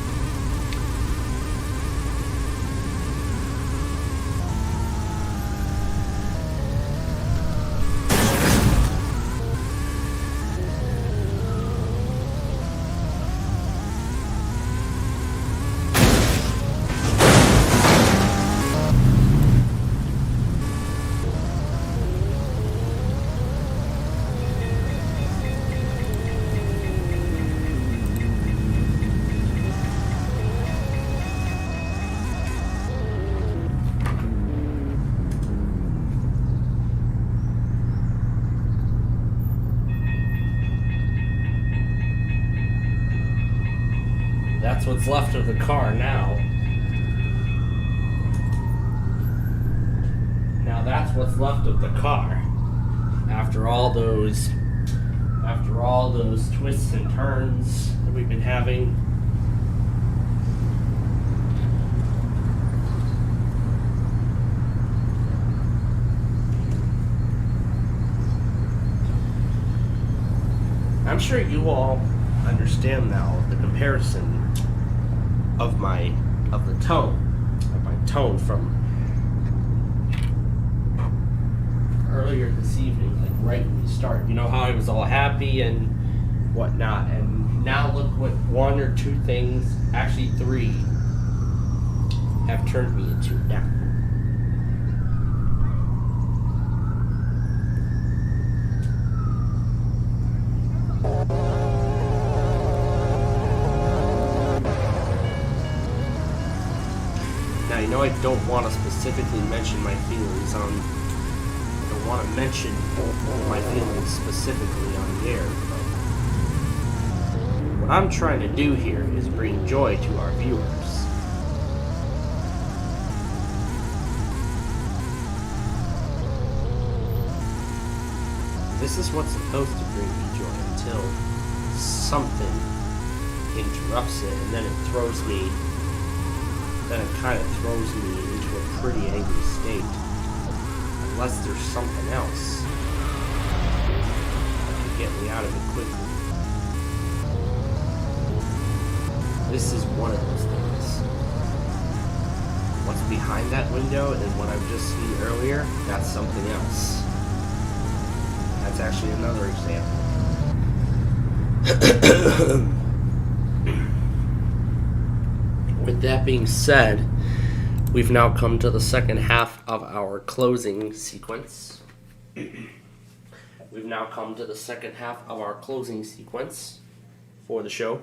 that's what's left of the car now. Now that's what's left of the car. After all those twists and turns that we've been having. I'm sure you all understand now the comparison of my tone from earlier this evening, like right when we started. You know how I was all happy and whatnot, and now look what one or two things, actually three, have turned me into now. Now, you know I don't want to specifically mention my feelings on, I don't want to mention my feelings specifically on the air, but what I'm trying to do here is bring joy to our viewers. This is what's supposed to bring me joy until something interrupts it, and then it kind of throws me into a pretty angry state. Unless there's something else that can get me out of it quickly. This is one of those things. What's behind that window and what I've just seen earlier, that's something else. That's actually another example. With that being said, we've now come to the second half of our closing sequence. We've now come to the second half of our closing sequence for the show.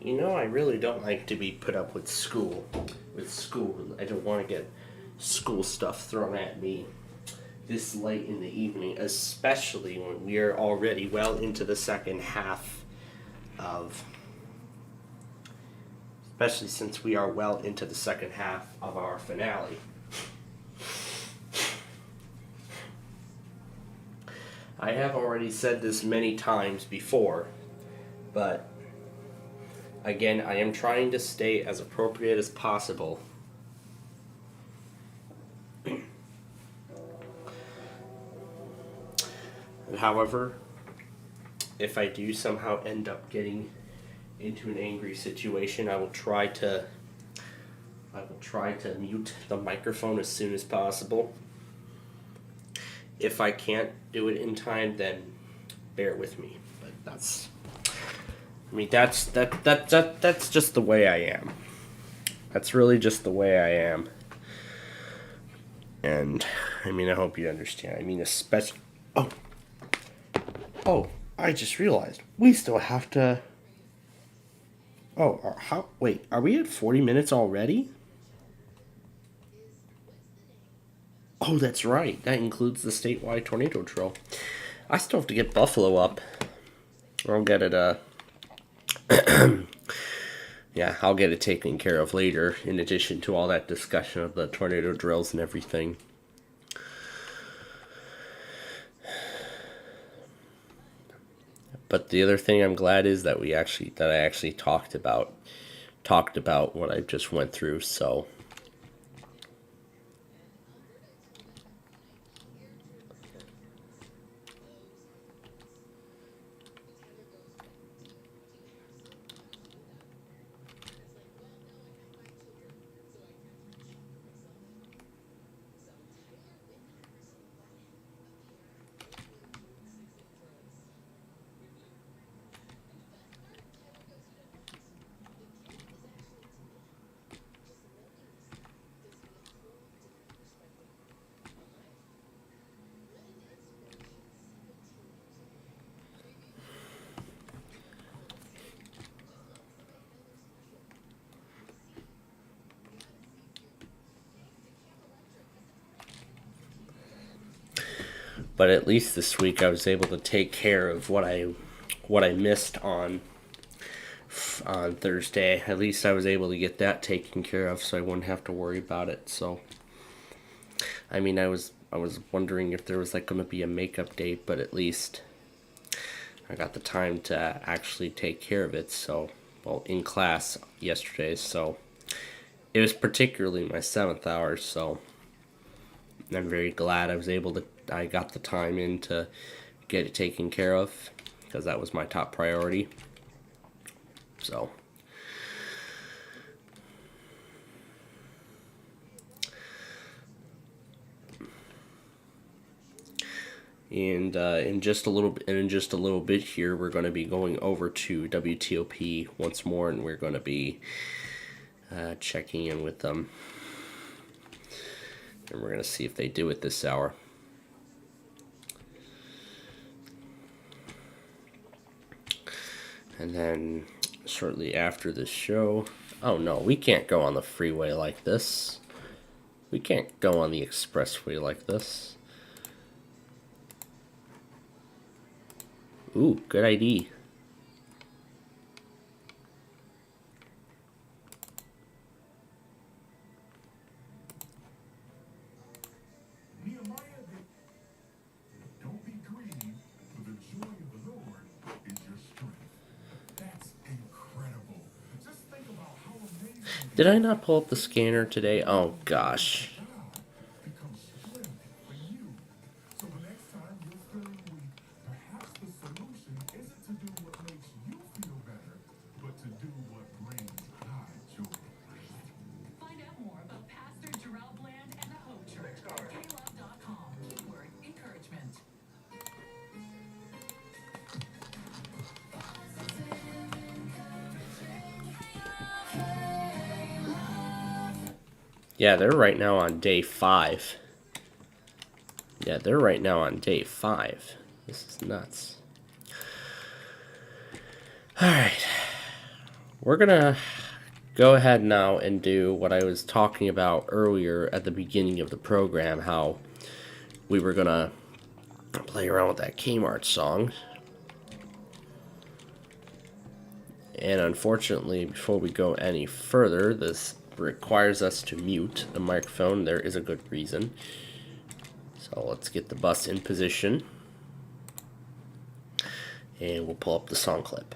You know, I really don't like to be put up with school. I don't want to get school stuff thrown at me this late in the evening, especially when we are already well into the second half of, especially since we are well into the second half of our finale. I have already said this many times before, but again, I am trying to stay as appropriate as possible. However, if I do somehow end up getting into an angry situation, I will try to mute the microphone as soon as possible. If I can't do it in time, then bear with me. But that's just the way I am. That's really just the way I am. And I mean, I hope you understand. I mean, especially. Oh, I just realized we still have to. Wait, are we at 40 minutes already? Oh, that's right. That includes the statewide tornado drill. I still have to get Buffalo up. I'll get it, yeah, I'll get it taken care of later, in addition to all that discussion of the tornado drills and everything. But the other thing I'm glad is that I actually talked about what I just went through, so. But at least this week I was able to take care of what I missed on Thursday. At least I was able to get that taken care of, so I wouldn't have to worry about it. So, I mean, I was wondering if there was like going to be a makeup date, but at least I got the time to actually take care of it. So, well, in class yesterday. So, it was particularly my 7th hour. So, I'm very glad I got the time in to get it taken care of, because that was my top priority. So, and in just a little bit here, we're going to be going over to WTOP once more, and we're going to be checking in with them, and we're going to see if they do it this hour. And then shortly after the show, oh no, we can't go on the freeway like this. We can't go on the expressway like this. Ooh, good ID. Did I not pull up the scanner today? Oh gosh. Yeah, they're right now on day 5. Yeah, they're right now on day 5. This is nuts. Alright. we're gonna go ahead now and do what I was talking about earlier at the beginning of the program, how we were gonna play around with that Kmart song. And unfortunately, before we go any further, this requires us to mute the microphone. There is a good reason. So let's get the bus in position, and we'll pull up the song clip.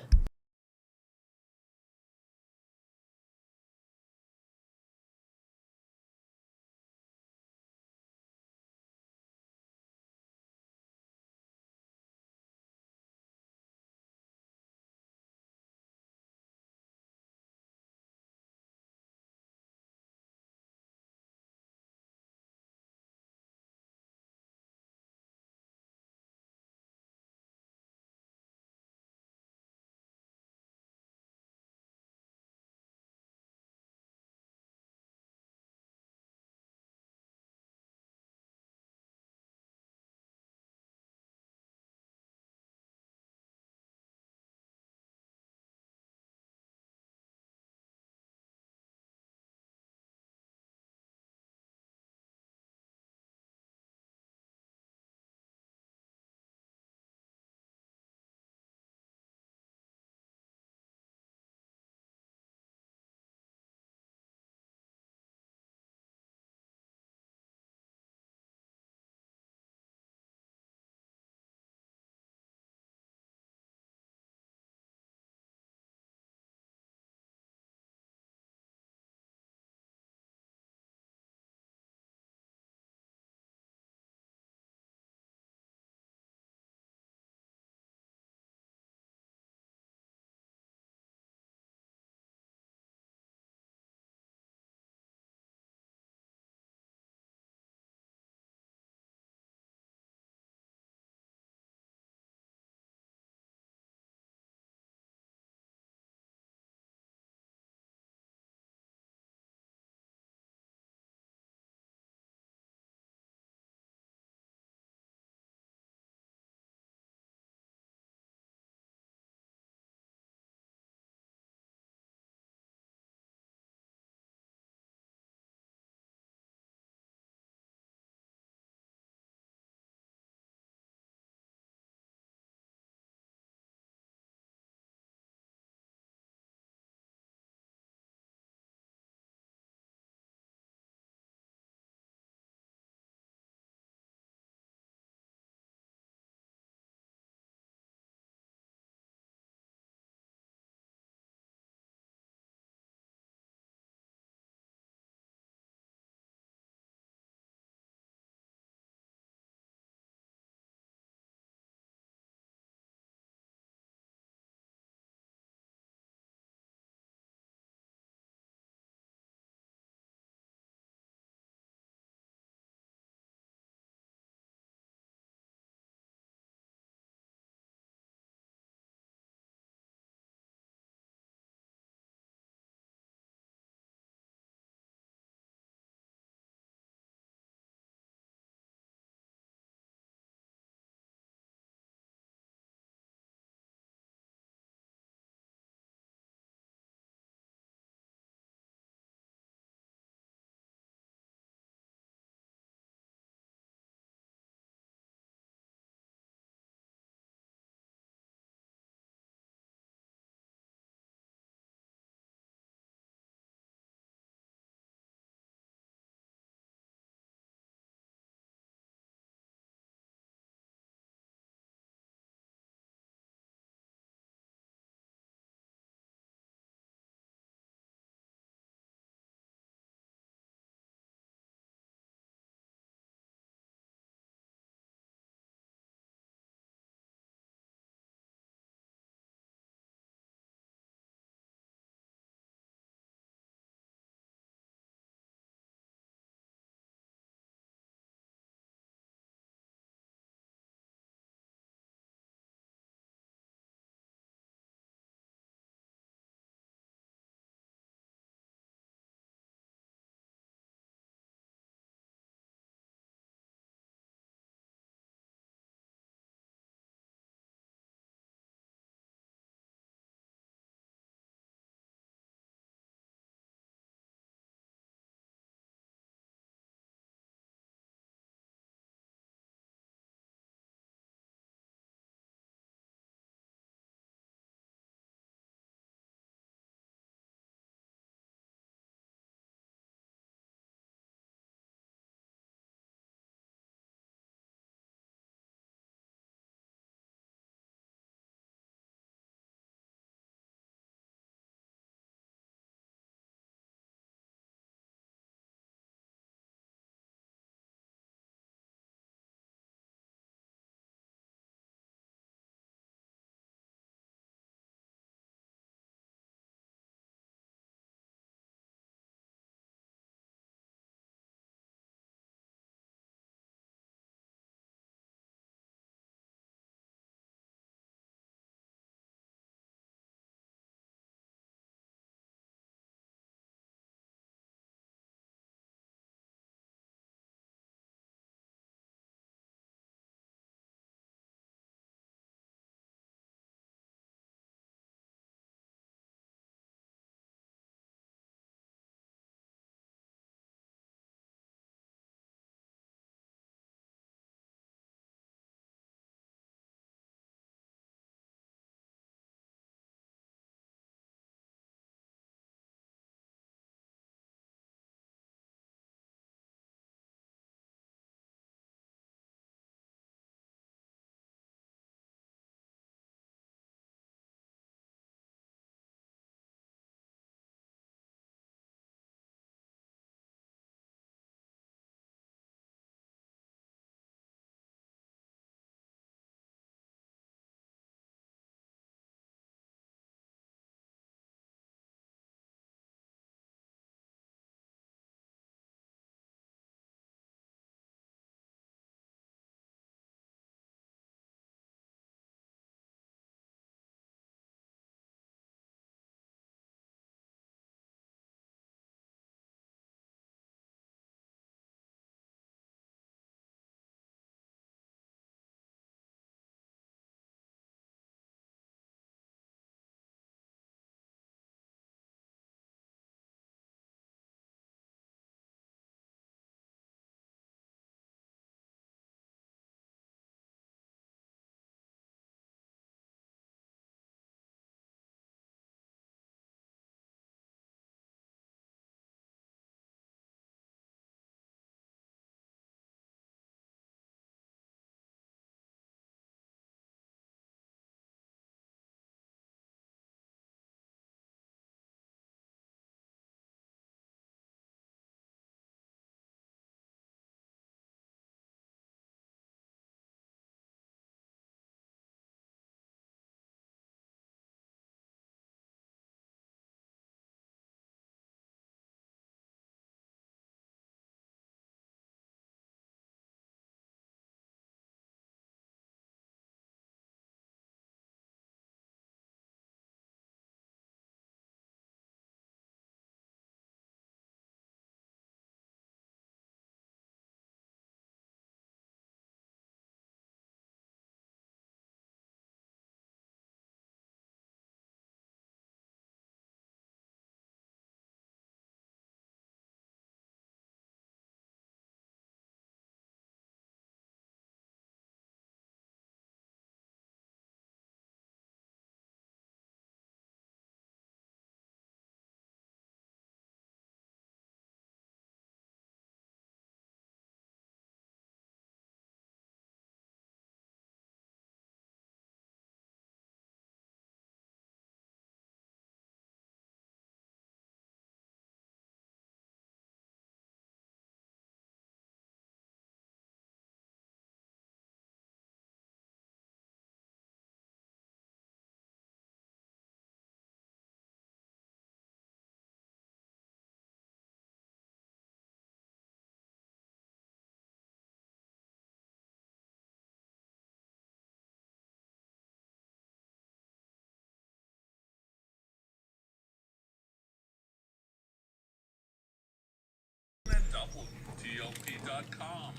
WTOP.com.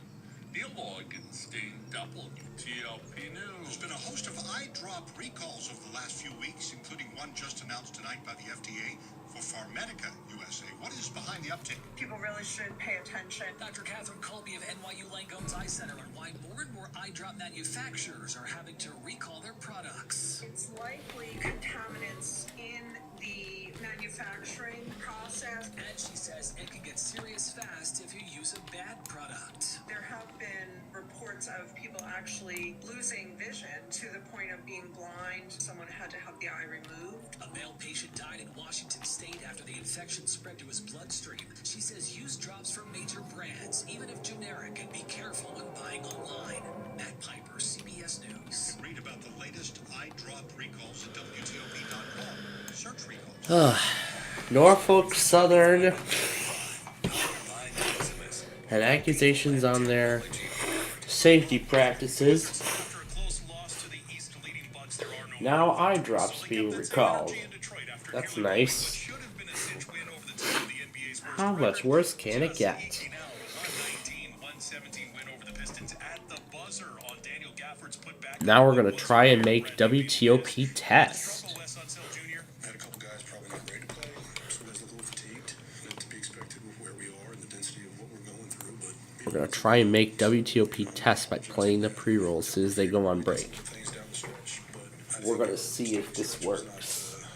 Neil Augenstein, WTOP News. There's been a host of eye drop recalls over the last few weeks, including one just announced tonight by the FDA for Pharmatica USA. What is behind the uptick? People really should pay attention. Dr. Catherine Colby of NYU Langome's Eye Center learned why more and more eye drop manufacturers are having to recall their products. It's likely contaminants in the manufacturing process. And she says it can get serious fast if you use a bad product. There have been reports of people actually losing vision to the point of being blind. Someone had to have the eye removed. A male patient died in Washington State after the infection spread to his bloodstream. She says use drops from major brands, even if generic, and be careful when buying online. Matt Piper, CBS News. Read about the latest eye drop recalls at WTOP.com. Search recalls. Norfolk Southern had accusations on their safety practices. Now eye drops being recalled. That's nice. How much worse can it get? Now we're going to try and make WTOP test. We're going to try and make WTOP test by playing the pre-roll as soon as they go on break. We're going to see if this works.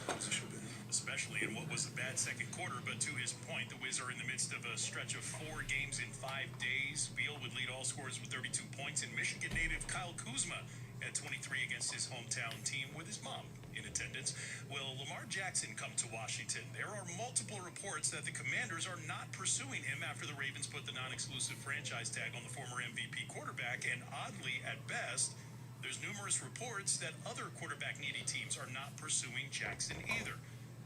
Especially in what was a bad second quarter, but to his point, the Wiz are in the midst of a stretch of 4 games in 5 days. Beal would lead all scorers with 32 points, and Michigan native Kyle Kuzma at 23 against his hometown team with his mom in attendance. Will Lamar Jackson come to Washington? There are multiple reports that the Commanders are not pursuing him after the Ravens put the non-exclusive franchise tag on the former MVP quarterback, and oddly at best, there's numerous reports that other quarterback-needy teams are not pursuing Jackson either.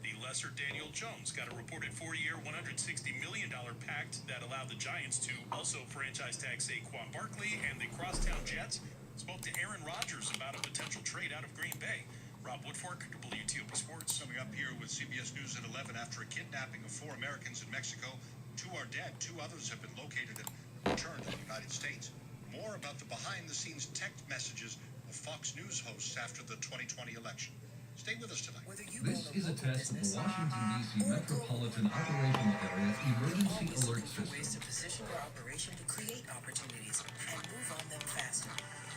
The lesser Daniel Jones got a reported 4-year, $160 million pact that allowed the Giants to also franchise tag Saquon Barkley, and the Crosstown Jets spoke to Aaron Rodgers about a potential trade out of Green Bay. Rob Woodfork, WTOP Sports. Coming up here with CBS News at 11, after a kidnapping of 4 Americans in Mexico, 2 are dead, 2 others have been located and returned to the United States. More about the behind-the-scenes text messages of Fox News hosts after the 2020 election. Stay with us tonight. This is a test of the Washington, D.C. Metropolitan Operational Area Emergency Alert System. Ways to position your operation to create opportunities and move on them faster.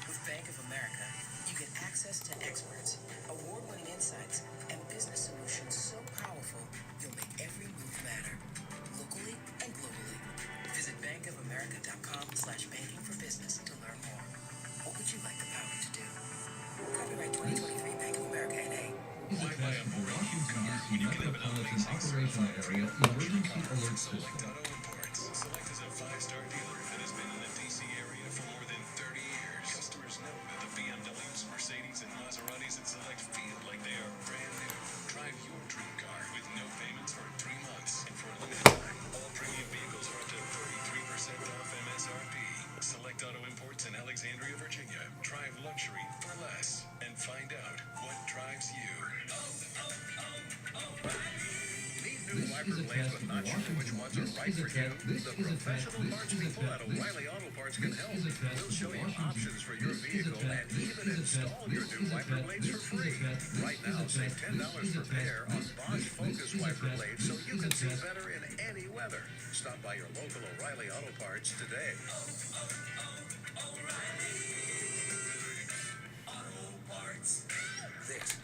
With Bank of America, you get access to experts, award-winning insights, and business solutions so powerful you'll make every move matter, locally and globally. Visit bankofamerica.com/banking for business to learn more. What would you like the power to do? Copyright 2023 Bank of America N.A. Is a test of the Washington, D.C. Metropolitan Operational Area Emergency Alert System. Select is a 5-star dealer that has been in the D.C. area for more than 30 years. Customers know that the BMWs, Mercedes, and Maseratis at Select feel like they are brand new. Drive your dream car with no payments for 3 months. And for a limited time, all premium vehicles are up to 33% off MSRP. Select Auto Imports in Alexandria, Virginia. Drive luxury for less. And find out what drives you. This is a test of the Washington, The professional parts people at O'Reilly Auto Parts can help. We'll show you options for your vehicle and even install your new wiper blades for free. Right now, save $10 per pair on Bosch Focus wiper blades so you can see better in any weather. Stop by your local O'Reilly Auto Parts today.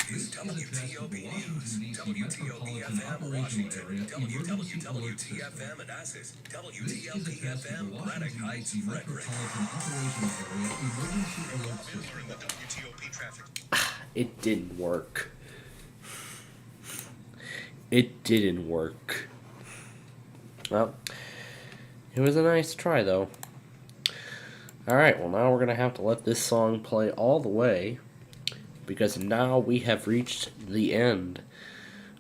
This is WTOP News, WTOP FM Washington, WWWTFM Manassas, WTOP FM Gwinnett Heights, Frederick. It didn't work. It didn't work. Well, it was a nice try though. Alright, well now we're going to have to let this song play all the way, because now we have reached the end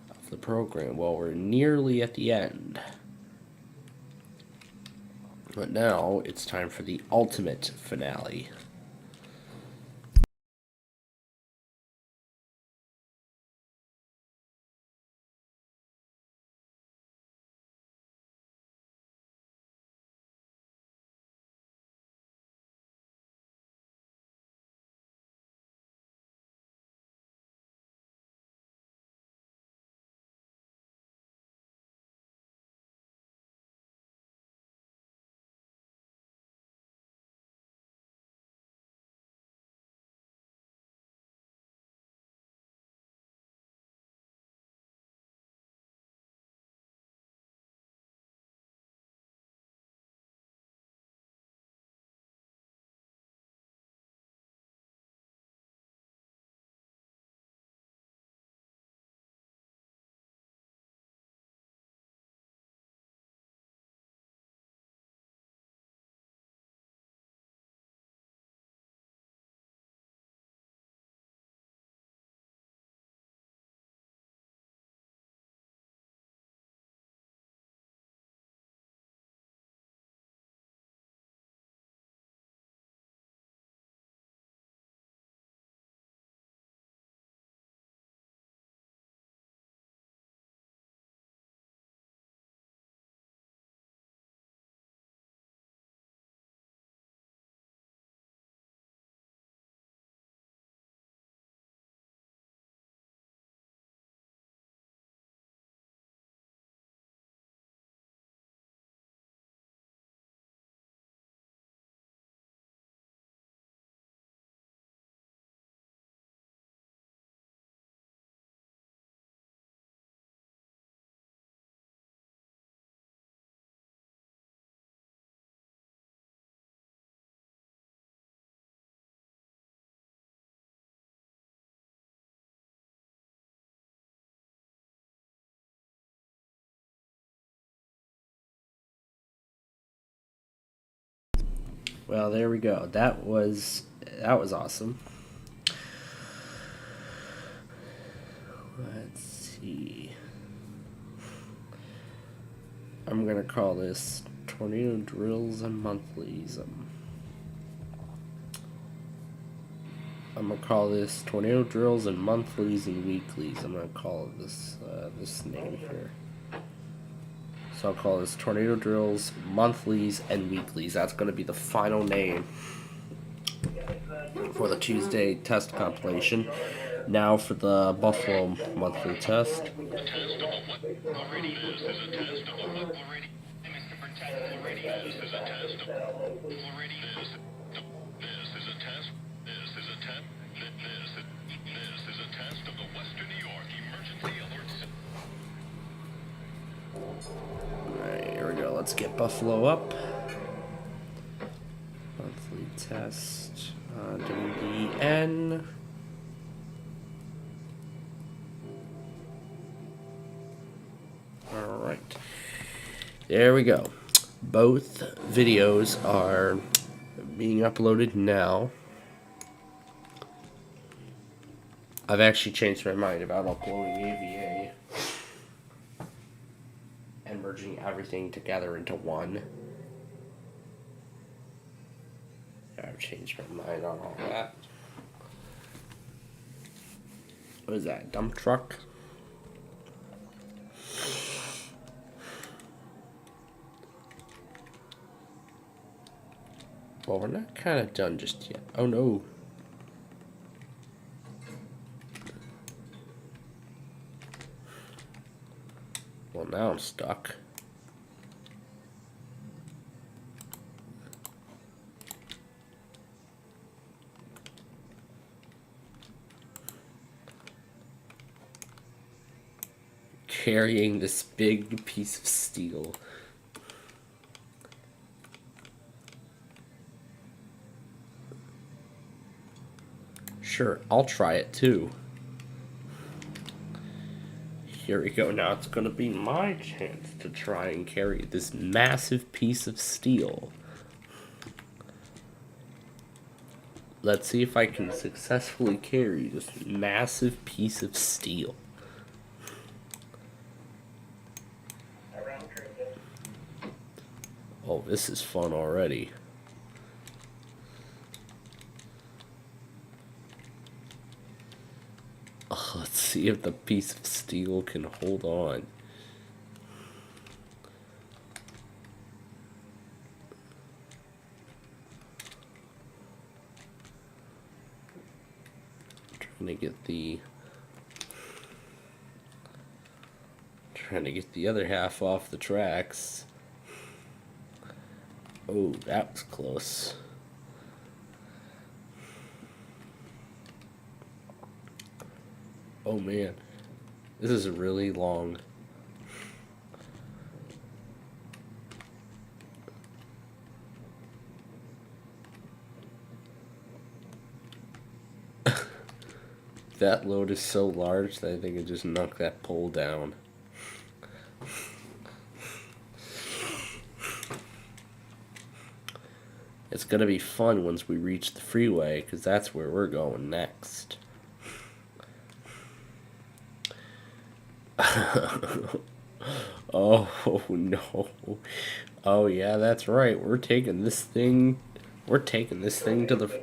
of the program. Well, we're nearly at the end. But now it's time for the ultimate finale. Well, there we go. That was awesome. Let's see. I'm gonna call this Tornado Drills and Monthlies. I'm gonna call this Tornado Drills and Monthlies and Weeklies. I'm gonna call this this name here. So I'll call this Tornado Drills, Monthlies, and Weeklies. That's gonna be the final name for the Tuesday test compilation. Now for the Buffalo monthly test. Alright, here we go. Let's get Buffalo up. Monthly test. WDN. Alright. There we go. Both videos are being uploaded now. I've actually changed my mind about uploading AVA and merging everything together into one. I've changed my mind on all that. What is that? Dump truck? Well, we're not kind of done just yet. Oh no. Well, now I'm stuck. Carrying this big piece of steel. Sure, I'll try it too. Here we go. Now it's going to be my chance to try and carry this massive piece of steel. Let's see if I can successfully carry this massive piece of steel. Oh, this is fun already. Let's see if the piece of steel can hold on. Trying to get the other half off the tracks. Oh, that was close. Oh man, this is really long. That load is so large that I think it just knocked that pole down. It's gonna be fun once we reach the freeway, because that's where we're going next. Oh no. Oh yeah, that's right. We're taking this thing to the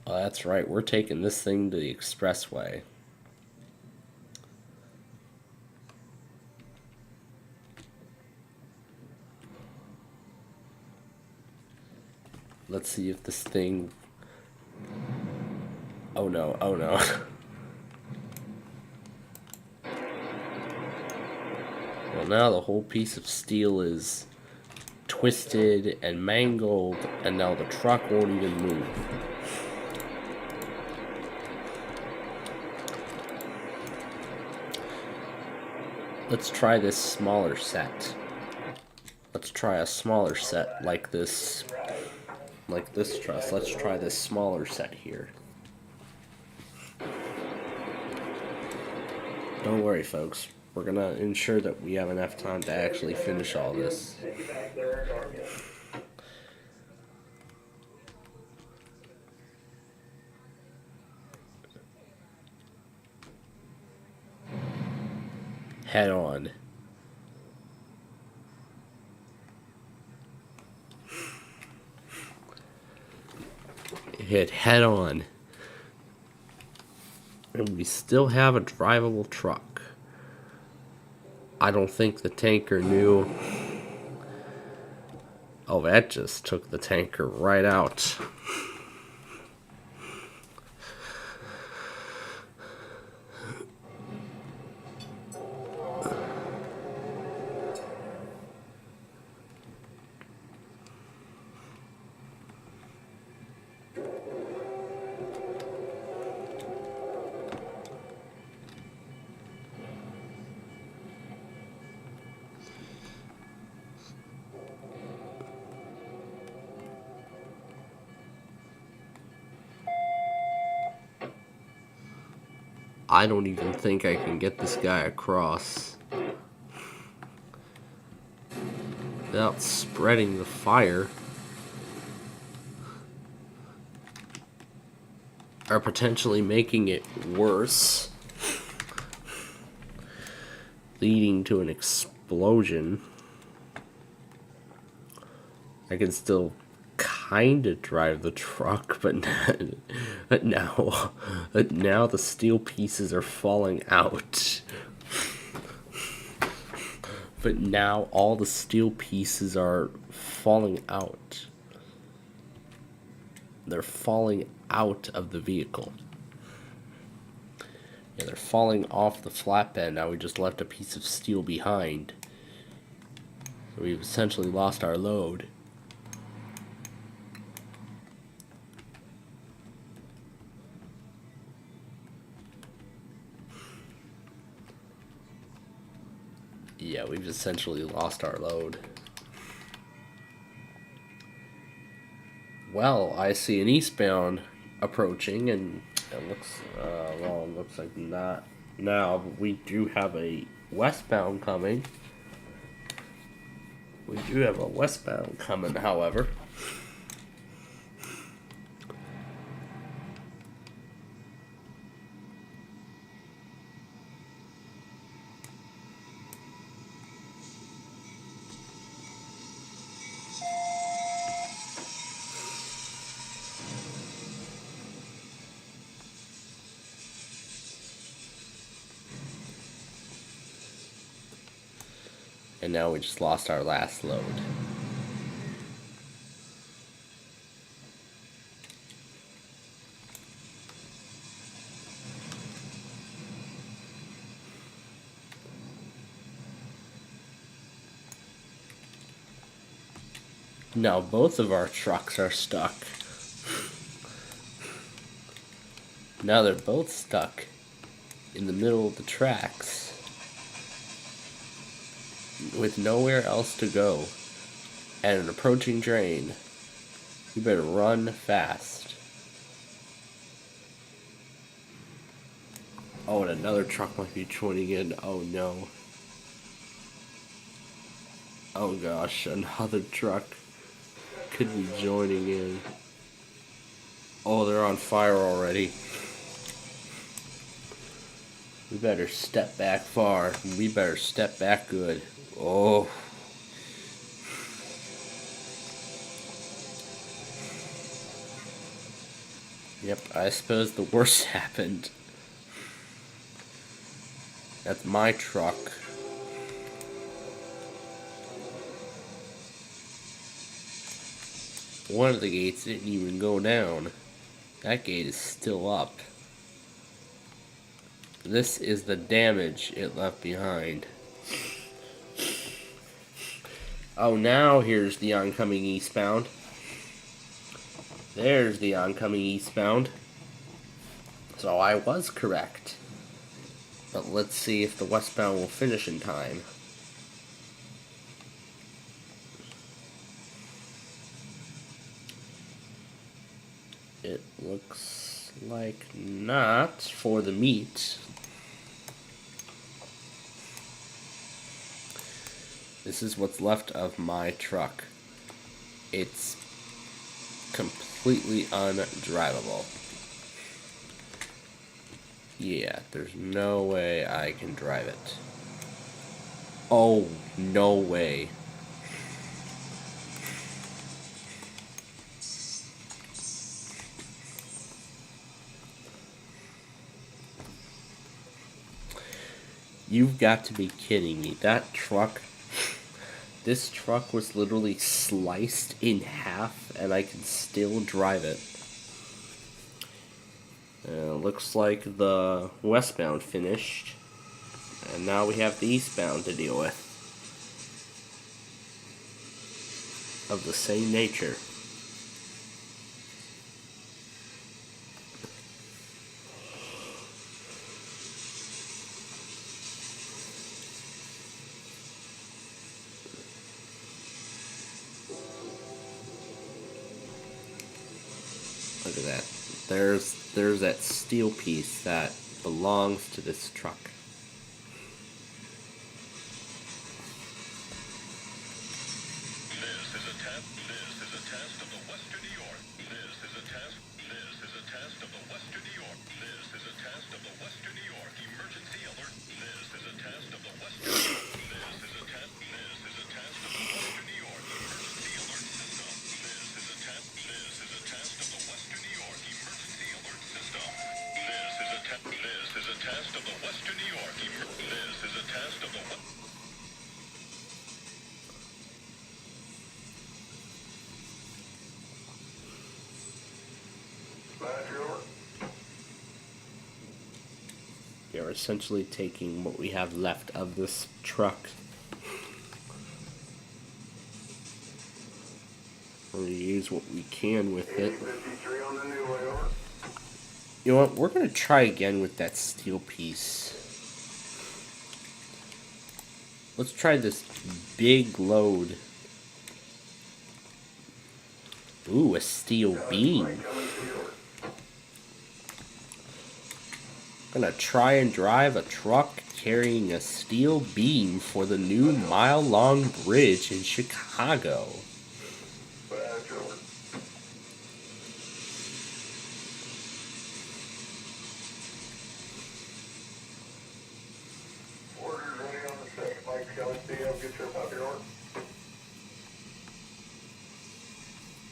Oh, that's right. We're taking this thing to the expressway. Let's see if this thing... Oh no, oh no. Well, now the whole piece of steel is twisted and mangled, and now the truck won't even move. Let's try this smaller set. Let's try a smaller set like this truss. Let's try this smaller set here. Don't worry, folks. We're gonna ensure that we have enough time to actually finish all this. Head on. Hit head on. And we still have a drivable truck. I don't think the tanker knew. Oh, that just took the tanker right out. I don't even think I can get this guy across without spreading the fire or potentially making it worse, leading to an explosion. I can still kind of drive the truck, but now the steel pieces are falling out. But now all the steel pieces are falling out. They're falling out of the vehicle. Yeah, they're falling off the flatbed. Now we just left a piece of steel behind. So we've essentially lost our load. Yeah, we've essentially lost our load. Well, I see an eastbound approaching, and it looks, well, it looks like not now, but we do have a westbound coming. We do have a westbound coming, however. And now we just lost our last load. Now both of our trucks are stuck. Now they're both stuck in the middle of the tracks, with nowhere else to go, and an approaching drain. You better run fast. Oh, and another truck might be joining in. Oh no. Oh gosh, another truck could be joining in. Oh, they're on fire already. We better step back far. We better step back good. Oh. Yep, I suppose the worst happened. That's my truck. One of the gates didn't even go down. That gate is still up. This is the damage it left behind. Oh, now here's the oncoming eastbound. There's the oncoming eastbound. So I was correct. But let's see if the westbound will finish in time. It looks like not for the meat. This is what's left of my truck. It's completely undrivable. Yeah, there's no way I can drive it. Oh, no way. You've got to be kidding me. That truck, this truck was literally sliced in half and I can still drive it. Looks like the westbound finished, and now we have the eastbound to deal with. Of the same nature. Look at that. There's that steel piece that belongs to this truck. We're essentially taking what we have left of this truck. We're going to use what we can with it. You know what? We're going to try again with that steel piece. Let's try this big load. Ooh, a steel beam. Gonna try and drive a truck carrying a steel beam for the new mile-long bridge in Chicago.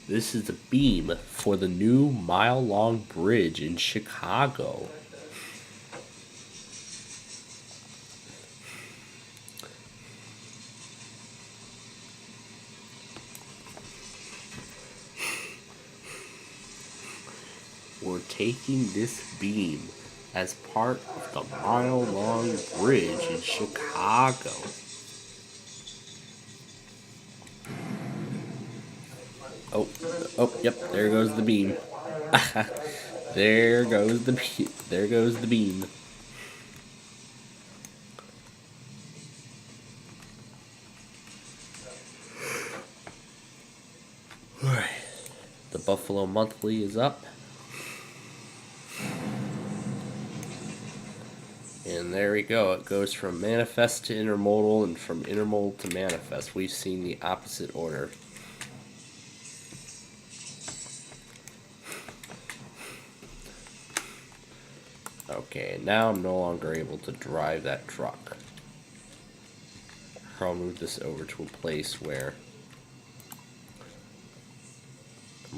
This is the beam for the new mile-long bridge in Chicago. We're taking this beam as part of the mile-long bridge in Chicago. Oh, yep, there goes the beam. There goes the beam. Alright. The Buffalo Monthly is up. And there we go. It goes from manifest to intermodal and from intermodal to manifest. We've seen the opposite order. Okay, now I'm no longer able to drive that truck. I'll move this over to a place where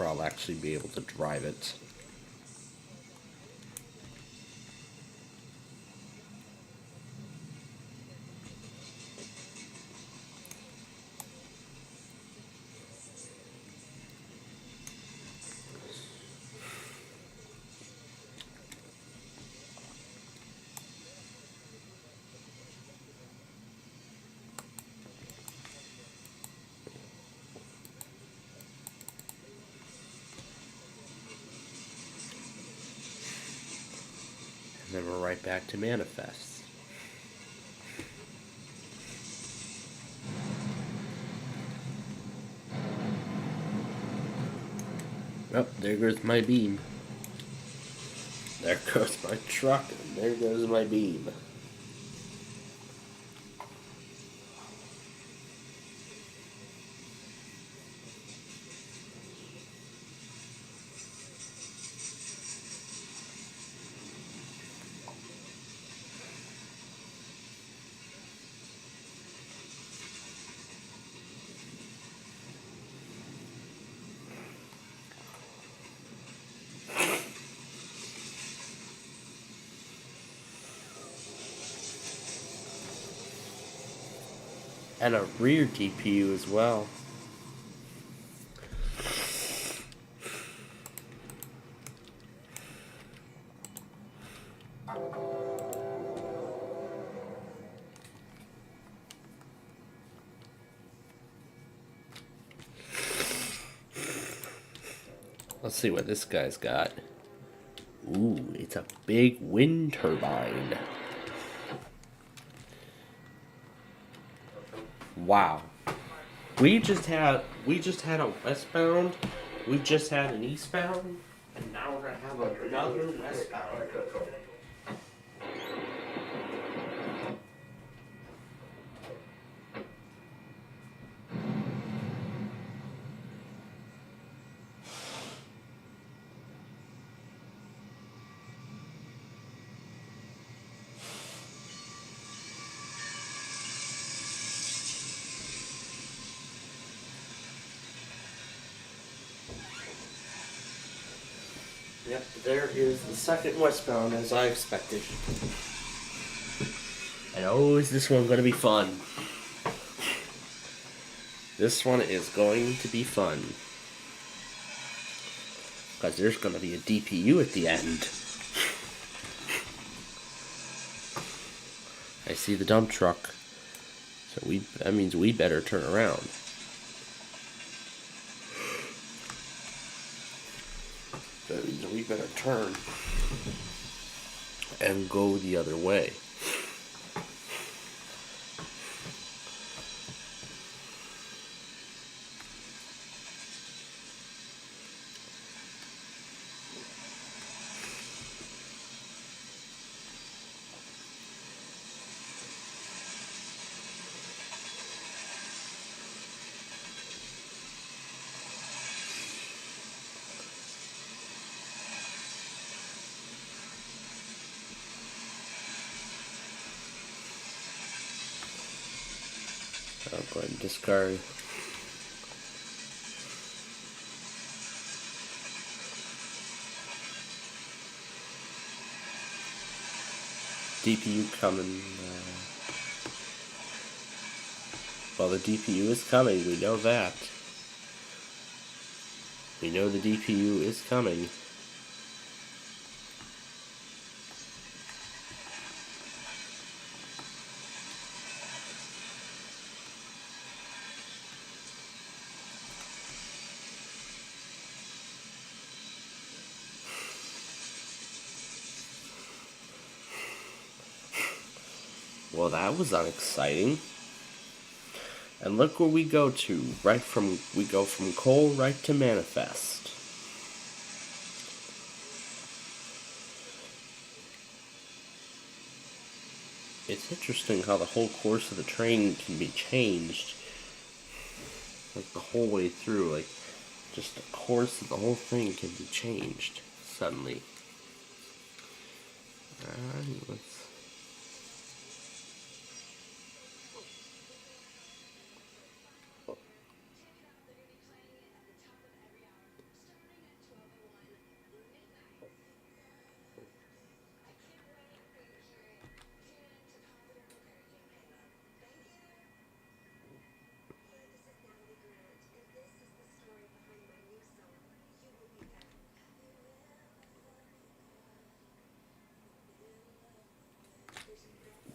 I'll actually be able to drive it. And then we're right back to manifest. Oh, there goes my beam. There goes my truck, and there goes my beam. And a rear DPU as well. Let's see what this guy's got. Ooh, it's a big wind turbine. Wow. We just had a westbound, we just had an eastbound, and now we're gonna have another westbound. Yep, there is the second westbound as I expected. And oh, is this one going to be fun? This one is going to be fun. Because there's going to be a DPU at the end. I see the dump truck. So that means we better turn around. That means we better turn and go the other way. I'll go ahead and discard. DPU coming. Well, the DPU is coming. We know that. We know the DPU is coming. Well, that was unexciting. And look where we go to. We go from coal right to manifest. It's interesting how the whole course of the train can be changed. Like the whole way through. Like just the course of the whole thing can be changed suddenly. Alright, let's.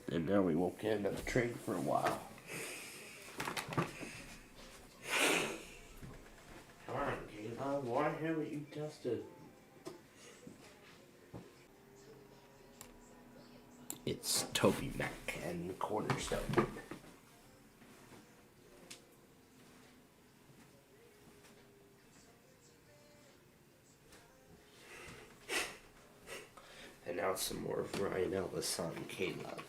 And now we won't get into the train for a while. Alright, Kayla, why haven't you tested? It's Toby Mac and Cornerstone. out some more of Ryan Ellis' son, Caleb.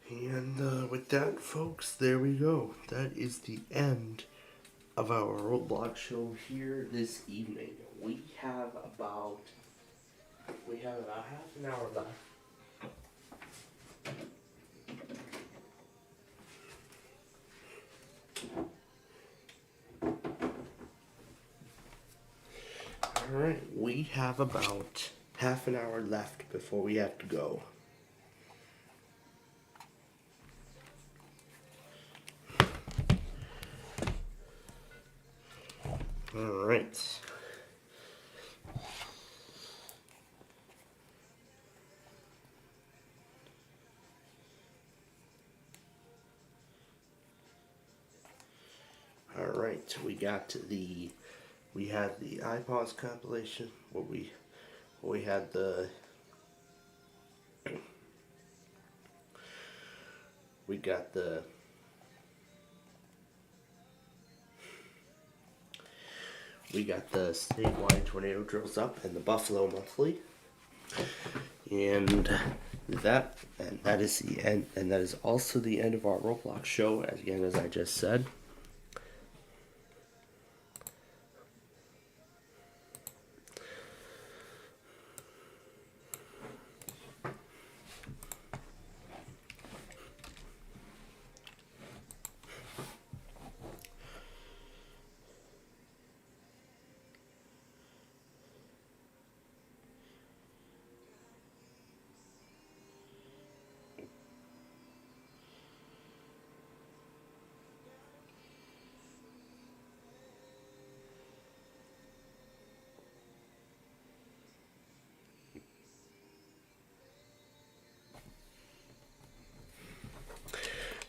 And with that, folks, there we go. That is the end of our Roblox show here this evening. We have about half an hour left. Alright, we have about half an hour left before we have to go. Alright. Alright, we had the iPause compilation where we had the statewide tornado drills up and the Buffalo Monthly. And that is the end, and that is also the end of our Roblox show, as I just said.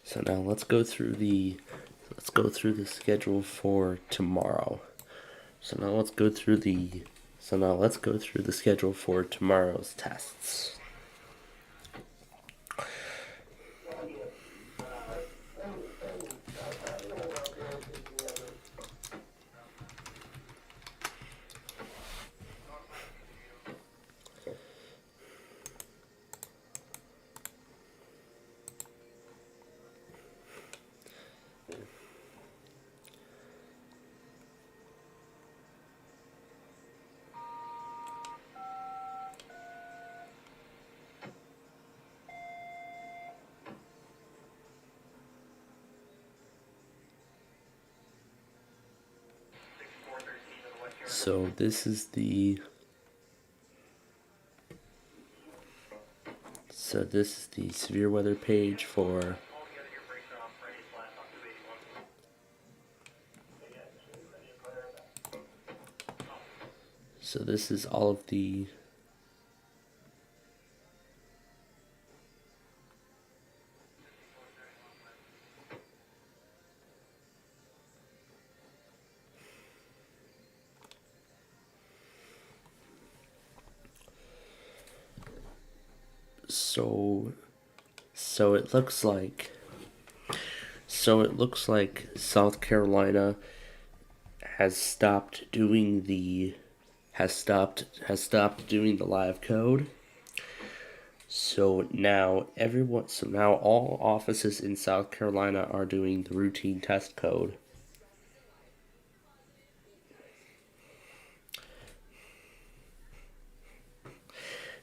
So now let's go through the schedule for tomorrow. So now let's go through the schedule for tomorrow's tests. So this is the severe weather page for this is all of the So it looks like South Carolina has stopped doing the live code. So now all offices in South Carolina are doing the routine test code.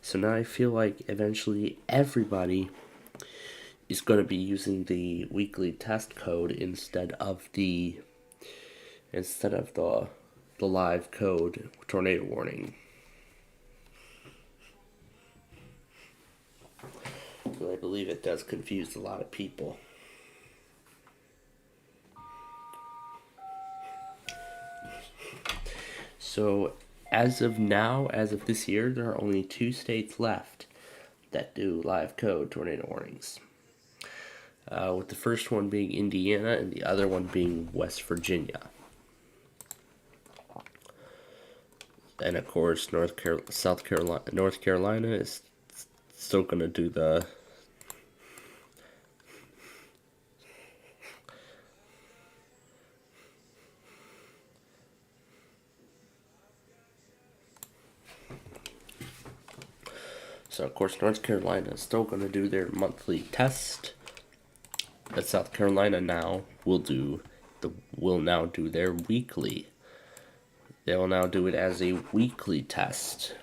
So now I feel like eventually everybody is going to be using the weekly test code instead of the live code tornado warning. So I believe it does confuse a lot of people. So as of this year, there are only 2 states left that do live code tornado warnings. With the first one being Indiana and the other one being West Virginia. And of course, North Carolina is still going to do the So, of course, North Carolina is still going to do their monthly test. But South Carolina now will now do their weekly. They will now do it as a weekly test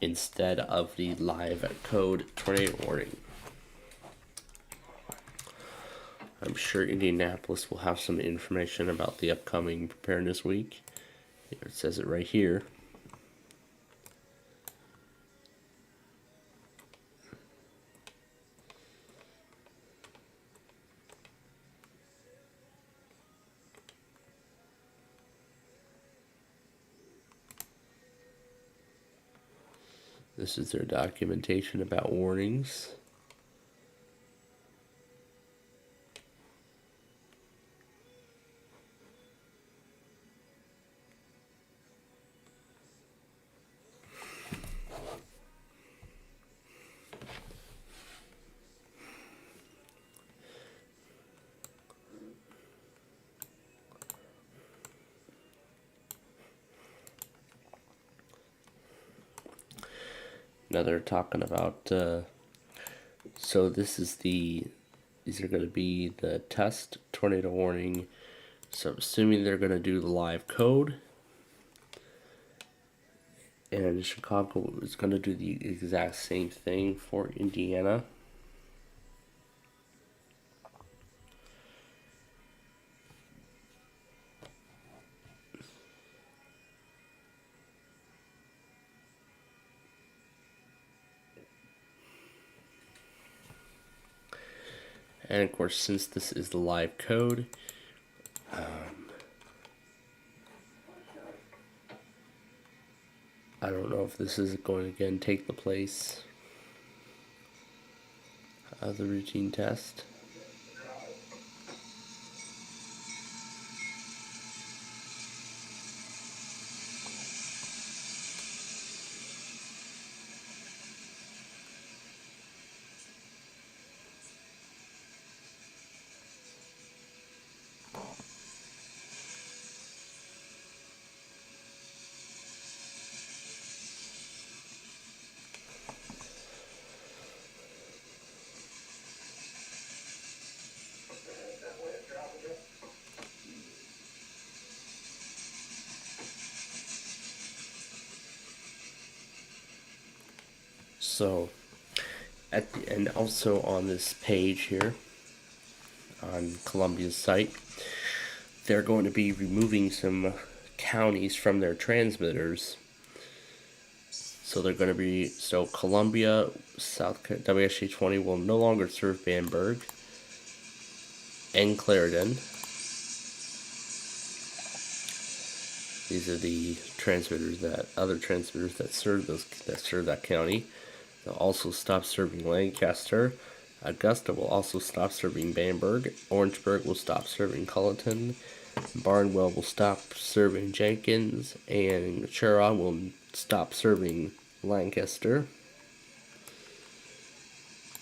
instead of the live code tornado warning. I'm sure Indianapolis will have some information about the upcoming preparedness week. It says it right here. This is their documentation about warnings. Now they're talking about, so these are going to be the test tornado warning. So assuming they're going to do the live code, and Chicago is going to do the exact same thing for Indiana. And of course, since this is the live code, I don't know if this is going to again take the place of the routine test. So, at the end, also on this page here, on Columbia's site, they're going to be removing some counties from their transmitters. So they're going to be, so Columbia, WSJ 20 will no longer serve Bamberg and Clarendon. These are the transmitters other transmitters that serve that county. They'll also stop serving Lancaster. Augusta will also stop serving Bamberg. Orangeburg will stop serving Culleton. Barnwell will stop serving Jenkins. And Cerri will stop serving Lancaster.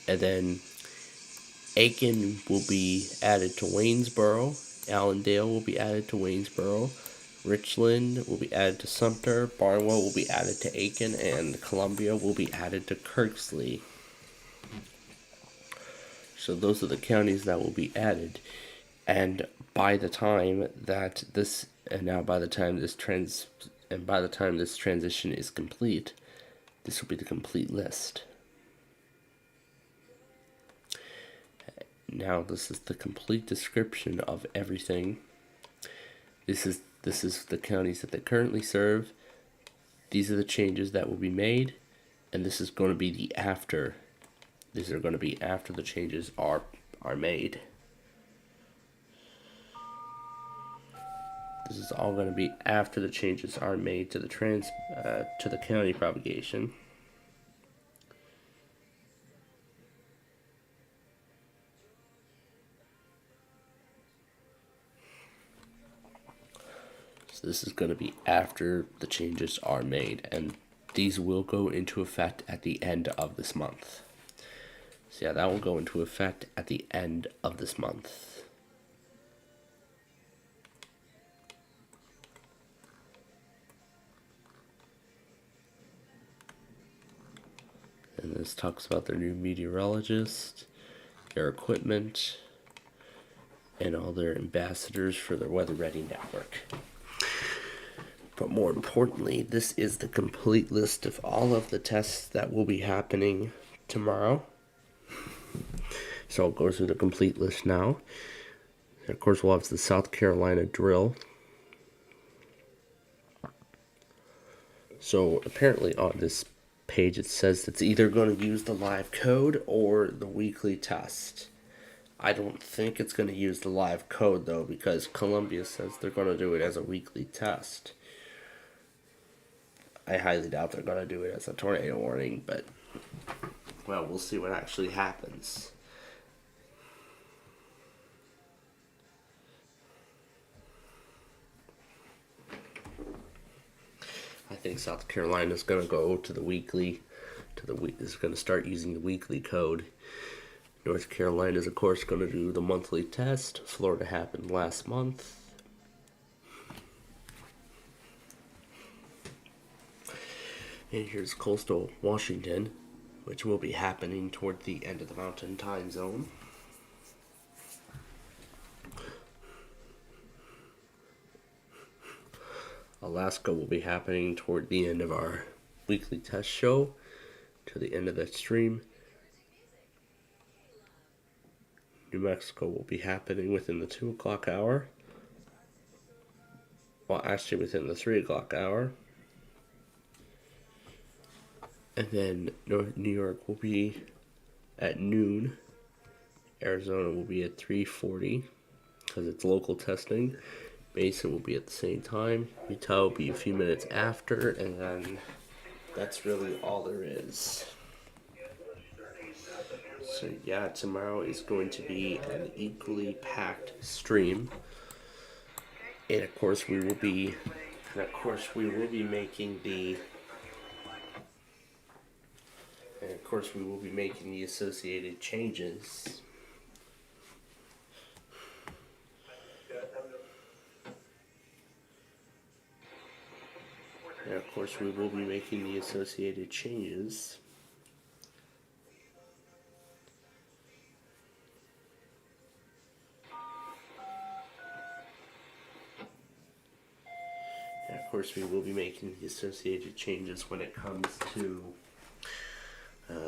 And then Aiken will be added to Waynesboro. Allendale will be added to Waynesboro. Richland will be added to Sumter, Barnwell will be added to Aiken, and Columbia will be added to Kirksley. So those are the counties that will be added. And by the time that this transition is complete, this will be the complete list. Now this is the complete description of everything. This is the counties that they currently serve. These are the changes that will be made, and this is going to be the after. These are going to be after the changes are made. This is all going to be after the changes are made to the to the county propagation. So this is going to be after the changes are made, and these will go into effect at the end of this month. So yeah, that will go into effect at the end of this month. And just talks about their new meteorologist, their equipment, and all their ambassadors for their Weather Ready network. But more importantly, this is the complete list of all of the tests that will be happening tomorrow. So I'll go through the complete list now. And of course, we'll have the South Carolina drill. So apparently on this page it says it's either going to use the live code or the weekly test. I don't think it's going to use the live code though, because Columbia says they're going to do it as a weekly test. I highly doubt they're going to do it as a tornado warning, but well, we'll see what actually happens. I think South Carolina is going to go to the weekly, is going to start using the weekly code. North Carolina is, of course, going to do the monthly test. Florida happened last month. And here's coastal Washington, which will be happening toward the end of the Mountain Time Zone. Alaska will be happening toward the end of our weekly test show, to the end of that stream. New Mexico will be happening within the 2 o'clock hour. Well, actually within the 3 o'clock hour. And then New York will be at noon. Arizona will be at 3:40 because it's local testing. Mason will be at the same time. Utah will be a few minutes after, and then that's really all there is. So yeah, tomorrow is going to be an equally packed stream, and of course we will be making the associated changes. And of course we will be making the associated changes. And of course we will be making the associated changes when it comes to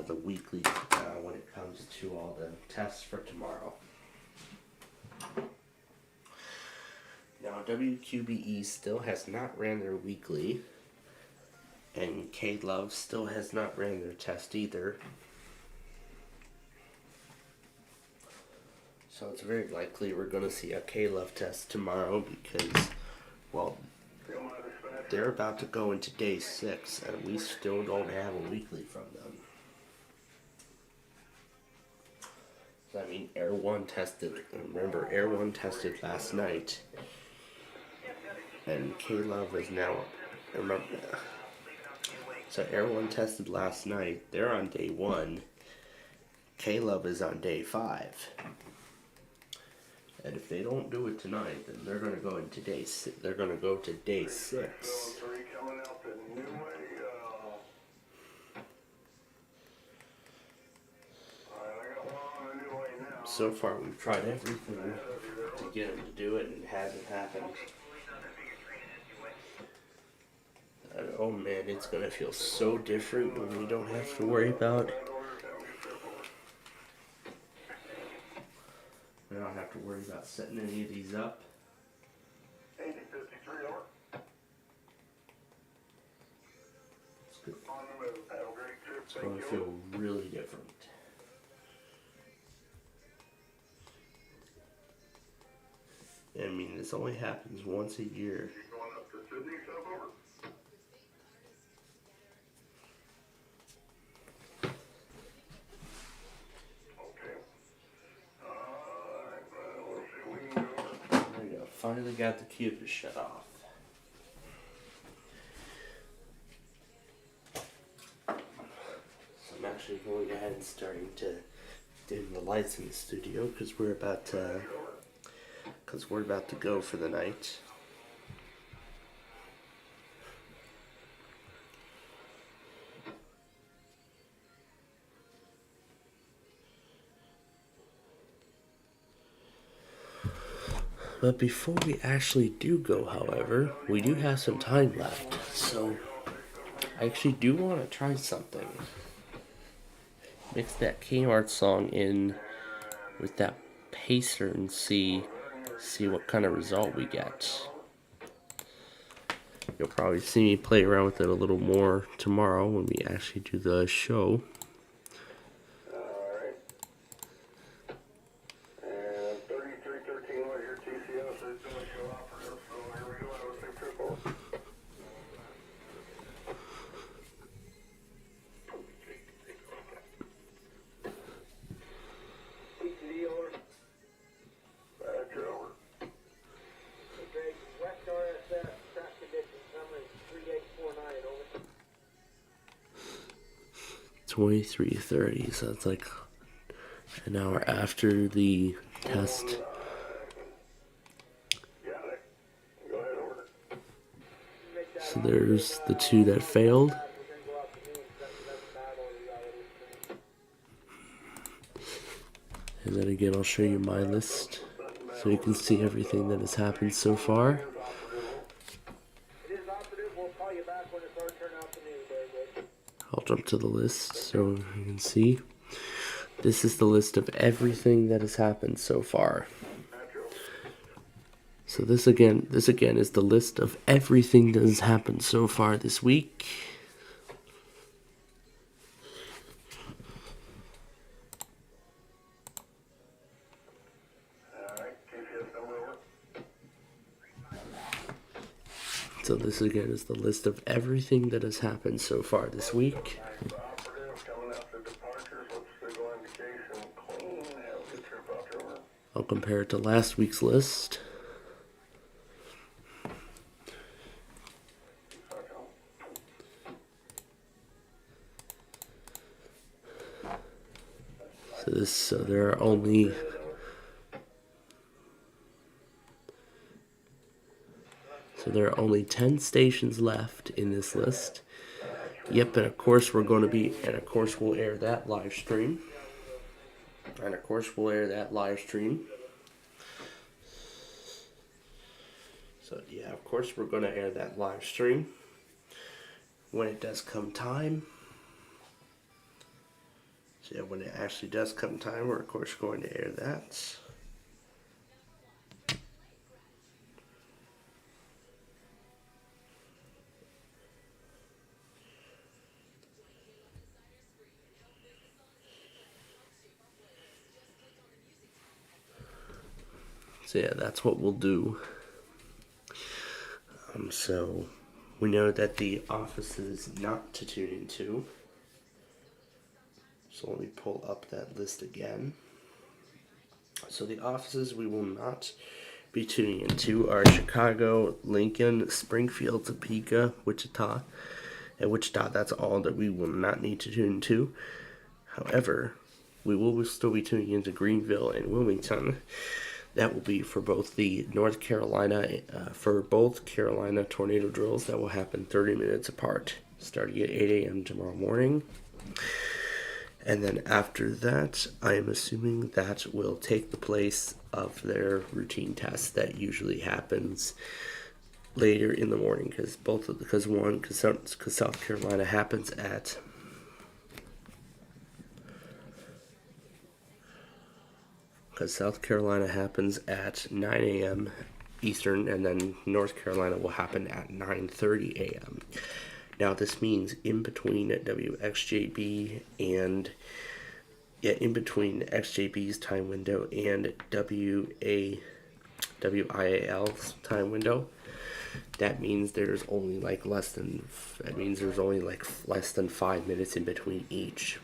the weekly, when it comes to all the tests for tomorrow. Now WQBE still has not ran their weekly, and K-Love still has not ran their test either. So it's very likely we're going to see a K-Love test tomorrow because, well, they're about to go into day 6 and we still don't have a weekly from them. I mean, Air 1 tested, remember, Air 1 tested last night, and K-Love is now, remember, so Air 1 tested last night, they're on day 1, K-Love is on day 5, and if they don't do it tonight, then they're going to go into day 6, they're going to go to day 6. So far, we've tried everything to get them to do it, and it hasn't happened. And, oh man, it's going to feel so different when we don't have to worry about... We don't have to worry about setting any of these up. It's good. It's going to feel really different. I mean, this only happens once a year. There we go. Finally got the cube to shut off. So I'm actually going ahead and starting to dim the lights in the studio because we're about to go for the night. But before we actually do go, however, we do have some time left. So I actually do want to try something. Mix that Kmart song in with that pacer and see what kind of result we get. You'll probably see me play around with it a little more tomorrow when we actually do the show. And 3313 right here, TCS is doing a show operative, so here we go, I was saying triple. Okay, West RSS, track conditions, number 3849, over. 23:30, so it's like an hour after the test. So there's the two that failed. And then again, I'll show you my list so you can see everything that has happened so far. I'll jump to the list so you can see. This is the list of everything that has happened so far. So this again is the list of everything that has happened so far this week. So this again is the list of everything that has happened so far this week. I'll compare it to last week's list. So there are only there are only 10 stations left in this list. Yep, and of course we'll air that live stream. And of course we'll air that live stream. So yeah, of course we're going to air that live stream when it does come time. So yeah, when it actually does come time, we're of course going to air that. So yeah, that's what we'll do. So we know that the office is not to tune into. So let me pull up that list again. So the offices we will not be tuning into are Chicago, Lincoln, Springfield, Topeka, Wichita. At Wichita, that's all that we will not need to tune into. However, we will still be tuning into Greenville and Wilmington. That will be for both the North Carolina, for both Carolina tornado drills that will happen 30 minutes apart, starting at 8 a.m. tomorrow morning. And then after that, I am assuming that will take the place of their routine test that usually happens later in the morning, because South Carolina happens at South Carolina happens at 9 a.m. Eastern, and then North Carolina will happen at 9:30 a.m. Now this means in between WXJB and in between XJB's time window and WIAL's time window, that means there's only less than 5 minutes in between each.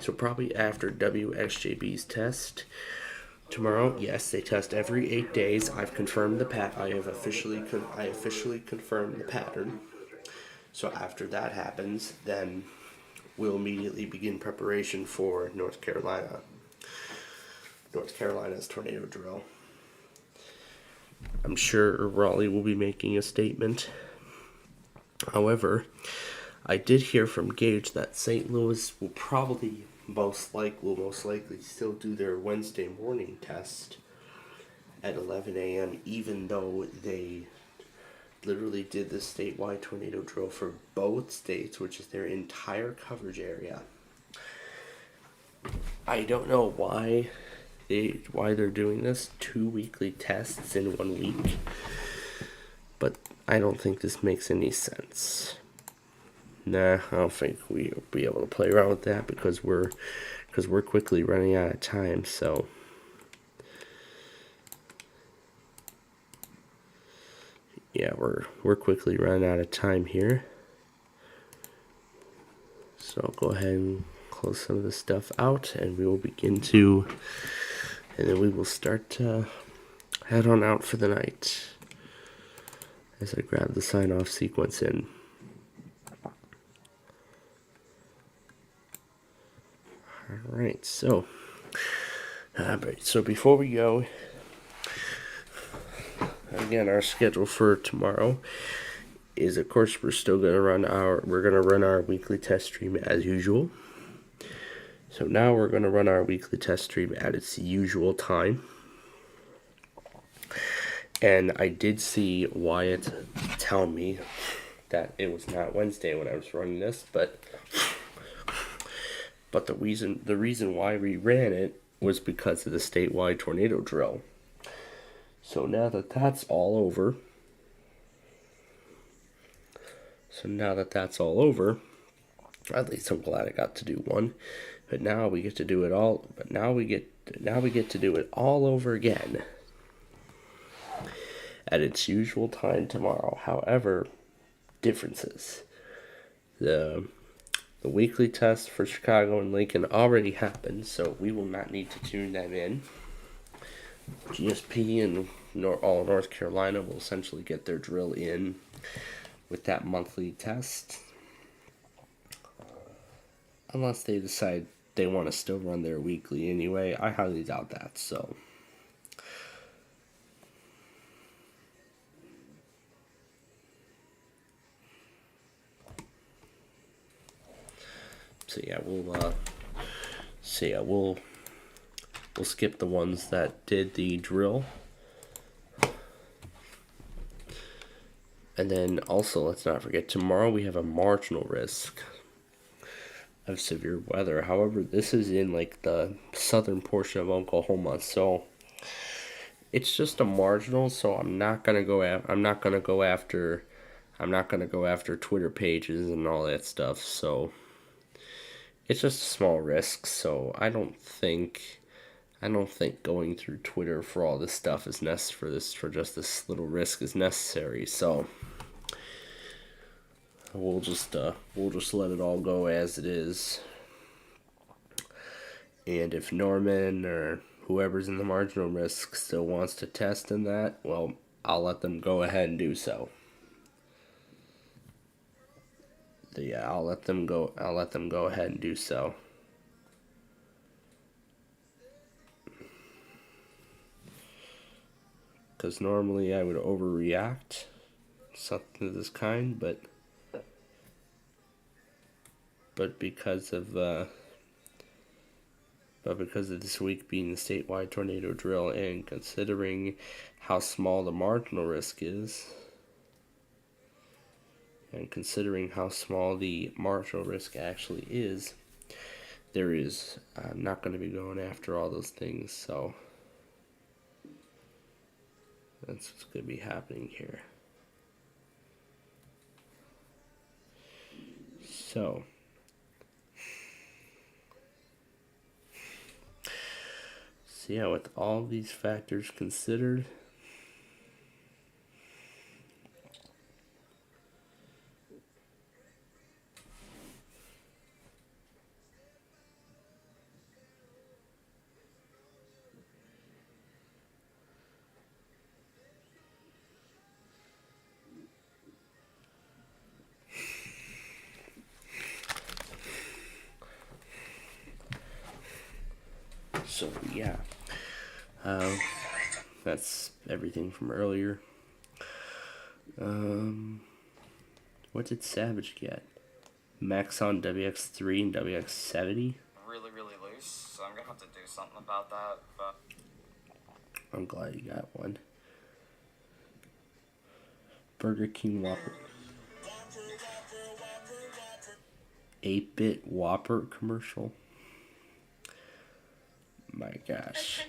So probably after WXJB's test tomorrow, yes, they test every 8 days. I've confirmed the I officially confirmed the pattern. So after that happens, then we'll immediately begin preparation for North Carolina's tornado drill. I'm sure Raleigh will be making a statement. However, I did hear from Gage that St. Louis will most likely still do their Wednesday morning test at 11 a.m., even though they literally did the statewide tornado drill for both states, which is their entire coverage area. I don't know why they're doing this, 2 weekly tests in 1 week, but I don't think this makes any sense. Nah, I don't think we'll be able to play around with that because we're quickly running out of time. So yeah, we're quickly running out of time here. So I'll go ahead and close some of this stuff out, and we will begin to, and then we will start to head on out for the night as I grab the sign-off sequence in. Alright, so before we go, again, our schedule for tomorrow is, of course, we're gonna run our weekly test stream as usual. So now we're gonna run our weekly test stream at its usual time. And I did see Wyatt tell me that it was not Wednesday when I was running this, but the reason why we ran it was because of the statewide tornado drill. So now that that's all over, at least I'm glad I got to do one. But now we get to do it all. But now we get to do it all over again at its usual time tomorrow. However, differences. The weekly test for Chicago and Lincoln already happened, so we will not need to tune them in. GSP and all North Carolina will essentially get their drill in with that monthly test. Unless they decide they want to still run their weekly anyway. I highly doubt that, so we'll skip the ones that did the drill. And then also, let's not forget, tomorrow we have a marginal risk of severe weather. However, this is in like the southern portion of Oklahoma, so it's just a marginal. So I'm not gonna go after Twitter pages and all that stuff. So it's just a small risk. So I don't think going through Twitter for all this stuff is necessary. For just this little risk is necessary. So we'll just let it all go as it is. And if Norman or whoever's in the marginal risk still wants to test in that, well, I'll let them go ahead and do so. Yeah, I'll let them go ahead and do so. Because normally I would overreact something of this kind, but because of this week being the statewide tornado drill, and considering how small the marginal risk is, actually is, I'm not going to be going after all those things, so that's what's going to be happening here. So yeah, with all these factors considered, so yeah. That's everything from earlier. What did Savage get? Max on WX3 and WX70? Really loose, so I'm gonna have to do something about that, but I'm glad you got one. Burger King Whopper. 8-bit Whopper commercial. My gosh.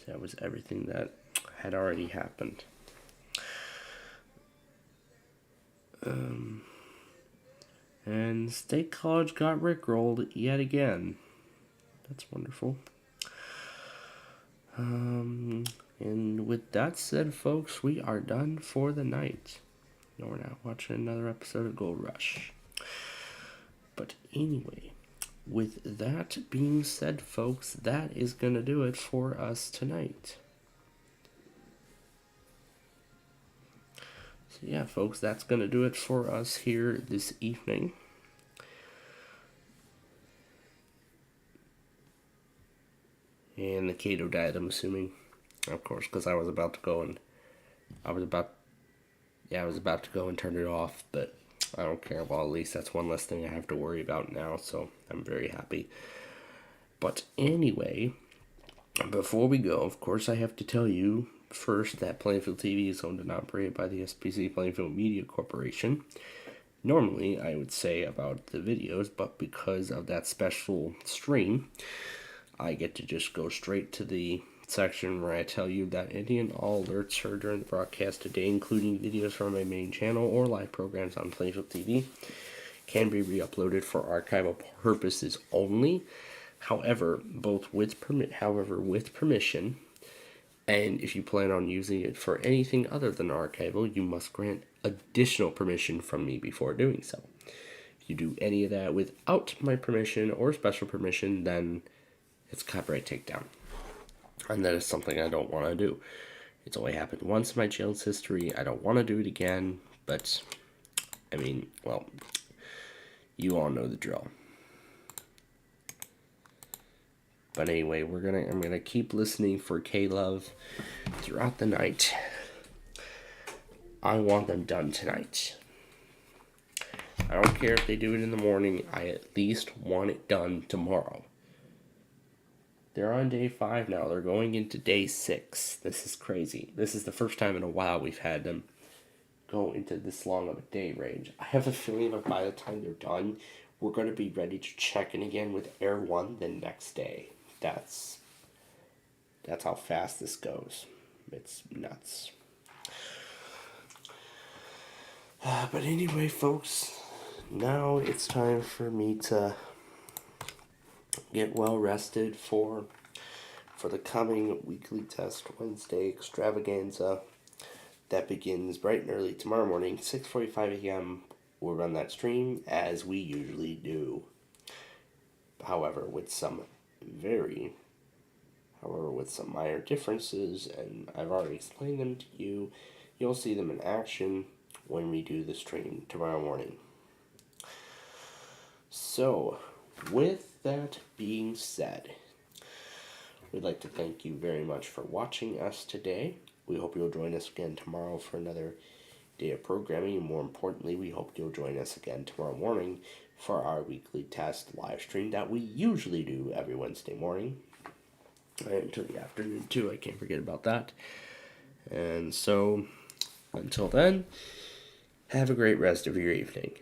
That was everything that had already happened. And State College got rickrolled yet again. That's wonderful. And with that said, folks, we are done for the night. No, we're not watching another episode of Gold Rush. But anyway, with that being said, folks, that is going to do it for us tonight. So yeah, folks, that's going to do it for us here this evening. And the Cato died, I'm assuming. Of course, because I was about to go and I was about to go and turn it off, but I don't care. Well, at least that's one less thing I have to worry about now, so I'm very happy. But anyway, before we go, of course, I have to tell you first that Plainfield TV is owned and operated by the SPC Plainfield Media Corporation. Normally, I would say about the videos, but because of that special stream, I get to just go straight to the section where I tell you that any and all alerts heard during the broadcast today, including videos from my main channel or live programs on Plainfield TV, can be re-uploaded for archival purposes only. However, with permission, and if you plan on using it for anything other than archival, you must grant additional permission from me before doing so. If you do any of that without my permission or special permission, then it's copyright takedown. And that is something I don't want to do. It's only happened once in my channel's history. I don't want to do it again, but, I mean, well, you all know the drill. But anyway, I'm gonna keep listening for K-Love throughout the night. I want them done tonight. I don't care if they do it in the morning. I at least want it done tomorrow. They're on day 5 now. They're going into day 6. This is crazy. This is the first time in a while we've had them go into this long of a day range. I have a feeling that by the time they're done, we're going to be ready to check in again with Air 1 the next day. That's how fast this goes. It's nuts. But anyway, folks, now it's time for me to get well rested for the coming weekly test Wednesday extravaganza that begins bright and early tomorrow morning, 6:45 a.m. We'll run that stream as we usually do. However, with some minor differences, and I've already explained them to you. You'll see them in action when we do the stream tomorrow morning. So, with that being said, we'd like to thank you very much for watching us today. We hope you'll join us again tomorrow for another day of programming, and more importantly, we hope you'll join us again tomorrow morning for our weekly test live stream that we usually do every Wednesday morning. Until the afternoon too, I can't forget about that. And so, until then, have a great rest of your evening.